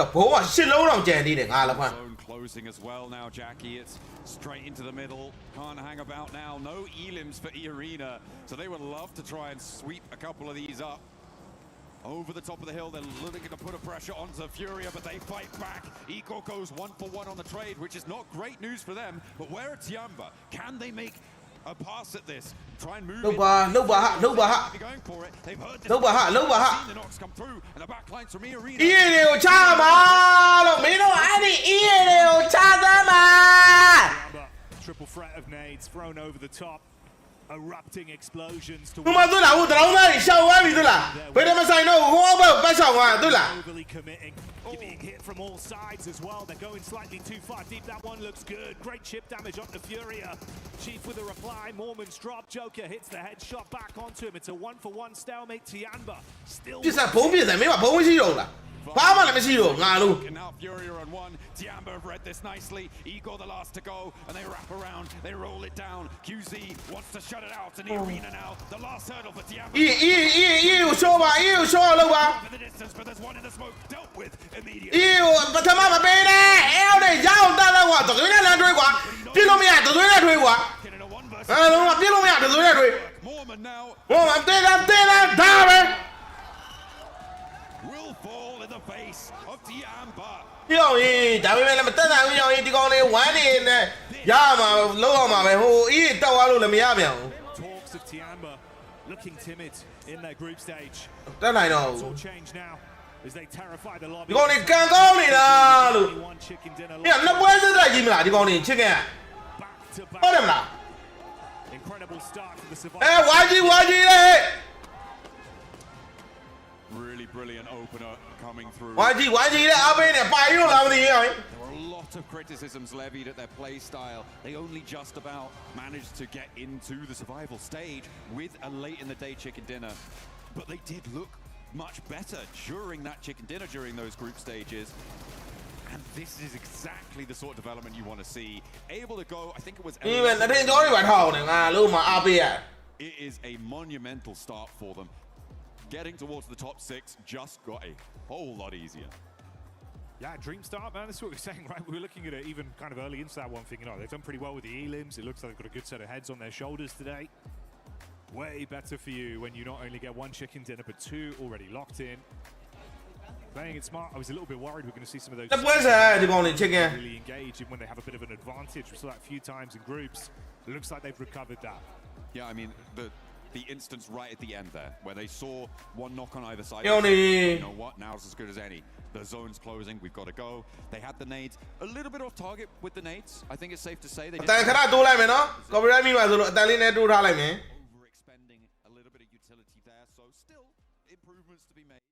Zone closing as well now, Jackie. It's straight into the middle. Can't hang about now. No elims for E Arena, so they would love to try and sweep a couple of these up. Over the top of the hill, they're looking to put a pressure onto Furia, but they fight back. Eco goes 1-for-1 on the trade, which is not great news for them. But where are Tiamba? Can they make a pass at this? Try and move. No bar. Going for it. They've heard this. Seen the knocks come through, and the backlines from E Arena. Triple threat of nades thrown over the top. Erupting explosions to overly committing. Being hit from all sides as well. They're going slightly too far deep. That one looks good. Great chip damage onto Furia. Chief with a reply. Mormon's drop. Joker hits the headshot back onto him. It's a 1-for-1 stalemate. Tiamba still. And now Furia on one. Tiamba have read this nicely. Igor the last to go, and they wrap around. They roll it down. QZ wants to shut it out in the arena now. The last hurdle for Tiamba. The distance, but there's one in the smoke dealt with immediately. Mormon now. Will fall in the face of Tiamba. Talks of Tiamba looking timid in their group stage. It's all changed now as they terrify the lobby. One chicken dinner. Incredible start for the survivor. Really brilliant opener coming through. YG, There were a lot of criticisms levied at their play style. They only just about managed to get into the survival stage with a late in the day chicken dinner. But they did look much better during that chicken dinner, during those group stages. And this is exactly the sort of development you want to see. Able to go, I think it was... It is a monumental start for them. Getting towards the top 6 just got a whole lot easier. Yeah, dream start, man. That's what we were saying, right? We were looking at it even kind of early into that one, thinking, oh, they've done pretty well with the elims. It looks like they've got a good set of heads on their shoulders today. Way better for you when you not only get one chicken dinner, but 2 already locked in. Playing it smart. I was a little bit worried we're going to see some of those really engage in when they have a bit of an advantage. We saw that a few times in groups. It looks like they've recovered that. Yeah, I mean, the instance right at the end there, where they saw one knock on either side. You know what? Now's as good as any. The zone's closing. We've got to go. They had the nades a little bit off target with the nades. I think it's safe to say they did. Overexpending a little bit of utility there, so still improvements to be made.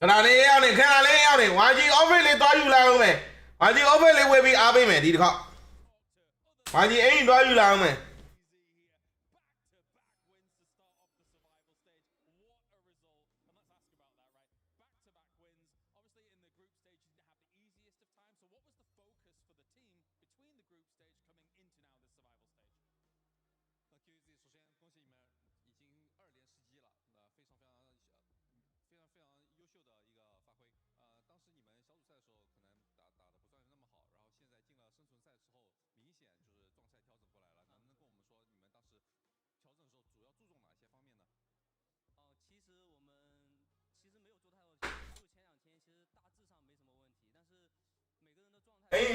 YG offer လေးသွားယူလာအောင်မယ် YG offer လေးဝယ်ပြီးအားပေးမယ်ဒီတစ်ခေါက် YG အိမ်သွားယူလာအောင်မယ် 明显就是状态调整过来了，能跟我们说你们当时调整的时候主要注重哪些方面？ အိမ်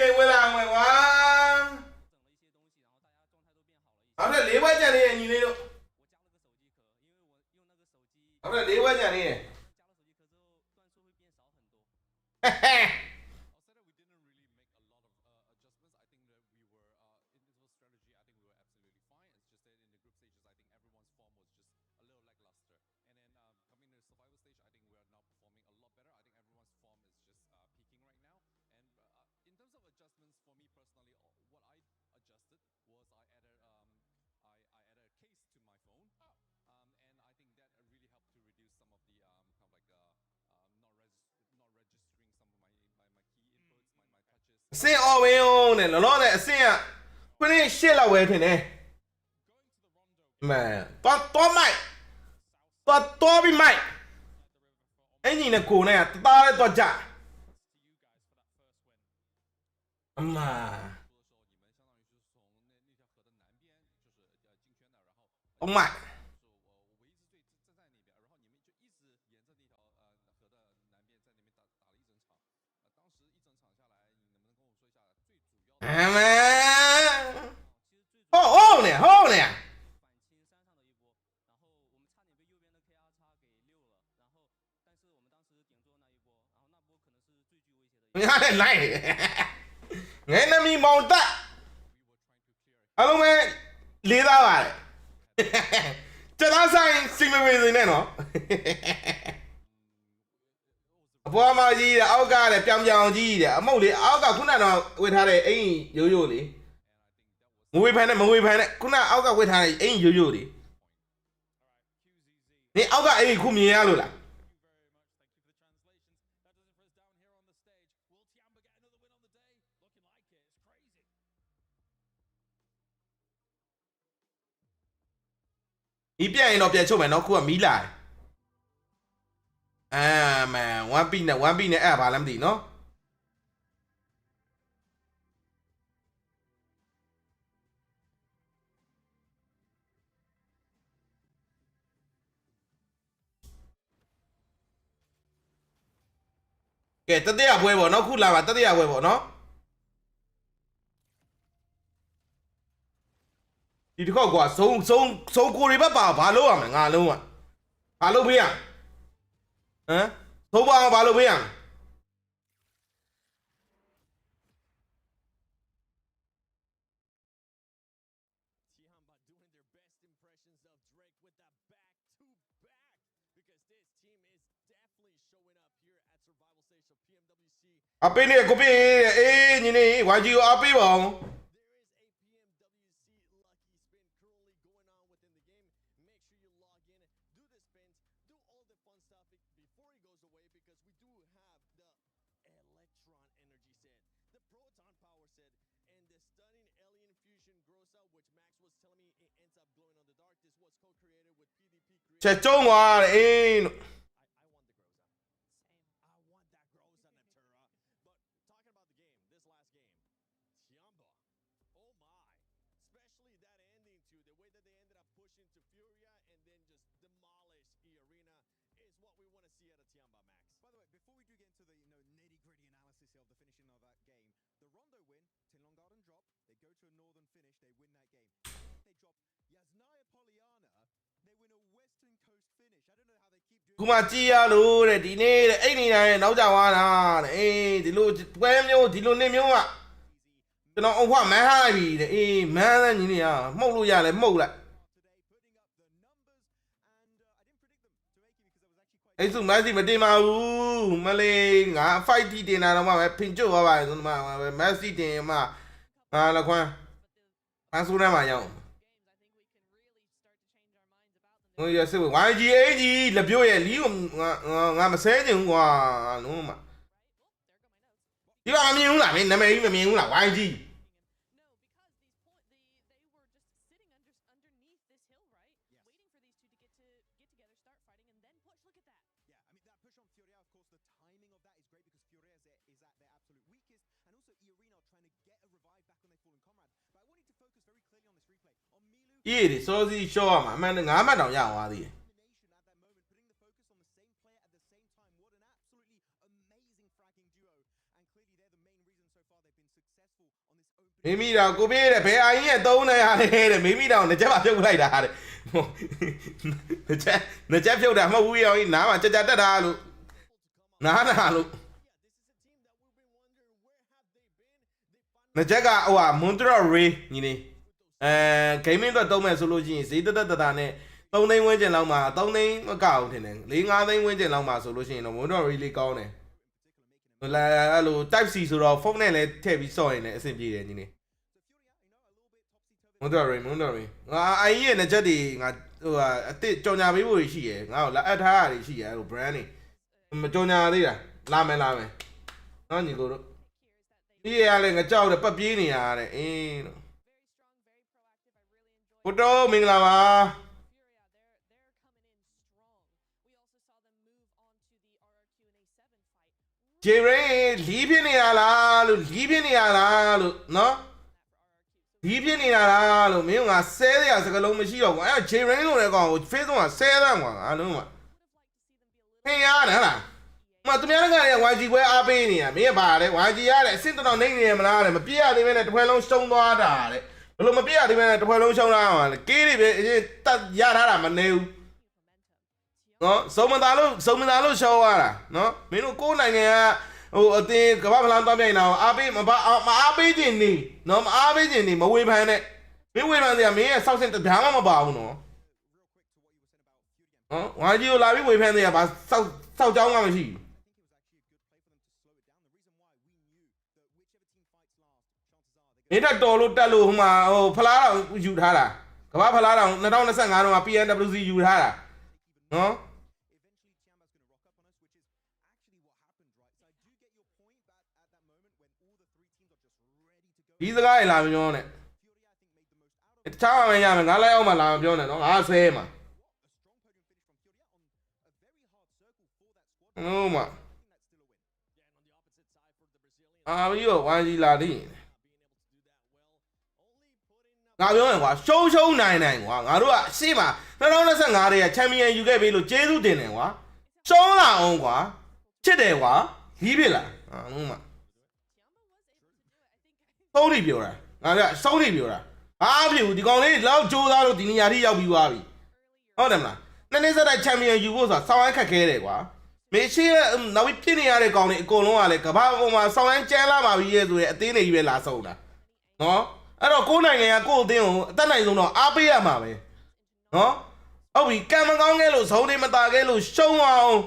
လေးဝင်လာမယ်ကွာနောက်ထပ်၄ဘွဲကြံနေတယ်ညီလေးတို့နောက်ထပ်၄ဘွဲကြံနေတယ်ဟဲ့ဟဲ့အဆင့်အော်ဝင်းအောင်နဲ့လောလောနဲ့အဆင့်ကခုနှစ်ရှစ်လောက်ပဲထင်တယ်မဲတော့မိုက်တော့ပြီးမိုက်အင်ကြီးနဲ့ကိုနဲ့တသားလေးတော့ကြအမအမဟုတ်နေငါလည်းလိုက်ငယ်နမီမောင်တက်အလုံးမဲ့လေးသားပါတယ်ကျသားဆိုင်စီမဝေစင်းနဲ့နော်အပေါ်မှာကြီးတယ်အောက်ကလည်းပြောင်ကြီးတယ်အမုတ်လေအောက်ကခုနကတော့ဝေထားတဲ့အိမ်ရိုးရိုးလေမဝေဖန်နဲ့ခုနအောက်ကဝေထားတဲ့အိမ်ရိုးရိုးလေနေအောက်ကအိမ်ခုမြင်ရလို့လားဒီပြန်ရင်တော့ပြန်ချုပ်မယ်နော်ခုကမီးလာတယ်မန်1 piece နဲ့အဲ့ဘာလဲမသိနော်ကဲတတိယပွဲပေါ့နော်ခုလာပါတတိယပွဲပေါ့နော်ဒီတစ်ခေါက်ကွာဆုံးကိုတွေဘက်ပါဘာလို့ရမလဲငါလုံးอ่ะဘာလို့ပေးရဟမ်သုံးပါအောင်ဘာလို့ပေးရမလဲအပေးနေကိုပေးအေးညီနေဝိုင်းကြီးကိုအပေးပါအောင်ချက်ကျုံသွားတယ်အေးခုမှကြည်ရလို့တဲ့ဒီနေ့တဲ့အိတ်နေတိုင်းနောက်ကြသွားတာတဲ့အေးဒီလိုပွဲမျိုးဒီလိုနေ့မျိုးကကျွန်တော်အုံခွမန်းထားပြီတဲ့အေးမန်းတဲ့ညီနေကမှုတ်လို့ရလဲမှုတ်လိုက်အဲ့စုမက်ဆီမတင်ပါဘူးမလေးငါ fight တီတင်တာတော့မှပဲဖင်ကျွတ်သွားပါတယ်ဆိုတော့မှမက်ဆီတင်မှငါလခွန်းအဆူထဲမှာရောက်ဟိုရစစ်ဝိုင်းကြီးအေးကြီးလက်ပြိုးရဲ့လီးကိုငါမဆဲချင်ဘူးကွာလုံးမဒီကမမြင်ဘူးလားမင်းနာမည်ကြီးမမြင်ဘူးလားဝိုင်းကြီးအေးဒီစောစီရှော့ရမှာအမှန်9မှတ်တောင်ရသွားသေးတယ် မိမိတော့ကိုပြေးတယ်ဘယ်အိုင်ရဲ့သုံးနေရလဲတဲ့မိမိတော့ငကြက်ပါပြုတ်လိုက်တာတဲ့ငကြက်ပြုတ်တာမဟုတ်ဘူးရောနားမှာကြကြတက်တာလို့နားလို့ငကြက်ကဟိုဟာမွန်တရရေးညီလေးဂိမ်းမင်းတော့သုံးမယ်ဆိုလို့ရှိရင်ဈေးတက်တာနဲ့3 သိန်းဝန်းကျင်လောက်မှာ3 သိန်းမကအောင်ထင်တယ်4-5 သိန်းဝန်းကျင်လောက်မှာဆိုလို့ရှိရင်တော့မွန်တရရေးလေးကောင်းတယ်လာအဲ့လို type C ဆိုတော့ဖုန်းနဲ့လည်းထည့်ပြီးစော့ရင်လည်းအဆင်ပြေတယ်ညီလေးမွန်တရရေးငါအိုင်ရဲ့ငကြက်တွေငါဟိုဟာအစ်စ်ကြော်ညာပေးဖို့ရှိရယ်ငါ့ကိုလာအပ်ထားရတယ်ရှိရယ်ဟို brand တွေမကြော်ညာသေးတာလာမယ်နော်ညီကိုတို့ဒီရလည်းငကြောက်တယ်ပတ်ပြေးနေရတဲ့အေးလို့ဘုတော်မင်္ဂလာပါဂျေရိလီးပြနေရလားလို့နော်လီးပြနေတာလားလို့မင်းကဆဲရစကလုံးမရှိတော့ဘူးအဲ့ဂျေရိလို့လည်းကောင်ကို Facebook ကဆဲတယ်ကွာအားလုံးကဟင်းရတယ်ဟလားမသူများကလည်း YG ပွဲအားပေးနေရမင်းကပါလေ YG ရတယ်အဆင့်တော်နေနေမလားတဲ့မပြည့်ရသေးပဲနဲ့တစ်ဖွဲ့လုံးရှုံးသွားတာတဲ့ဘလို့မပြည့်ရသေးပဲနဲ့တစ်ဖွဲ့လုံးရှုံးသွားမှာလေကေးတွေပဲတတ်ရထားတာမနေဘူးနော်စုံမသားလို့ရှုံးသွားတာနော်မင်းတို့ကိုယ်နိုင်ငံကဟိုအတင်းကမ္ဘာဖလားသွားပြိုင်တာအားပေးမအားပေးခြင်းနေနော်မအားပေးခြင်းနေမဝေဖန်နဲ့မင်းဝေဖန်စရာမင်းရဲ့စောက်စင်တပြားမှမပါဘူးနော်ဝါကြီးကိုလာပြီးဝေဖန်စရာဘာစောက်ကြောင်းမှမရှိဘူးမင်းတက်တော်လို့တက်လို့ဟိုမှာဟိုဖလားတော်ယူထားတာကမ္ဘာဖလားတော်2025တုန်းက PNWC ယူထားတာနော်ဒီစကားရလာမပြောနဲ့တခြားမှမရမယ်ငါလိုက်အောင်မှလာမပြောနဲ့နော်ငါဆဲမှာဟုတ်မှာအာပြီးတော့ဝိုင်းကြီးလာသေးရင်ငါပြောရင်ကွာရှုံးနိုင်ကွာငါတို့ကရှေ့မှာ2025တည်းကချန်ပီယံယူခဲ့ပြီလို့ကျေးဇူးတင်တယ်ကွာရှုံးလာအောင်ကွာချစ်တယ်ကွာလီးဖြစ်လာဟုတ်မှာဆုံးနေပြောတာငါကဆုံးနေပြောတာအားဖြစ်ဘူးဒီကောင်လေးလောက်ကြိုးစားလို့ဒီနေရာထိရောက်ပြီးသွားပြီဟုတ်တယ်မလားနှစ်နှစ်ဆက်တိုက်ချန်ပီယံယူဖို့ဆိုတာစောင်းရမ်းခက်ခဲတယ်ကွာမေရှိနောက်ပြီးဖြစ်နေရတဲ့ကောင်တွေအကုန်လုံးကလည်းကမ္ဘာပေါ်မှာစောင်းရမ်းကျန်းလာပါပြီရဲ့ဆိုရင်အသေးနေကြီးပဲလာဆုံးတာနော်အဲ့တော့ကိုယ်နိုင်ငံကကိုယ့်အသင်းကိုအသက်နိုင်ဆုံးတော့အားပေးရမှာပဲနော်ဟုတ်ပြီကံမကောင်းခဲ့လို့ဇုံတွေမတာခဲ့လို့ရှုံးအောင်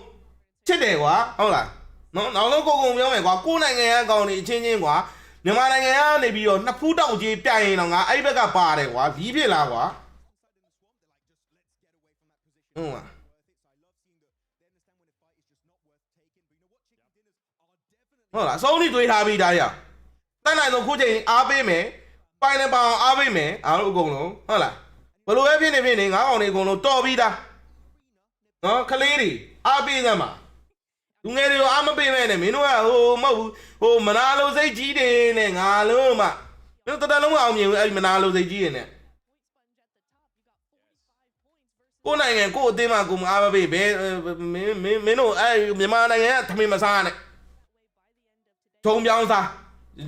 ချစ်တယ်ကွာဟုတ်လားနော်နောက်ဆုံးကိုပြောမယ်ကွာကိုယ်နိုင်ငံကကောင်တွေအချင်းချင်းကွာမြန်မာနိုင်ငံကနေပြီးတော့နှစ်ဖူးတောင်ကြီးပြိုင်ရင်တော့ငါအဲ့ဘက်ကပါတယ်ကွာလီးဖြစ်လားကွာဟုတ်လားဟုတ်လားအဆုံးထိတွေးထားပြီးသားရတန်းနိုင်ဆုံးခုချိန်အားပေးမယ်ပိုင်နေပါအောင်အားပေးမယ်အားလုံးအကုန်လုံးဟုတ်လားဘလို့ပဲဖြစ်နေငါးကောင်တွေအကုန်လုံးတော်ပြီးသားနော်ကလေးတွေအားပေးသမ်းပါလူငယ်တွေကိုအားမပေးမဲ့နဲ့မင်းတို့ကဟိုမဟုတ်ဘူးဟိုမနာလိုစိတ်ကြီးတွေနဲ့ငါလုံးမှတို့တော်လုံးမအောင်မြင်ဘူးအဲ့မနာလိုစိတ်ကြီးတွေနဲ့ကိုယ်နိုင်ငံကိုယ်အသေးမှကိုမအားမပေးဘဲမင်းတို့အဲ့မြန်မာနိုင်ငံကသမင်မစားနဲ့ဂျုံပြောင်းစား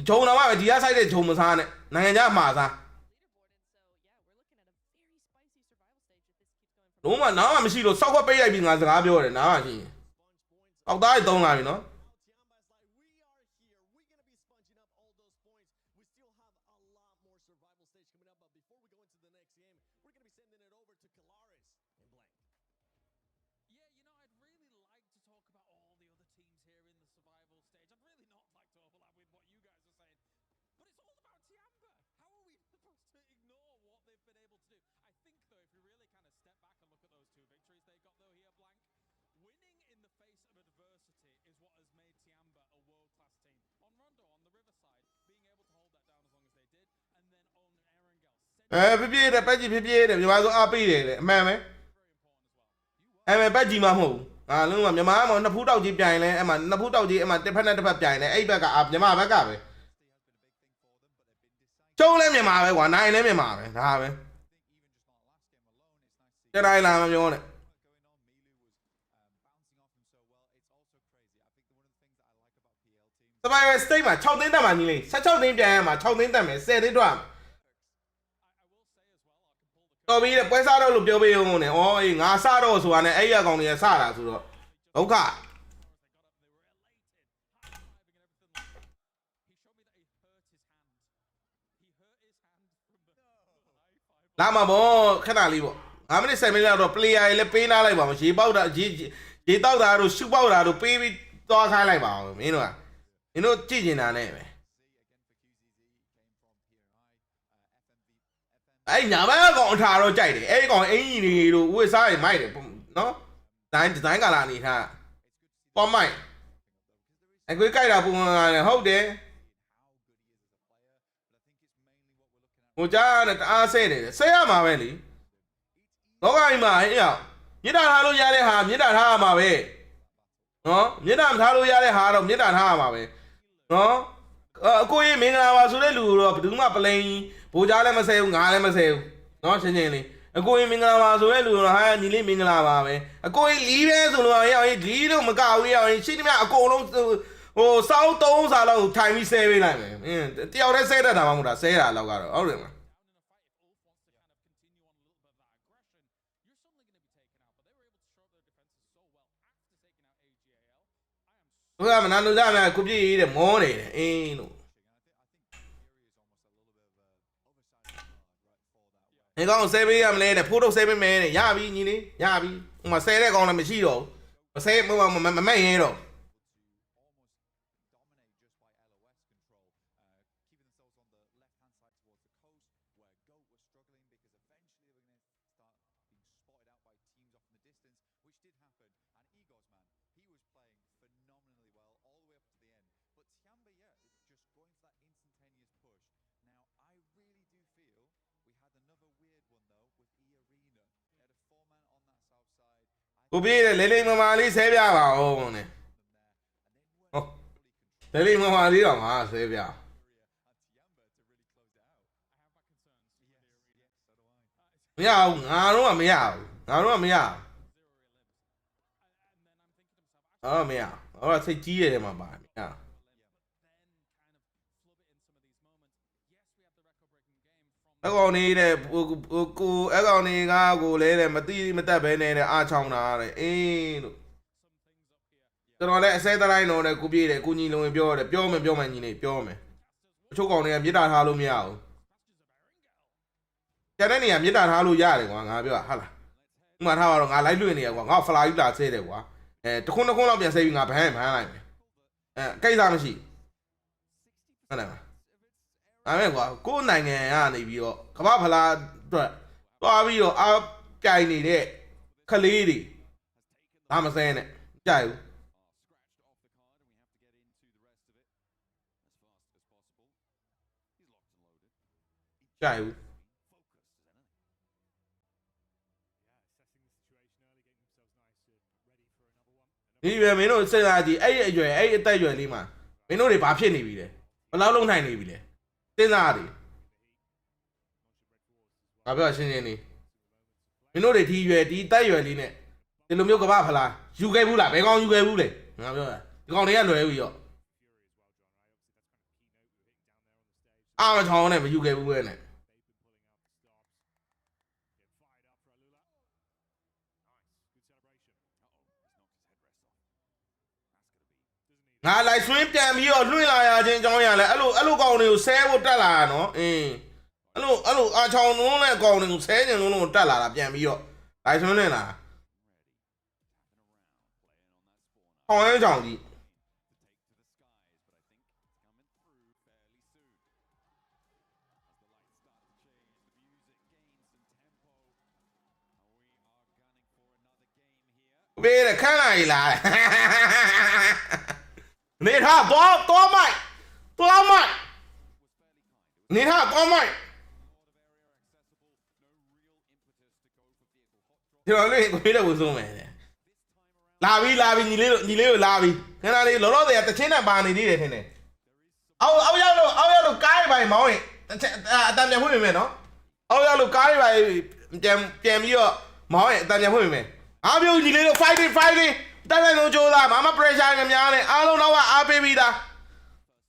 ဂျုံတော့မှဒီကဆိုင်တဲ့ဂျုံမစားနဲ့နိုင်ငံခြားမှာစားလုံးဝနားမှမရှိလို့စောက်ခွက်ပိတ်လိုက်ပြီးငါစကားပြောတယ်နားမှရှိရင်အောက်သားတွေသုံးလာပြီနော်ဖြစ်ဖြစ်တဲ့ပတ်ကြီးဖြစ်ဖြစ်တဲ့မြန်မာဆိုအားပေးတယ်လေအမှန်ပဲပတ်ကြီးမှမဟုတ်ဘူးငါလုံးဝမြန်မာကနှစ်ဖူးတောက်ကြီးပြိုင်လဲအဲ့မှာနှစ်ဖူးတောက်ကြီးအဲ့မှာတစ်ဖက်နဲ့တစ်ဖက်ပြိုင်လဲအဲ့ဘက်ကမြန်မာဘက်ကပဲကျုံးလဲမြန်မာပဲကွာနိုင်လဲမြန်မာပဲဒါပဲကြတိုင်းလာမပြောနဲ့ Survivor Stage မှာ6သိန်းတက်မှာညီလေး16သိန်းပြန်ရမှာ6သိန်းတက်မယ်10သိန်းတော့တော်ပြီပွဲစားတော့လို့ပြောပေးအောင်နဲ့ဩအေးငါစတော့ဆိုတာနဲ့အဲ့ရကောင်တွေကစတာဆိုတော့ဒုက္ခလာမှာပေါ့ခဏလေးပေါ့9မိနစ်10မိနစ်လောက်တော့ player တွေလည်းပေးနာလိုက်ပါအောင်ရေပေါက်တာရေတောက်တာတို့ရှုပေါက်တာတို့ပေးပြီးသွားခိုင်းလိုက်ပါအောင်မင်းတို့ကြည့်နေတာနဲ့ပဲအဲ့ညာဘက်ကောင်အထာတော့ကြိုက်တယ်အဲ့ကောင်အင်ကြီးတွေတို့ဝစ်စားတွေမိုက်တယ်နော်ဒီဇိုင်းကလာနေထားပေါ်မိုက်အကွေးကြိုက်တာပုံမှန်တယ်ဟုတ်တယ်ဟိုကြားနဲ့တအားဆဲနေတယ်ဆဲရမှာပဲလေလောကကြီးမှာဟဲ့ရောက်မြေတာထားလို့ရတဲ့ဟာမြေတာထားရမှာပဲနော်မြေတာမထားလို့ရတဲ့ဟာတော့မြေတာထားရမှာပဲနော်အကိုကြီးမင်္ဂလာပါဆိုတဲ့လူတော့ဘယ်သူမှပလိန်ဘိုးကြားလည်းမဆဲဘူးငါလည်းမဆဲဘူးနော်ချင်းချင်းလေးအကိုကြီးမင်္ဂလာပါဆိုတဲ့လူတော့ဟာညီလေးမင်္ဂလာပါပဲအကိုကြီးလီးပဲဆိုလို့ရောက်ရင်လီးလို့မကဘူးရောက်ရင်ရှိသမျှအကုန်လုံးဟိုစောင်း3စာလောက်ထိုင်ပြီးဆဲပေးလိုက်မယ်တယောက်တည်းဆဲတတ်တာမှမဟုတ်တာဆဲတာလောက်ကတော့ဟုတ်တယ်မလားဘုရားမနာလို့ကြမယ်ခုပြည့်ရတဲ့မောနေတယ်အင်းလို့ဒီကောင်ဆဲပေးရမလဲတဲ့ဖိုးတော့ဆဲပေးမယ်တဲ့ရပြီညီလေးရပြီဟိုမှာဆဲတဲ့ကောင်လည်းမရှိတော့ဘူးမဆဲမမဲ့ရဲတော့ကိုပြေးတယ်လေးလေးမမာလေးဆဲပြပါဦးနဲ့ဟောလေးလေးမမာလေးတော့ငါဆဲပြမရဘူးငါတော့မရဘူးငါတော့မရဘူးအော်မရဟောစိတ်ကြီးရတယ်မှာပါမရအကောင်နေတဲ့ကိုအကောင်နေကကိုလဲတဲ့မတိမတက်ပဲနေတဲ့အားချောင်းတာတဲ့အေးလို့ကျွန်တော်လည်းအစဲတိုင်းတော့တဲ့ကိုပြေးတယ်ကိုညီလုံးဝင်ပြောတယ်ပြောမယ်ညီနေပြောမယ်အချို့ကောင်တွေကမြေတာထားလို့မရဘူးကျန်တဲ့နေရာမြေတာထားလို့ရတယ်ကွာငါပြောဟာလားဥမာထားတော့ငါလိုက်လွှင့်နေရကွာငါဖလာယူလာဆဲတယ်ကွာတခွန်းလောက်ပြန်ဆဲပြီးငါဘန်းလိုက်မယ်ကိစ္စမရှိဟုတ်တယ်အဲ့မဲ့ကွာကိုယ်နိုင်ငံကနေပြီးတော့ကမ္ဘာဖလားအတွက်သွားပြီးတော့အားပြိုင်နေတဲ့ခလေးတွေဒါမစဲနဲ့ကြိုက်ဘူးကြိုက်ဘူးဒီပဲမင်းတို့စဉ်းစားကြည့်အဲ့ဒီအရွယ်အဲ့ဒီအသက်အရွယ်လေးမှာမင်းတို့တွေဘာဖြစ်နေပြီလဲဘယ်လောက်လုံးနိုင်နေပြီလဲစဉ်းစားရတယ်ငါပြောရှင်းရှင်းလေးမင်းတို့တွေဒီရွယ်ဒီတက်ရွယ်လေးနဲ့ဒီလိုမျိုးကမ္ဘာဖလားယူခဲ့ဘူးလားဘယ်ကောင်ယူခဲ့ဘူးလဲငါပြောတာဒီကောင်တွေကလွယ်ပြီရောအားမချောင်းနဲ့မယူခဲ့ဘူးပဲနဲ့ငါလိုက်ဆွင်းပြန်ပြီးတော့လွှင့်လာရခြင်းအကြောင်းရလဲအဲ့လိုကောင်တွေကိုဆဲဖို့တက်လာတာနော်အဲ့လိုအာချောင်းလုံးနဲ့ကောင်တွေကိုဆဲခြင်းလုံးတက်လာတာပြန်ပြီးတော့လိုက်ဆွင်းလွှင့်လာဟောင်းရဲကြောင်ကြီးဘေးခန့်လိုက်လာနေထားတော့မိုက်နေထားတော့မိုက်ဒီလိုလေးကိုလည်းဝဆုံးမယ်လာပြီညီလေးကိုလာပြီခဏလေးလောတွေကတချင်းနဲ့ပါနေသေးတယ်ထင်တယ်အောက်ရောက်လို့ကားပိုင်မောင်းရင်အတန်ပြန်ဖွင့်မိမယ်နော်အောက်ရောက်လို့ကားပိုင်ပြန်ပြီးတော့မောင်းရင်အတန်ပြန်ဖွင့်မိမယ်အားပြုညီလေးတို့ fighting တက်လိုက်လို့ကြိုးစားမမ pressure ကများနဲ့အားလုံးတော့အားပေးပြီးသား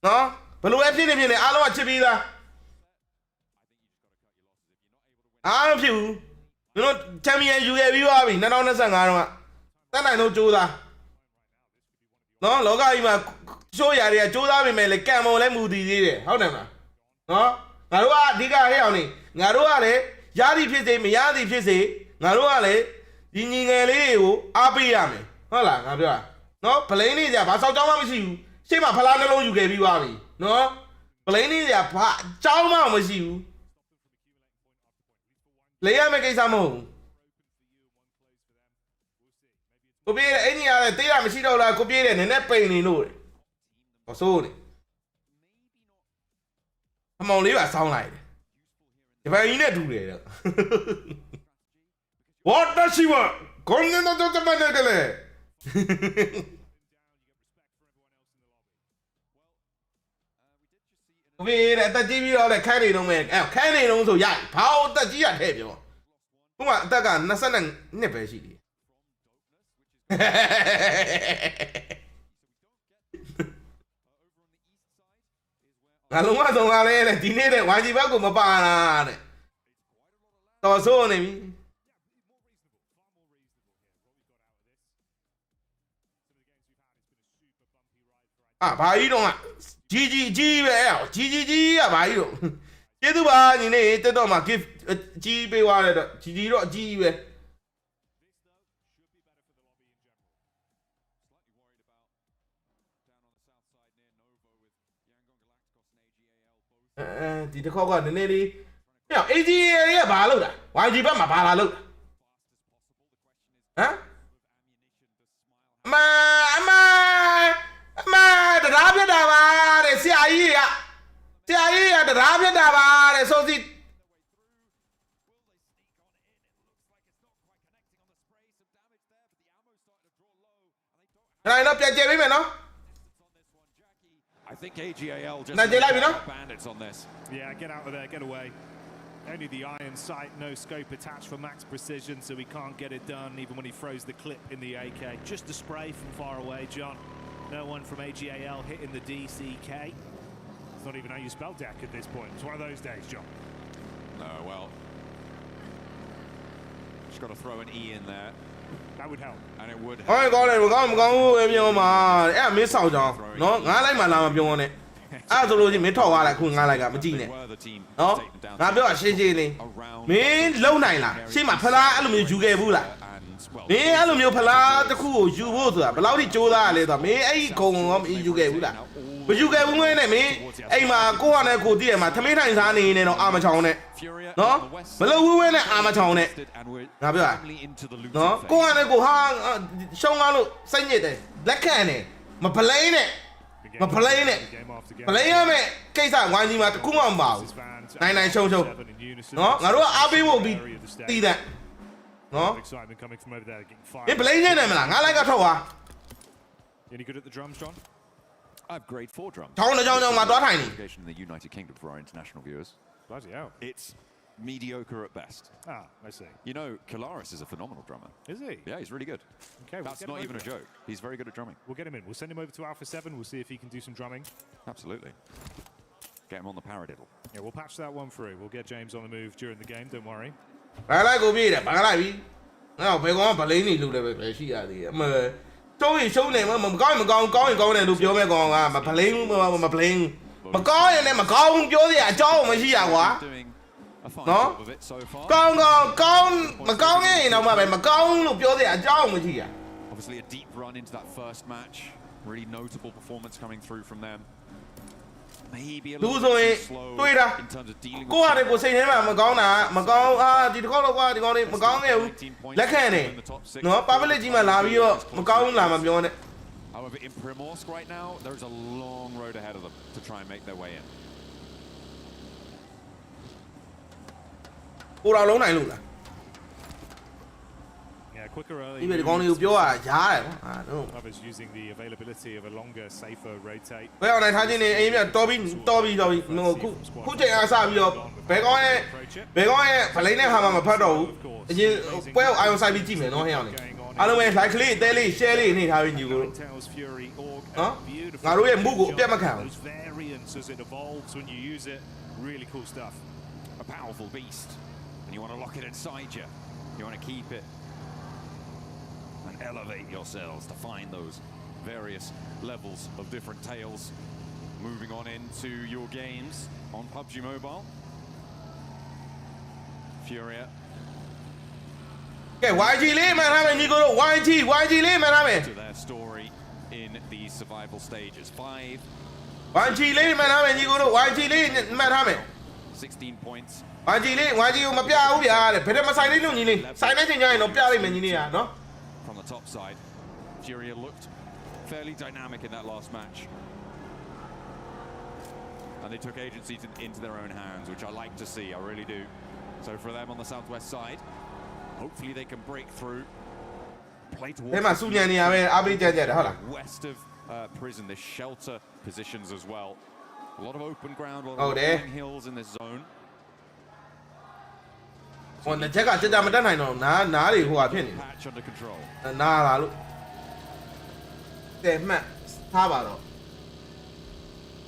နော်ဘလို့ပဲဖြစ်နေအားလုံးကချစ်ပြီးသားအားမဖြစ်ဘူးကျွန်တော်ချန်ပီယံယူခဲ့ပြီးသွားပြီ2025တုန်းကတက်နိုင်တော့ကြိုးစားနော်လောကကြီးမှာရှိုးရာတွေကကြိုးစားပေမဲ့လည်းကံပေါ်လည်းမူတည်သေးတယ်ဟုတ်တယ်မလားနော်ငါတို့ကအဓိကဟဲ့အောင်နေငါတို့ကလည်းရသည်ဖြစ်စေမရသည်ဖြစ်စေငါတို့ကလည်းဒီညီငယ်လေးတွေကိုအားပေးရမယ်ဟုတ်လားငါပြောတာနော်ဗလိန်လေးကြာဘာစောက်ကြောင်းမှမရှိဘူးရှေ့မှာဖလားနှလုံးယူခဲ့ပြီးသွားပြီနော်ဗလိန်လေးကြာဘာအကြောင်းမှမရှိဘူးလေရမယ့်ကိစ္စမဟုတ်ဘူးကိုပြေးတဲ့အင်ကြီးရတယ်တေးတာမရှိတော့လားကိုပြေးတယ်နည်းနည်းပိန်နေလို့ဟောဆိုးနေအမောင်လေးပါဆောင်းလိုက်တယ်ဒီပိုင်းကြီးနဲ့တူတယ်တော့ What does she want ကိုနေတော့တမနေကလေးကိုပြေးတဲ့အသက်ကြီးပြီးတော့လည်းခိုင်းနေတော့မယ်ခိုင်းနေတော့ဆိုရဘာလို့အသက်ကြီးရထဲပြောခုမှအသက်က22ပဲရှိသေးငါလုံးဝဆုံးကားလဲတဲ့ဒီနေ့တဲ့ YG ဘက်ကိုမပါလားတဲ့တော်ဆိုးနေပြီဘာကြီးတော့ကြီးပဲကြီးကဘာကြီးတော့ကျေးဇူးပါညီလေးတက်တော့မှာ gift ကြီးပေးသွားတယ်တော့ကြီးတော့အကြီးပဲဒီတစ်ခေါက်ကနည်းနည်းလေးဟဲ့ AGA တွေကဘာလုပ်တာ YG ဘက်မှာဘာလာလုပ်တာဟမ်အမတရားပြတ်တာပါတဲ့ဆရာကြီးကတရားပြတ်တာပါတဲ့ဆိုစီနိုင်တော့ပြန်ကြည့်ပေးမယ်နော်I think AGAL just bandits on this. Yeah, get out of there, get away. Only the iron sight, no scope attached for max precision, so he can't get it done even when he throws the clip in the AK. Just a spray from far away, John. No one from AGAL hitting the DCK. It's not even how you spell deck at this point. It's one of those days, John. No, well, just got to throw an E in there. That would help. And it would help. ဟောကောင်းတယ်ကောင်းမကောင်းဘူးပြောမှာအဲ့မင်းဆောက်ကြောင်းနော်ငါးလိုက်မှလာမပြောနဲ့အဲ့ဆိုလို့ချင်းမင်းထောက်သွားလိုက်ခုငါးလိုက်ကမကြည့်နဲ့နော်ငါပြောရှင်းရှင်းလေးမင်းလုံနိုင်လားရှေ့မှာဖလားအဲ့လိုမျိုးယူခဲ့ဘူးလားမင်းအဲ့လိုမျိုးဖလားတစ်ခုကိုယူဖို့ဆိုတာဘယ်လောက်ထိကြိုးစားရလဲဆိုတော့မင်းအဲ့ဒီခုံရောမယူခဲ့ဘူးလားမယူခဲ့ဘူးမင်းနဲ့မင်းအိမ်မှာကိုကနဲ့ကိုတည်ရမှာသမင်းထိုင်စားနေနေတော့အာမချောင်းနဲ့နော်မလုံဘူးဝဲနဲ့အာမချောင်းနဲ့ငါပြောတာနော်ကိုကနဲ့ကိုဟာရှုံးကားလို့စိတ်ညစ်တယ်လက်ခံတယ်မပလိန်နဲ့ပလိန်ရမယ်ကိစ္စဝိုင်းကြီးမှာတခုမှမပါဘူးနိုင်ရှုံနော်ငါတို့ကအားပေးဖို့ပြီးတည်တယ်နော်မင်းပလိန်နဲ့မလားငါလိုက်ကထောက်ပါ Any good at the drums, John? I have grade 4 drums. ထောင်းကြောင်းမှာတွားထိုင်နေ in the United Kingdom for our international viewers. Bloody hell. It's mediocre at best. Ah, I see. You know, Kalaris is a phenomenal drummer. Is he? Yeah, he's really good. Okay, that's not even a joke. He's very good at drumming. We'll get him in. We'll send him over to Alpha 7. We'll see if he can do some drumming. Absolutely. Get him on the paradiddle. Yeah, we'll patch that one through. We'll get James on the move during the game. Don't worry. ဘာလိုက်ကိုပြေးတယ်ဘာလိုက်ပြီငါဘယ်ကောင်ကဗလိန်နေလို့လည်းပဲရှိရသေးတယ်အမကျုံးရင်ရှုံးနေမကောင်းရင်ကောင်းရင်ကောင်းတယ်လို့ပြောမဲ့ကောင်ကမဗလိန်မဗလိန်မကောင်းရင်လည်းမကောင်းဘူးပြောစရာအကြောင်းမရှိရကွာနော်ကောင်းမကောင်းရင်တော့မှပဲမကောင်းလို့ပြောစရာအကြောင်းမရှိရ Obviously a deep run into that first match. Really notable performance coming through from them. Maybe a little bit slow in terms of dealing with ကိုကလည်းကိုစိတ်ထဲမှာမကောင်းဒီတစ်ခေါက်တော့ကွာဒီကောင်လေးမကောင်းခဲ့ဘူးလက်ခံနေနော် public ကြီးမှာလာပြီးတော့မကောင်းလာမပြောနဲ့ However, in Primorsk right now, there's a long road ahead of them to try and make their way in. ကိုတော်လုံးနိုင်လို့လား Yeah, quicker early. ဒီကောင်လေးကိုပြောရရားတယ်ဟာတော့ Others using the availability of a longer, safer rotate. ဘယ်အောင်နိုင်ထားခြင်းနေအင်းမြတော်ပြီးခုချိန်အားစပြီးတော့ဘယ်ကောင်ရဲ့ဗလိန်နဲ့ဟာမှမဖတ်တော့ဘူးအရင်ပွဲကိုအာယုံဆိုင်ပြီးကြည့်မယ်နော်ဟဲ့အောင်လေ အားလုံးပဲ like လေးတဲလေး share လေးနေထားပြီးညီကိုတို့နော်ငါတို့ရဲ့ move ကိုအပြတ်မခံဘူး variants as it evolves when you use it really cool stuff a powerful beast and you want to lock it inside you you want to keep it and elevate yourselves to find those various levels of different tails moving on into your games on PUBG Mobile Furia ကဲ YG လေးမှန်ထားမယ်ညီကိုတို့ YG လေးမှန်ထားမယ် to their story in these survival stages 5 YG လေးမှန်ထားမယ်ညီကိုတို့ YG လေးမှန်ထားမယ် 16 points YG လေး YG ကိုမပြဘူးဗျာတဲ့ဘယ်တော့မဆိုင်လေးလို့ညီလေးဆိုင်တဲ့ချိန်ကျရင်တော့ပြလိုက်မယ်ညီလေးอ่ะနော် from the top side Furia looked fairly dynamic in that last match and they took agency into their own hands which I like to see I really do so for them on the southwest side hopefully they can break through play towards အဲ့မှာစူညံနေရမယ်အားပေးကြတယ်ဟုတ်လား west of prison the shelter positions as well a lot of open ground a lot Oh, of there. hills in this zone ဟိုတစ်ချက်ကကြမတက်နိုင်တော့နားတွေဟိုဟာဖြစ်နေ patch under control နားလာလို့တဲ့မှတ်ထားပါတော့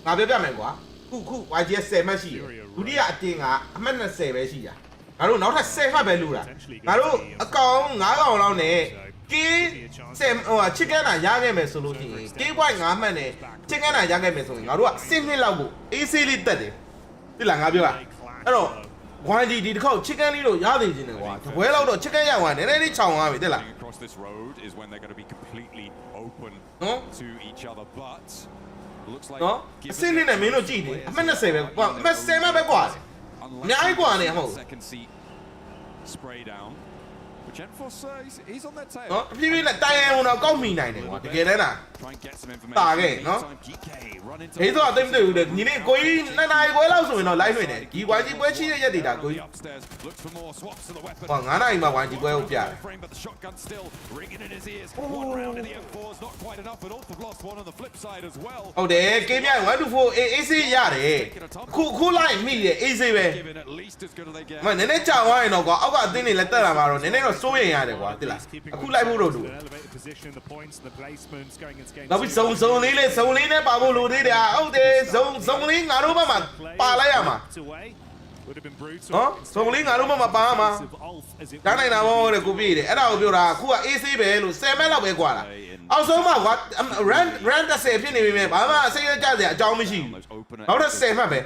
ငါပြောပြမယ်ကွာခု YGS 10မှတ်ရှိတယ်ဒုတိယအတင်းကအမှတ်20ပဲရှိတာငါတို့နောက်ထပ်10မှတ်ပဲလူတာငါတို့အကောင်9ကောင်လောက်နဲ့ကင်းဟိုချစ်ကန်းတာရခဲ့မယ်ဆိုလို့ရှိရင်9.5မှတ်နဲ့ချစ်ကန်းတာရခဲ့မယ်ဆိုရင်ငါတို့က10နှစ်လောက်ကိုအေးဆေးလေးတက်တယ်တိလားငါပြောတာအဲ့တော့ YG ဒီတစ်ခေါက်ချစ်ကန်းလေးတော့ရသေးခြင်းတယ်ကွာတပွဲလောက်တော့ချစ်ကန်းရသွားနည်းနည်းလေးချောင်သွားပြီတိလား across this road is when they're going to be completely open to each other but looks like နော်အစင်းနဲ့မင်းတို့ကြည့်နေအမှတ်20ပဲကွာအမှတ်10မှတ်ပဲကွာအများကြီးကွာနေဟုတ် second seat spray down but Genforce he's on their tail နော်အပြည့်ပြည့်နဲ့တိုင်ရန်တော့ကောက်မိနိုင်တယ်ကွာတကယ်တမ်းလား try and get some တာ information ခဲ့နော် run into ဟေးတော့အသိမတွေ့ဘူးတဲ့ညီလေးကိုကြီး2နာရီခွဲလောက်ဆိုရင်တော့ live လွှင့်တယ်ဒီ YG ပွဲရှိတဲ့ရက်တွေဒါကိုကြီး upstairs looks for more swaps to the weapon ဟော9နာရီမှာ YG ပွဲကိုပြတယ် frame but the shotgun still ringing in his ears one round in the M4 is not quite enough but also lost one on the flip side as well ဟုတ်တယ် game 1 2 4 AC ရတယ်ခုလိုက်မိတယ် AC ပဲ given at least as good as they get မနည်းနည်းကြာသွားရင်တော့ကွာအောက်ကအသင်းတွေလက်တက်လာမှာတော့နည်းနည်းတော့စိုးရိမ်ရတယ်ကွာတိလားအခုလိုက်ဖို့တော့တူ elevated position the points the placements going into game နောက်ပြီးစုံလေးနဲ့ပါဖို့လိုသေးတယ်ဟုတ်တယ်စုံလေးငါတို့ဘက်မှာပါလိုက်ရမှာ would have been brutal နော်စုံလေးငါတို့ဘက်မှာပါရမှာတန်းနိုင်တာဘောတဲ့ကိုပြည့်တယ်အဲ့ဒါကိုပြောတာအခုက AC ပဲလို့10မဲလောက်ပဲကွာလားအောက်ဆုံးမှာကွာ run 30ဖြစ်နေပြီမဲ့ဘာမှအစိမ်းရကြစရာအကြောင်းမရှိဘူးနောက်တော့10မှတ်ပဲ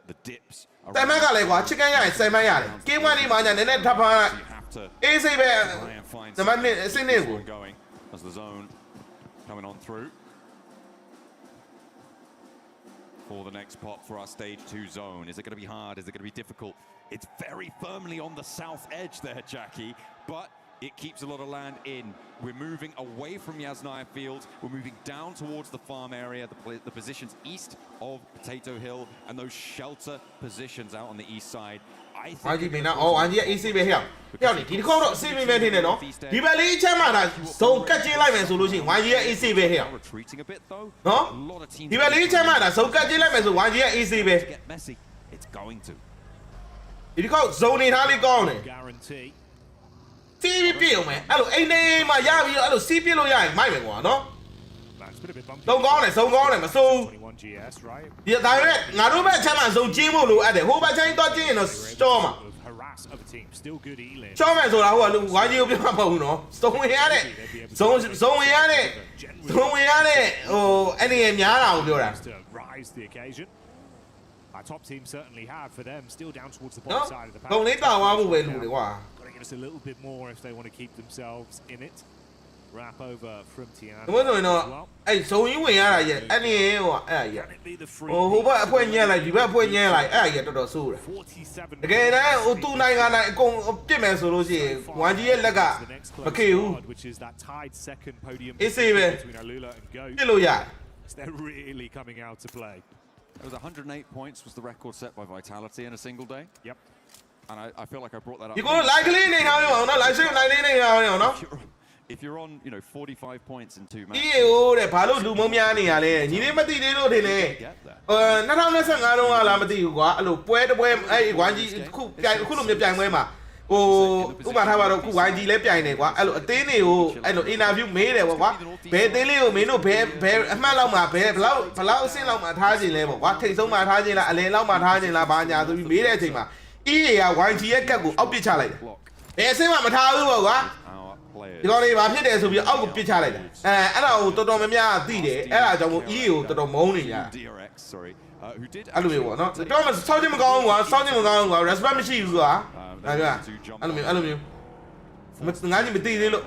the dips 10မှတ်ကလည်းကွာချစ်ကန်ရရင်10မှတ်ရတယ် game 1လေးမှာညာနည်းနည်းထပ်ဖား AC ပဲနံပါတ်1အစိမ်းနဲ့ကို going as the zone coming on through for the next pot for our stage 2 zone. Is it going to be hard? Is it going to be difficult? It's very firmly on the south edge there, Jackie, but it keeps a lot of land in. We're moving away from Yasnaya Field. We're moving down towards the farm area, the positions east of Potato Hill, and those shelter positions out on the east side. YG မင်းနော်အော် YG ရဲ့ AC ပဲဟဲ့ရောက်နေဒီတစ်ခေါက်တော့ AC ပဲထင်တယ်နော်ဒီဘက်လေးချက်မှတာဇုံကတ်ချင်းလိုက်မယ်ဆိုလို့ရှိရင် YG ရဲ့ AC ပဲဟဲ့နော်ဒီဘက်လေးချက်မှတာဇုံကတ်ချင်းလိုက်မယ်ဆို YG ရဲ့ AC ပဲ It's going to ဒီတစ်ခေါက်ဇုံနေထားလေးကောင်းတယ် guarantee စီးပြီးပြည့်အောင်မယ်အဲ့လိုအိမ်နေမှာရပြီးတော့အဲ့လိုစီးပြည့်လို့ရရင်မိုက်မယ်ကွာနော် ဇုံကောင်းတယ်မစိုးဘူးဒီဒါပေမဲ့ငါတို့ဘက်အချက်မှဇုံကျင်းဖို့လိုအပ်တယ်ဟိုဘက်ချိုင်းတော့ကျင်းရင်တော့စတော့မှာချောမယ်ဆိုတာဟိုကဝိုင်းကြီးကိုပြောမှာမဟုတ်ဘူးနော်ဇုံဝင်ရတဲ့ဟိုအဲ့ဒီများတာကိုပြောတာ Our top team certainly have for them still down towards the နော် bottom side of the ဂုံလေးတာဝါဖို့ပဲလူတွေကွာ Got to give us a little bit more if they want to keep themselves in it. Wrap over from Tiana. ဒီလိုဆိုရင်တော့အဲ့ဇုံကြီးဝင်ရတာရဲ့အဲ့ဒီဟိုအဲ့ရဟိုဘက်အဖွဲညက်လိုက်ဒီဘက်အဖွဲညက်လိုက်အဲ့ရတော်တော်ဆိုးတယ်တကယ်တမ်းဟိုသူ့နိုင်ငံတိုင်းအကုန်ပြစ်မယ်ဆိုလို့ရှိရင်ဝမ်ကြီးရဲ့လက်ကမခေဘူး which is that tied second podium AC ပဲ between Alula and Go. ပြစ်လို့ရတယ် They're really coming out to play. It was 108 points was the record set by Vitality in a single day. Yep. And I feel like I brought that up. ဒီကိုလိုက်လေးနေထားရောနော်လိုက်ဆွေးလိုက်လေးနေထားရောနော် If you're on, 45 points in 2 ဒီ matches. ဟိုတဲ့ဘာလို့လူမများနေရလဲညီလေးမသိသေးလို့ထင်တယ်2025တုန်းကလားမသိဘူးကွာအဲ့လိုပွဲတစ်ပွဲအဲ့ဝမ်ကြီးခုလိုမျိုးပြိုင်ပွဲမှာ ဥပမာထားပါတော့ခု YG လဲပြိုင်နေကွာအဲ့လိုအတင်းတွေကိုအဲ့လို interview မေးတယ်ပေါ့ကွာဘယ်အတင်းလေးကိုမင်းတို့ဘယ်အမှတ်လောက်မှာဘယ်ဘလောက်အဆင့်လောက်မှာထားခြင်းလဲပေါ့ကွာထိတ်ဆုံးမှာထားခြင်းလားအလယ်လောက်မှာထားခြင်းလားဘာညာဆိုပြီးမေးတဲ့အချိန်မှာ EA က YG ရဲ့ကတ်ကိုအောက်ပစ်ချလိုက်တယ်ဘယ်အဆင့်မှမထားဘူးပေါ့ကွာဒီကောင်လေးဘာဖြစ်တယ်ဆိုပြီးအောက်ကိုပစ်ချလိုက်တယ်အဲ့ဒါကိုတော်တော်များများသိတယ်အဲ့ဒါကြောင့်မို့ EA ကိုတော်တော်မုန်းနေကြအဲ့လိုမျိုးပေါ့နော်တော့စောင့်ခြင်းမကောင်းဘူးကွာစောင့်ခြင်းမကောင်းဘူးကွာ respect မရှိဘူးကွာအဲ့လိုမျိုးငါ့ညီမသိသေးလို့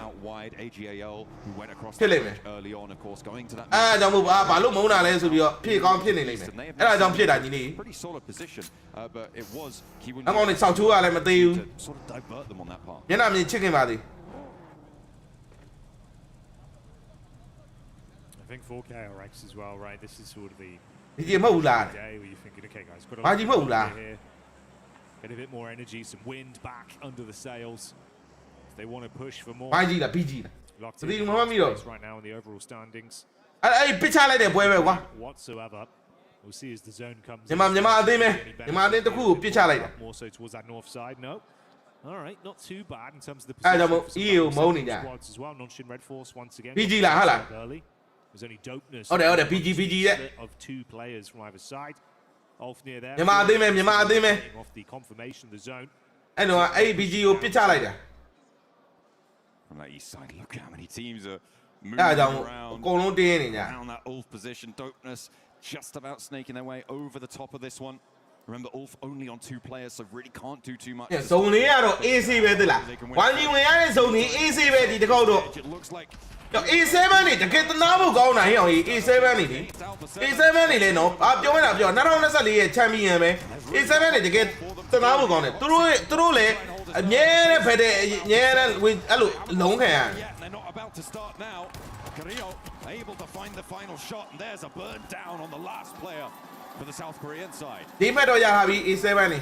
ဖြစ်လိမ့်မယ်အဲ့ဒါကြောင့်မို့ဘာလို့မုန်းတာလဲဆိုပြီးတော့ဖြစ်ကောင်းဖြစ်နေလိမ့်မယ်အဲ့ဒါကြောင့်ဖြစ်တာညီလေးအကောင်လေးစောက်ချိုးရလည်းမသိဘူးမျက်နှာမြင်ချစ်ခင်ပါသေးI think 4K RX as well, right? This is sort of the day where you're thinking, okay, guys, got a lot here. Get a bit more energy, some wind back under the sails. If they want to push for more. PG Locked in right now in the overall standings. Whatsoever. We'll see as the zone comes. More so towards that north side. No. All right, not too bad in terms of the position squads as well. Nonshin Red Force once again. PG early. There's only dopeness. PG Of 2 players from either side. Off near there. Off the confirmation of the zone. I know. PG ကိုပစ်ချလိုက်တာ From that east side, look how many teams are moving around that Ulf position. Dopeness just about snaking their way over the top of this one. Remember, Ulf only on 2 players, so really can't do too much. Zone လေးကတော့ AC ပဲသလား 1G ဝင်ရတဲ့ zone လေး AC ပဲဒီတစ်ခေါက်တော့ It looks like A7 နေတကယ်တနာဖို့ကောင်းတာဟဲ့အောင် A7 နေလေ A7 နေလေနော်ပြောမလားပြော2024ရဲ့ champion ပဲ A7 နေတကယ်တနာဖို့ကောင်းတယ်သူတို့လည်းအမြဲတမ်းဖက်တဲ့အမြဲတမ်းအဲ့လိုလုံးခံရတယ် They're not about to start now. Carrillo able to find the final shot, and there's a burn down on the last player for the South Korean side. ဒီမဲ့တော့ရပါပြီ A7 နေ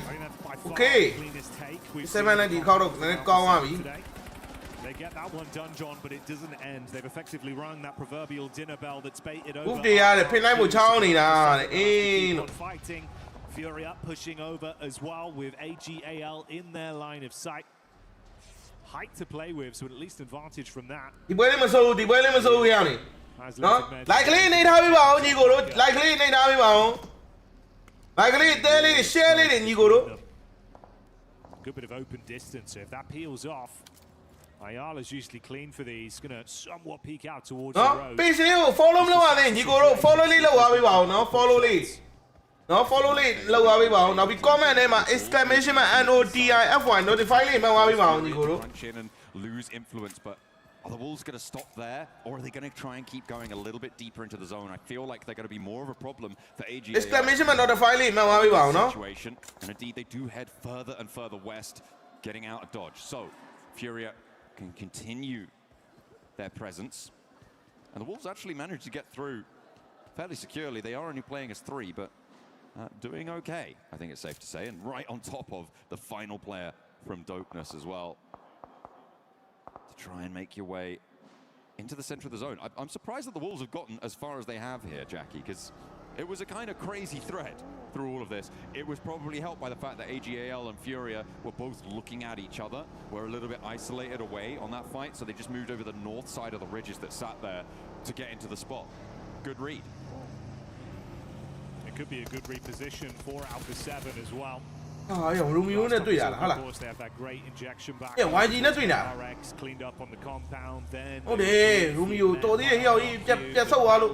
Okay A7 နဲ့ဒီခေါက်တော့လည်းကောင်းသွားပြီ They get that one done, John, but it doesn't end. They've effectively rung that proverbial dinner bell that's baited over. ဟုတ်တယ်ရတယ်ဖိလိုက်ဖို့ချောင်းနေတာအေး Fighting Furia pushing over as well with AGAL in their line of sight. Height to play with, so at least advantage from that. ဒီပွဲလေးမစိုးဘူးဒီပွဲလေးမစိုးဘူးရအောင်နော် like လေးနေထားပြီးပါအောင်ညီကိုတို့ like လေးနေထားပြီးပါအောင် like လေးတဲလေး share လေးညီကိုတို့ Good bit of open distance, so if that peels off, Ayala's usually clean for these. Gonna somewhat peek out towards the road. Page လေးကို follow မလုပ်ရနဲ့ညီကိုတို့ follow လေးလုပ်သွားပေးပါအောင်နော် follow လေးနော် follow လေးလုပ်သွားပေးပါအောင်နောက်ပြီး comment ထဲမှာ exclamation mark NOTIFY notify လေးမှတ်သွားပေးပါအောင်ညီကိုတို့ and lose influence, but are the Wolves going to stop there, or are they going to try and keep going a little bit deeper into the zone? I feel like they're going to be more of a problem for AG. Exclamation mark notify လေးမှတ်သွားပေးပါအောင်နော် situation, and indeed they do head further and further west, getting out of dodge. So Furia can continue their presence, and the Wolves actually managed to get through fairly securely. They are only playing as 3, but doing okay, I think it's safe to say, and right on top of the final player from Dopeness as well, to try and make your way into the center of the zone. I'm surprised that the Wolves have gotten as far as they have here, Jackie, because it was a kind of crazy thread through all of this. It was probably helped by the fact that AGAL and Furia were both looking at each other, were a little bit isolated away on that fight, so they just moved over the north side of the ridges that sat there to get into the spot. Good read. It could be a good reposition for Alpha 7 as well. ဟာရော Romeo နဲ့တွေ့ရလားဟာလား Of course they have that great injection back. YG နဲ့တွေ့နေတာ RX cleaned up on the compound then. ဟုတ်တယ် Romeo တော်သေးတယ်ဟိအောင်ကြီးပြတ်ဆုပ်သွားလို့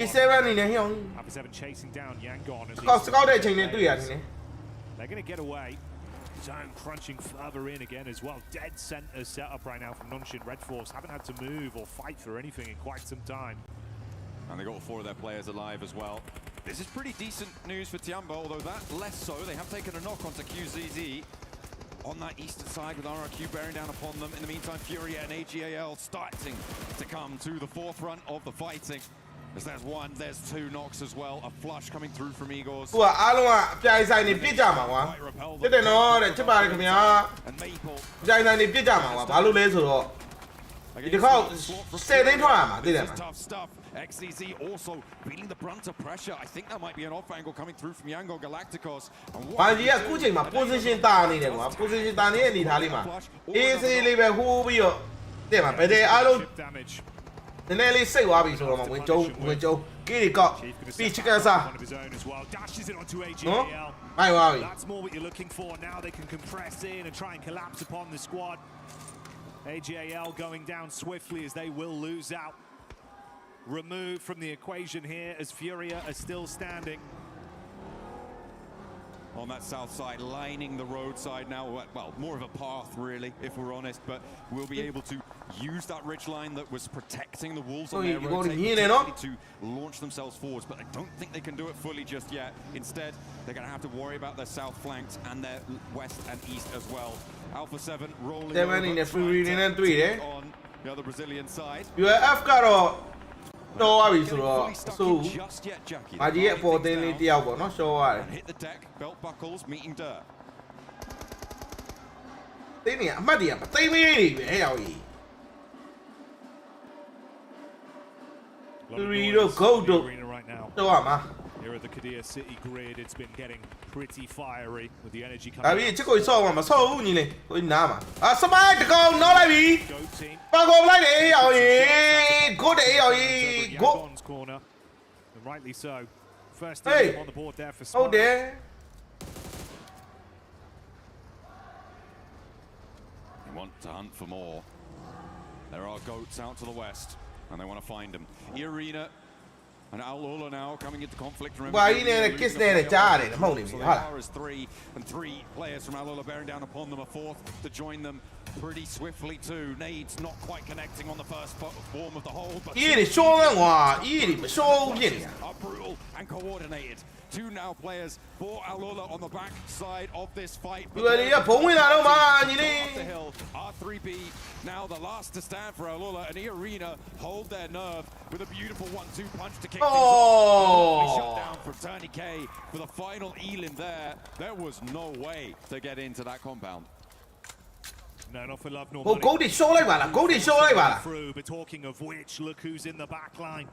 A7 အနေနဲ့ဟိအောင် Alpha 7 chasing down Yangon. scout တဲ့အချိန်နဲ့တွေ့ရတယ် They're going to get away. Zone crunching further in again as well. Dead center set up right now from Nonshin Red Force. Haven't had to move or fight for anything in quite some time. And they got 4 of their players alive as well. This is pretty decent news for Tiamba, although that less so. They have taken a knock onto QZZ on that eastern side with RRQ bearing down upon them. In the meantime, Furia and AGAL starting to come to the forefront of the fighting. As there's 1, there's 2 knocks as well. A flush coming through from Igors. ဟိုအားလုံးကအပြိုင်ဆိုင်နေပြစ်ကြမှာကွာတက်တယ်နော်တဲ့ချစ်ပါတယ်ခင်ဗျာ And Maple ပြိုင်ဆိုင်နေပြစ်ကြမှာကွာဘာလို့လဲဆိုတော့ ဒီတစ်ခေါက်10သိန်းထွက်ရမှာသိတယ်မလား Tough stuff. XCZ also feeling the brunt of pressure. I think that might be an off angle coming through from Yangon Galacticos. YG ကအခုချိန်မှာ position တာနေတယ်ကွာ position တာနေတဲ့အနေထားလေးမှာ AC လေးပဲဟိုးပြီးတော့တဲ့မှာဘယ်တဲ့အားလုံးနည်းနည်းလေးစိတ်သွားပြီဆိုတော့ဝင်ကျုံကေဒီကောက်ပြီးချစ်ကန်စာ Dashes it onto AJL. မိုက်သွားပြီ That's more what you're looking for. Now they can compress in and try and collapse upon the squad. AJL going down swiftly as they will lose out. Removed from the equation here as Furia are still standing. On that south side, lining the roadside now. Well, more of a path, really, if we're honest. But we'll be able to use that ridge line that was protecting the Wolves on their rotate to launch themselves forwards. But I don't think they can do it fully just yet. Instead, they're going to have to worry about their south flanks and their west and east as well. Alpha 7 rolling over on the other Brazilian side. UF ကတော့တော့ပါပြီဆိုတော့ဆိုမာဂျီရဲ့အပေါ်တင်းလေးတယောက်ပေါ့နော်ရှော့ရတယ် hit the deck belt buckles meeting dirt တင်းနေအမှတ်တွေကမသိမ်းမေးနေပဲဟဲ့ရောက်ကြီး Three to go to right now. တော့ပါမှာ Here at the Qiddiya City grid, it's been getting pretty fiery with the energy ဒါ coming. ပြီးချစ်ကိုဆော့မှာမဆော့ဘူးညီလေးကိုနားမှာစမိုင်းတကောင်နောက်လိုက်ပြီပါကောလိုက်တယ်ရောက်ကြီးဂိုးတယ်ရောက်ကြီးဂိုး Yangon's corner, and rightly so. First Hey. team on the board there for ဟုတ်တယ် They want to hunt for more. There are goats out to the west, and they want to find them. Irina and Al-Ula now coming into conflict. Why you need to kiss there and die it? Hold him. So they are as three players from Al-Ula bearing down upon them. A fourth to join them pretty swiftly too. Nades not quite connecting on the first form of the hold. But are brutal and coordinated. Two now players for Al-Ula on the back side of this fight. Off the hill, R3B now the last to stand for Al-Ula, and Irina hold their nerve with a beautiful 1-2 punch to kick things off. Shut down from Tony K for the final elim there. There was no way to get into that compound. No, not for love nor Oh, money. Goldie show like that. Goldie show like that. Through, but talking of which, look who's in the back line.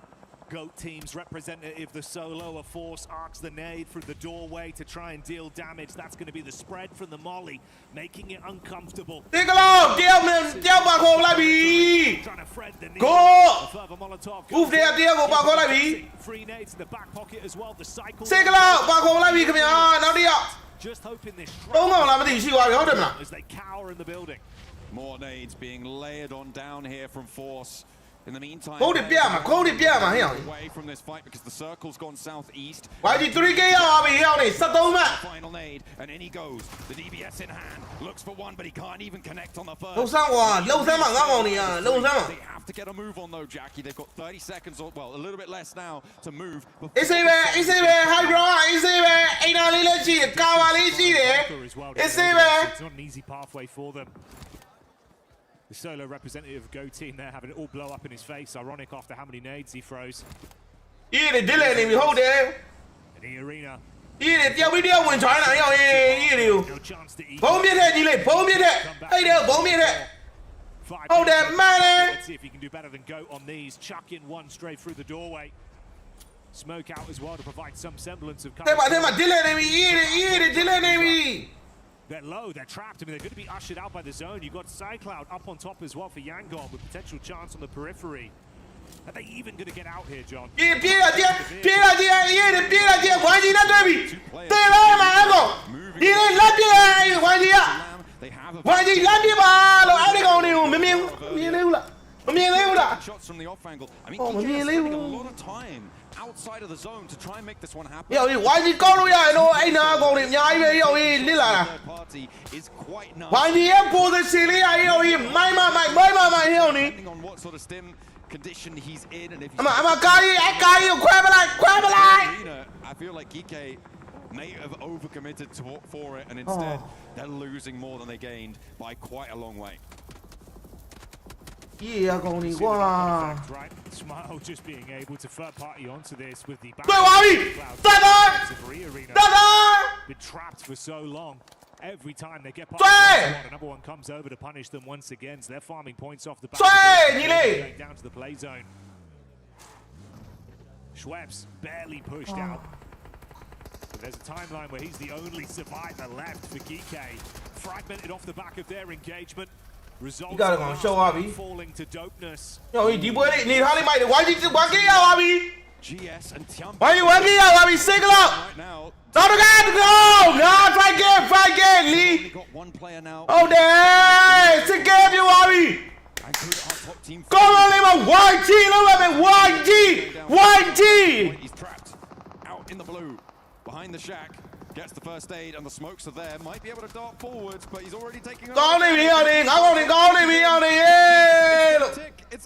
Goat team's representative, the solo, a force, arcs the nade through the doorway to try and deal damage. That's going to be the spread from the molly, making it uncomfortable. Take a look! Back home, Labby! Trying to thread the Go! A further Molotov. Move there, go back home, Labby! Three nades in the back pocket as well. The cycle. Take a look! Back home, Labby, come here! Now the out! Just hoping this. As they cower in the building. More nades being layered on down here from Force. In the meantime, Hold it away from this fight because the circle's gone southeast. Why did 3K out here? Final nade, and in he goes. The DBS in hand looks for one, but he can't even connect on the first. They have to get a move on though, Jackie. They've got 30 seconds, or well, a little bit less now to move. It's not an easy pathway for them. The solo representative of Go Team there having it all blow up in his face. Ironic after how many nades he throws. Hold there. And the arena. No chance to eat. Hold that man. Let's see if he can do better than Goat on these. Chuck in one straight through the doorway. Smoke out as well to provide some semblance of cover. They're low, they're trapped. I mean, they're going to be ushered out by the zone. You've got Cycloud up on top as well for Yangon with potential chance on the periphery. Are they even going to get out here, John? Shots from the off angle. I mean, he's spending a lot of time outside of the zone to try and make this one happen. Yo, why did go to Party is quite nice. Depending on what sort of stim condition he's in, and if he's I feel like Kike may have overcommitted for it, and instead they're losing more than they gained by quite a long way. Yeah, going right. Smile just being able to third party onto this with the back. Been trapped for so long. Every time they get past another one comes over to punish them once again. So they're farming points off the back. Going down to the play zone. Schweppes barely pushed out. But there's a timeline where he's the only survivor left for Geeky. Fragmented off the back of their engagement. Results falling to dopeness. GS and Tiamba. Why you working out? Single up. Now. No, fight game, Lee. Got one player now. Oh, there. It's a game, you worry. Come on, Lima. YG. He's trapped out in the blue, behind the shack. Gets the first aid, and the smokes are there. Might be able to dart forwards, but he's already taking. It's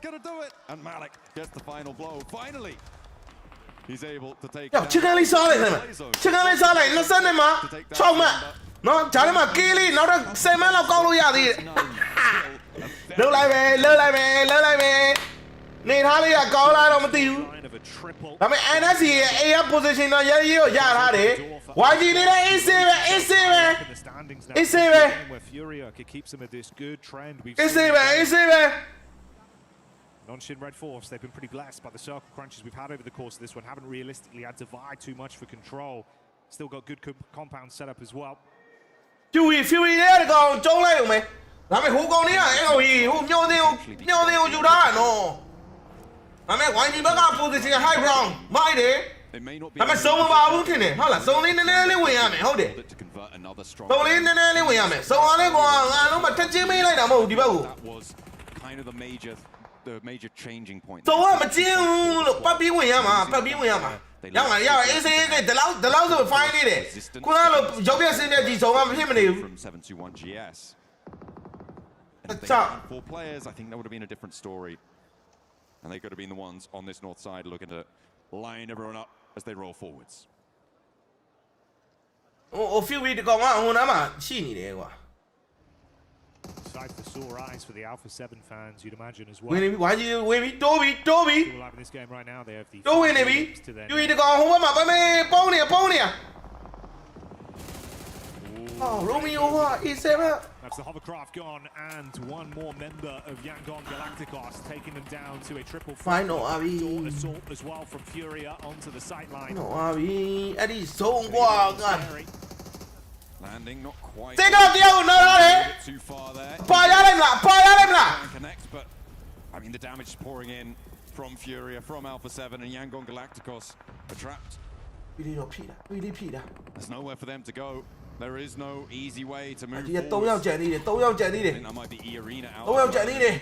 gonna do it. And Malik gets the final blow. Finally. He's able to take. Yo, chicken Lee saw it, man. Chicken Lee saw it. Listen, man. Choma. No, tell him a killie. No, the same man of Golu Yadi. Look like me. Need Holly a goal out on you. I mean, and that's the A position on your yard. Why do you need an It's where Furia could keep some of this good trend. Nonshin Red Force, they've been pretty blessed by the circle crunches we've had over the course of this one. Haven't realistically had to vie too much for control. Still got good compound setup as well. Fury there to go. Don't let me. I mean, who going here? Who know you that? No. I mean, why you back position high ground? My day. It may not be. I'm a summer about it. Hold on. So in the early way, I mean, hold it. To convert another strong. So in the early way, I mean. So I don't know, touch me like that. That was kind of the major changing point. So I'm a team. Papi Wiyama. Yeah, the laws will find it. Kunalo, Jobia Synergy, so I'm him. From 721 GS. And if they had 4 players, I think that would have been a different story. And they could have been the ones on this north side looking to line everyone up as they roll forwards. Oh, few weeks ago, I'm she need Sight for sore eyes for the Alpha 7 fans, you'd imagine as well. Why you win Dobby? Still alive in this game right now. They have the. Don't win, you either go home, Pony. Oh, Romeo, he's there. That's the hovercraft gone, and one more member of Yangon Galacticos taking them down to a triple final assault as well from Furia onto the sight line. No, Eddie so landing not quite. Take out the old, no, too far there. Connect, but I mean the damage is pouring in from Furia, from Alpha 7, and Yangon Galacticos are trapped. There's nowhere for them to go. There is no easy way to move forward. I think that might be E-Arena out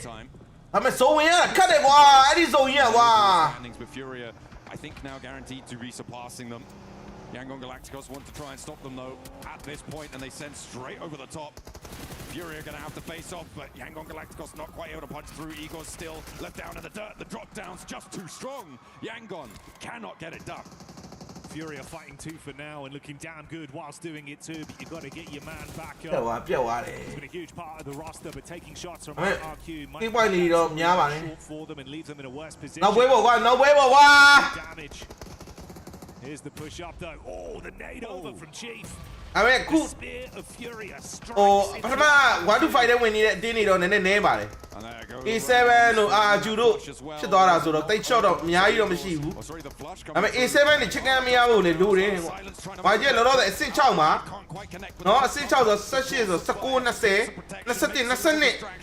time. I'm so cut it, wow, Eddie's so standings with Furia, I think now guaranteed to be surpassing them. Yangon Galacticos want to try and stop them though at this point, and they send straight over the top. Furia are going to have to face off, but Yangon Galacticos not quite able to punch through. Igor's still left down in the dirt. The drop down's just too strong. Yangon cannot get it done. Furia fighting 2 for now and looking damn good whilst doing it too, but you've got to get your man back up. It's been a huge part of the roster, but taking shots from RQ might be short for them and leave them in a worse position. Damage. Here's the push up though. Oh, the nade over from Chief. I mean, cool. Spear of Furia strikes. Oh, why do fight when you didn't on the name about it? E7 judo. She thought I was they showed up. I mean, E7 the chicken me out and do it. Why you know that sing chow ma? No, sing chow the such is a sakuna say.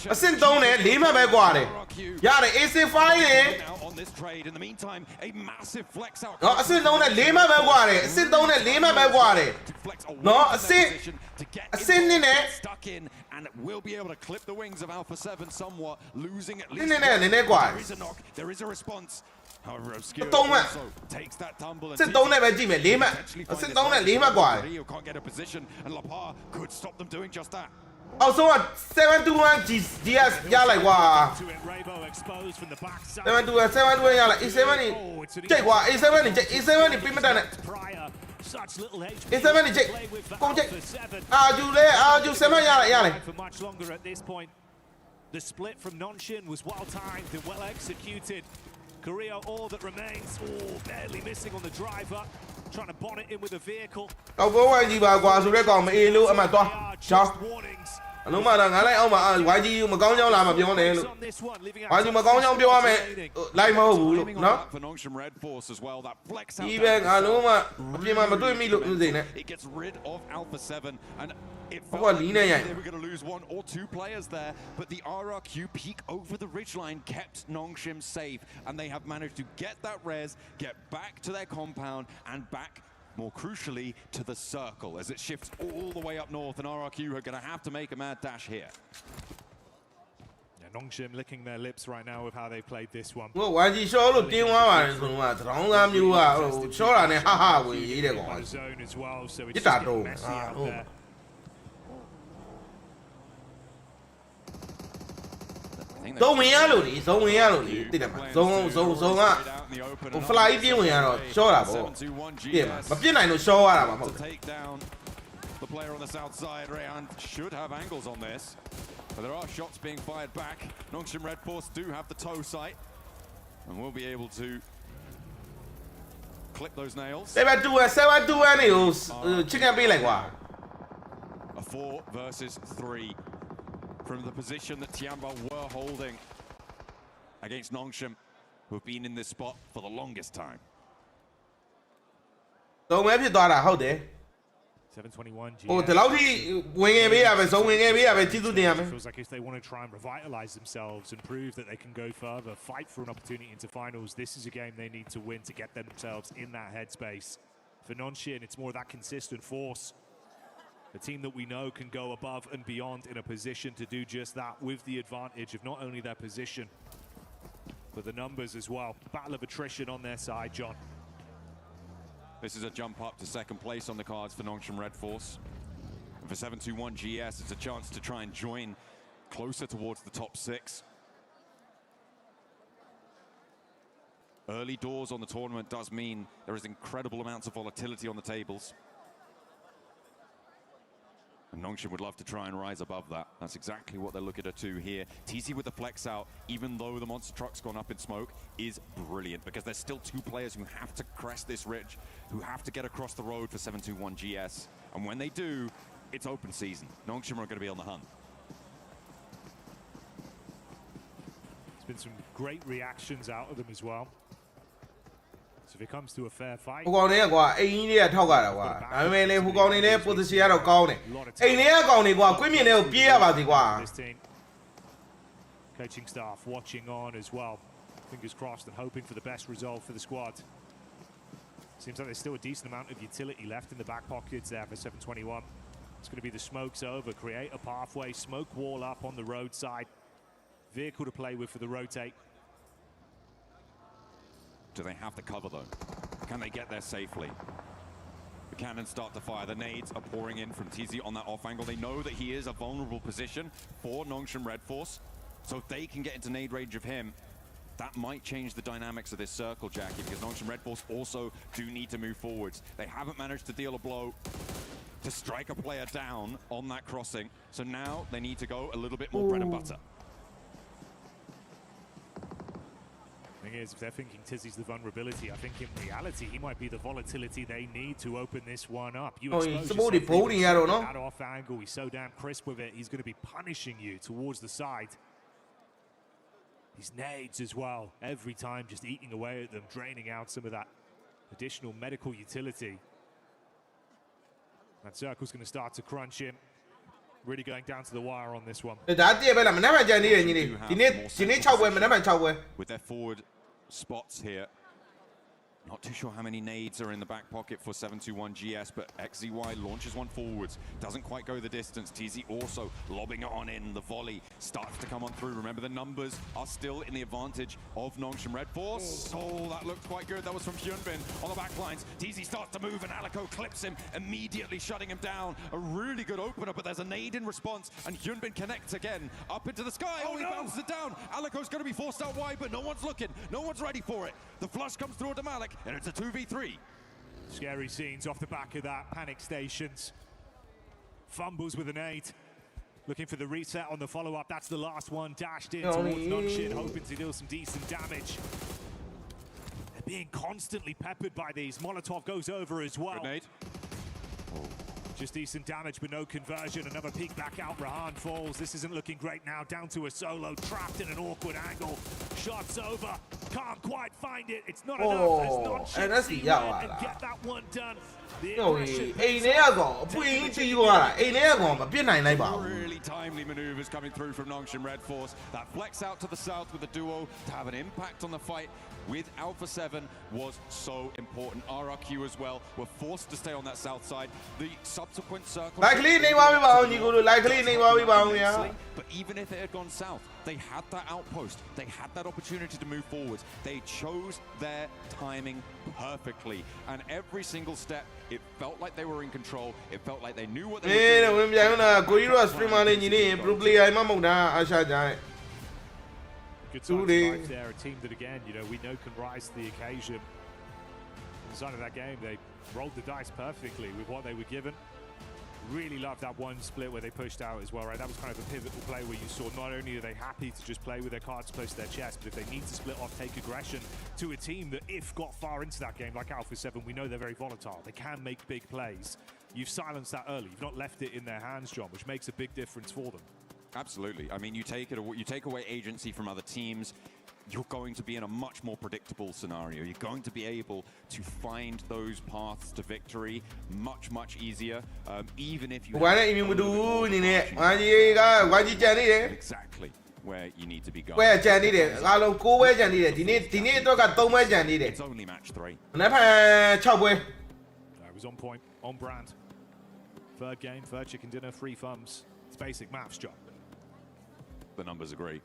A sin don't it. Lima Bagwari. Yeah, the E7 fighting. On this trade, in the meantime, a massive flex out. No, I sit down at Lima Bagwari. Sit down at Lima Bagwari. No, I sit in there. Stuck in and will be able to clip the wings of Alpha 7 somewhat, losing at least. There is a knock, there is a response. However, Obscure also takes that tumble and sit down at Lima. Sit down at Lima Bagwari. Can't get a position, and Lapar could stop them doing just that. Also, 721 GS, yeah, like wow. 721, yeah, like E7. Check what E7, E7, people done it. E7, check. Go check. I'll do 7, yeah. For much longer at this point. The split from Nonshin was well timed and well executed. Korea, all that remains. Oh, barely missing on the drive up. trying to bonnet in with a vehicle. အောက်ဘော YG ပါကွာဆိုတဲ့ကောင်မအေးလို့အမှသွားချောင်းအလုံးမတော့ငါလိုက်အောင်ပါ YG မကောင်းကြောင်းလာမပြောနဲ့လို့ YG မကောင်းကြောင်းပြောရမယ်လိုက်မဟုတ်ဘူးလို့နော်ဒီပဲငါလုံးမအပြင်မှာမတွေ့မိလို့ဥစိန်နဲ့ It gets rid of Alpha 7 and it What felt lean like are they were going to lose 1 or 2 players there, but the RRQ peak over the ridgeline kept Nongshim safe, and they have managed to get that res, get back to their compound, and back, more crucially, to the circle as it shifts all the way up north, and RRQ are going to have to make a mad dash here. Nongshim licking their lips right now with how they played this one. ဟို YG ရှော့လို့တင်းသွားပါတယ်ဆိုတော့တရောင်းသားမျိုးကဟိုရှော့တာနဲ့ဟာဟာဝင်ရေးတဲ့ကောင် Zone as well, so it's ပြ just တာ getting တော့ messy out there. သုံးဝင်ရလို့လေသုံးဝင်ရလို့လေသိတယ်မလားသုံးကဟို fly ပြင်းဝင်ရတော့ရှော့တာပေါ့ပြင်းမပြစ်နိုင်လို့ရှော့ရတာမှာမဟုတ်ဘူး The player on the south side, Rayan, should have angles on this, but there are shots being fired back. Nongshim Red Force do have the toe sight, and will be able to clip those nails. 7-2နေကိုချစ်ကန်ပေးလိုက်ကွာ A 4 versus 3 from the position that Tiamba were holding against Nongshim, who have been in this spot for the longest time. သုံးမဲဖြစ်သွားတာဟုတ်တယ် 721 GS. ဟိုဒီလောက်ထိဝင်ငယ်ပေးရပဲဇုံဝင်ငယ်ပေးရပဲကျေးဇူးတင်ရမယ် Feels like if they want to try and revitalize themselves and prove that they can go further, fight for an opportunity into finals, this is a game they need to win to get themselves in that headspace. For Nongshim, it's more of that consistent force. A team that we know can go above and beyond in a position to do just that with the advantage of not only their position, but the numbers as well. Battle of attrition on their side, John. This is a jump up to second place on the cards for Nongshim Red Force. And for 721 GS, it's a chance to try and join closer towards the top 6. Early doors on the tournament does mean there is incredible amounts of volatility on the tables. And Nongshim would love to try and rise above that. That's exactly what they're looking to do here. TZ with the flex out, even though the monster truck's gone up in smoke, is brilliant because there's still 2 players who have to crest this ridge, who have to get across the road for 721 GS. And when they do, it's open season. Nongshim are going to be on the hunt. There's been some great reactions out of them as well. So if it comes to a fair fight, ဟိုကောင်တွေကကွာအိမ်ကြီးတွေကထောက်ရတာကွာဒါပေမဲ့လေဟိုကောင်တွေလည်း position ကတော့ကောင်းတယ်အိမ်တွေကကောင်တွေကွာကွင်းမြင်တွေကိုပြေးရပါစီကွာ this team, coaching staff watching on as well. Fingers crossed and hoping for the best result for the squad. Seems like there's still a decent amount of utility left in the back pockets there for 721. It's going to be the smokes over, create a pathway, smoke wall up on the roadside. Vehicle to play with for the rotate. Do they have the cover though? Can they get there safely? The cannons start to fire. The nades are pouring in from TZ on that off angle. They know that he is a vulnerable position for Nongshim Red Force. So if they can get into nade range of him, that might change the dynamics of this circle, Jackie, because Nongshim Red Force also do need to move forwards. They haven't managed to deal a blow to strike a player down on that crossing. So now they need to go a little bit more bread and butter. Thing is, if they're thinking Tizzy's the vulnerability, I think in reality he might be the volatility they need to open this one up. You expose yourself that off angle, he's so damn crisp with it, he's going to be punishing you towards the side. His nades as well, every time just eating away at them, draining out some of that additional medical utility. That circle's going to start to crunch him. Really going down to the wire on this one. With their forward spots here. Not too sure how many nades are in the back pocket for 721 GS, but XZY launches one forwards. Doesn't quite go the distance. TZ also lobbing it on in. The volley starts to come on through. Remember, the numbers are still in the advantage of Nongshim Red Force. Oh, that looked quite good. That was from Hyunbin on the back lines. TZ starts to move and Alico clips him, immediately shutting him down. A really good opener, but there's a nade in response, and Hyunbin connects again up into the sky. Oh, he bounces it down. Alico's going to be forced out wide, but no one's looking. No one's ready for it. The flush comes through to Malik, and it's a 2v3. Scary scenes off the back of that. Panic stations. Fumbles with an 8. Looking for the reset on the follow-up. That's the last one. Dashed in towards Nongshim, hoping to deal some decent damage. being constantly peppered by these. Molotov goes over as well. Grenade. Just decent damage, but no conversion. Another peek back out. Rahan falls. This isn't looking great now. Down to a solo, trapped in an awkward angle. Shots over. Can't quite find it. It's not enough. It's not shit. that's See the where and get that one done. The No, aggression hey, pays off. Really timely maneuvers coming through from Nongshim Red Force. That flex out to the south with the duo to have an impact on the fight with Alpha 7 was so important. RRQ as well were forced to stay on that south side. The subsequent circle... Likely, but even if it had gone south, they had that outpost. They had that opportunity to move forward. They chose their timing perfectly. And every single step, it felt like they were in control. It felt like they knew what they were doing. Good time to life there, a team that again, you know, we know can rise to the occasion. Inside of that game, they rolled the dice perfectly with what they were given. Really loved that one split where they pushed out as well, right? That was kind of a pivotal play where you saw not only are they happy to just play with their cards close to their chest, but if they need to split off, take aggression to a team that if got far into that game like Alpha 7, we know they're very volatile. They can make big plays. You've silenced that early. You've not left it in their hands, John, which makes a big difference for them. Absolutely. I mean, you take away agency from other teams, you're going to be in a much more predictable scenario. You're going to be able to find those paths to victory much, much easier, even if you exactly where you need to be going. It's only match 3. That was on point, on brand. Third game, third chicken dinner, 3 thumbs. It's basic maths, John. The numbers agree.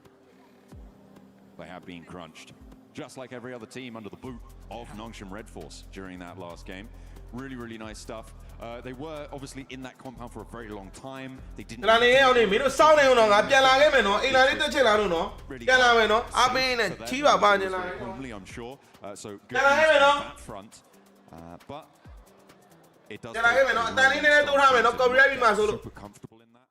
They have been crunched, just like every other team under the boot of Nongshim Red Force during that last game. Really, really nice stuff. They were obviously in that compound for a very long time. They didn't. Really I'm sure. So good on that front, but it does. Super comfortable in that.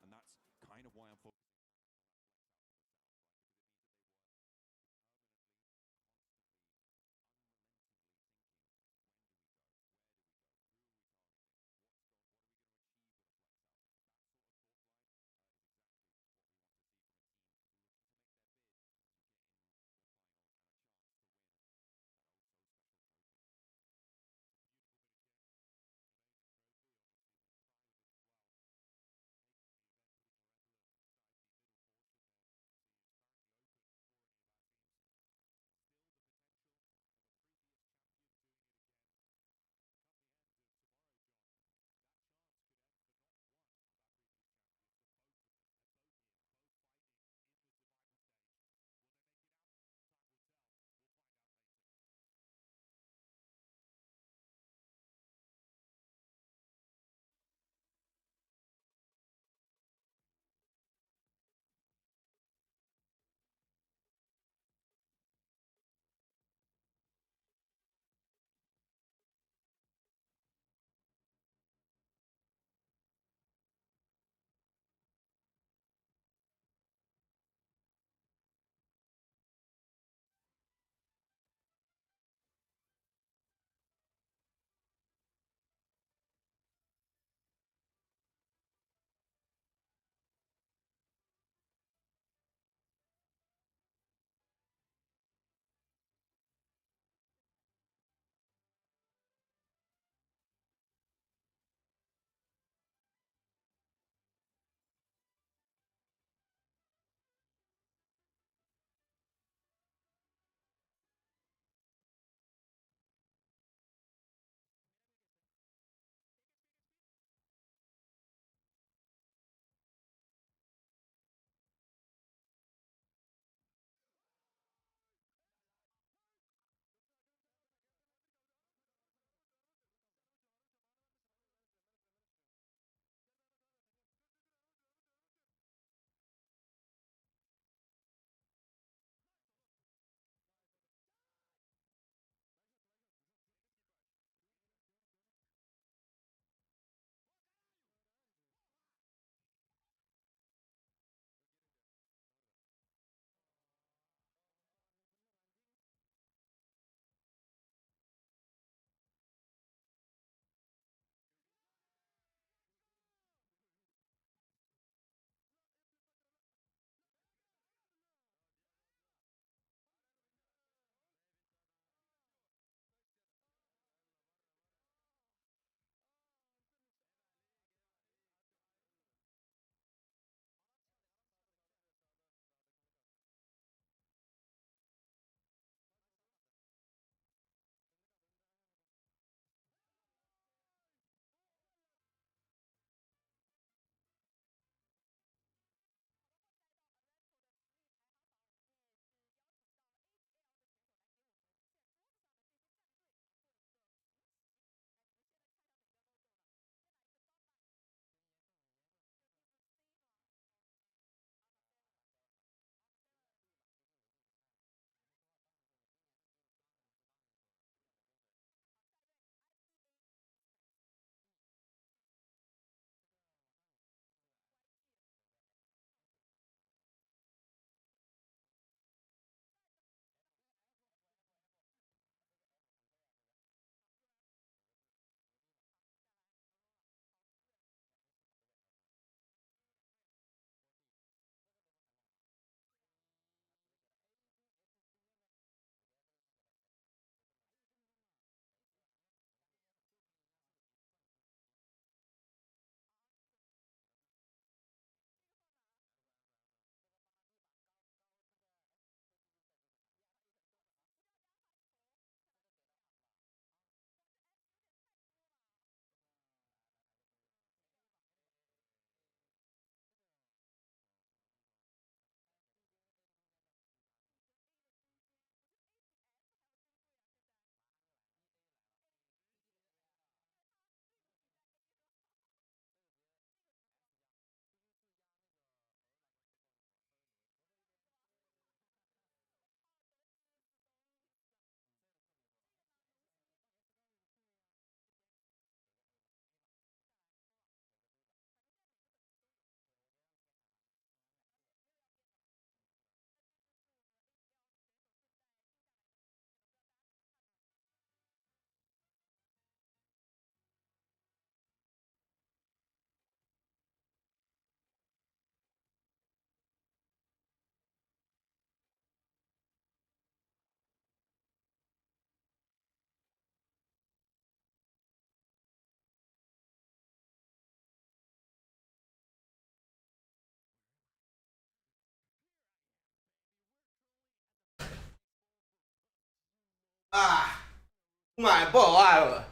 ဥမာပေါ့သွားတော့ဟဲ့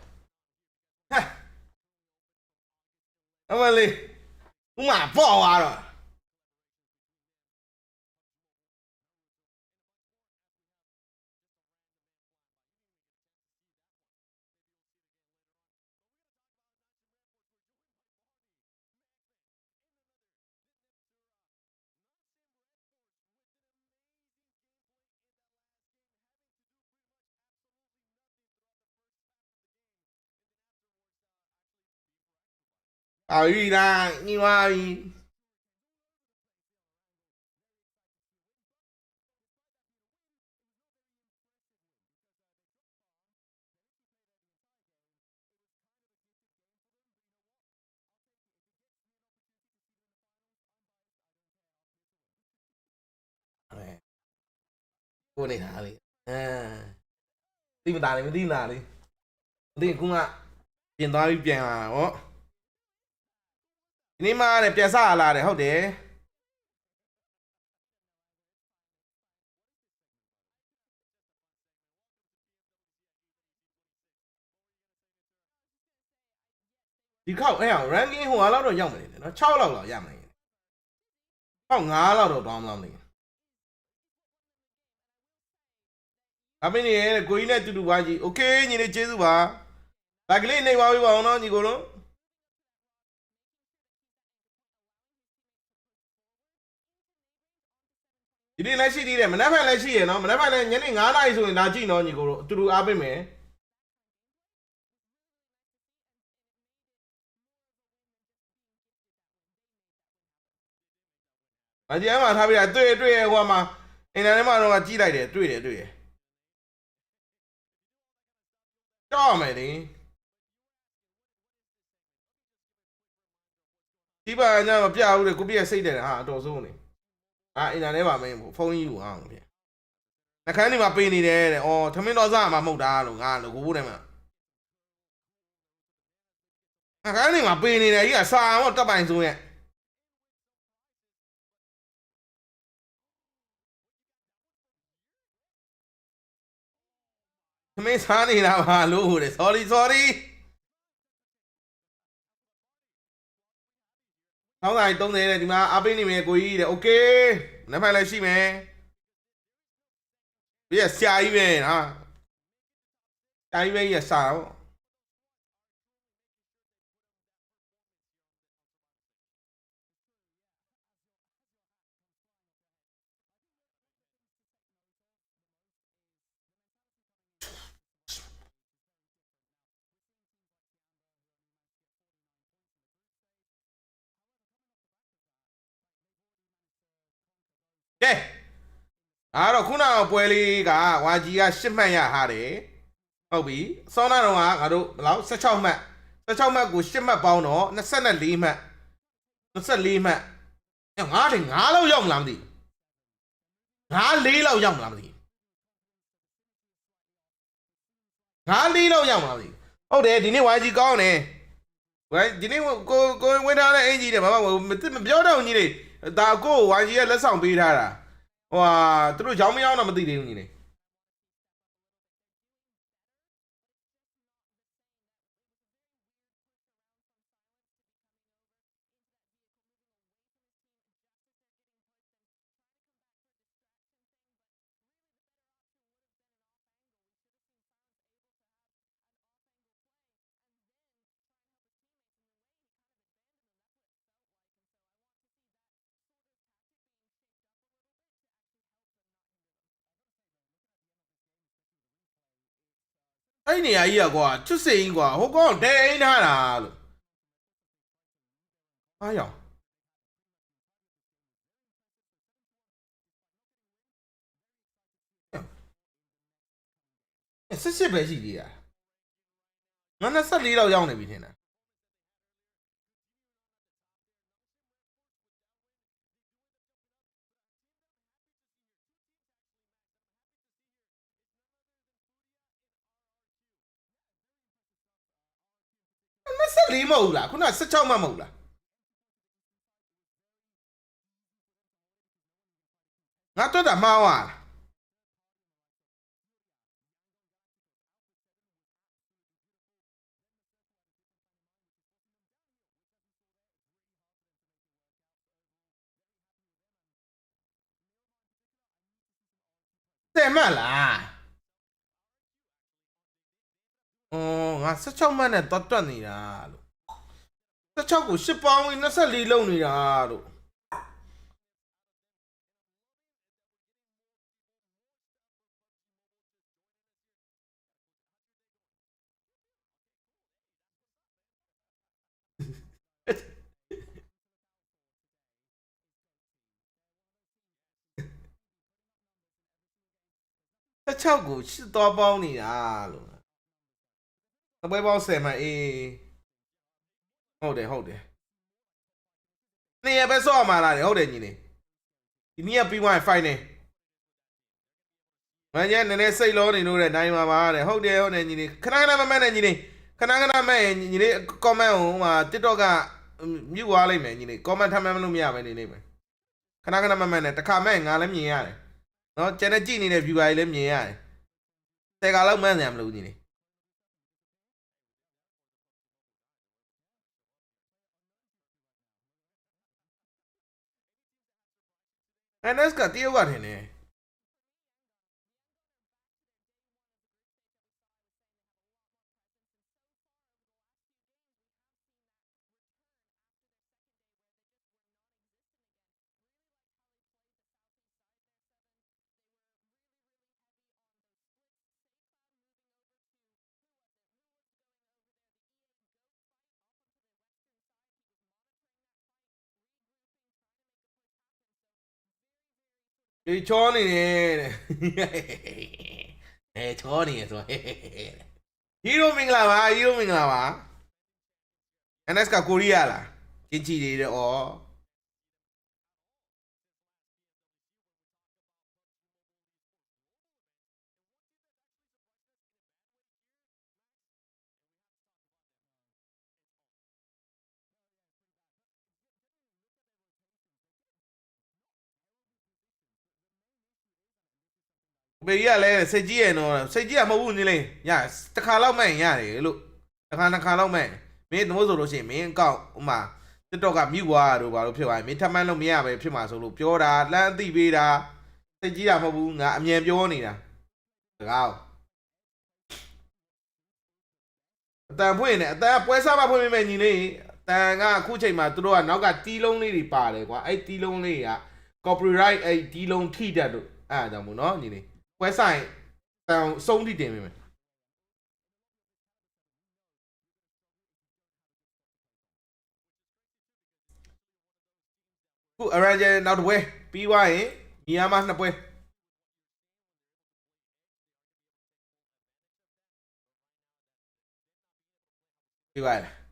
အမလေးဥမာပေါ့သွားတော့အာရီလာညီမကြီးကိုနေတာလေသိမသားလေမသိလားလေမသိကူကပြင်သွားပြီးပြန်လာဟောဒီနေ့မှလည်းပြန်စားလာတယ်ဟုတ်တယ်ဒီခေါက်အဲ့အောင် ranking ဟိုလောက်တော့ရောက်မနေနဲ့နော်6လောက်ရမနေခေါက်9လောက်တော့တောင်းမလားမသိအမင်းရဲ့ကိုကြီးနဲ့တူတူပါကြီးโอเคညီလေးကျေးဇူးပါဒါကလေးနေပါပြီပါအောင်နော်ညီကိုတို့ဒီနေ့လည်းရှိသေးတယ်မနက်ဖြန်လည်းရှိရနော်မနက်ဖြန်လည်းညနေ9:00 နာရီဆိုရင်လာကြည့်နော်ညီကိုတို့အတူတူအားပေးမယ်အကြမ်းမှာထားပြတာတွေ့ဟိုမှာအင်တာနက်မှာတော့ကြည့်လိုက်တယ်တွေ့တယ်ကြောက်မယ်လေဒီပါညမပြဘူးလေကိုပြည့်စိတ်တယ်ဟာအတော်ဆုံးနေအင်တာနက်ပါမင်းဖုန်းကြီးကိုအောင်ပြနှခမ်းဒီမှာပေးနေတယ်တဲ့အော်ထမင်းတော်စားမှာမဟုတ်တာလို့ငါလို့ကိုတယ်မှာနှခမ်းဒီမှာပေးနေတယ်ကြီးကစာတော့တက်ပိုင်ဆုံးရဲ့ထမင်းစားနေတာပါလို့ဟိုတယ် sorry ဆောင်းတိုင်း30တဲ့ဒီမှာအားပေးနေမယ်ကိုကြီးတဲ့ okay နောက်ဖိုင်လည်းရှိမယ်ပြည့်ဆရာကြီးပဲဟာဆရာကြီးပဲရစားတော့ကဲအဲ့တော့ခုနကပွဲလေးကဝါကြီးက10မှတ်ရဟာတယ်ဟုတ်ပြီစောနာတော့ကငါတို့ဘယ်လောက်16မှတ်ကို10မှတ်ပေါင်းတော့24မှတ်ငါးတယ်9လောက်ရောက်မလားမသိ4လောက်ရောက်မလားမသိ4လောက်ရောက်မလားမသိဟုတ်တယ်ဒီနေ့ဝါကြီးကောင်းတယ်ဝါဒီနေ့ကိုဝင်ထားတဲ့အင်ကြီးတယ်ဘာမှမပြောတော့ညီလေးဒါကိုဝါကြီးကလက်ဆောင်ပေးထားတာဟိုဟာသူတို့ရောင်းမရောင်းတော့မသိသေးဘူးညီလေးအဲ့နေရာကြီးอ่ะကွာချွတ်စိန်ကွာဟိုကောင်တဲအိန်းထားတာလို့အားရောင်18ပဲရှိသေးတာငါ24လောက်ရောက်နေပြီထင်တယ်24မဟုတ်လားခုန16မှမဟုတ်လားငါတွက်တာမှားသွား 10မှတ်လားငါ16မှတ်နဲ့တွတ်နေတာလို့16ကို10ပေါင်းပြီး24လုံးနေတာလို့16ကို10သွားပေါင်းနေတာလို့တပွဲပေါင်း10မှတ်အေးဟုတ်တယ်နေရပဲစော့မှာလားဟုတ်တယ်ညီလေးဒီနေ့ကပြီးသွားရင် final မင်းရဲ့နည်းနည်းစိတ်လုံးနေလို့တဲ့နိုင်မှာပါတဲ့ဟုတ်တယ်ညီလေးခဏမမှတ်နဲ့ညီလေးခဏမှတ်ရင်ညီလေး comment ဟိုမှာ TikTok ကမြူသွားလိုက်မယ်ညီလေး comment ထပ်မှတ်လို့မရပဲနေလိမ့်မယ်ခဏမမှတ်နဲ့တစ်ခါမှတ်ငါလည်းမြင်ရတယ်နော်ကျန်တဲ့ကြည့်နေတဲ့ viewer တွေလည်းမြင်ရတယ်တဲကလောက်မှန်းနေမလို့ညီလေးNS ကတရုတ်ကထင်တယ်ဒီချောနေတယ်တဲ့ချောနေရဆိုဟီရိုမင်္ဂလာပါ NS ကကိုရီးယားလားကျင်းချီနေတယ်ဩဘေးရလဲစိတ်ကြီးရနော်စိတ်ကြီးရမဟုတ်ဘူးညီလေးညတစ်ခါလောက်မှန်ရတယ်လို့တစ်ခါလောက်မှန်မင်းသမုတ်ဆိုလို့ရှိရင်မင်းအကောင့်ဥမာ TikTok ကမြူွားတို့ဘာလို့ဖြစ်သွားရင်မင်းထမှန်းလို့မရပဲဖြစ်မှာဆိုလို့ပြောတာလမ်းအသိပေးတာစိတ်ကြီးတာမဟုတ်ဘူးငါအမြန်ပြောနေတာတကားအတန်ဖွင့်နေအတန်ပွဲစားမဖွင့်မိမယ်ညီလေးအတန်ကအခုချိန်မှာသူတို့ကနောက်ကတီးလုံးလေးတွေပါတယ်ကွာအဲ့တီးလုံးလေးက copyright အဲ့တီးလုံးထိတတ်လို့အဲ့ဒါကြောင့်မို့နော်ညီလေးပွဲဆိုင်တန်စုံးထိတင်မိမယ်ခု arrange နောက်တစ်ပွဲပြီးသွားရင်ညီအမနှစ်ပွဲပြီးသွားလား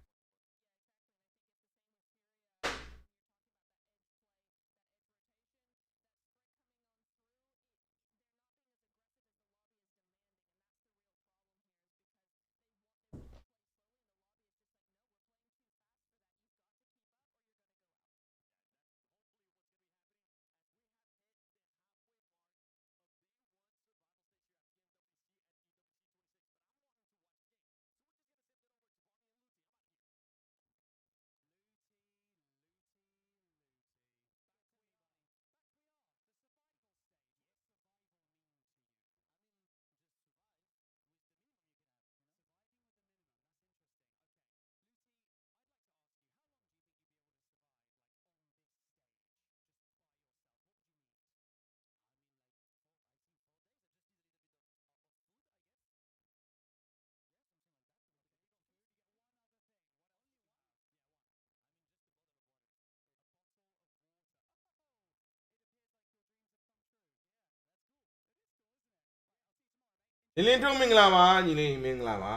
လင်းထုံးမင်္ဂလာပါညီလေးမင်္ဂလာပါ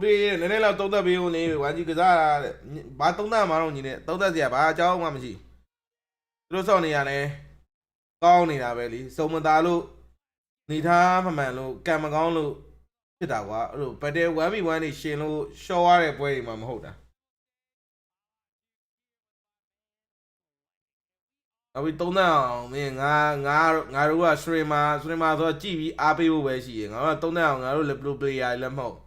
ဘယ်နည်းနည်းလောက်သုံးသက်ပေးဦးနေဝါကြီးကစားတဲ့ဘာသုံးသက်မှာတော့ညီလေးသုံးသက်စရာဘာအကြောင်းမှမရှိသူတို့စောင့်နေရတယ်ကောင်းနေတာပဲလीစုံမသားလို့နေသားမမှန်လို့ကံမကောင်းလို့ဖြစ်တာကွာအဲ့လိုဘတ်တယ် 1v1 နေရှင်လို့ရှော့ရတဲ့ပွဲတွေမှမဟုတ်တာအဝီသုံးသက်အောင်မင်းငါတို့ကစထရီမာဆိုတော့ကြည့်ပြီးအားပေးဖို့ပဲရှိရငါတို့ကသုံးသက်အောင်ငါတို့လည်းပလေယာလည်းမဟုတ်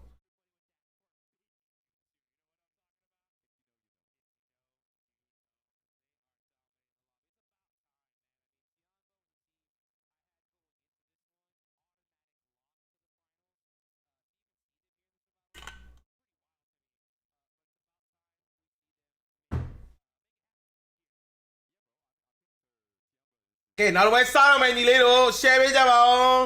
ကဲနောက်တစ်ပိုင်းစားတော့မယ်ညီလေးတို့ share ပေးကြပါဦး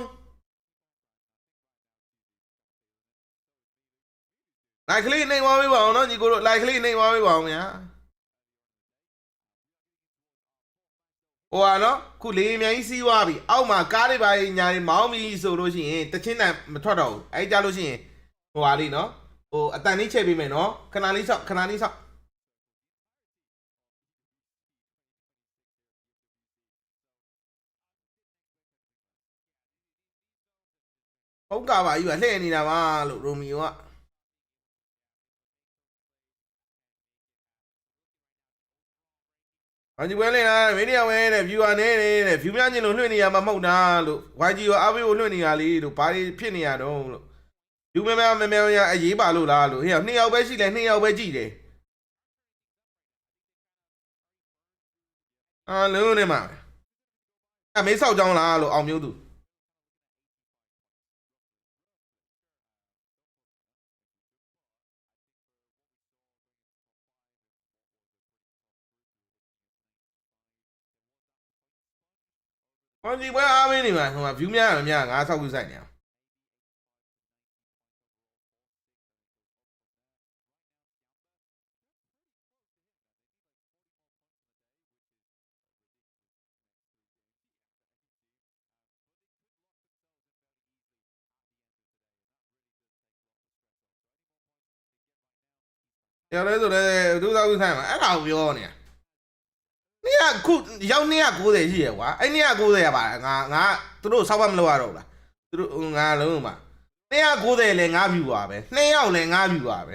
like ကလေးနှိမ်သွားပေးပါအောင်နော်ညီကိုတို့ like ကလေးနှိမ်သွားပေးပါအောင်ဗျာဟိုဟာနော်ခုလေအများကြီးစီးသွားပြီအောက်မှာကားတွေပါညာတွေမောင်းပြီဆိုလို့ရှိရင်တချင်းတန်မထွက်တော့ဘူးအဲကြလို့ရှိရင်ဟိုဟာလေးနော်ဟိုအတန်လေးချိန်ပေးမယ်နော်ခဏလေးဆောက်ဖုန်းကာပါကြီးကလှည့်နေတာပါလို့ရိုမီယိုကဘာကြီးပွဲလဲလားမင်းတရားဝဲတဲ့ viewer နဲ့တဲ့ view များချင်းလို့လွှင့်နေရမှာမဟုတ်တာလို့ YG ရောအားပေးကိုလွှင့်နေရလေလို့ဘာတွေဖြစ်နေရတော့လို့ view မဲရအရေးပါလို့လားလို့ဟေ့2ယောက်ပဲရှိလဲ2ယောက်ပဲကြည့်တယ်လုံးနေမှာအမေးဆောက်ကြောင်းလားလို့အောင်မျိုးသူဟောဒီပွဲအားမင်းနေမှာဟိုမှာ view များငါဆောက်ပြီးစိုက်နေအောင်ကျော်လဲဆိုလဲသူဆောက်ပြီးစိုက်မှာအဲ့ဒါကိုပြောနေတာခုရောက်290ရှိရကွာအဲ့290ရပါငါသူတို့ဆောက်ပါမလို့ရတော့လားသူတို့ငါလုံးမှာ290လဲငါ view ပါပဲ2ယောက်လဲငါ view ပါပဲ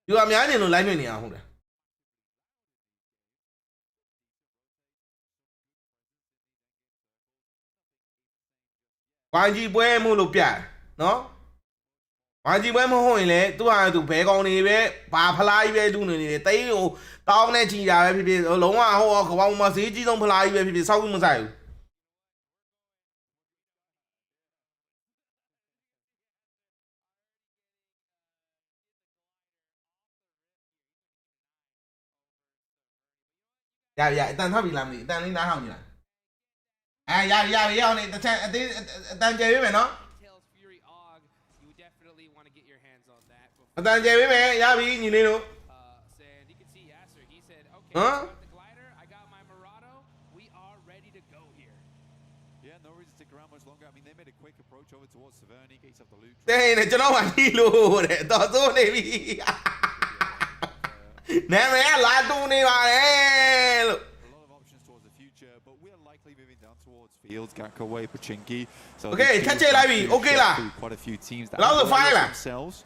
view အများကြီးလို့ live နေအောင်ဟုတ်တယ်YG ပွဲမှုလို့ပြတယ်နော်YG ပွဲမဟုတ်ရင်လေသူ့ဟာသူဘဲကောင်နေပဲဘာဖလားကြီးပဲလူနေနေတယ်တိတ်ဟိုတောင်းနဲ့ချီတာပဲဖြစ်ဖြစ်လုံးဝဟိုကဘောင်မှာဈေးကြီးဆုံးဖလားကြီးပဲဖြစ်ဖြစ်စောက်ဘူးမဆိုင်ဘူးရအတန်ထောက်ပြီလားမသိအတန်လေးနားထောင်ကြလားရအောင်နေတစ်ချက်အတန်ကျယ်ပေးမယ်နော်အတန်ကျယ်ပေးမယ်ရပြီညီလေးတို့ဟမ်တဲ့နေကျွန်တော်ကဒီလို့တဲ့တော်စိုးနေပြီနာမည်ကလာတူနေပါတယ်လို့ Fields, Gakaway, Pachinki. So okay, catch it, Ivy. Okay, la. Quite a few teams that themselves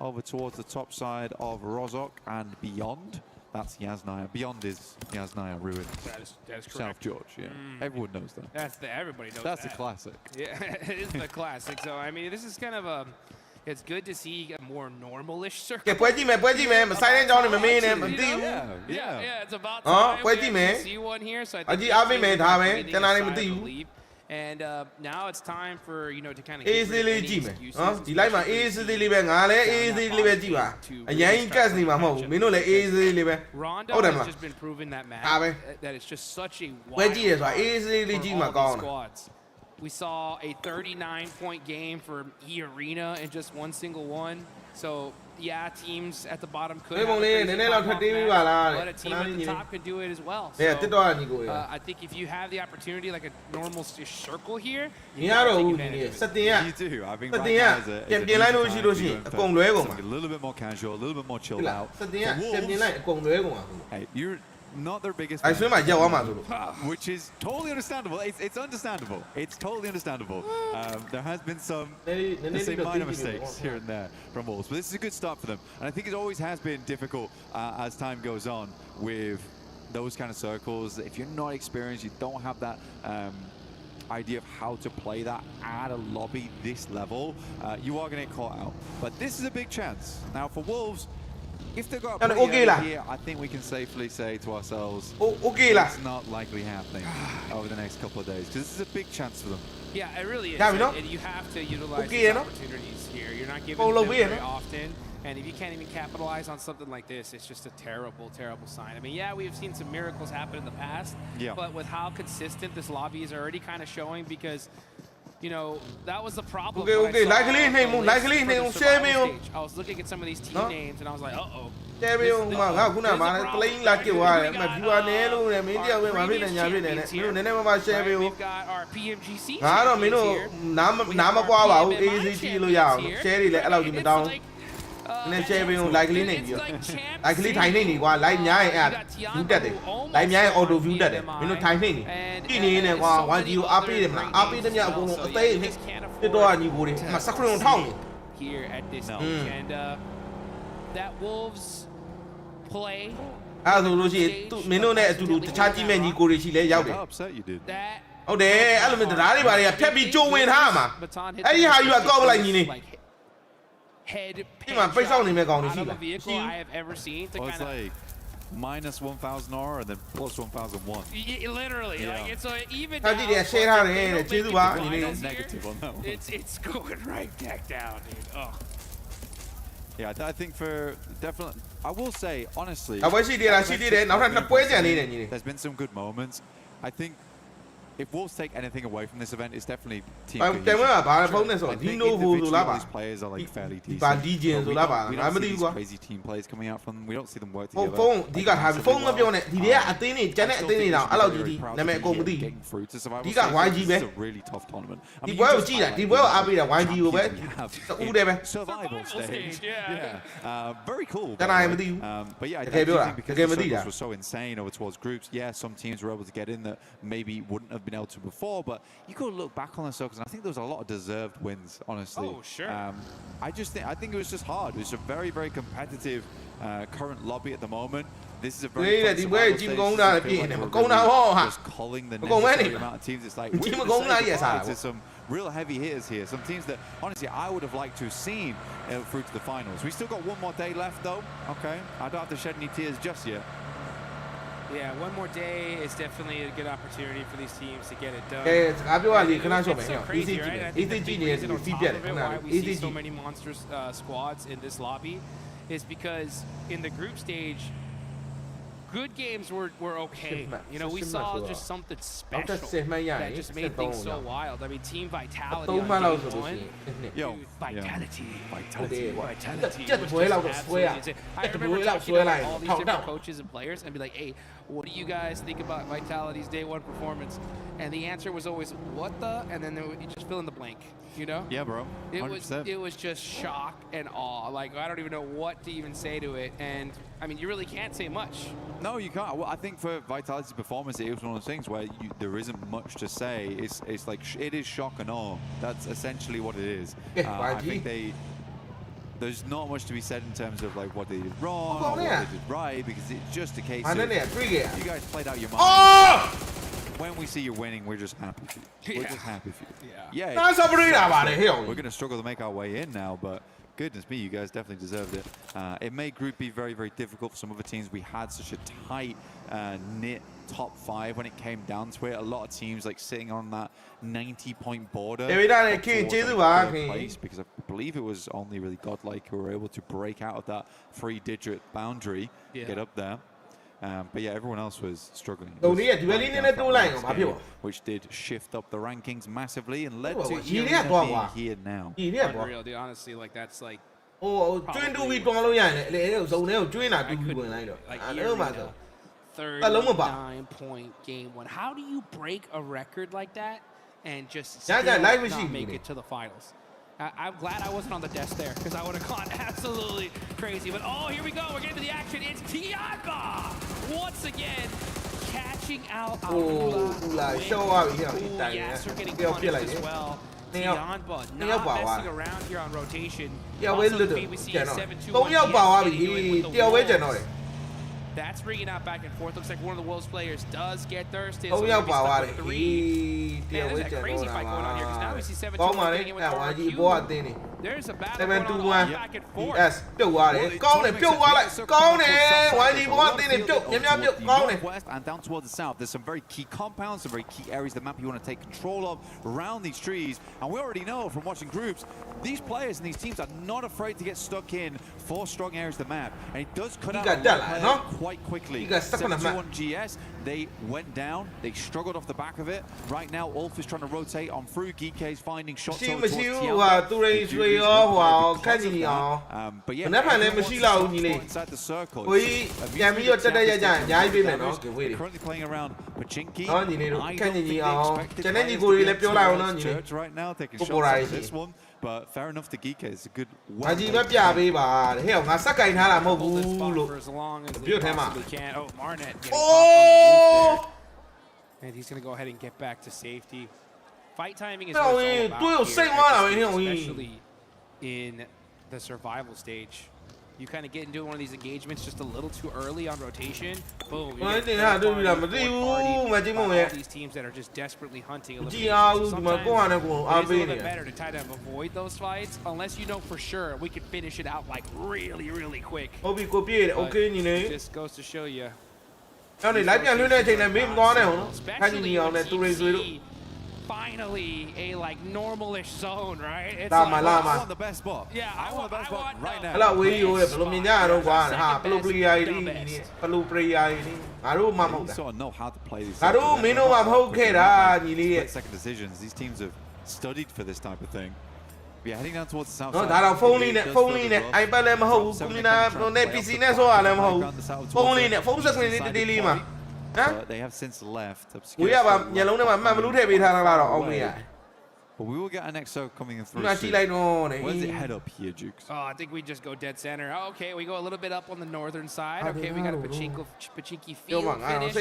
over towards the top side of Rozok and beyond. That's Yasnaya. Beyond is Yasnaya Ruin. That's correct. South George, yeah. Everyone knows that. Everybody knows That's that. a classic. Yeah, it is the classic. So, I mean, this is kind of a... It's good to see a more normal-ish circle. Okay, puede man. Silent down in my main and Yeah, it's about time. Puede man. See one here, so I think and now it's time for to kind of easily excuses. Di like ma easily be nga le easily be ji ba. Ayan gas ni ma ma hu. Min lo le easily be. Rondo has just been proving that that it's just such a wide easily ji ma kaung. We saw a 39-point game for E-Arena in just one single one. So, yeah, teams at the bottom could have but a team at the top could do it as well. So, I think if you have the opportunity, like a normal circle here, you take advantage of it. You do. I think right now is a little bit more casual, a little bit more chilled out. Hey, you're not their biggest fan, which is totally understandable. It's understandable. It's totally understandable. There has been some minor mistakes here and there from Wolves, but this is a good start for them. And I think it always has been difficult as time goes on with those kind of circles. If you're not experienced, you don't have that idea of how to play that at a lobby this level, you are going to get caught out. But this is a big chance. Now for Wolves, if they got a here, I think we can safely say to ourselves, it's not likely happening over the next couple of days, because this is a big chance for them. Yeah, it really is. And you have to utilize these opportunities here. You're not given them very often. And if you can't even capitalize on something like this, it's just a terrible, terrible sign. I mean, yeah, we've seen some miracles happen in the past, but with how consistent this lobby is already kind of showing, because, you know, that was the problem. Okay, likely name, share me. I was looking at some of these team names, and I was like, uh-oh. Share me, playing like you are. You are Nelo, and media with my video, never share me. We've got our PMGC. I don't know, Nama easy to you, share it, allow you down. And share me likely name you. Likely tiny, while like Nyai at you did it. Like Nyai auto view did it. You know, tiny. And why do you up them? Up them, you go stay. The door you would massacre on town. Here at this stage, and that Wolves play. How to do the chatty man you go to Chile. How upset you did. Oh, there, element of everybody, a peppy Joe in Hammer. Anyhow, you are gobbling in it. Head out of a vehicle I have ever seen. To it's like minus 1,000 R and then plus 1,001. Literally, like it's even. How did you say how to negative on that one? It's going right back down, dude. Oh. Yeah, I think for definitely, I will say honestly. She did it. There's been some good moments. I think if Wolves take anything away from this event, it's definitely team cohesion. These players are like fairly decent. We don't see these crazy team players coming out from them. We don't see them work together. Getting through to survival stage. This is a really tough tournament. Survival stage. Yeah. Very cool. But yeah, I think because the circles were so insane over towards groups, yeah, some teams were able to get in that maybe wouldn't have been able to before, but you got to look back on the circles, and I think there was a lot of deserved wins, honestly. Oh, sure. I think it was just hard. It was a very, very competitive current lobby at the moment. This is a very just calling the necessary amount of teams. It's like we're some real heavy hitters here. Some teams that honestly I would have liked to have seen through to the finals. We still got one more day left though. Okay, I don't have to shed any tears just yet. Yeah, one more day is definitely a good opportunity for these teams to get it done. It's so crazy, right? I think the reason on top of it why we see so many monster squads in this lobby is because in the group stage, good games were okay. You know, we saw just something special that just made things so wild. I mean, Team Vitality on game one. Vitality. I remember talking to all these different coaches and players and be like, hey, what do you guys think about Vitality's day one performance? And the answer was always, what the? And then you just fill in the blank, you know? Yeah, bro. 100%. It was just shock and awe. Like, I don't even know what to even say to it. And, I mean, you really can't say much. No, you can't. Well, I think for Vitality's performance, it was one of those things where there isn't much to say. It's like, it is shock and awe. That's essentially what it is. I think there's not much to be said in terms of like what they did wrong or what they did right, because it's just a case of you guys played out your mind. When we see you winning, we're just happy for you. We're just happy for you. Yeah. We're going to struggle to make our way in now, but goodness me, you guys definitely deserved it. It made Group B very, very difficult for some other teams. We had such a tight, knit top 5 when it came down to it. A lot of teams like sitting on that 90-point border. Because I believe it was only really Godlike who were able to break out of that 3-digit boundary, get up there. But yeah, everyone else was struggling. Which did shift up the rankings massively and led to being here now. Unreal, dude. Honestly, like that's like. Oh, 39-point game one. How do you break a record like that and just still not make it to the finals? I'm glad I wasn't on the desk there because I would have gone absolutely crazy. But oh, here we go. We're getting to the action. It's Tianba once again catching out. Yes, we're getting punished as well. Tianba not messing around here on rotation. We see 7-2-1 that's ringing out back and forth. Looks like one of the Wolves players does get thirsty. So Man, there's a crazy fight going on here because now we see 7-2-1 getting in with RQ. There's a battle going on back and forth. Yes, ပြုတ်သွားတယ်။ကောင်းတယ်ပြုတ်သွားလိုက်။ကောင်းတယ်။ YG ဘောကတင်းနေပြုတ်။များပြုတ်ကောင်းတယ်။ West and down towards the south, there's some very key compounds, some very key areas of the map you want to take control of around these trees. And we already know from watching groups, these players and these teams are not afraid to get stuck in for strong areas of the map. And it does cut out a lot of players quite quickly. 7-2 on GS, they went down, they struggled off the back of it. Right now, Ulf is trying to rotate on through. Geek's finding shots over towards but yeah, inside the circle. Currently playing around Pachinki. I don't think they expected Church right now taking shots on this one. But fair enough to Geek, it's a good one. YG ပဲပြပေးပါတဲ့ဟဲ့ငါစက်ကင်ထားတာမဟုတ်ဘူးလို့ပြုတ်ထဲမှာ Oh, Marnet getting off. And he's going to go ahead and get back to safety. Fight timing is what it's all about here, especially in the survival stage. You kind of get into one of these engagements just a little too early on rotation. Boom. You get all these teams that are just desperately hunting elimination. So sometimes it's a little bit better to try to avoid those fights unless you know for sure we can finish it out like really, really quick. But it just goes to show you. Finally, a like normalish zone, right? It's like, I want the best spot. Yeah, I want the best spot right now. အဲ့လောက်ဝေးရိုးရဲ့ဘယ်လိုမြင်ကြရတော့ကွာဟာဘယ်လို player တွေဘယ်လို player တွေငါတို့မှမဟုတ်တာ sort of know how to play these. ငါတို့မင်းတို့မှမဟုတ်ခဲ့တာညီလေးရဲ့ second decisions. These teams have studied for this type of thing. Yeah, heading down towards the south နော် side. ဒါတော့ဖုန်းလေးနဲ့ iPad လည်းမဟုတ်ဘူးကွန်ပျူတာနဲ့ PC နဲ့ဆိုတာလည်းမဟုတ်ဘူးဖုန်းလေးနဲ့ဖုန်း screen လေးတေးလေးမှာ But they have since left. ဝေးရပါညလုံးထဲမှာမှန်ဘလူးထည့်ပေးထားတာတော့အောင်မေးရ But we will get an exo coming in through. ငါကြည့်လိုက်တော့ Where does it head up here, Jukes? Oh, I think we just go dead center. Oh, okay, we go a little bit up on the northern side. Okay, we got a Pachinki field finish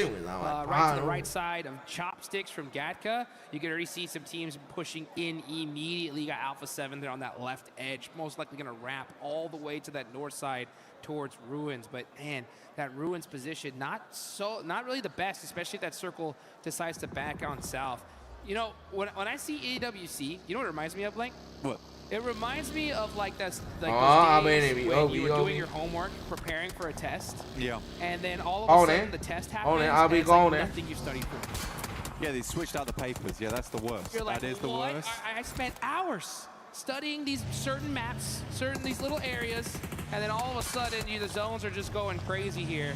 right to the right side of Chopsticks from Gatka. You can already see some teams pushing in immediately. You got Alpha 7 there on that left edge, most likely going to wrap all the way to that north side towards Ruins. But man, that Ruins position not really the best, especially if that circle decides to back on south. You know, when I see AWC, you know what it reminds me of, Blank? What? It reminds me of like those days when you were doing your homework, preparing for a test. Yeah. And then all of a sudden the test happens and it's like nothing you studied for. Yeah, they switched out the papers. Yeah, that's the worst. You're like, that is the worst. I spent hours studying these certain maps, these little areas, and then all of a sudden the zones are just going crazy here.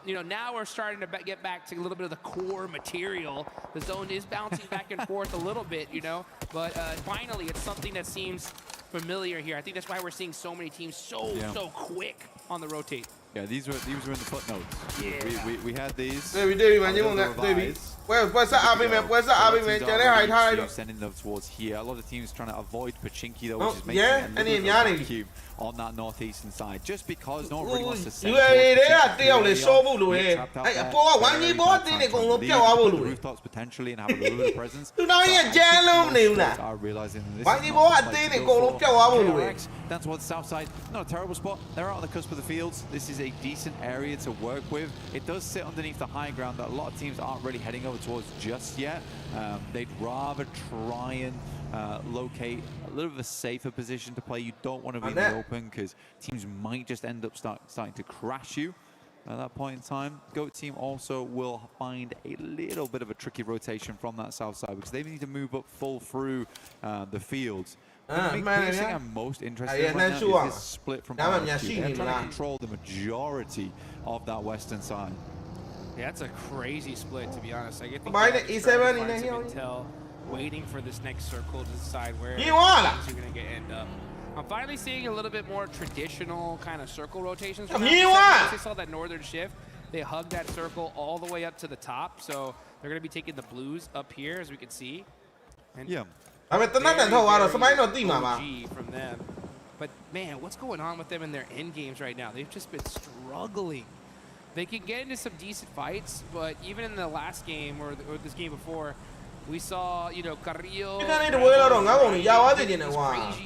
You know, now we're starting to get back to a little bit of the core material. The zone is bouncing back and forth a little bit, you know, but finally it's something that seems familiar here. I think that's why we're seeing so many teams so quick on the rotate. Yeah, these were in the footnotes. Yeah. We had these. Sending them towards here. A lot of teams trying to avoid Pachinki though, which is making it cube on that northeastern side. Just because no one really wants to send the rooftops potentially and have a little bit of presence. Are realizing this down towards the south side. Not a terrible spot. They're out on the cusp of the fields. This is a decent area to work with. It does sit underneath the high ground that a lot of teams aren't really heading over towards just yet. They'd rather try and locate a little bit of a safer position to play. You don't want to be in the open because teams might just end up starting to crash you at that point in time. GOAT team also will find a little bit of a tricky rotation from that south side because they need to move up full through the fields. The thing I'm most interested in right now is this split from RFQ. They're trying to control the majority of that western side. Yeah, that's a crazy split, to be honest. I get the intel waiting for this next circle to decide where things are going to end up. I'm finally seeing a little bit more traditional kind of circle rotations. Once they saw that northern shift, they hugged that circle all the way up to the top. So they're going to be taking the blues up here, as we can see. And yeah. From them. But man, what's going on with them in their end games right now? They've just been struggling. They can get into some decent fights, but even in the last game or this game before, we saw, you know, Carrillo crazy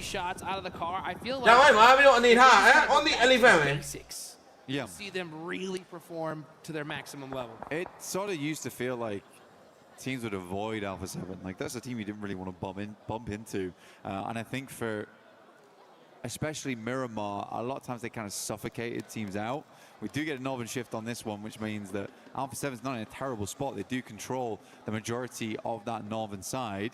shots out of the car. I feel like on the basics. Yeah. See them really perform to their maximum level. It sort of used to feel like teams would avoid Alpha 7. Like, that's a team you didn't really want to bump into. And I think for especially Miramar, a lot of times they kind of suffocated teams out. We do get a Northern shift on this one, which means that Alpha 7's not in a terrible spot. They do control the majority of that Northern side.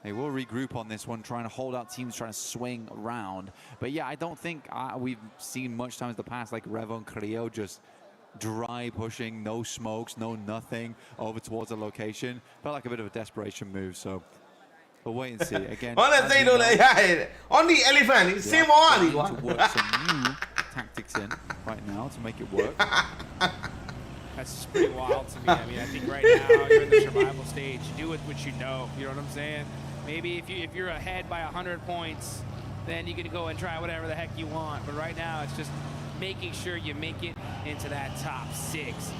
They will regroup on this one, trying to hold out teams, trying to swing around. But yeah, I don't think we've seen much times in the past, like Revo and Creo just dry pushing, no smokes, no nothing, over towards a location. Felt like a bit of a desperation move, so we'll wait and see. Again, on the elephant, same to work some new tactics in right now to make it work. That's just pretty wild to me. I mean, I think right now you're in the survival stage. You do with what you know. You know what I'm saying? Maybe if you're ahead by 100 points, then you can go and try whatever the heck you want. But right now, it's just making sure you make it into that top 6.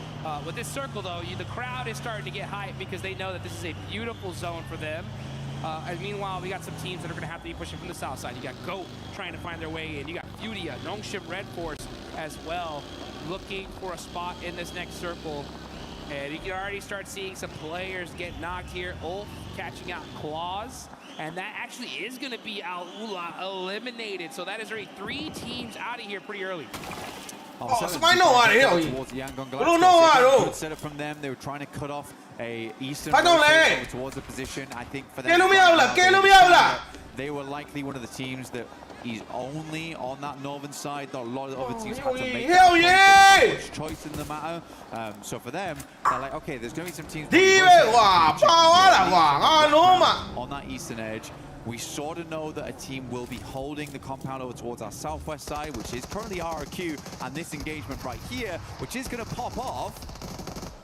With this circle, though, the crowd is starting to get hyped because they know that this is a beautiful zone for them. And meanwhile, we got some teams that are going to have to be pushing from the south side. You got GOAT trying to find their way in. You got Fudia, Nongshim Red Force as well, looking for a spot in this next circle. And you can already start seeing some players get knocked here. Ulf catching out Claws. And that actually is going to be Alula eliminated. So that is already 3 teams out of here pretty early. Somebody know out of here. We don't know out Good setup from them. They were trying to cut off a eastern towards the position. I think for them, they were likely one of the teams that he's only on that northern side. Not a lot of other teams have to make that choice in the matter. So for them, they're like, okay, there's going to be some teams on that eastern edge. We sort of know that a team will be holding the compound over towards our southwest side, which is currently RRQ, and this engagement right here, which is going to pop off.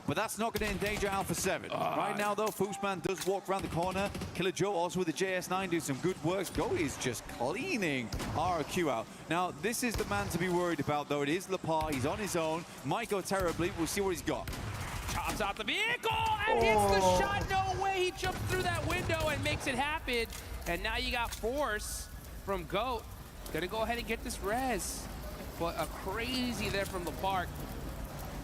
But that's not going to endanger Alpha 7. Right now, though, Foosman does walk around the corner. Killer Joe also with the JS9 doing some good work. Goaty is just cleaning RRQ out. Now, this is the man to be worried about, though. It is Lepar. He's on his own. Might go terribly. We'll see what he's got. Chops out the vehicle and hits the shot. No way. He jumps through that window and makes it happen. And now you got Force from GOAT. Gonna go ahead and get this res. But a crazy there from the park.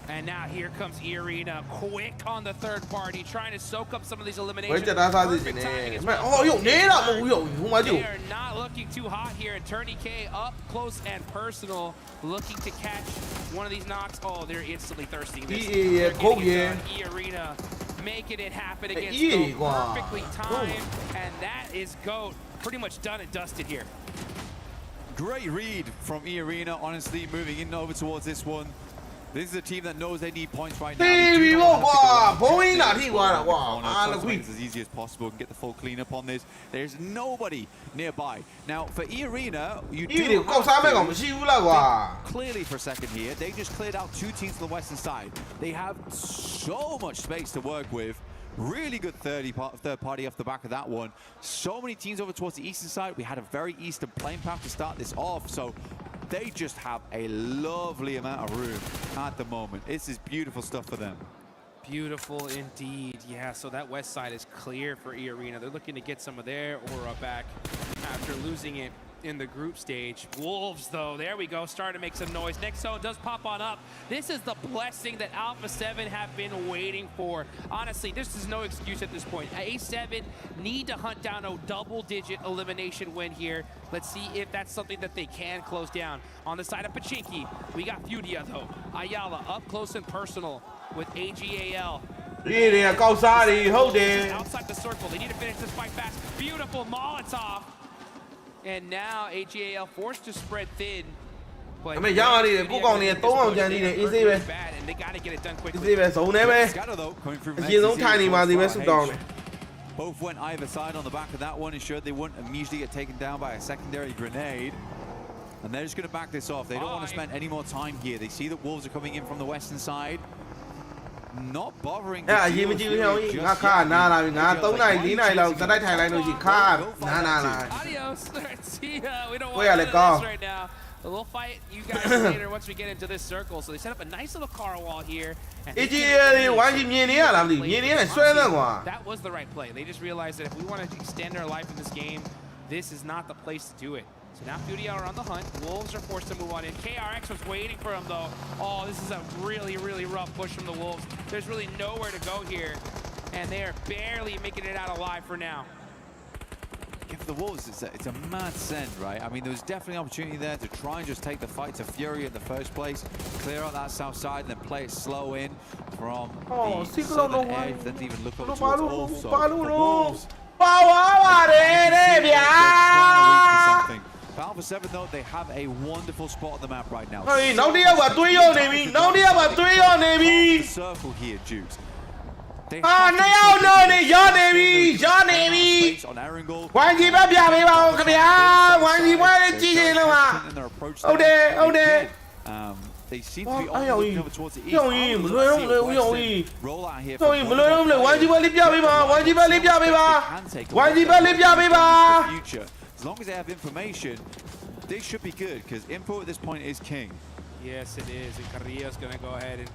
And now here comes Irina, quick on the third party, trying to soak up some of these eliminations. They are not looking too hot here. And Tourniquet up close and personal, looking to catch one of these knocks. Oh, they're instantly thirsting this. Irina making it happen against GOAT. Perfectly timed, and that is GOAT pretty much done and dusted here. Great read from Irina, honestly, moving in over towards this one. This is a team that knows they need points right now. As easy as possible and get the full cleanup on this. There's nobody nearby. Now, for Irina, you do clearly for a second here. They just cleared out 2 teams to the western side. They have so much space to work with. Really good third party off the back of that one. So many teams over towards the eastern side. We had a very eastern plane path to start this off. So they just have a lovely amount of room at the moment. This is beautiful stuff for them. Beautiful indeed. Yeah, so that west side is clear for Irina. They're looking to get some of their aura back after losing it in the group stage. Wolves, though, there we go, starting to make some noise. Next zone does pop on up. This is the blessing that Alpha 7 have been waiting for. Honestly, this is no excuse at this point. A7 need to hunt down a double-digit elimination win here. Let's see if that's something that they can close down. On the side of Pachinki, we got Fudia, though. Ayala up close and personal with AGAL. Outside the circle, they need to finish this fight fast. Beautiful Molotov. And now AGAL forced to spread thin. But and they got to get it done quickly. Both went either side on the back of that one, ensured they wouldn't immediately get taken down by a secondary grenade. And they're just going to back this off. They don't want to spend any more time here. They see that Wolves are coming in from the western side. Not bothering. Adios. Let's see. We don't want to do this right now. But we'll fight you guys later once we get into this circle. So they set up a nice little car wall here. That was the right play. They just realized that if we want to extend our life in this game, this is not the place to do it. So now Fudia are on the hunt. Wolves are forced to move on in. KRX was waiting for him, though. Oh, this is a really, really rough push from the Wolves. There's really nowhere to go here. And they are barely making it out alive for now. the Wolves, it's a mad send, right? I mean, there was definitely opportunity there to try and just take the fight to Fury in the first place, clear out that south side, and then play it slow in from the southern edge, then even look over towards Wolves. So the Wolves something. For Alpha 7, though, they have a wonderful spot on the map right now. Hey, no dia about 3 on Navy. No dia about 3 on Navy. Circle here, Jukes. Ah, no, y'all Navy. Y'all Navy. YG ပဲပြပေးပါဦးခင်ဗျာ YG ဘွဲလေးကြည့်နေလို့ပါဟုတ်တယ် They seem to be looking over towards the east. Roll out here. YG ဘွဲလေးပြပေးပါ YG ဘွဲလေးပြပေးပါ YG ဘွဲလေးပြပေးပါ As long as they have information, they should be good, because info at this point is king. Yes, it is, and Carrillo's going to go ahead and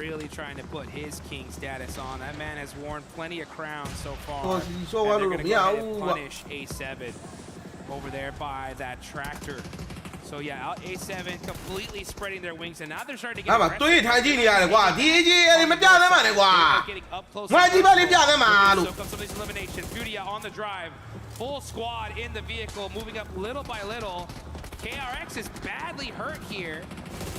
really trying to put his king status on. That man has worn plenty of crowns so far. And they're going to go ahead and punish A7 over there by that tractor. So yeah, A7 completely spreading their wings, and now they're starting to get aggressive. They're getting up close. So comes some of these eliminations. Furia on the drive. Full squad in the vehicle, moving up little by little. KRX is badly hurt here,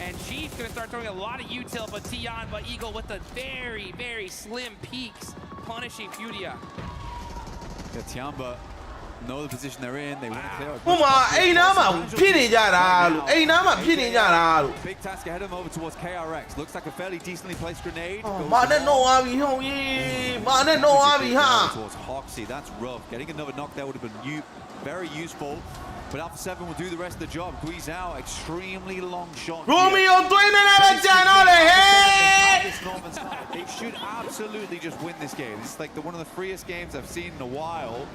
and Chief's gonna start throwing a lot of util, but Tion, but Eagle with the very, very slim peaks, punishing Furia. Yeah, Tiamba know the position they're in. They want to clear out. Big task ahead of them over towards KRX. Looks like a fairly decently placed grenade. Towards Hoxie. That's rough. Getting another knock there would have been very useful. But Alpha 7 will do the rest of the job. Squeeze out. Extremely long shot. They should absolutely just win this game. It's like one of the freest games I've seen in a while.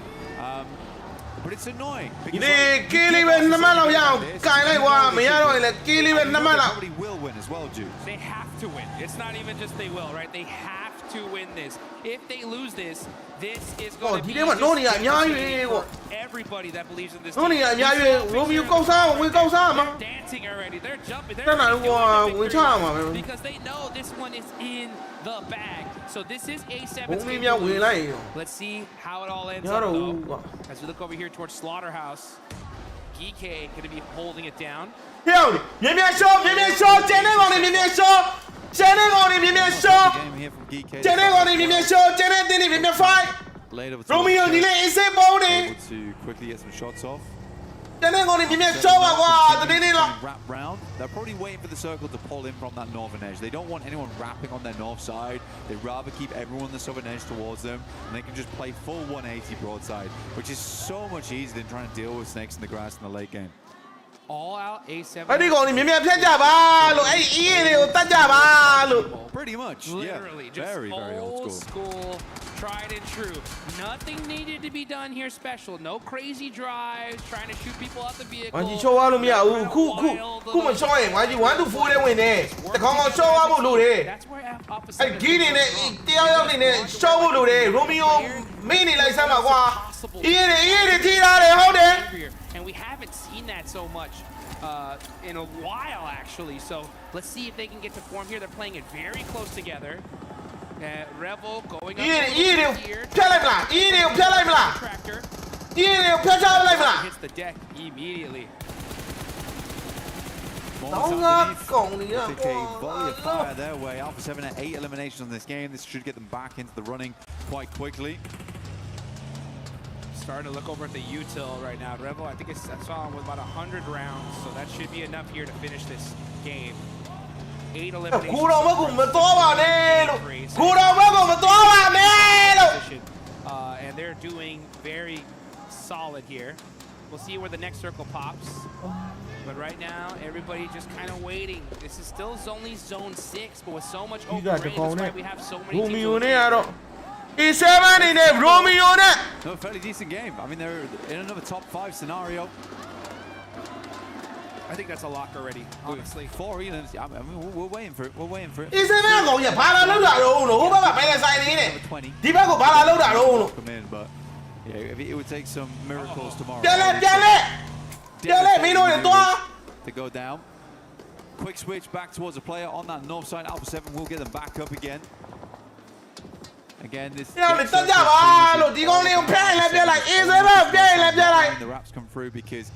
But it's annoying. Nobody will win as well, Jude. They have to win. It's not even just they will, right? They have to win this. If they lose this, this is going to be for everybody that believes in this team. They're dancing already. They're jumping. They're because they know this one is in the bag. So this is A7's game. Let's see how it all ends up, though. As we look over here towards Slaughterhouse, GK going to be holding it down. Romeo able to quickly get some shots off. Wrap round. They're probably waiting for the circle to pull in from that northern edge. They don't want anyone wrapping on their north side. They'd rather keep everyone on the southern edge towards them, and they can just play full 180 broadside, which is so much easier than trying to deal with snakes in the grass in the late game. All out A7. Pretty much, literally, yeah. Just very old school, tried and true. Nothing needed to be done here special. No crazy drives, trying to shoot people out the vehicle. That's where opposite. And we haven't seen that so much in a while, actually. So let's see if they can get to form here. They're playing it very close together. Revel going up here. Tractor. Hits the deck immediately. Take a volley of fire their way. Alpha 7 at 8 eliminations on this game. This should get them back into the running quite quickly. Starting to look over at the util right now. Revel, I think I saw him with about 100 rounds, so that should be enough here to finish this game. 8 eliminations. And they're doing very solid here. We'll see where the next circle pops. But right now, everybody just kind of waiting. This is still only zone 6, but with so much open range, that's why we have so many teams. A7 in there, Romeo on it. No, fairly decent game. I mean, they're in another top 5 scenario. I think that's a lock already, honestly. 4 elims. I mean, we're waiting for it. We're waiting for it. A7 going to come in, but yeah, it would take some miracles tomorrow. To go down. Quick switch back towards the player on that north side. Alpha 7 will get them back up again. Again, this. wraps come through because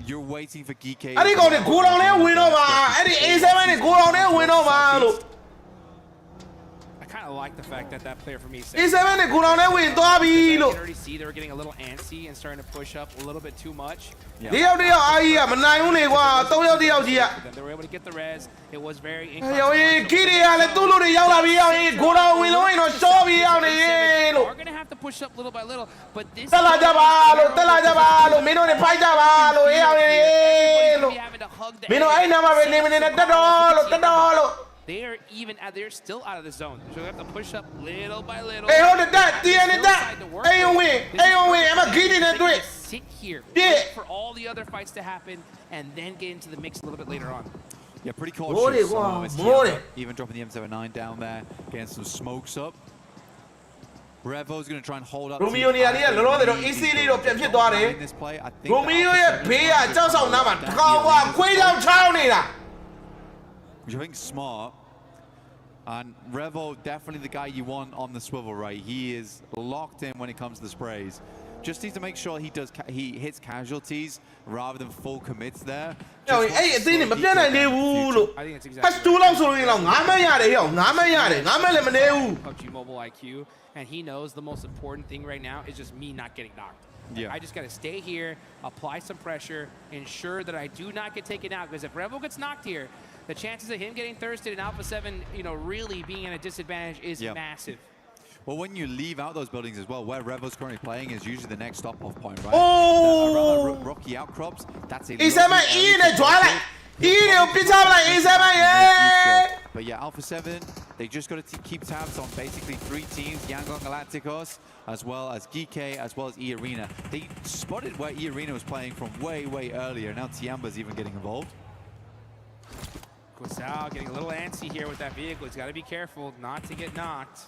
you're waiting for Geeky. အဲ့ဒီကောင်တွေကိုတော်နဲ့ဝင်တော့မှာအဲ့ဒီ A7 နဲ့ကိုတော်နဲ့ဝင်တော့မှာလို့ I kind of like the fact that that player for me said A7 နဲ့ကိုတော်နဲ့ဝင်သွားပြီလို့ already see they were getting a little antsy and starting to push up a little bit too much. ဒီရောက်တယောက်အားကြီးကမနိုင်ဘူးလေကွာ၃ယောက်တယောက်ကြီးက They were able to get the res. It was very ရောင်ကြီးခီတွေကလည်းသူ့လူတွေရောက်လာပြီရောင်ကြီးကိုတော်ဝင်လို့ရင်တော့ရှော့ပြီးရောက်နေလို့ We're going to have to push up little by little, but this တက်လာကြပါလို့မင်းတို့တွေဖိုက်ကြပါလို့အေးအောင်ရေးလို့မင်းတို့အဲ့နာမှာပဲနေမနေနဲ့တက်တော့လို့ they are even they're still out of the zone, so we have to push up little by little. အေးဟုတ်တယ်တီးနေတက်အေးဝင်အမဂီတွေနဲ့တွေ့ sit here wait for all the other fights to happen and then get into the mix a little bit later on. Yeah, pretty cautious. Even dropping the M79 down there, getting some smokes up. Revo's going to try and hold up. Romeo နေရာလေးကလောလောဆယ်တော့ easily တော့ပြန်ဖြစ်သွားတယ် Romeo ရဲ့ဘေးကကြောက်ဆောင်နားမှာတကောင်ကခွေးကြောင်ချောင်းနေတာ Which I think is smart. And Revo, definitely the guy you want on the swivel, right? He is locked in when it comes to the sprays. Just needs to make sure he hits casualties rather than full commits there. အဲ့အသေးနဲ့မပြတ်နိုင်သေးဘူးလို့ Patch 2လောက်ဆိုရင်တော့9မှတ်ရတယ်ဟဲ့9မှတ်လည်းမနေဘူး PUBG Mobile IQ, and he knows the most important thing right now is just me not getting knocked. Yeah. I just got to stay here, apply some pressure, ensure that I do not get taken out, because if Revo gets knocked here, the chances of him getting thirsted in Alpha 7, really being at a disadvantage is massive. Well, when you leave out those buildings as well, where Revo's currently playing is usually the next stop-off point, right? Oh! Around the rocky outcrops, that's a A7 နဲ့ကြွားလိုက်ကိုပြစ်ချလိုက် A7 ရဲ့ But yeah, Alpha 7, they just got to keep tabs on basically 3 teams, Yangon Galacticos, as well as Geeky, as well as E-Arena. They spotted where E-Arena was playing from way earlier. Now Tiamba's even getting involved. Guasao getting a little antsy here with that vehicle. He's got to be careful not to get knocked.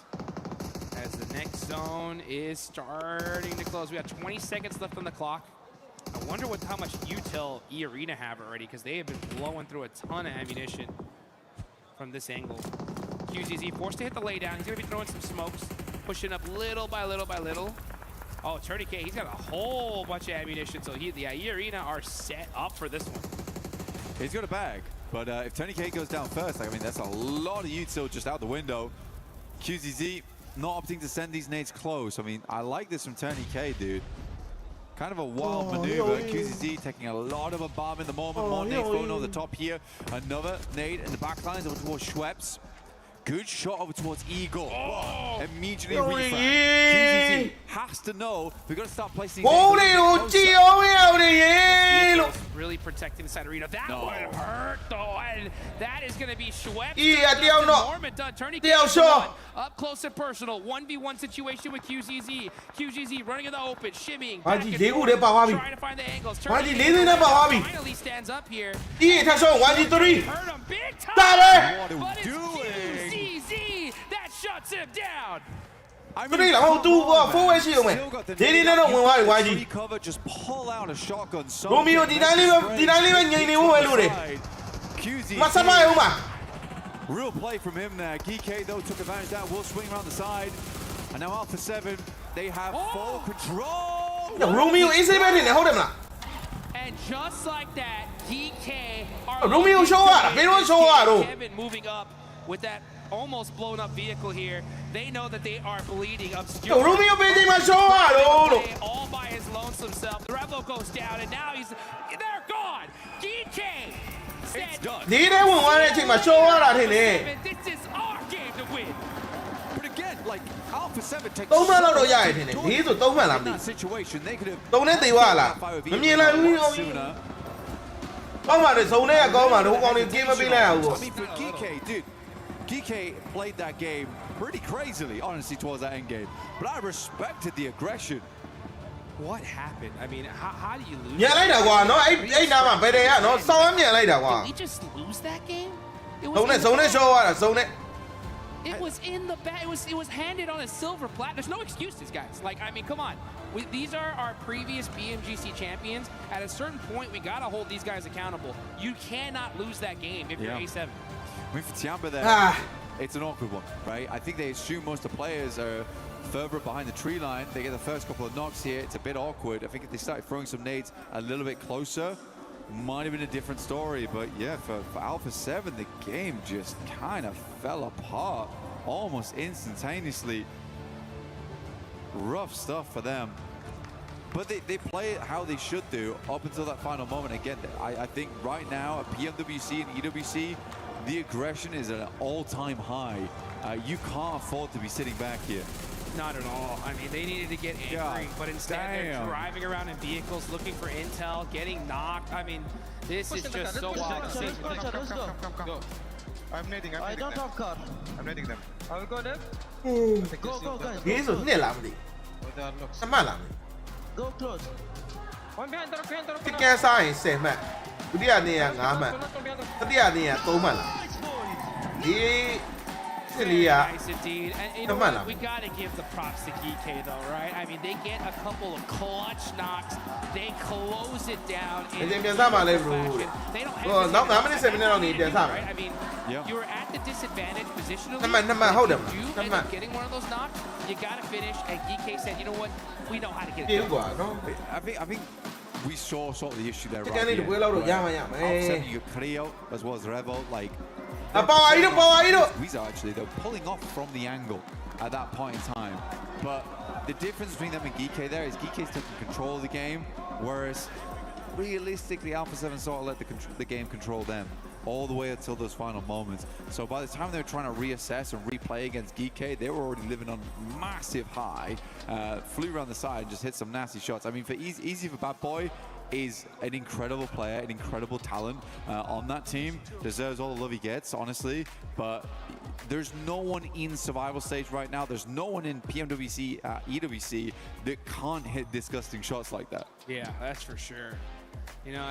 As the next zone is starting to close. We have 20 seconds left on the clock. I wonder how much util E-Arena have already, because they have been blowing through a ton of ammunition from this angle. QZZ forced to hit the laydown. He's going to be throwing some smokes, pushing up little by little by little. Oh, Turdy K, he's got a whole bunch of ammunition, so E-Arena are set up for this one. He's got a bag, but if Tony K goes down first, that's a lot of util just out the window. QZZ not opting to send these nades close. I like this from Tony K, dude. Kind of a wild maneuver. QZZ taking a lot of a bomb in the moment. More nades going over the top here. Another nade in the back lines over towards Schweppes. Good shot over towards Eagle. Oh. Immediately refrag. QZZ has to know we've got to start placing. Really protecting the side arena. That would hurt though, and that is going to be Schweppes. Norman done. Turning up close and personal. 1v1 situation with QZZ. QZZ running in the open, shimmying, back and forth, trying to find the angles. Finally stands up here. Hurt him big time. But it's QZZ that shuts him down. Cover, just pull out a shotgun. Romeo ဒီတိုင်းလေးပဲငြိမ်နေဖို့ပဲလို့တယ် မဆမရုံးပါ Real play from him there. Geeky though took advantage of that. Will swing around the side. And now Alpha 7, they have full control. Romeo A7 နေတယ်ဟုတ်တယ်မလား And just like that, DK are Romeo show up. Kevin moving up with that almost blown up vehicle here. They know that they are bleeding. Obscure. Romeo all by his lonesome self. The Revo goes down, and now they're gone. DK said, this is our game to win. But again, like Alpha 7 takes 3မှတ်လောက်တော့ရရထင်တယ်ဒီဆို3မှတ်လားမသိ situation they could have 3နဲ့တေသွားလားမမြင်လိုက်ဘူးကောင်းပါတယ်စုံနဲ့ကောင်းပါတယ်ဟိုကောင်တွေ game မပေးလိုက်ရဘူး I mean for Geeky, dude, Geeky played that game pretty crazily, honestly, towards that end game. But I respected the aggression. What happened? I mean, how do you lose? ညလိုက်တာကွာနော်အဲ့နားမှာဘယ်တည်းရနော်စောင်းမ်းမြန်လိုက်တာကွာ Did we just lose that game? It စုံနဲ့ရှော့ရတာစုံနဲ့ It was in the back. It was handed on a silver platter. There's no excuses, guys. Come on. These are our previous BMGC champions. At a certain point, we gotta hold these guys accountable. You cannot lose that game if you're A7. I mean, for Tiamba there, it's an awkward one, right? I think they assume most of the players are further behind the tree line. They get the first couple of knocks here. It's a bit awkward. I think if they started throwing some nades a little bit closer, might have been a different story. But yeah, for Alpha 7, the game just kind of fell apart almost instantaneously. Rough stuff for them. But they play it how they should do up until that final moment. Again, I think right now at PMWC and EWC, the aggression is at an all-time high. You can't afford to be sitting back here. Not at all. I mean, they needed to get angry, but instead they're driving around in vehicles, looking for intel, getting knocked. I mean, this is just so wild to see. Go. I'm nading. I don't have car. I'm nading them. I will go there. Go, guys. This is not Lamdi. Go close. One behind. ဒီကန်းစားရင်10မှတ်ဒုတိယနေရ5မှတ်တတိယနေရ3မှတ်လားဒီစစ်လေးက Nice indeed. And you know what? We got to give the props to GK though, right? I mean, they get a couple of clutch knocks. They close it down. ဒီပြန်စားပါလေ bro ဟိုနောက်5မိနစ်7မိနစ်လောက်နေပြန်စားမယ် I mean, you were at the disadvantage positionally. နှစ်မှတ်ဟုတ်တယ် You end up getting one of those knocks. You got to finish. And GK said, you know what? We know how to get it ပြေကွာနော် I think we saw sort of the issue there. ဒီကနေ့ဒီပွဲလောက်တော့ရမှရမယ် Offset, you got Creo as well as Revo, like. These are actually they're pulling off from the angle at that point in time. But the difference between them and Geek there is Geek's taking control of the game, whereas realistically Alpha 7 sort of let the game control them all the way until those final moments. So by the time they were trying to reassess and replay against Geek, they were already living on massive high. Flew around the side and just hit some nasty shots. I mean, for Easy for Bad Boy is an incredible player, an incredible talent on that team. Deserves all the love he gets, honestly. But there's no one in survival stage right now. There's no one in PMWC, EWC that can't hit disgusting shots like that. Yeah, that's for sure. You know,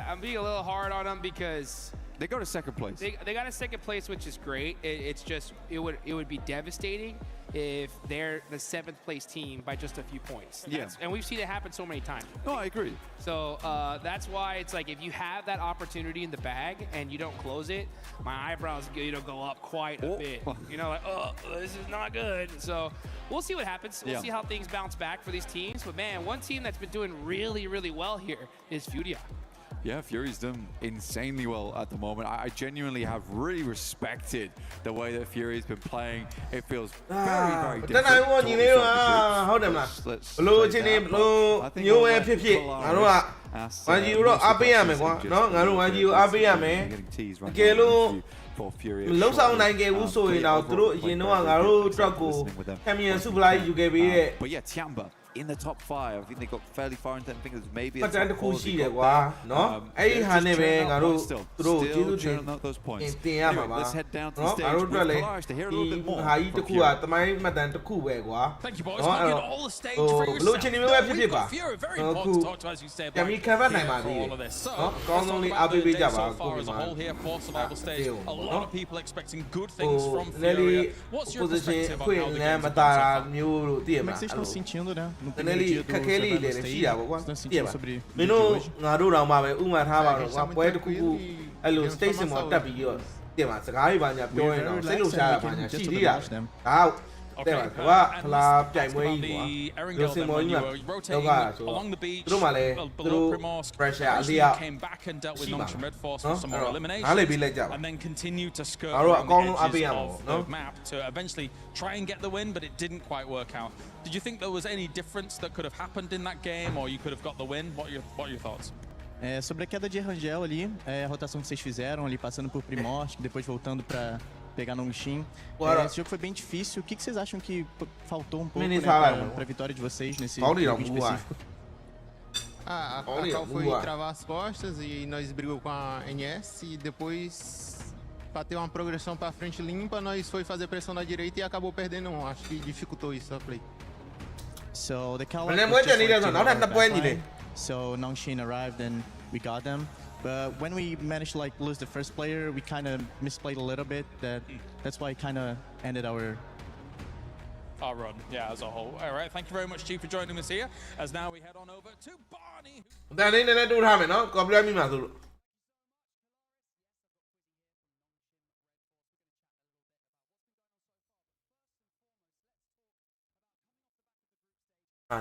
I'm being a little hard on them because they go to second place. They got a second place, which is great. It's just it would be devastating if they're the 7th place team by just a few points. And we've seen it happen so many times. No, I agree. So that's why it's like if you have that opportunity in the bag and you don't close it, my eyebrows go up quite a bit. You know, like, oh, this is not good. So we'll see what happens. We'll see how things bounce back for these teams. But man, one team that's been doing really, really well here is Furia. Yeah, Fury's done insanely well at the moment. I genuinely have really respected the way that Fury's been playing. It feels very, very different. တနိုင်ဝန်ကြီးလေးဟုတ်တယ်မလားဘလို့အချင်းနေဘလို့မျိုးဝဲဖြစ်ဖြစ်ငါတို့ကဝန်ကြီးတို့အားပေးရမယ်ကွာနော်ငါတို့ဝန်ကြီးကိုအားပေးရမယ်အကယ်လို့လုံးဆောင်နိုင်ခဲ့ဘူးဆိုရင်တော့သူတို့အရင်တော့ငါတို့အတွက်ကိုချန်ပီယံဆုဖလားယူခဲ့ပေးတဲ့ But yeah, Tiamba in the top 5. I think they got fairly far into. I think it was maybe. ပတ်တန်းတစ်ခုရှိတယ်ကွာနော်အဲ့ဒီဟာနဲ့ပဲငါတို့သူတို့ကျေးဇူးတင်တင်ရမှာပါ Let's head down to the နော် stage ငါတို့အတွက်လည်း to hear a little bit more. ဟာကြီးတစ်ခုကတမိုင်းမှတ်တမ်းတစ်ခုပဲကွာ Thank you boys for getting all the stage for yourself. ဘလို့ချင်းနေပဲဖြစ်ဖြစ်ပါ Very important to talk to as you said. ပြန်ပြီးခံဖတ်နိုင်ပါသေးတယ်နော်အကောင်းဆုံးလေးအားပေးပေးကြပါ So far as a whole here for survival stage, a lot of people expecting good things from Nelly Furia. What's your perspective on how the game's been မတာမျိုးလို့သိရမှာ Como é que vocês estão sentindo, né? No Nelly primeiro dia do ခက်ခဲလေးတွေလည်းရှိတာပေါ့ကွာ estão သိရ sentindo ပါ sobre မင်းတို့ငါတို့တောင်မှပဲဥမာထားပါတော့ကွာပွဲတစ်ခုခုအဲ့လို station မှာတက်ပြီးတော့သိရမှာစကားတွေပါညာပြောရင်တော့စိတ်လှုပ်ရှားတာပါညာရှိသေးတာဒါတဲ့ပါကွာဖလားပြိုင်ပွဲကြီးကွာဒီစင်မော်ကြီးမှာတော့ကဆိုတော့သူတို့မှလည်းသူတို့ pressure အလျောက် came back and dealt with Nongshim Red Force for some more elimination. နားလည်ပြီးလိုက်ကြပါ And then continue to skirt ငါတို့အ around ကောင်း the ဆုံးအားပေးရ edges မှာ of နော် the map to eventually try and get the win, but it didn't quite work out. Did you think there was any difference that could have happened in that game, or you could have got the win? What are your thoughts? Sobre a queda de Rangel ali, a rotação que vocês fizeram ali, passando por Primorsk, depois voltando para pegar Nongshim. Esse jogo foi bem difícil. O que vocês acham que faltou um pouco, né, para a vitória de vocês nesse jogo específico? A Cal foi travar as costas e nós brigamos com a NS e depois para ter uma progressão para frente limpa, nós foi fazer pressão na direita e acabou perdendo um. Acho que dificultou isso a play. So the Cal So Nongshim arrived and we got them. But when we managed to lose the first player, we kind of misplayed a little bit. That's why it kind of ended our run, yeah, as a whole. All right, thank you very much, Chief, for joining us here. As now we head on over to Barney. ဒါနေနဲ့တူထားမယ်နော်ကော်ပီရာမိမှာဆိုလို့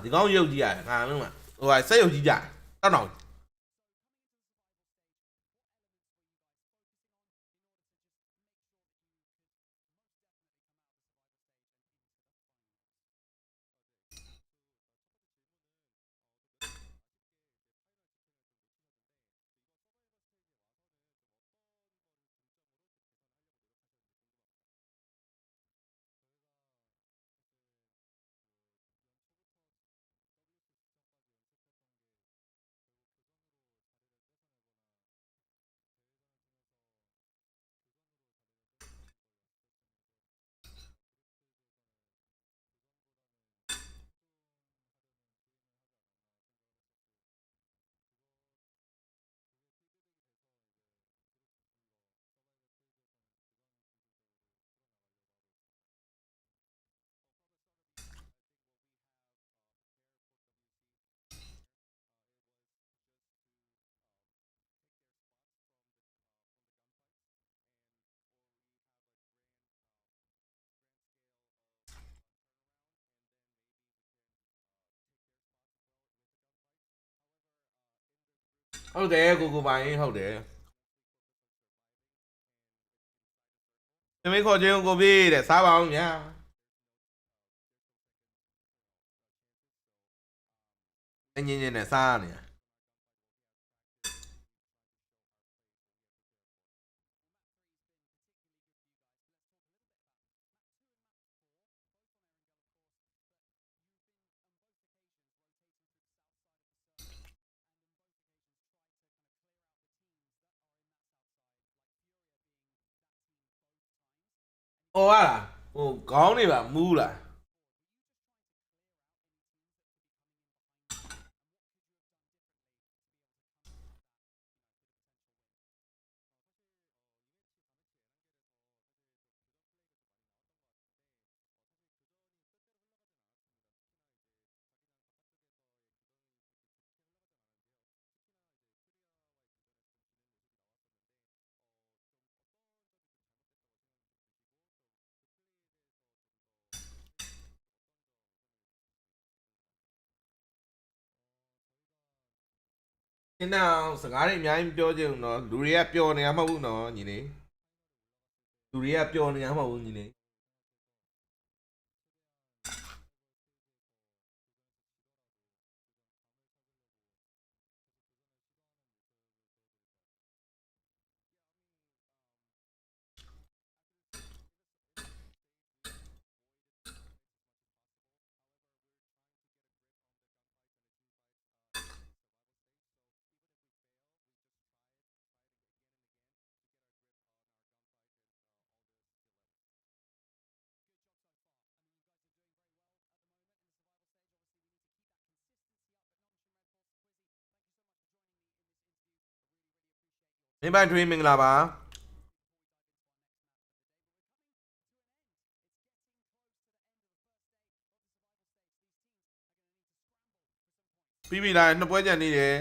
ဒီကောင်ရုပ်ကြီးရတယ်ငါလုံးမှာဟိုစက်ရုပ်ကြီးကြတောက်တောက် ဟုတ်တယ်ကိုပိုင်ဟုတ်တယ်သမီးခေါ်ချင်းကိုပြေးတဲ့စားပါအောင်ညာအငင်းငင်းနဲ့စားနေဟိုကလားဟိုခေါင်းတွေပါမူးလားနင်းအောင်စကားတွေအများကြီးပြောကြအောင်နော်လူတွေကပျော်နေရမဟုတ်ဘူးနော်ညီလေးလူတွေကပျော်နေရမဟုတ်ဘူးညီလေးမင်းပိုင်ထွေးမင်္ဂလာပါပြီးပြီလားနှစ်ပွဲကြံနေတယ်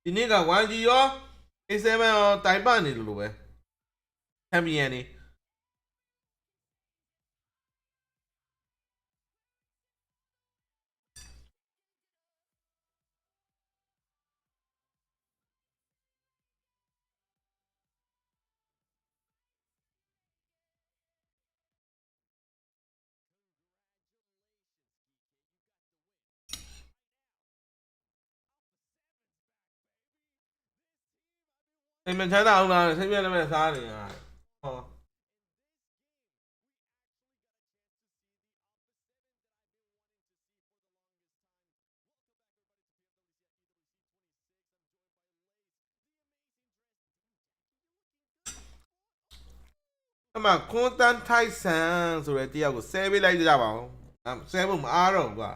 ဒီနေ့က 1G ရော A7 ရောတိုင်ပနေလို့ပဲချန်ပီယံနေ အိမ်မချမ်းသာအောင်လားစိတ်ပြက်လည်းပဲစားနေတာဟောအမခွန်တန်ထိုက်ဆန်ဆိုတဲ့တရားကိုဆဲပေးလိုက်ကြပါဦးဆဲဖို့မအားတော့ဘူးကွာ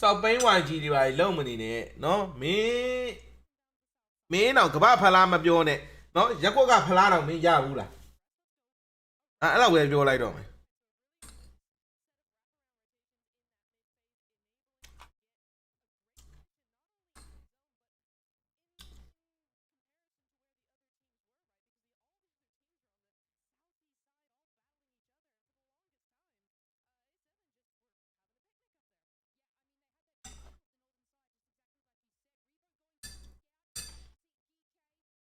စောက်ပိန်း YG တွေပါလုံမနေနဲ့နော်မင်းတော့ကဘာဖလားမပြောနဲ့နော်ရက်ကွက်ကဖလားတော့မင်းရဘူးလားအဲ့လောက်ပဲပြောလိုက်တော့မယ်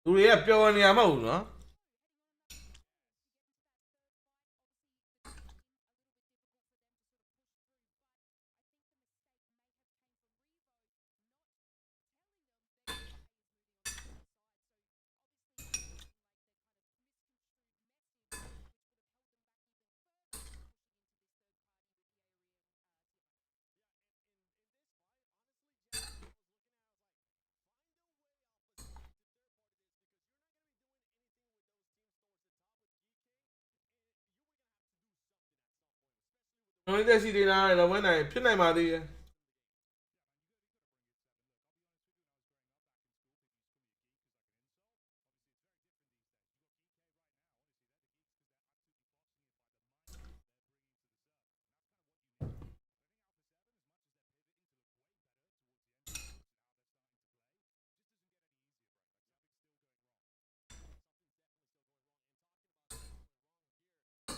လူတွေကပျော်နေရမဟုတ်ဘူးနော်ကျွန်တော်တက်စီတင်လာတယ်တော့ဝင်နိုင်ဖြစ်နိုင်ပါသေးတယ်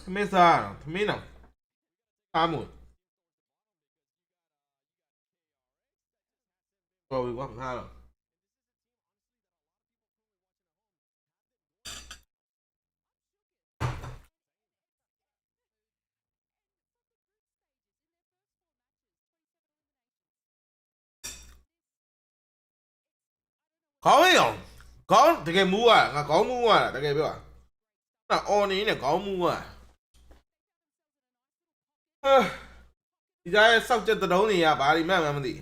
သမင်းစားသမင်းတော့အားမွေပေါ်ပြီကွာမထားတော့ခေါင်းရောခေါင်းတကယ်မူးอ่ะငါခေါင်းမူးอ่ะတကယ်ပြောอ่ะအော်နေနဲ့ခေါင်းမူးอ่ะဒီကြားရဲ့စောက်ချက်တုံးနေရဘာဒီမှမသိ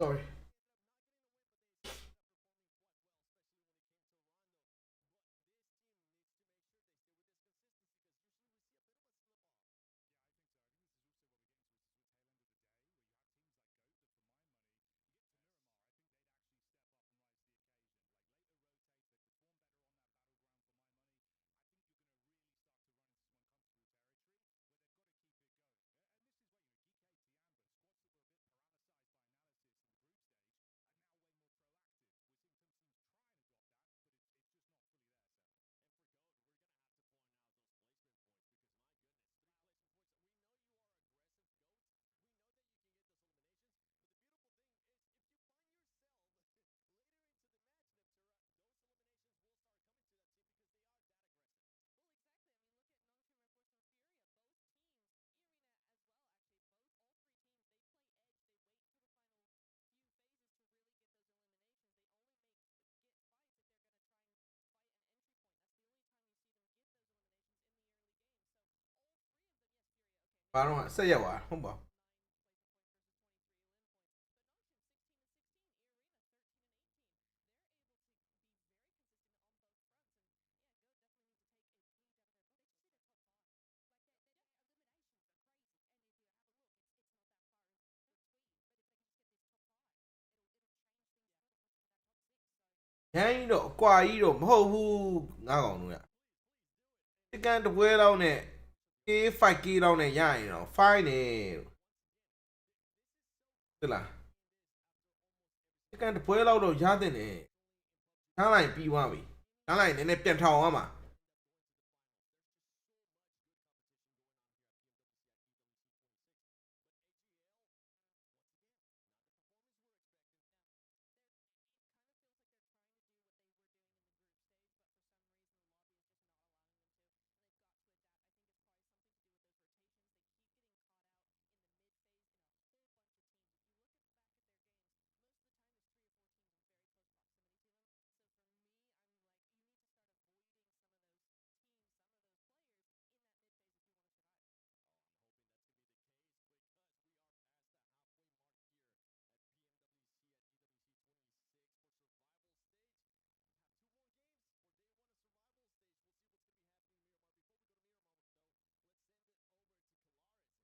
sorry ဘာတော့ဆက်ရက်သွားဟုတ်ပါ ဟိုင်းတော့အကွာကြီးတော့မဟုတ်ဘူးငါကောင်တို့ရစကန်တပွဲလောက်နဲ့ A5K လောက်နဲ့ရရင်တော့ fine နေဟုတ်လားစကန်တပွဲလောက်တော့ရတဲ့နေချမ်းလိုက်ပြီးသွားပြီချမ်းလိုက်နည်းနည်းပြန်ထောင်အောင်မှာ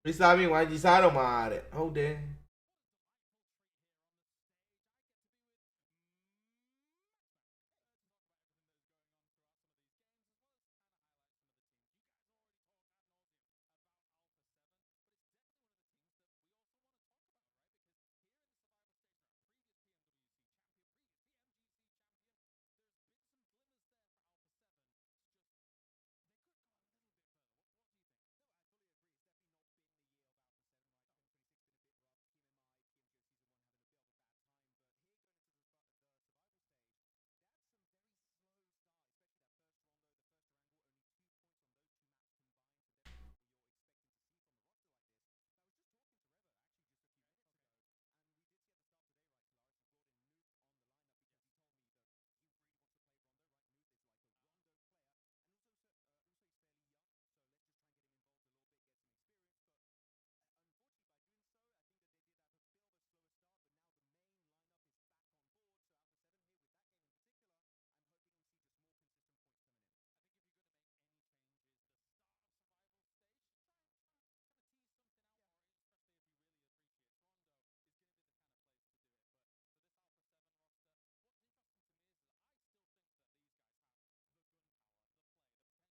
ဒီစားပြီး YG စားတော့မှာတဲ့ဟုတ်တယ်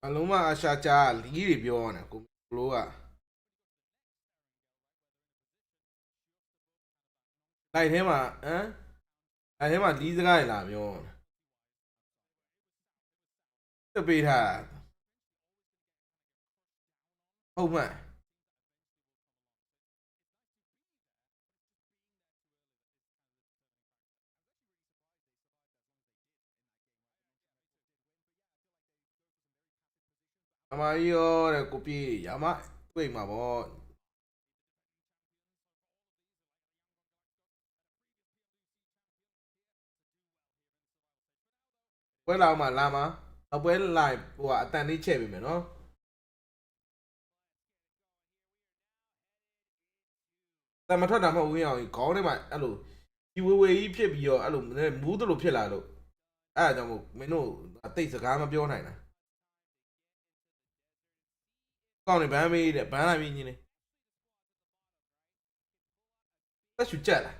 အလုံးမအရှာချာလီးတွေပြောနေကိုလိုကလိုက်ထဲမှာလိုက်ထဲမှာလီးစကားလာပြောတပေးထားဟုတ်မှန်အမကြီးရောတဲ့ကိုပြေးရမတွေ့မှာပေါ့ပွဲလာမှာလာမှာအပွဲလိုက်ဟိုအတန်လေးချက်ပြီမယ်နော်တမထွက်တာမဟုတ်ဘူးအောင်ခေါင်းထဲမှာအဲ့လိုဒီဝေဝေကြီးဖြစ်ပြီးတော့အဲ့လိုမူးသလိုဖြစ်လာလို့အဲ့ဒါကြောင့်မို့မင်းတို့အသိစကားမပြောနိုင်တာကောင်းနေဗန်းမေးတဲ့ဗန်းလိုက်ပြီးညင်းနေတက်ရှူကြက်လာ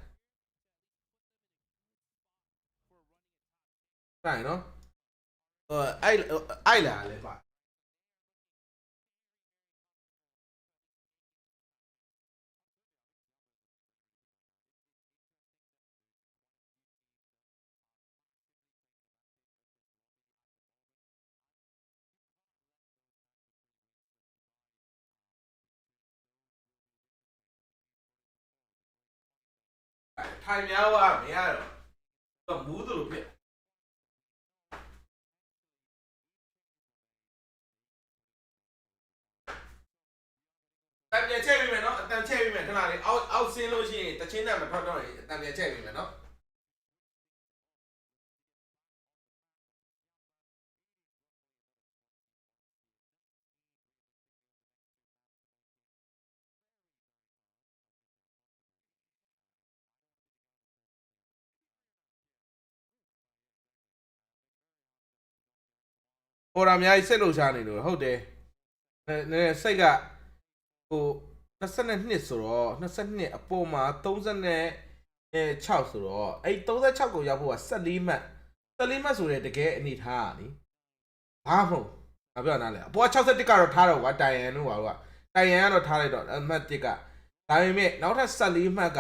ဆိုင်နော်အဲ့လာလေပါထိုင်များပါမရတော့မူးသလိုဖြစ်တန်ပြန်ချက်ပြီးမယ်နော်အတန်ချက်ပြီးမယ်ခဏလေးအောက်ဆင်းလို့ရှိရင်တချင်းနဲ့မထွက်တော့ရင်အတန်ပြန်ချက်ပြီးမယ်နော် ပေါ်တာအများကြီးစိတ်လှုပ်ရှားနေလို့ဟုတ်တယ်နည်းစိတ်ကဟို22ဆိုတော့22အပေါ်မှာ36ဆိုတော့အဲ့36ကိုရောက်ဖို့က14မှတ်ဆိုတဲ့တကယ်အနေထားอ่ะနိဘာမဟုတ်ငါပြောနားလဲအပေါ်က61ကတော့ထားတော့ကွာတိုင်ယန်တို့ကတော့ထားလိုက်တော့အမှတ်1ကဒါပေမဲ့နောက်ထပ်14မှတ်က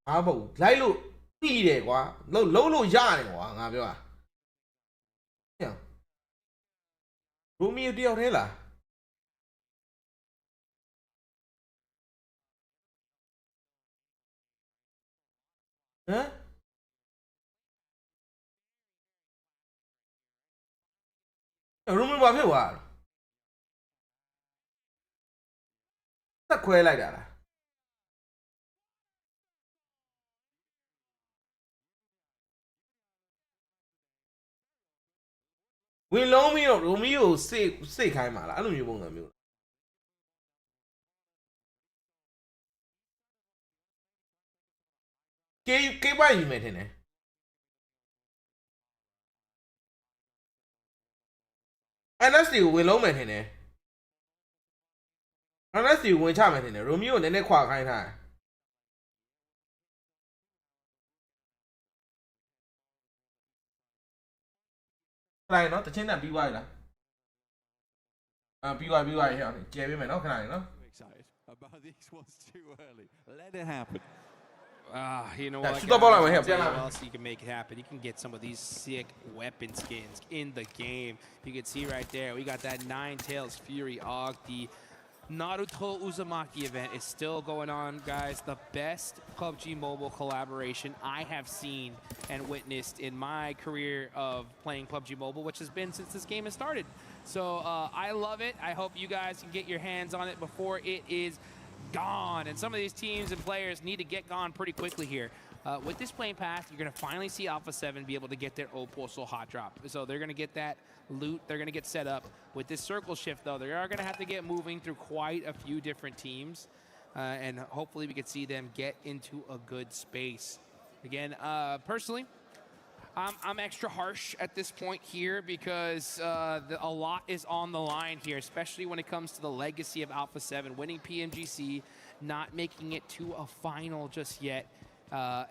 ဘာမဟုတ်လိုက်လို့ပြီးတယ်ကွာလုံးလို့ရတယ်ကွာငါပြောတာရိုမီယိုတယောက်တည်းလားဟမ်ရိုမီဘာဖြစ်သွားတက်ခွဲလိုက်တာလားဝင်လုံးပြီးတော့ရိုမီကိုစိတ်ခိုင်းပါလားအဲ့လိုမျိုးပုံစံမျိုးကေးပိုင်ယူမယ်ထင်တယ်NSD ကိုဝင်လုံးမယ်ထင်တယ် NSD ကိုဝင်ချမယ်ထင်တယ်ရိုမီကိုနည်းနည်းခွာခိုင်းထားတယ်ခဏနော်တချင်းနဲ့ပြီးသွားပြီလားပြီးသွားဟဲ့ကျဲပေးမယ်နော်ခဏလေးနော် Excited about these ones too early. Let it happen. You know Yeah, what? shoot the ball out, guys, man. what Yeah. else you can make it happen? You can get some of these sick weapon skins in the game. You can see right there, we got that Ninetales Fury Og. The Naruto Uzumaki event is still going on, guys. The best PUBG Mobile collaboration I have seen and witnessed in my career of playing PUBG Mobile, which has been since this game has started. So I love it. I hope you guys can get your hands on it before it is gone. And some of these teams and players need to get gone pretty quickly here. With this playing path, you're going to finally see Alpha 7 be able to get their Opposal hot drop. So they're going to get that loot. They're going to get set up. With this circle shift, though, they are going to have to get moving through quite a few different teams. And hopefully we can see them get into a good space. Again, personally, I'm extra harsh at this point here because a lot is on the line here, especially when it comes to the legacy of Alpha 7, winning PMGC, not making it to a final just yet.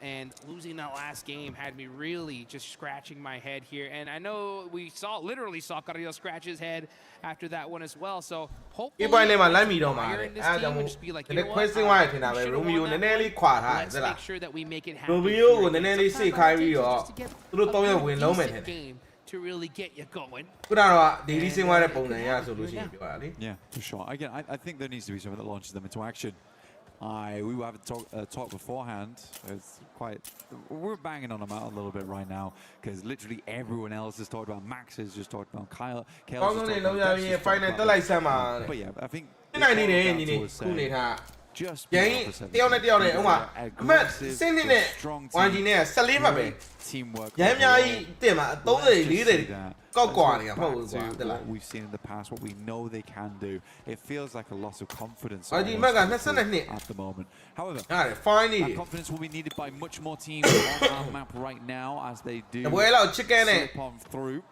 And losing that last game had me really just scratching my head here. And I know we literally saw Carrillo scratch his head after that one as well. So hopefully, let's make sure that we make it happen. Game to really get you going. Yeah, for sure. Again, I think there needs to be something that launches them into action. We were having talk beforehand. It's quite. We're banging on them out a little bit right now because literally everyone else has talked about. Max has just talked about Kyle. But yeah, I think. Just teamwork. What we've seen in the past, what we know they can do. It feels like a loss of confidence at the moment. However, that confidence will be needed by much more teams on our map right now as they do slip on through.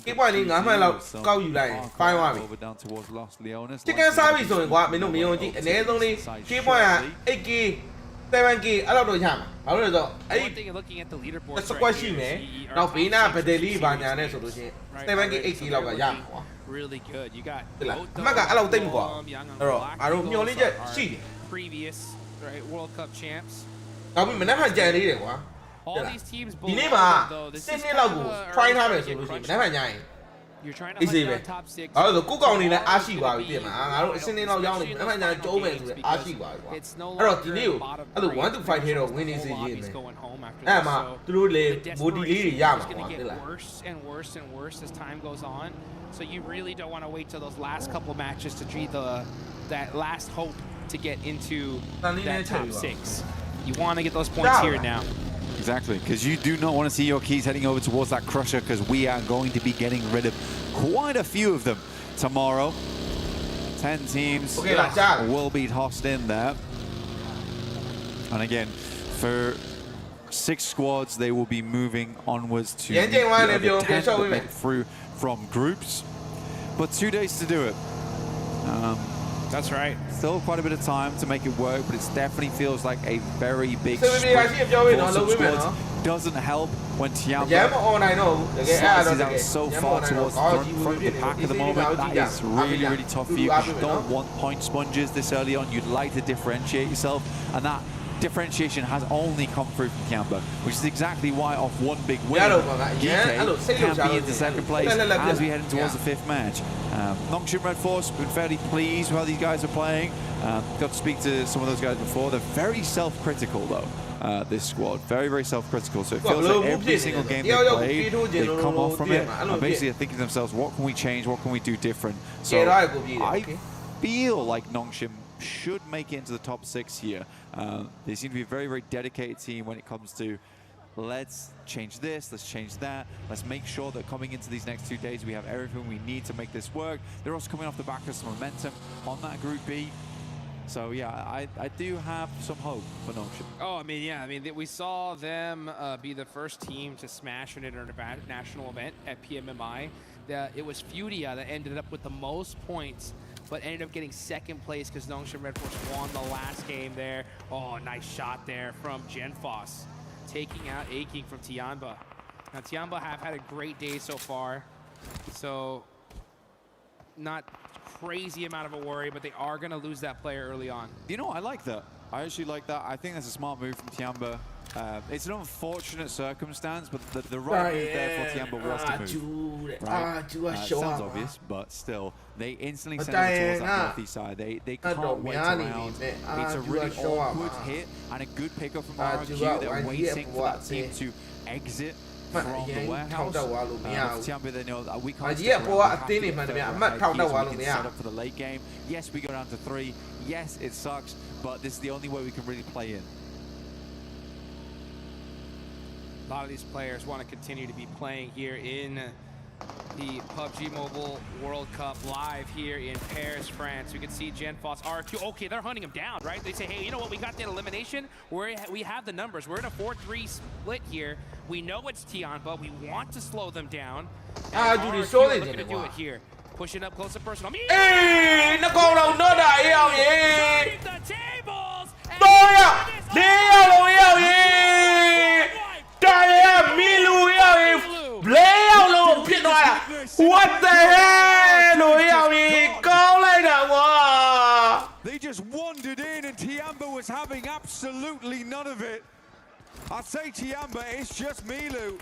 8 point လေး9မှတ်လောက်ကောက်ယူလိုက်ရင်ဖိုင်းသွားပြီ Chicken service ဆိုရင်ကွာမင်းတို့မယုံကြည်အနည်းဆုံးလေး 8 point က 8k 7k အဲ့လောက်တော့ရမှာဘာလို့လဲဆိုတော့အဲ့ဒီ squad ရှိမယ်နောက်ဘေးနားဗဒယ်လေးဘာညာနဲ့ဆိုလို့ရှိရင် 7k 8k လောက်ကရမှာကွာ Really good. You got အမှတ်ကအဲ့လောက်တိတ်မကွာအဲ့တော့အားလုံးမျှော်လင့်ချက်ရှိတယ် previous right World Cup champs. နောက်ပြီးမနေ့ကကြံသေးတယ်ကွာ All these teams ဒီနေ့မှာ7လောက်ကို try ထားမယ်ဆိုလို့ရှိရင်မနေ့ကညရင် You're trying to hunt down top 6. အဲ့တော့ကိုကောင်နေလဲအားရှိသွားပြီပြင်မှာငါတို့အစင်းနေလောက်ရောက်နေပြီမနေ့ကညကျုံးမယ်ဆိုရင်အားရှိသွားပြီကွာအဲ့တော့ဒီနေ့ကိုအဲ့လို1 to 5 ထဲတော့ win နေစေချင်တယ်အဲ့မှာသူတို့လေ body လေးတွေရမှာကွာဟုတ်လား worse and worse and worse as time goes on. So you really don't want to wait till those last couple matches to treat that last hope to get into that top 6. You want to get those points here now. Exactly, because you do not want to see your keys heading over towards that crusher because we are going to be getting rid of quite a few of them tomorrow. 10 teams will be tossed in there. And again, for 6 squads, they will be moving onwards to the other 10 that make through from groups. but 2 days to do it. That's right. Still quite a bit of time to make it work, but it definitely feels like a very big sprint. Doesn't help when Tiamba is out so far towards the front of the pack at the moment. That is really, really tough for you because you don't want point sponges this early on. You'd like to differentiate yourself, and that differentiation has only come through from Tiamba, which is exactly why off one big win, GK can be into second place as we head in towards the fifth match. Nongshim Red Force, been fairly pleased with how these guys are playing. Got to speak to some of those guys before. They're very self-critical though, this squad. Very, very self-critical. So it feels like every single game they play, they come off from it and basically are thinking to themselves, what can we change, what can we do different? So I feel like Nongshim should make it into the top 6 here. They seem to be a very, very dedicated team when it comes to let's change this, let's change that, let's make sure that coming into these next 2 days we have everything we need to make this work. They're also coming off the back of some momentum on that Group B. So yeah, I do have some hope for Nongshim. Oh, I mean, yeah, I mean, we saw them be the first team to smash an international event at PMMI. It was Fudia that ended up with the most points, but ended up getting second place because Nongshim Red Force won the last game there. Oh, nice shot there from Genfos, taking out A-King from Tianba. Now, Tianba have had a great day so far, so not crazy amount of a worry, but they are going to lose that player early on. You know, I like that. I actually like that. I think that's a smart move from Tianba. It's an unfortunate circumstance, but the right move there for Tianba was to move. Right? Sounds obvious, but still, they instantly send it towards that northeast side. They can't wait around. It's a really awkward hit and a good pickup from RQ. They're waiting for that team to exit from the warehouse. Tianba, they know that we can't stick around. We have to get so we can set up for the late game. Yes, we go down to 3. Yes, it sucks, but this is the only way we can really play in. A lot of these players want to continue to be playing here in the PUBG Mobile World Cup live here in Paris, France. We can see Genfos, RQ. Okay, they're hunting him down, right? They say, hey, you know what? We got that elimination. We have the numbers. We're in a 4-3 split here. We know it's Tianba. We want to slow them down. RQ are looking to do it here. Pushing up close and personal. Hey, nó còn đâu nữa đại yêu gì? What the hell? They just wandered in and Tianba was having absolutely none of it. I'd say Tianba, it's just Milu.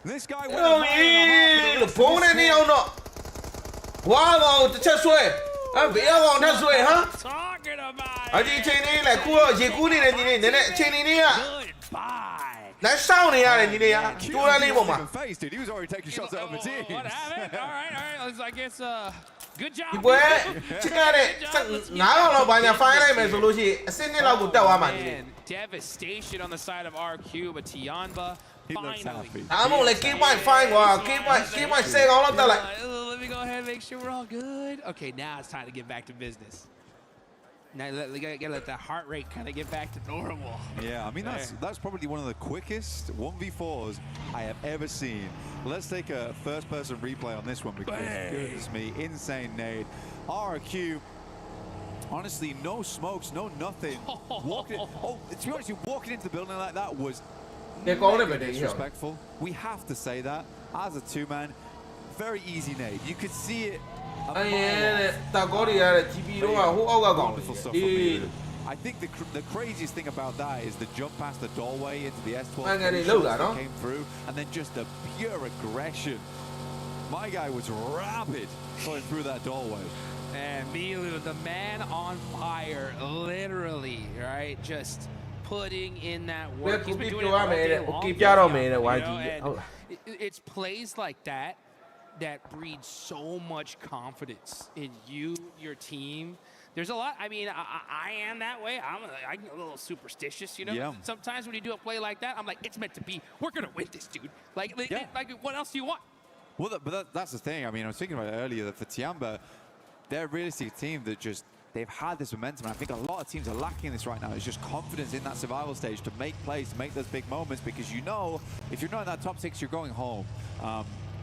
This guy went a mile and a half. Wow, the chest way. I'm very on that way, huh? Talking about I did chain in like cool, you could in the chain in here. Goodbye. That's sounding out in here. Do I leave him? Face, dude. He was already taking shots at other teams. What happened? All right. I guess, good job. Devastation on the side of RQ, but Tianba finally. I'm only keep my fine keep my saying all of that. Let me go ahead and make sure we're all good. Okay, now it's time to get back to business. Now we gotta let the heart rate kind of get back to normal. Yeah, I mean that's probably one of the quickest 1v4s I have ever seen. Let's take a first-person replay on this one because goodness me, insane nade. RQ. Honestly, no smokes, no nothing. To be honest, walking into the building like that was disrespectful. We have to say that. As a two-man, very easy nade. You could see it a mile off. Wonderful stuff from Milu. I think the craziest thing about that is the jump past the doorway into the S12 that came through, and then just the pure aggression. My guy was rabid going through that doorway. And Milu, the man on fire, literally, right? Just putting in that work. He's been doing it all day long. It's plays like that that breeds so much confidence in you, your team. There's a lot. I mean, I am that way. I'm a little superstitious, you know? Yeah. Sometimes when you do a play like that, I'm like, it's meant to be. We're going to win this, dude. Like, what else do you want? Well, but that's the thing. I mean, I was thinking about it earlier that for Tianba, they're a realistic team that just, they've had this momentum. And I think a lot of teams are lacking this right now. It's just confidence in that survival stage to make plays, to make those big moments, because you know, if you're not in that top 6, you're going home.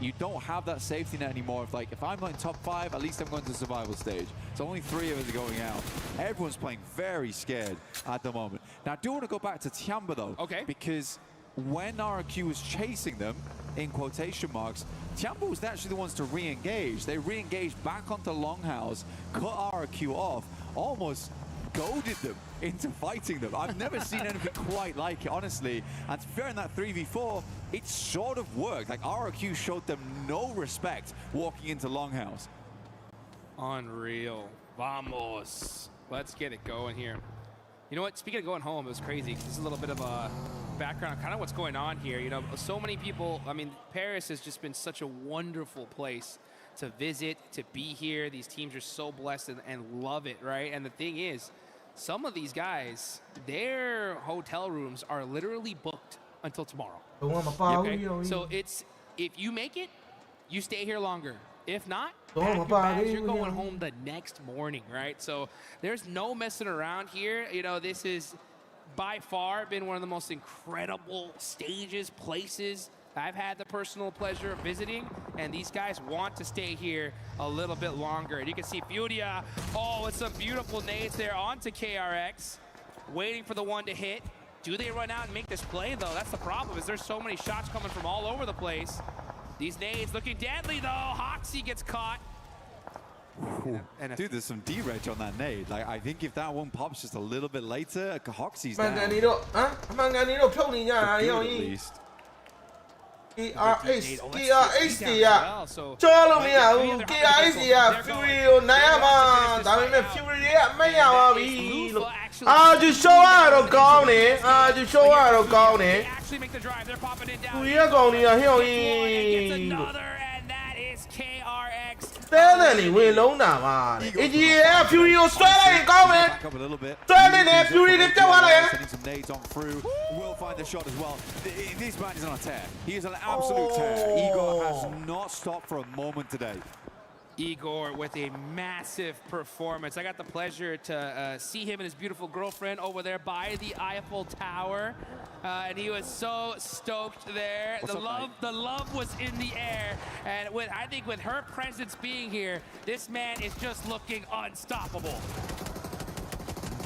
you don't have that safety net anymore. If I'm not in top 5, at least I'm going to the survival stage. So only 3 of us are going out. Everyone's playing very scared at the moment. Now, I do want to go back to Tiamba, though. Okay. Because when RRQ was chasing them, in quotation marks, Tiamba was actually the ones to re-engage. They re-engaged back onto Longhouse, cut RRQ off, almost goaded them into fighting them. I've never seen anything quite like it, honestly. And fair in that 3v4, it sort of worked. Like, RRQ showed them no respect walking into Longhouse. Unreal. Vamos. Let's get it going here. You know what? Speaking of going home, it was crazy. This is a little bit of a background on kind of what's going on here. You know, so many people, I mean, Paris has just been such a wonderful place to visit, to be here. These teams are so blessed and love it, right? And the thing is, some of these guys, their hotel rooms are literally booked until tomorrow. Okay? So it's, if you make it, you stay here longer. If not, pack your bags, you're going home the next morning, right? So there's no messing around here. You know, this is by far been one of the most incredible stages, places I've had the personal pleasure of visiting, and these guys want to stay here a little bit longer. And you can see Furia, oh, it's some beautiful nades there onto KRX, waiting for the one to hit. Do they run out and make this play, though? That's the problem, is there's so many shots coming from all over the place. These nades looking deadly, though. Hoxie gets caught. Dude, there's some D-Reg on that nade. Like, I think if that one pops just a little bit later, Hoxie's down. At least. KRH တွေကကြောလို့မရဘူး KRH တွေက Fury ကိုနိုင်ရမှာဒါပေမဲ့ Fury တွေကအမှတ်ရပါပြီလို့ဂျူရှိုးရတော့ကောင်းတယ်ဂျူရှိုးရတော့ကောင်းတယ် Fury ကကောင်းနေတာဟဲ့အောင်ကြီးလို့တဲတယ်နေဝင်လုံးတာပါ AGA က Fury ကိုဆွဲလိုက်ရင်ကောင်းမယ်ဆွဲနေတယ် Fury တွေပြတ်သွားလိုက်ရင် Some nades on through, will find the shot as well. This man is on a tear. He is an absolute tear. Igor has not stopped for a moment today. Igor with a massive performance. I got the pleasure to see him and his beautiful girlfriend over there by the Eiffel Tower, and he was so stoked there. The love was in the air, and I think with her presence being here, this man is just looking unstoppable.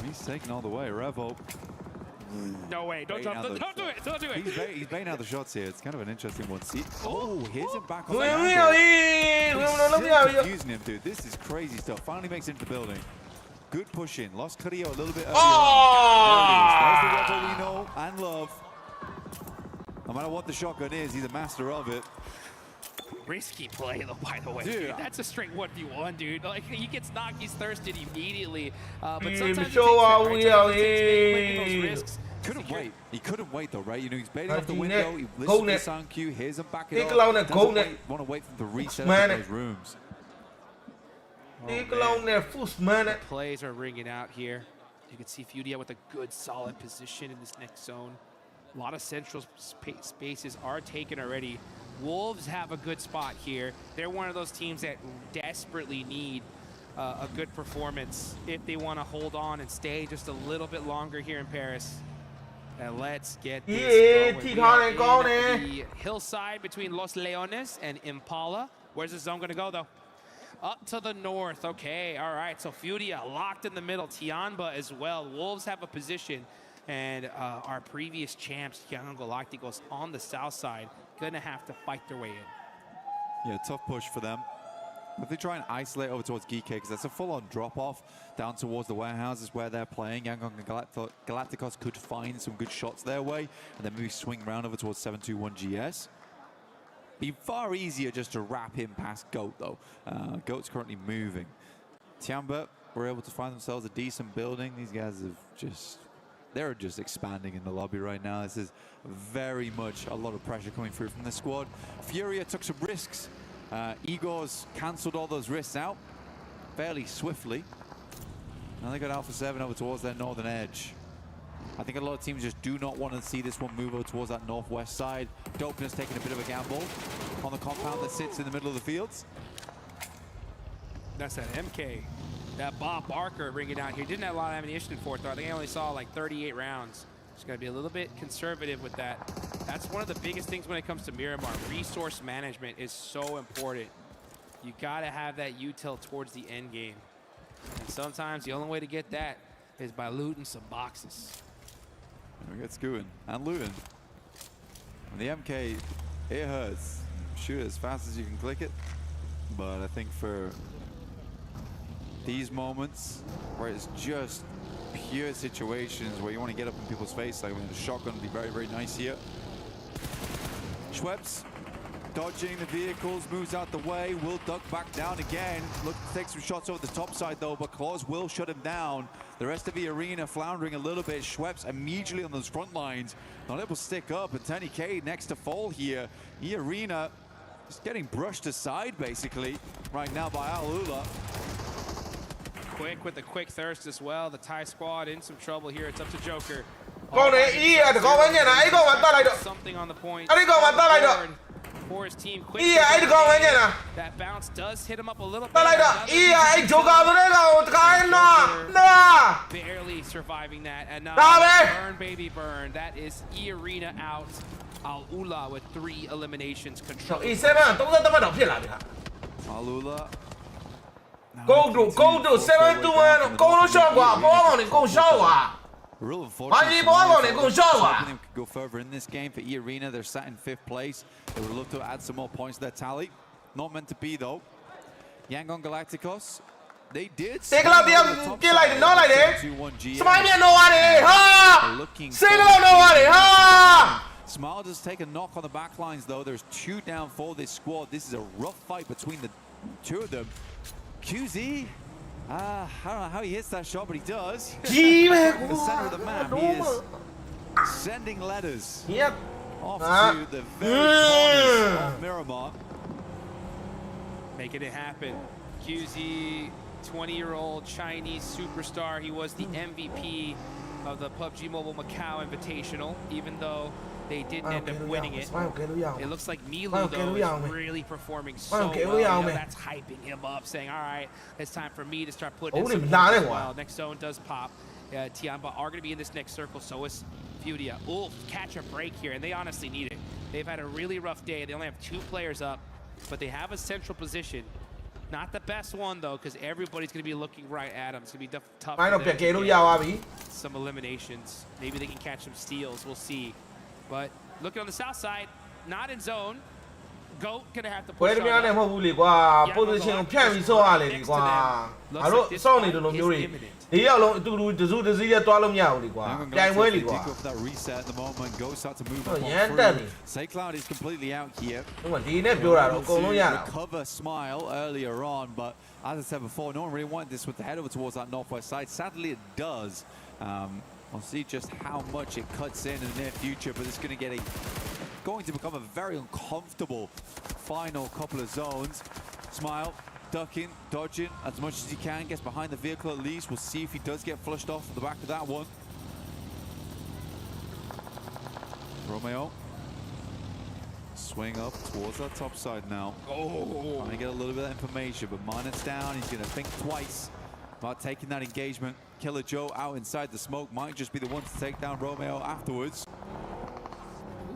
He's taking all the way, Revo. No way, don't jump, don't do it, don't do it. He's baiting out the shots here. It's kind of an interesting one. See, here's him back on the using him, dude. This is crazy stuff. Finally makes it into the building. Good push in. Lost Carrillo a little bit early on. There's the Revo we know and love. No matter what the shotgun is, he's a master of it. Risky play, though, by the way. Dude, that's a straight 1v1, dude. Like, he gets knocked, he's thirsted immediately. But sometimes taking those risks. Couldn't wait. He couldn't wait, though, right? You know, he's baiting off the window. He listens to Sound Q. Here's him back it up. Doesn't want to wait for them to reset those rooms. The plays are ringing out here. You can see Fudia with a good, solid position in this next zone. A lot of central spaces are taken already. Wolves have a good spot here. They're one of those teams that desperately need a good performance if they want to hold on and stay just a little bit longer here in Paris. And let's get this going. The hillside between Los Leones and Impala. Where's the zone going to go, though? Up to the north. Okay, all right. So Furia locked in the middle. Tiamba as well. Wolves have a position. And our previous champs, Tiangong Galacticos, on the south side, gonna have to fight their way in. Yeah, tough push for them. If they try and isolate over towards Geek, because that's a full-on drop-off down towards the warehouses where they're playing, Yangon and Galacticos could find some good shots their way, and then maybe swing around over towards 721 GS. Be far easier just to wrap him past Goat, though. Goat's currently moving. Tiamba were able to find themselves a decent building. These guys have they're just expanding in the lobby right now. This is very much a lot of pressure coming through from the squad. Furia took some risks. Igor's cancelled all those risks out fairly swiftly. Now they got Alpha 7 over towards their northern edge. I think a lot of teams just do not want to see this one move over towards that northwest side. Dopeness taking a bit of a gamble on the compound that sits in the middle of the fields. That's that MK. That Bob Barker bringing out here. Didn't have a lot of ammunition for it, though. I think I only saw like 38 rounds. Just gotta be a little bit conservative with that. That's one of the biggest things when it comes to Miramar. Resource management is so important. You gotta have that util towards the end game. And sometimes the only way to get that is by looting some boxes. We get Skewin and looting. And the MK, it hurts. Shoot it as fast as you can click it. But I think for these moments where it's just pure situations where you want to get up in people's face, like when the shotgun would be very, very nice here. Schweppes dodging the vehicles, moves out the way, will duck back down again. Look to take some shots over the top side though, but Claus will shut him down. The rest of the arena floundering a little bit. Schweppes immediately on those front lines, not able to stick up, and TennyK next to fall here. The arena just getting brushed aside basically right now by Alula. Quick with the quick thirst as well. The Thai squad in some trouble here. It's up to Joker. Something on the point. For his team. That bounce does hit him up a little bit. Barely surviving that. And now burn, baby, burn. That is E-Arena out. Alula with 3 eliminations. Control. Alula. Go to 7-2-1，高中效果，不往里够效果。 Real unfortunate. Go further in this game for E-Arena. They're sat in 5th place. They would love to add some more points to their tally. Not meant to be though. Yangon Galacticos. They did. Smile does take a knock on the back lines though. There's 2 down for this squad. This is a rough fight between the 2 of them. QZ. I don't know how he hits that shot, but he does. In the center of the map, he is sending letters off to the very corners of Miramar. Making it happen. QZ, 20-year-old Chinese superstar. He was the MVP of the PUBG Mobile Macau Invitational, even though they didn't end up winning it. It looks like Milu, though, is really performing so well. That's hyping him up, saying, all right, it's time for me to start putting in some points as well. Next zone does pop. Tiamba are going to be in this next circle, so is Fudia. Ooh, catch a break here, and they honestly need it. They've had a really rough day. They only have 2 players up, but they have a central position. Not the best one, though, because everybody's going to be looking right at them. It's going to be tough for them to get some eliminations. Maybe they can catch some steals. We'll see. But looking on the south side, not in zone. Goat gonna have to push on. Position ဖြန့်ပြီးဆော့ရလေဒီကွာငါတို့စောင့်နေတယ်လို့မျိုးတွေ၄ယောက်လုံးအတူတူတစုတစည်းနဲ့တွားလို့မရဘူးလေကွာပြိုင်ပွဲလေကွာ reset at the moment. Goat start to move up. Saycloud is completely out here. ဟိုမှာဒီနဲ့ပြောတာတော့အကုန်လုံးရတာ Recover Smile earlier on, but as I said before, no one really wanted this with the head over towards that northwest side. Sadly, it does. We'll see just how much it cuts in the near future, but it's going to become a very uncomfortable final couple of zones. Smile, ducking, dodging as much as he can, gets behind the vehicle at least. We'll see if he does get flushed off the back of that one. Romeo. Swing up towards that top side now. Trying to get a little bit of information, but Minot's down. He's going to think twice about taking that engagement. Killer Joe out inside the smoke might just be the one to take down Romeo afterwards.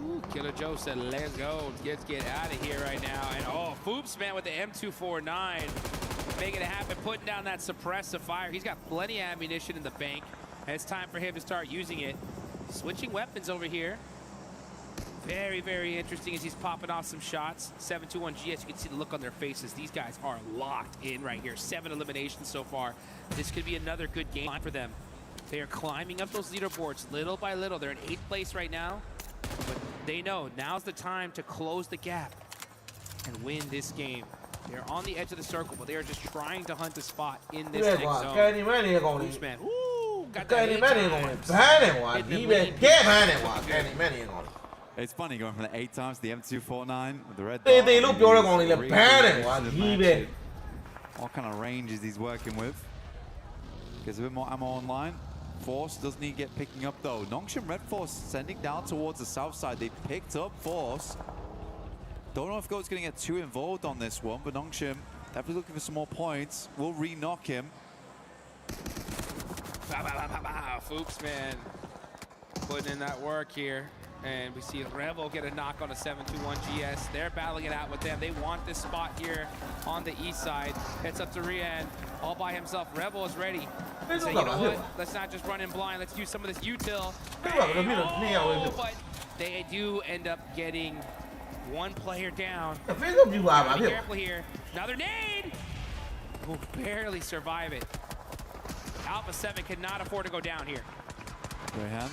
Ooh, Killer Joe said, let's go. Let's get out of here right now. And oh, Foops, man, with the M249. Making it happen, putting down that suppressive fire. He's got plenty of ammunition in the bank. And it's time for him to start using it. Switching weapons over here. Very, very interesting as he's popping off some shots. 721GS, you can see the look on their faces. These guys are locked in right here. 7 eliminations so far. This could be another good game for them. They are climbing up those leaderboards little by little. They're in 8th place right now. But they know now's the time to close the gap and win this game. They're on the edge of the circle, but they are just trying to hunt a spot in this next zone. Boostman. Ooh, got that It's funny going from the 8 times to the M249 with the red. What kind of range is he's working with? Gets a bit more ammo online. Force doesn't need to get picking up though. Nongshim Red Force sending down towards the south side. They picked up Force. Don't know if Goat's going to get too involved on this one, but Nongshim definitely looking for some more points. Will re-knock him. Foops, man. putting in that work here. And we see Revo get a knock on a 7-2-1 GS. They're battling it out with them. They want this spot here on the east side. It's up to Rian all by himself. Revo is ready. So you know what? Let's not just run in blind. Let's use some of this util. But they do end up getting one player down. Be careful here. Another nade. Will barely survive it. Alpha 7 cannot afford to go down here. Graham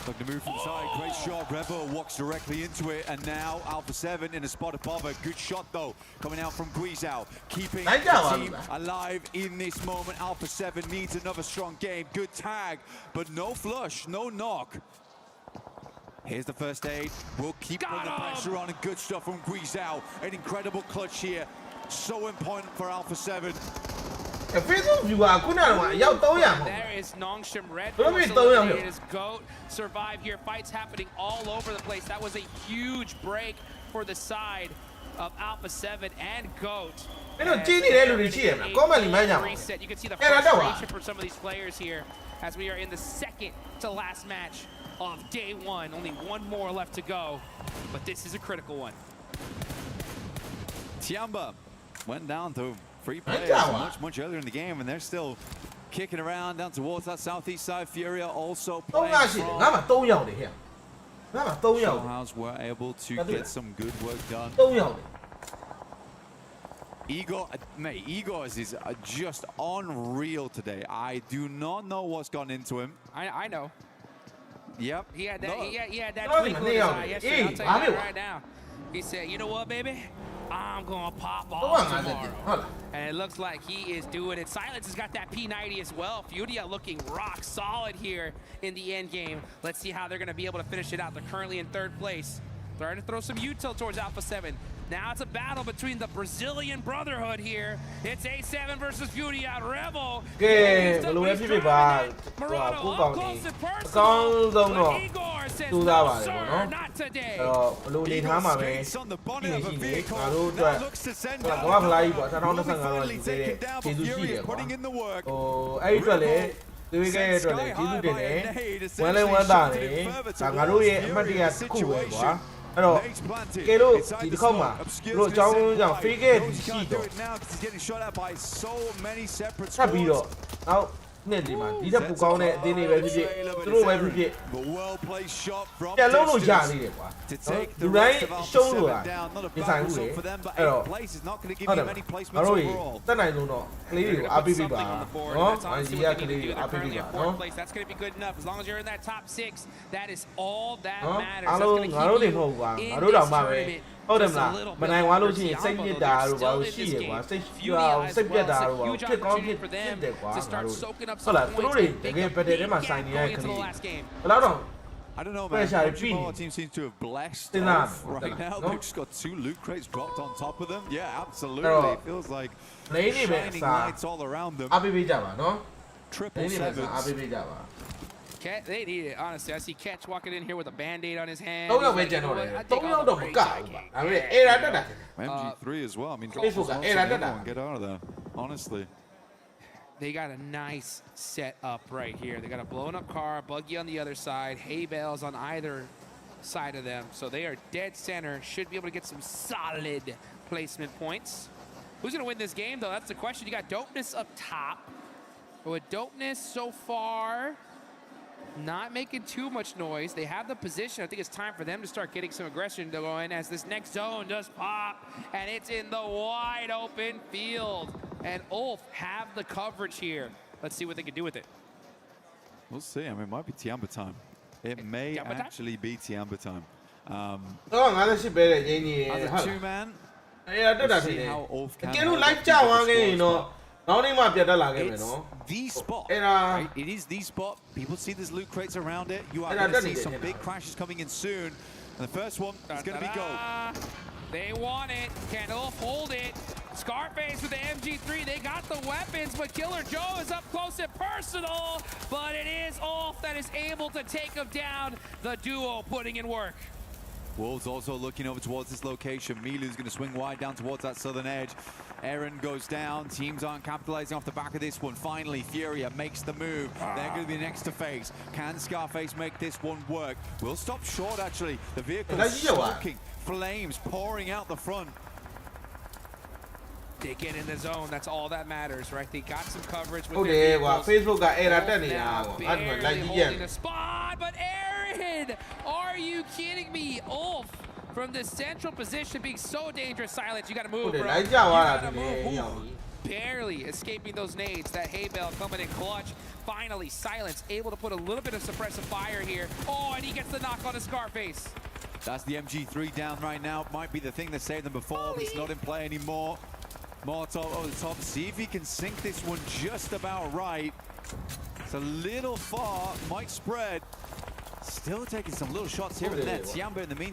looking to move from the side. Great shot. Revo walks directly into it. And now Alpha 7 in a spot above her. Good shot, though, coming out from Guizhou. Keeping the team alive in this moment. Alpha 7 needs another strong game. Good tag, but no flush, no knock. Here's the first aid. We'll keep putting the pressure on, and good stuff from Guizhou. An incredible clutch here. So important for Alpha 7. There is Nongshim Red. It is GOAT. Survive here. Fights happening all over the place. That was a huge break for the side of Alpha 7 and GOAT. Reset. You can see the frustration for some of these players here as we are in the second to last match of day one. Only one more left to go, but this is a critical one. Tiamba went down to 3 players much earlier in the game, and they're still kicking around down towards that southeast side. Furia also playing strong. Showhouse were able to get some good work done. Igor, mate, Igor is just unreal today. I do not know what's gone into him. I know. Yep. He had that twinkle in his eye yesterday. I'll tell you that right now. He said, you know what, baby? I'm gonna pop off tomorrow. And it looks like he is doing it. Silence has got that P90 as well. Furia looking rock solid here in the end game. Let's see how they're gonna be able to finish it out. They're currently in 3rd place. Trying to throw some util towards Alpha 7. Now it's a battle between the Brazilian Brotherhood here. It's A7 versus Furia. Revo. Murano up close and personal. But Igor says, no, sir, not today. Skates on the bonnet of a vehicle. Now looks to send out. Will be finally taken down, but Furia putting in the work. Sent sky high by a nade, essentially shifted it further towards Furia's situation. အဲ့တော့ကဲလို့ဒီတစ်ခေါက်မှာတို့အကြောင်းကြောင့် free get ရှိတော့ထပ်ပြီးတော့နောက်နှစ်ဒီမှာဒီတက်ပူကောင်းတဲ့အတင်းတွေပဲဖြစ်ဖြစ်သူတို့ပဲဖြစ်ဖြစ်ပြန်လုံးလို့ရသေးတယ်ကွာလူတိုင်းရှုံးလို့ဒီဆိုင်ဘူးလေအဲ့တော့ဟုတ်တယ်ငါတို့တက်နိုင်ဆုံးတော့ကလေးတွေကိုအားပေးပေးပါနော် IC ကကလေးတွေကိုအားပေးပေးပါနော် That's going to be good enough as long as you're in that top 6. That is all that matters. အားလုံးငါတို့တွေမဟုတ်ဘူးကွာငါတို့တောင်မှပဲဟုတ်တယ်မလားမနိုင်သွားလို့ရှိရင်စိတ်ညစ်တာတို့ဘာလို့ရှိရကွာစိတ်စိတ်ပြတ်တာတို့ဘာဖြစ်ကောင်းဖြစ်တယ်ကွာဟုတ်လားသူတို့တွေတကယ်ပဲတဲ့ထဲမှာဆိုင်နေရတဲ့ကလေးဘယ်တော့တော့ I don't know, man. Our team seems to have blessed off right now. They've just got 2 loot crates dropped on top of them. Yeah, absolutely. It feels like shining lights all around them. Triple sevens. They need it, honestly. I see Catch walking in here with a band-aid on his hand. MG3 as well. I mean, everyone get out of there, honestly. They got a nice setup right here. They got a blown-up car, buggy on the other side, hay bales on either side of them. So they are dead center. Should be able to get some solid placement points. Who's going to win this game, though? That's the question. You got Dopeness up top. But with Dopeness so far not making too much noise. They have the position. I think it's time for them to start getting some aggression going as this next zone does pop, and it's in the wide open field. And Ulf have the coverage here. Let's see what they can do with it. We'll see. I mean, it might be Tiamba time. It may actually be Tiamba time. As a two-man, we'll see how Ulf can It's the spot, right? It is the spot. People see there's loot crates around it. You are going to see some big crashes coming in soon. And the first one is going to be gold. They want it. Can Ulf hold it? Scarface with the MG3. They got the weapons, but Killer Joe is up close and personal. But it is Ulf that is able to take him down. The duo putting in work. Wolves also looking over towards this location. Milu's going to swing wide down towards that southern edge. Aaron goes down. Teams aren't capitalizing off the back of this one. Finally, Furia makes the move. They're going to be next to face. Can Scarface make this one work? We'll stop short, actually. The vehicle is smoking. Flames pouring out the front. They get in the zone. That's all that matters, right? They got some coverage with their vehicles. Facebook got error barely holding the spot, but Aaron, are you kidding me? Ulf from the central position being so dangerous. Silence, you got to move, bro. You got to move. Barely escaping those nades. That hay bale coming in clutch. Finally, Silence able to put a little bit of suppressive fire here. Oh, and he gets the knock on the Scarface. That's the MG3 down right now. Might be the thing that saved them before, but it's not in play anymore. Molotov over the top. See if he can sink this one just about right. It's a little far. Might spread. Still taking some little shots here and there. Tiamba in the meantime.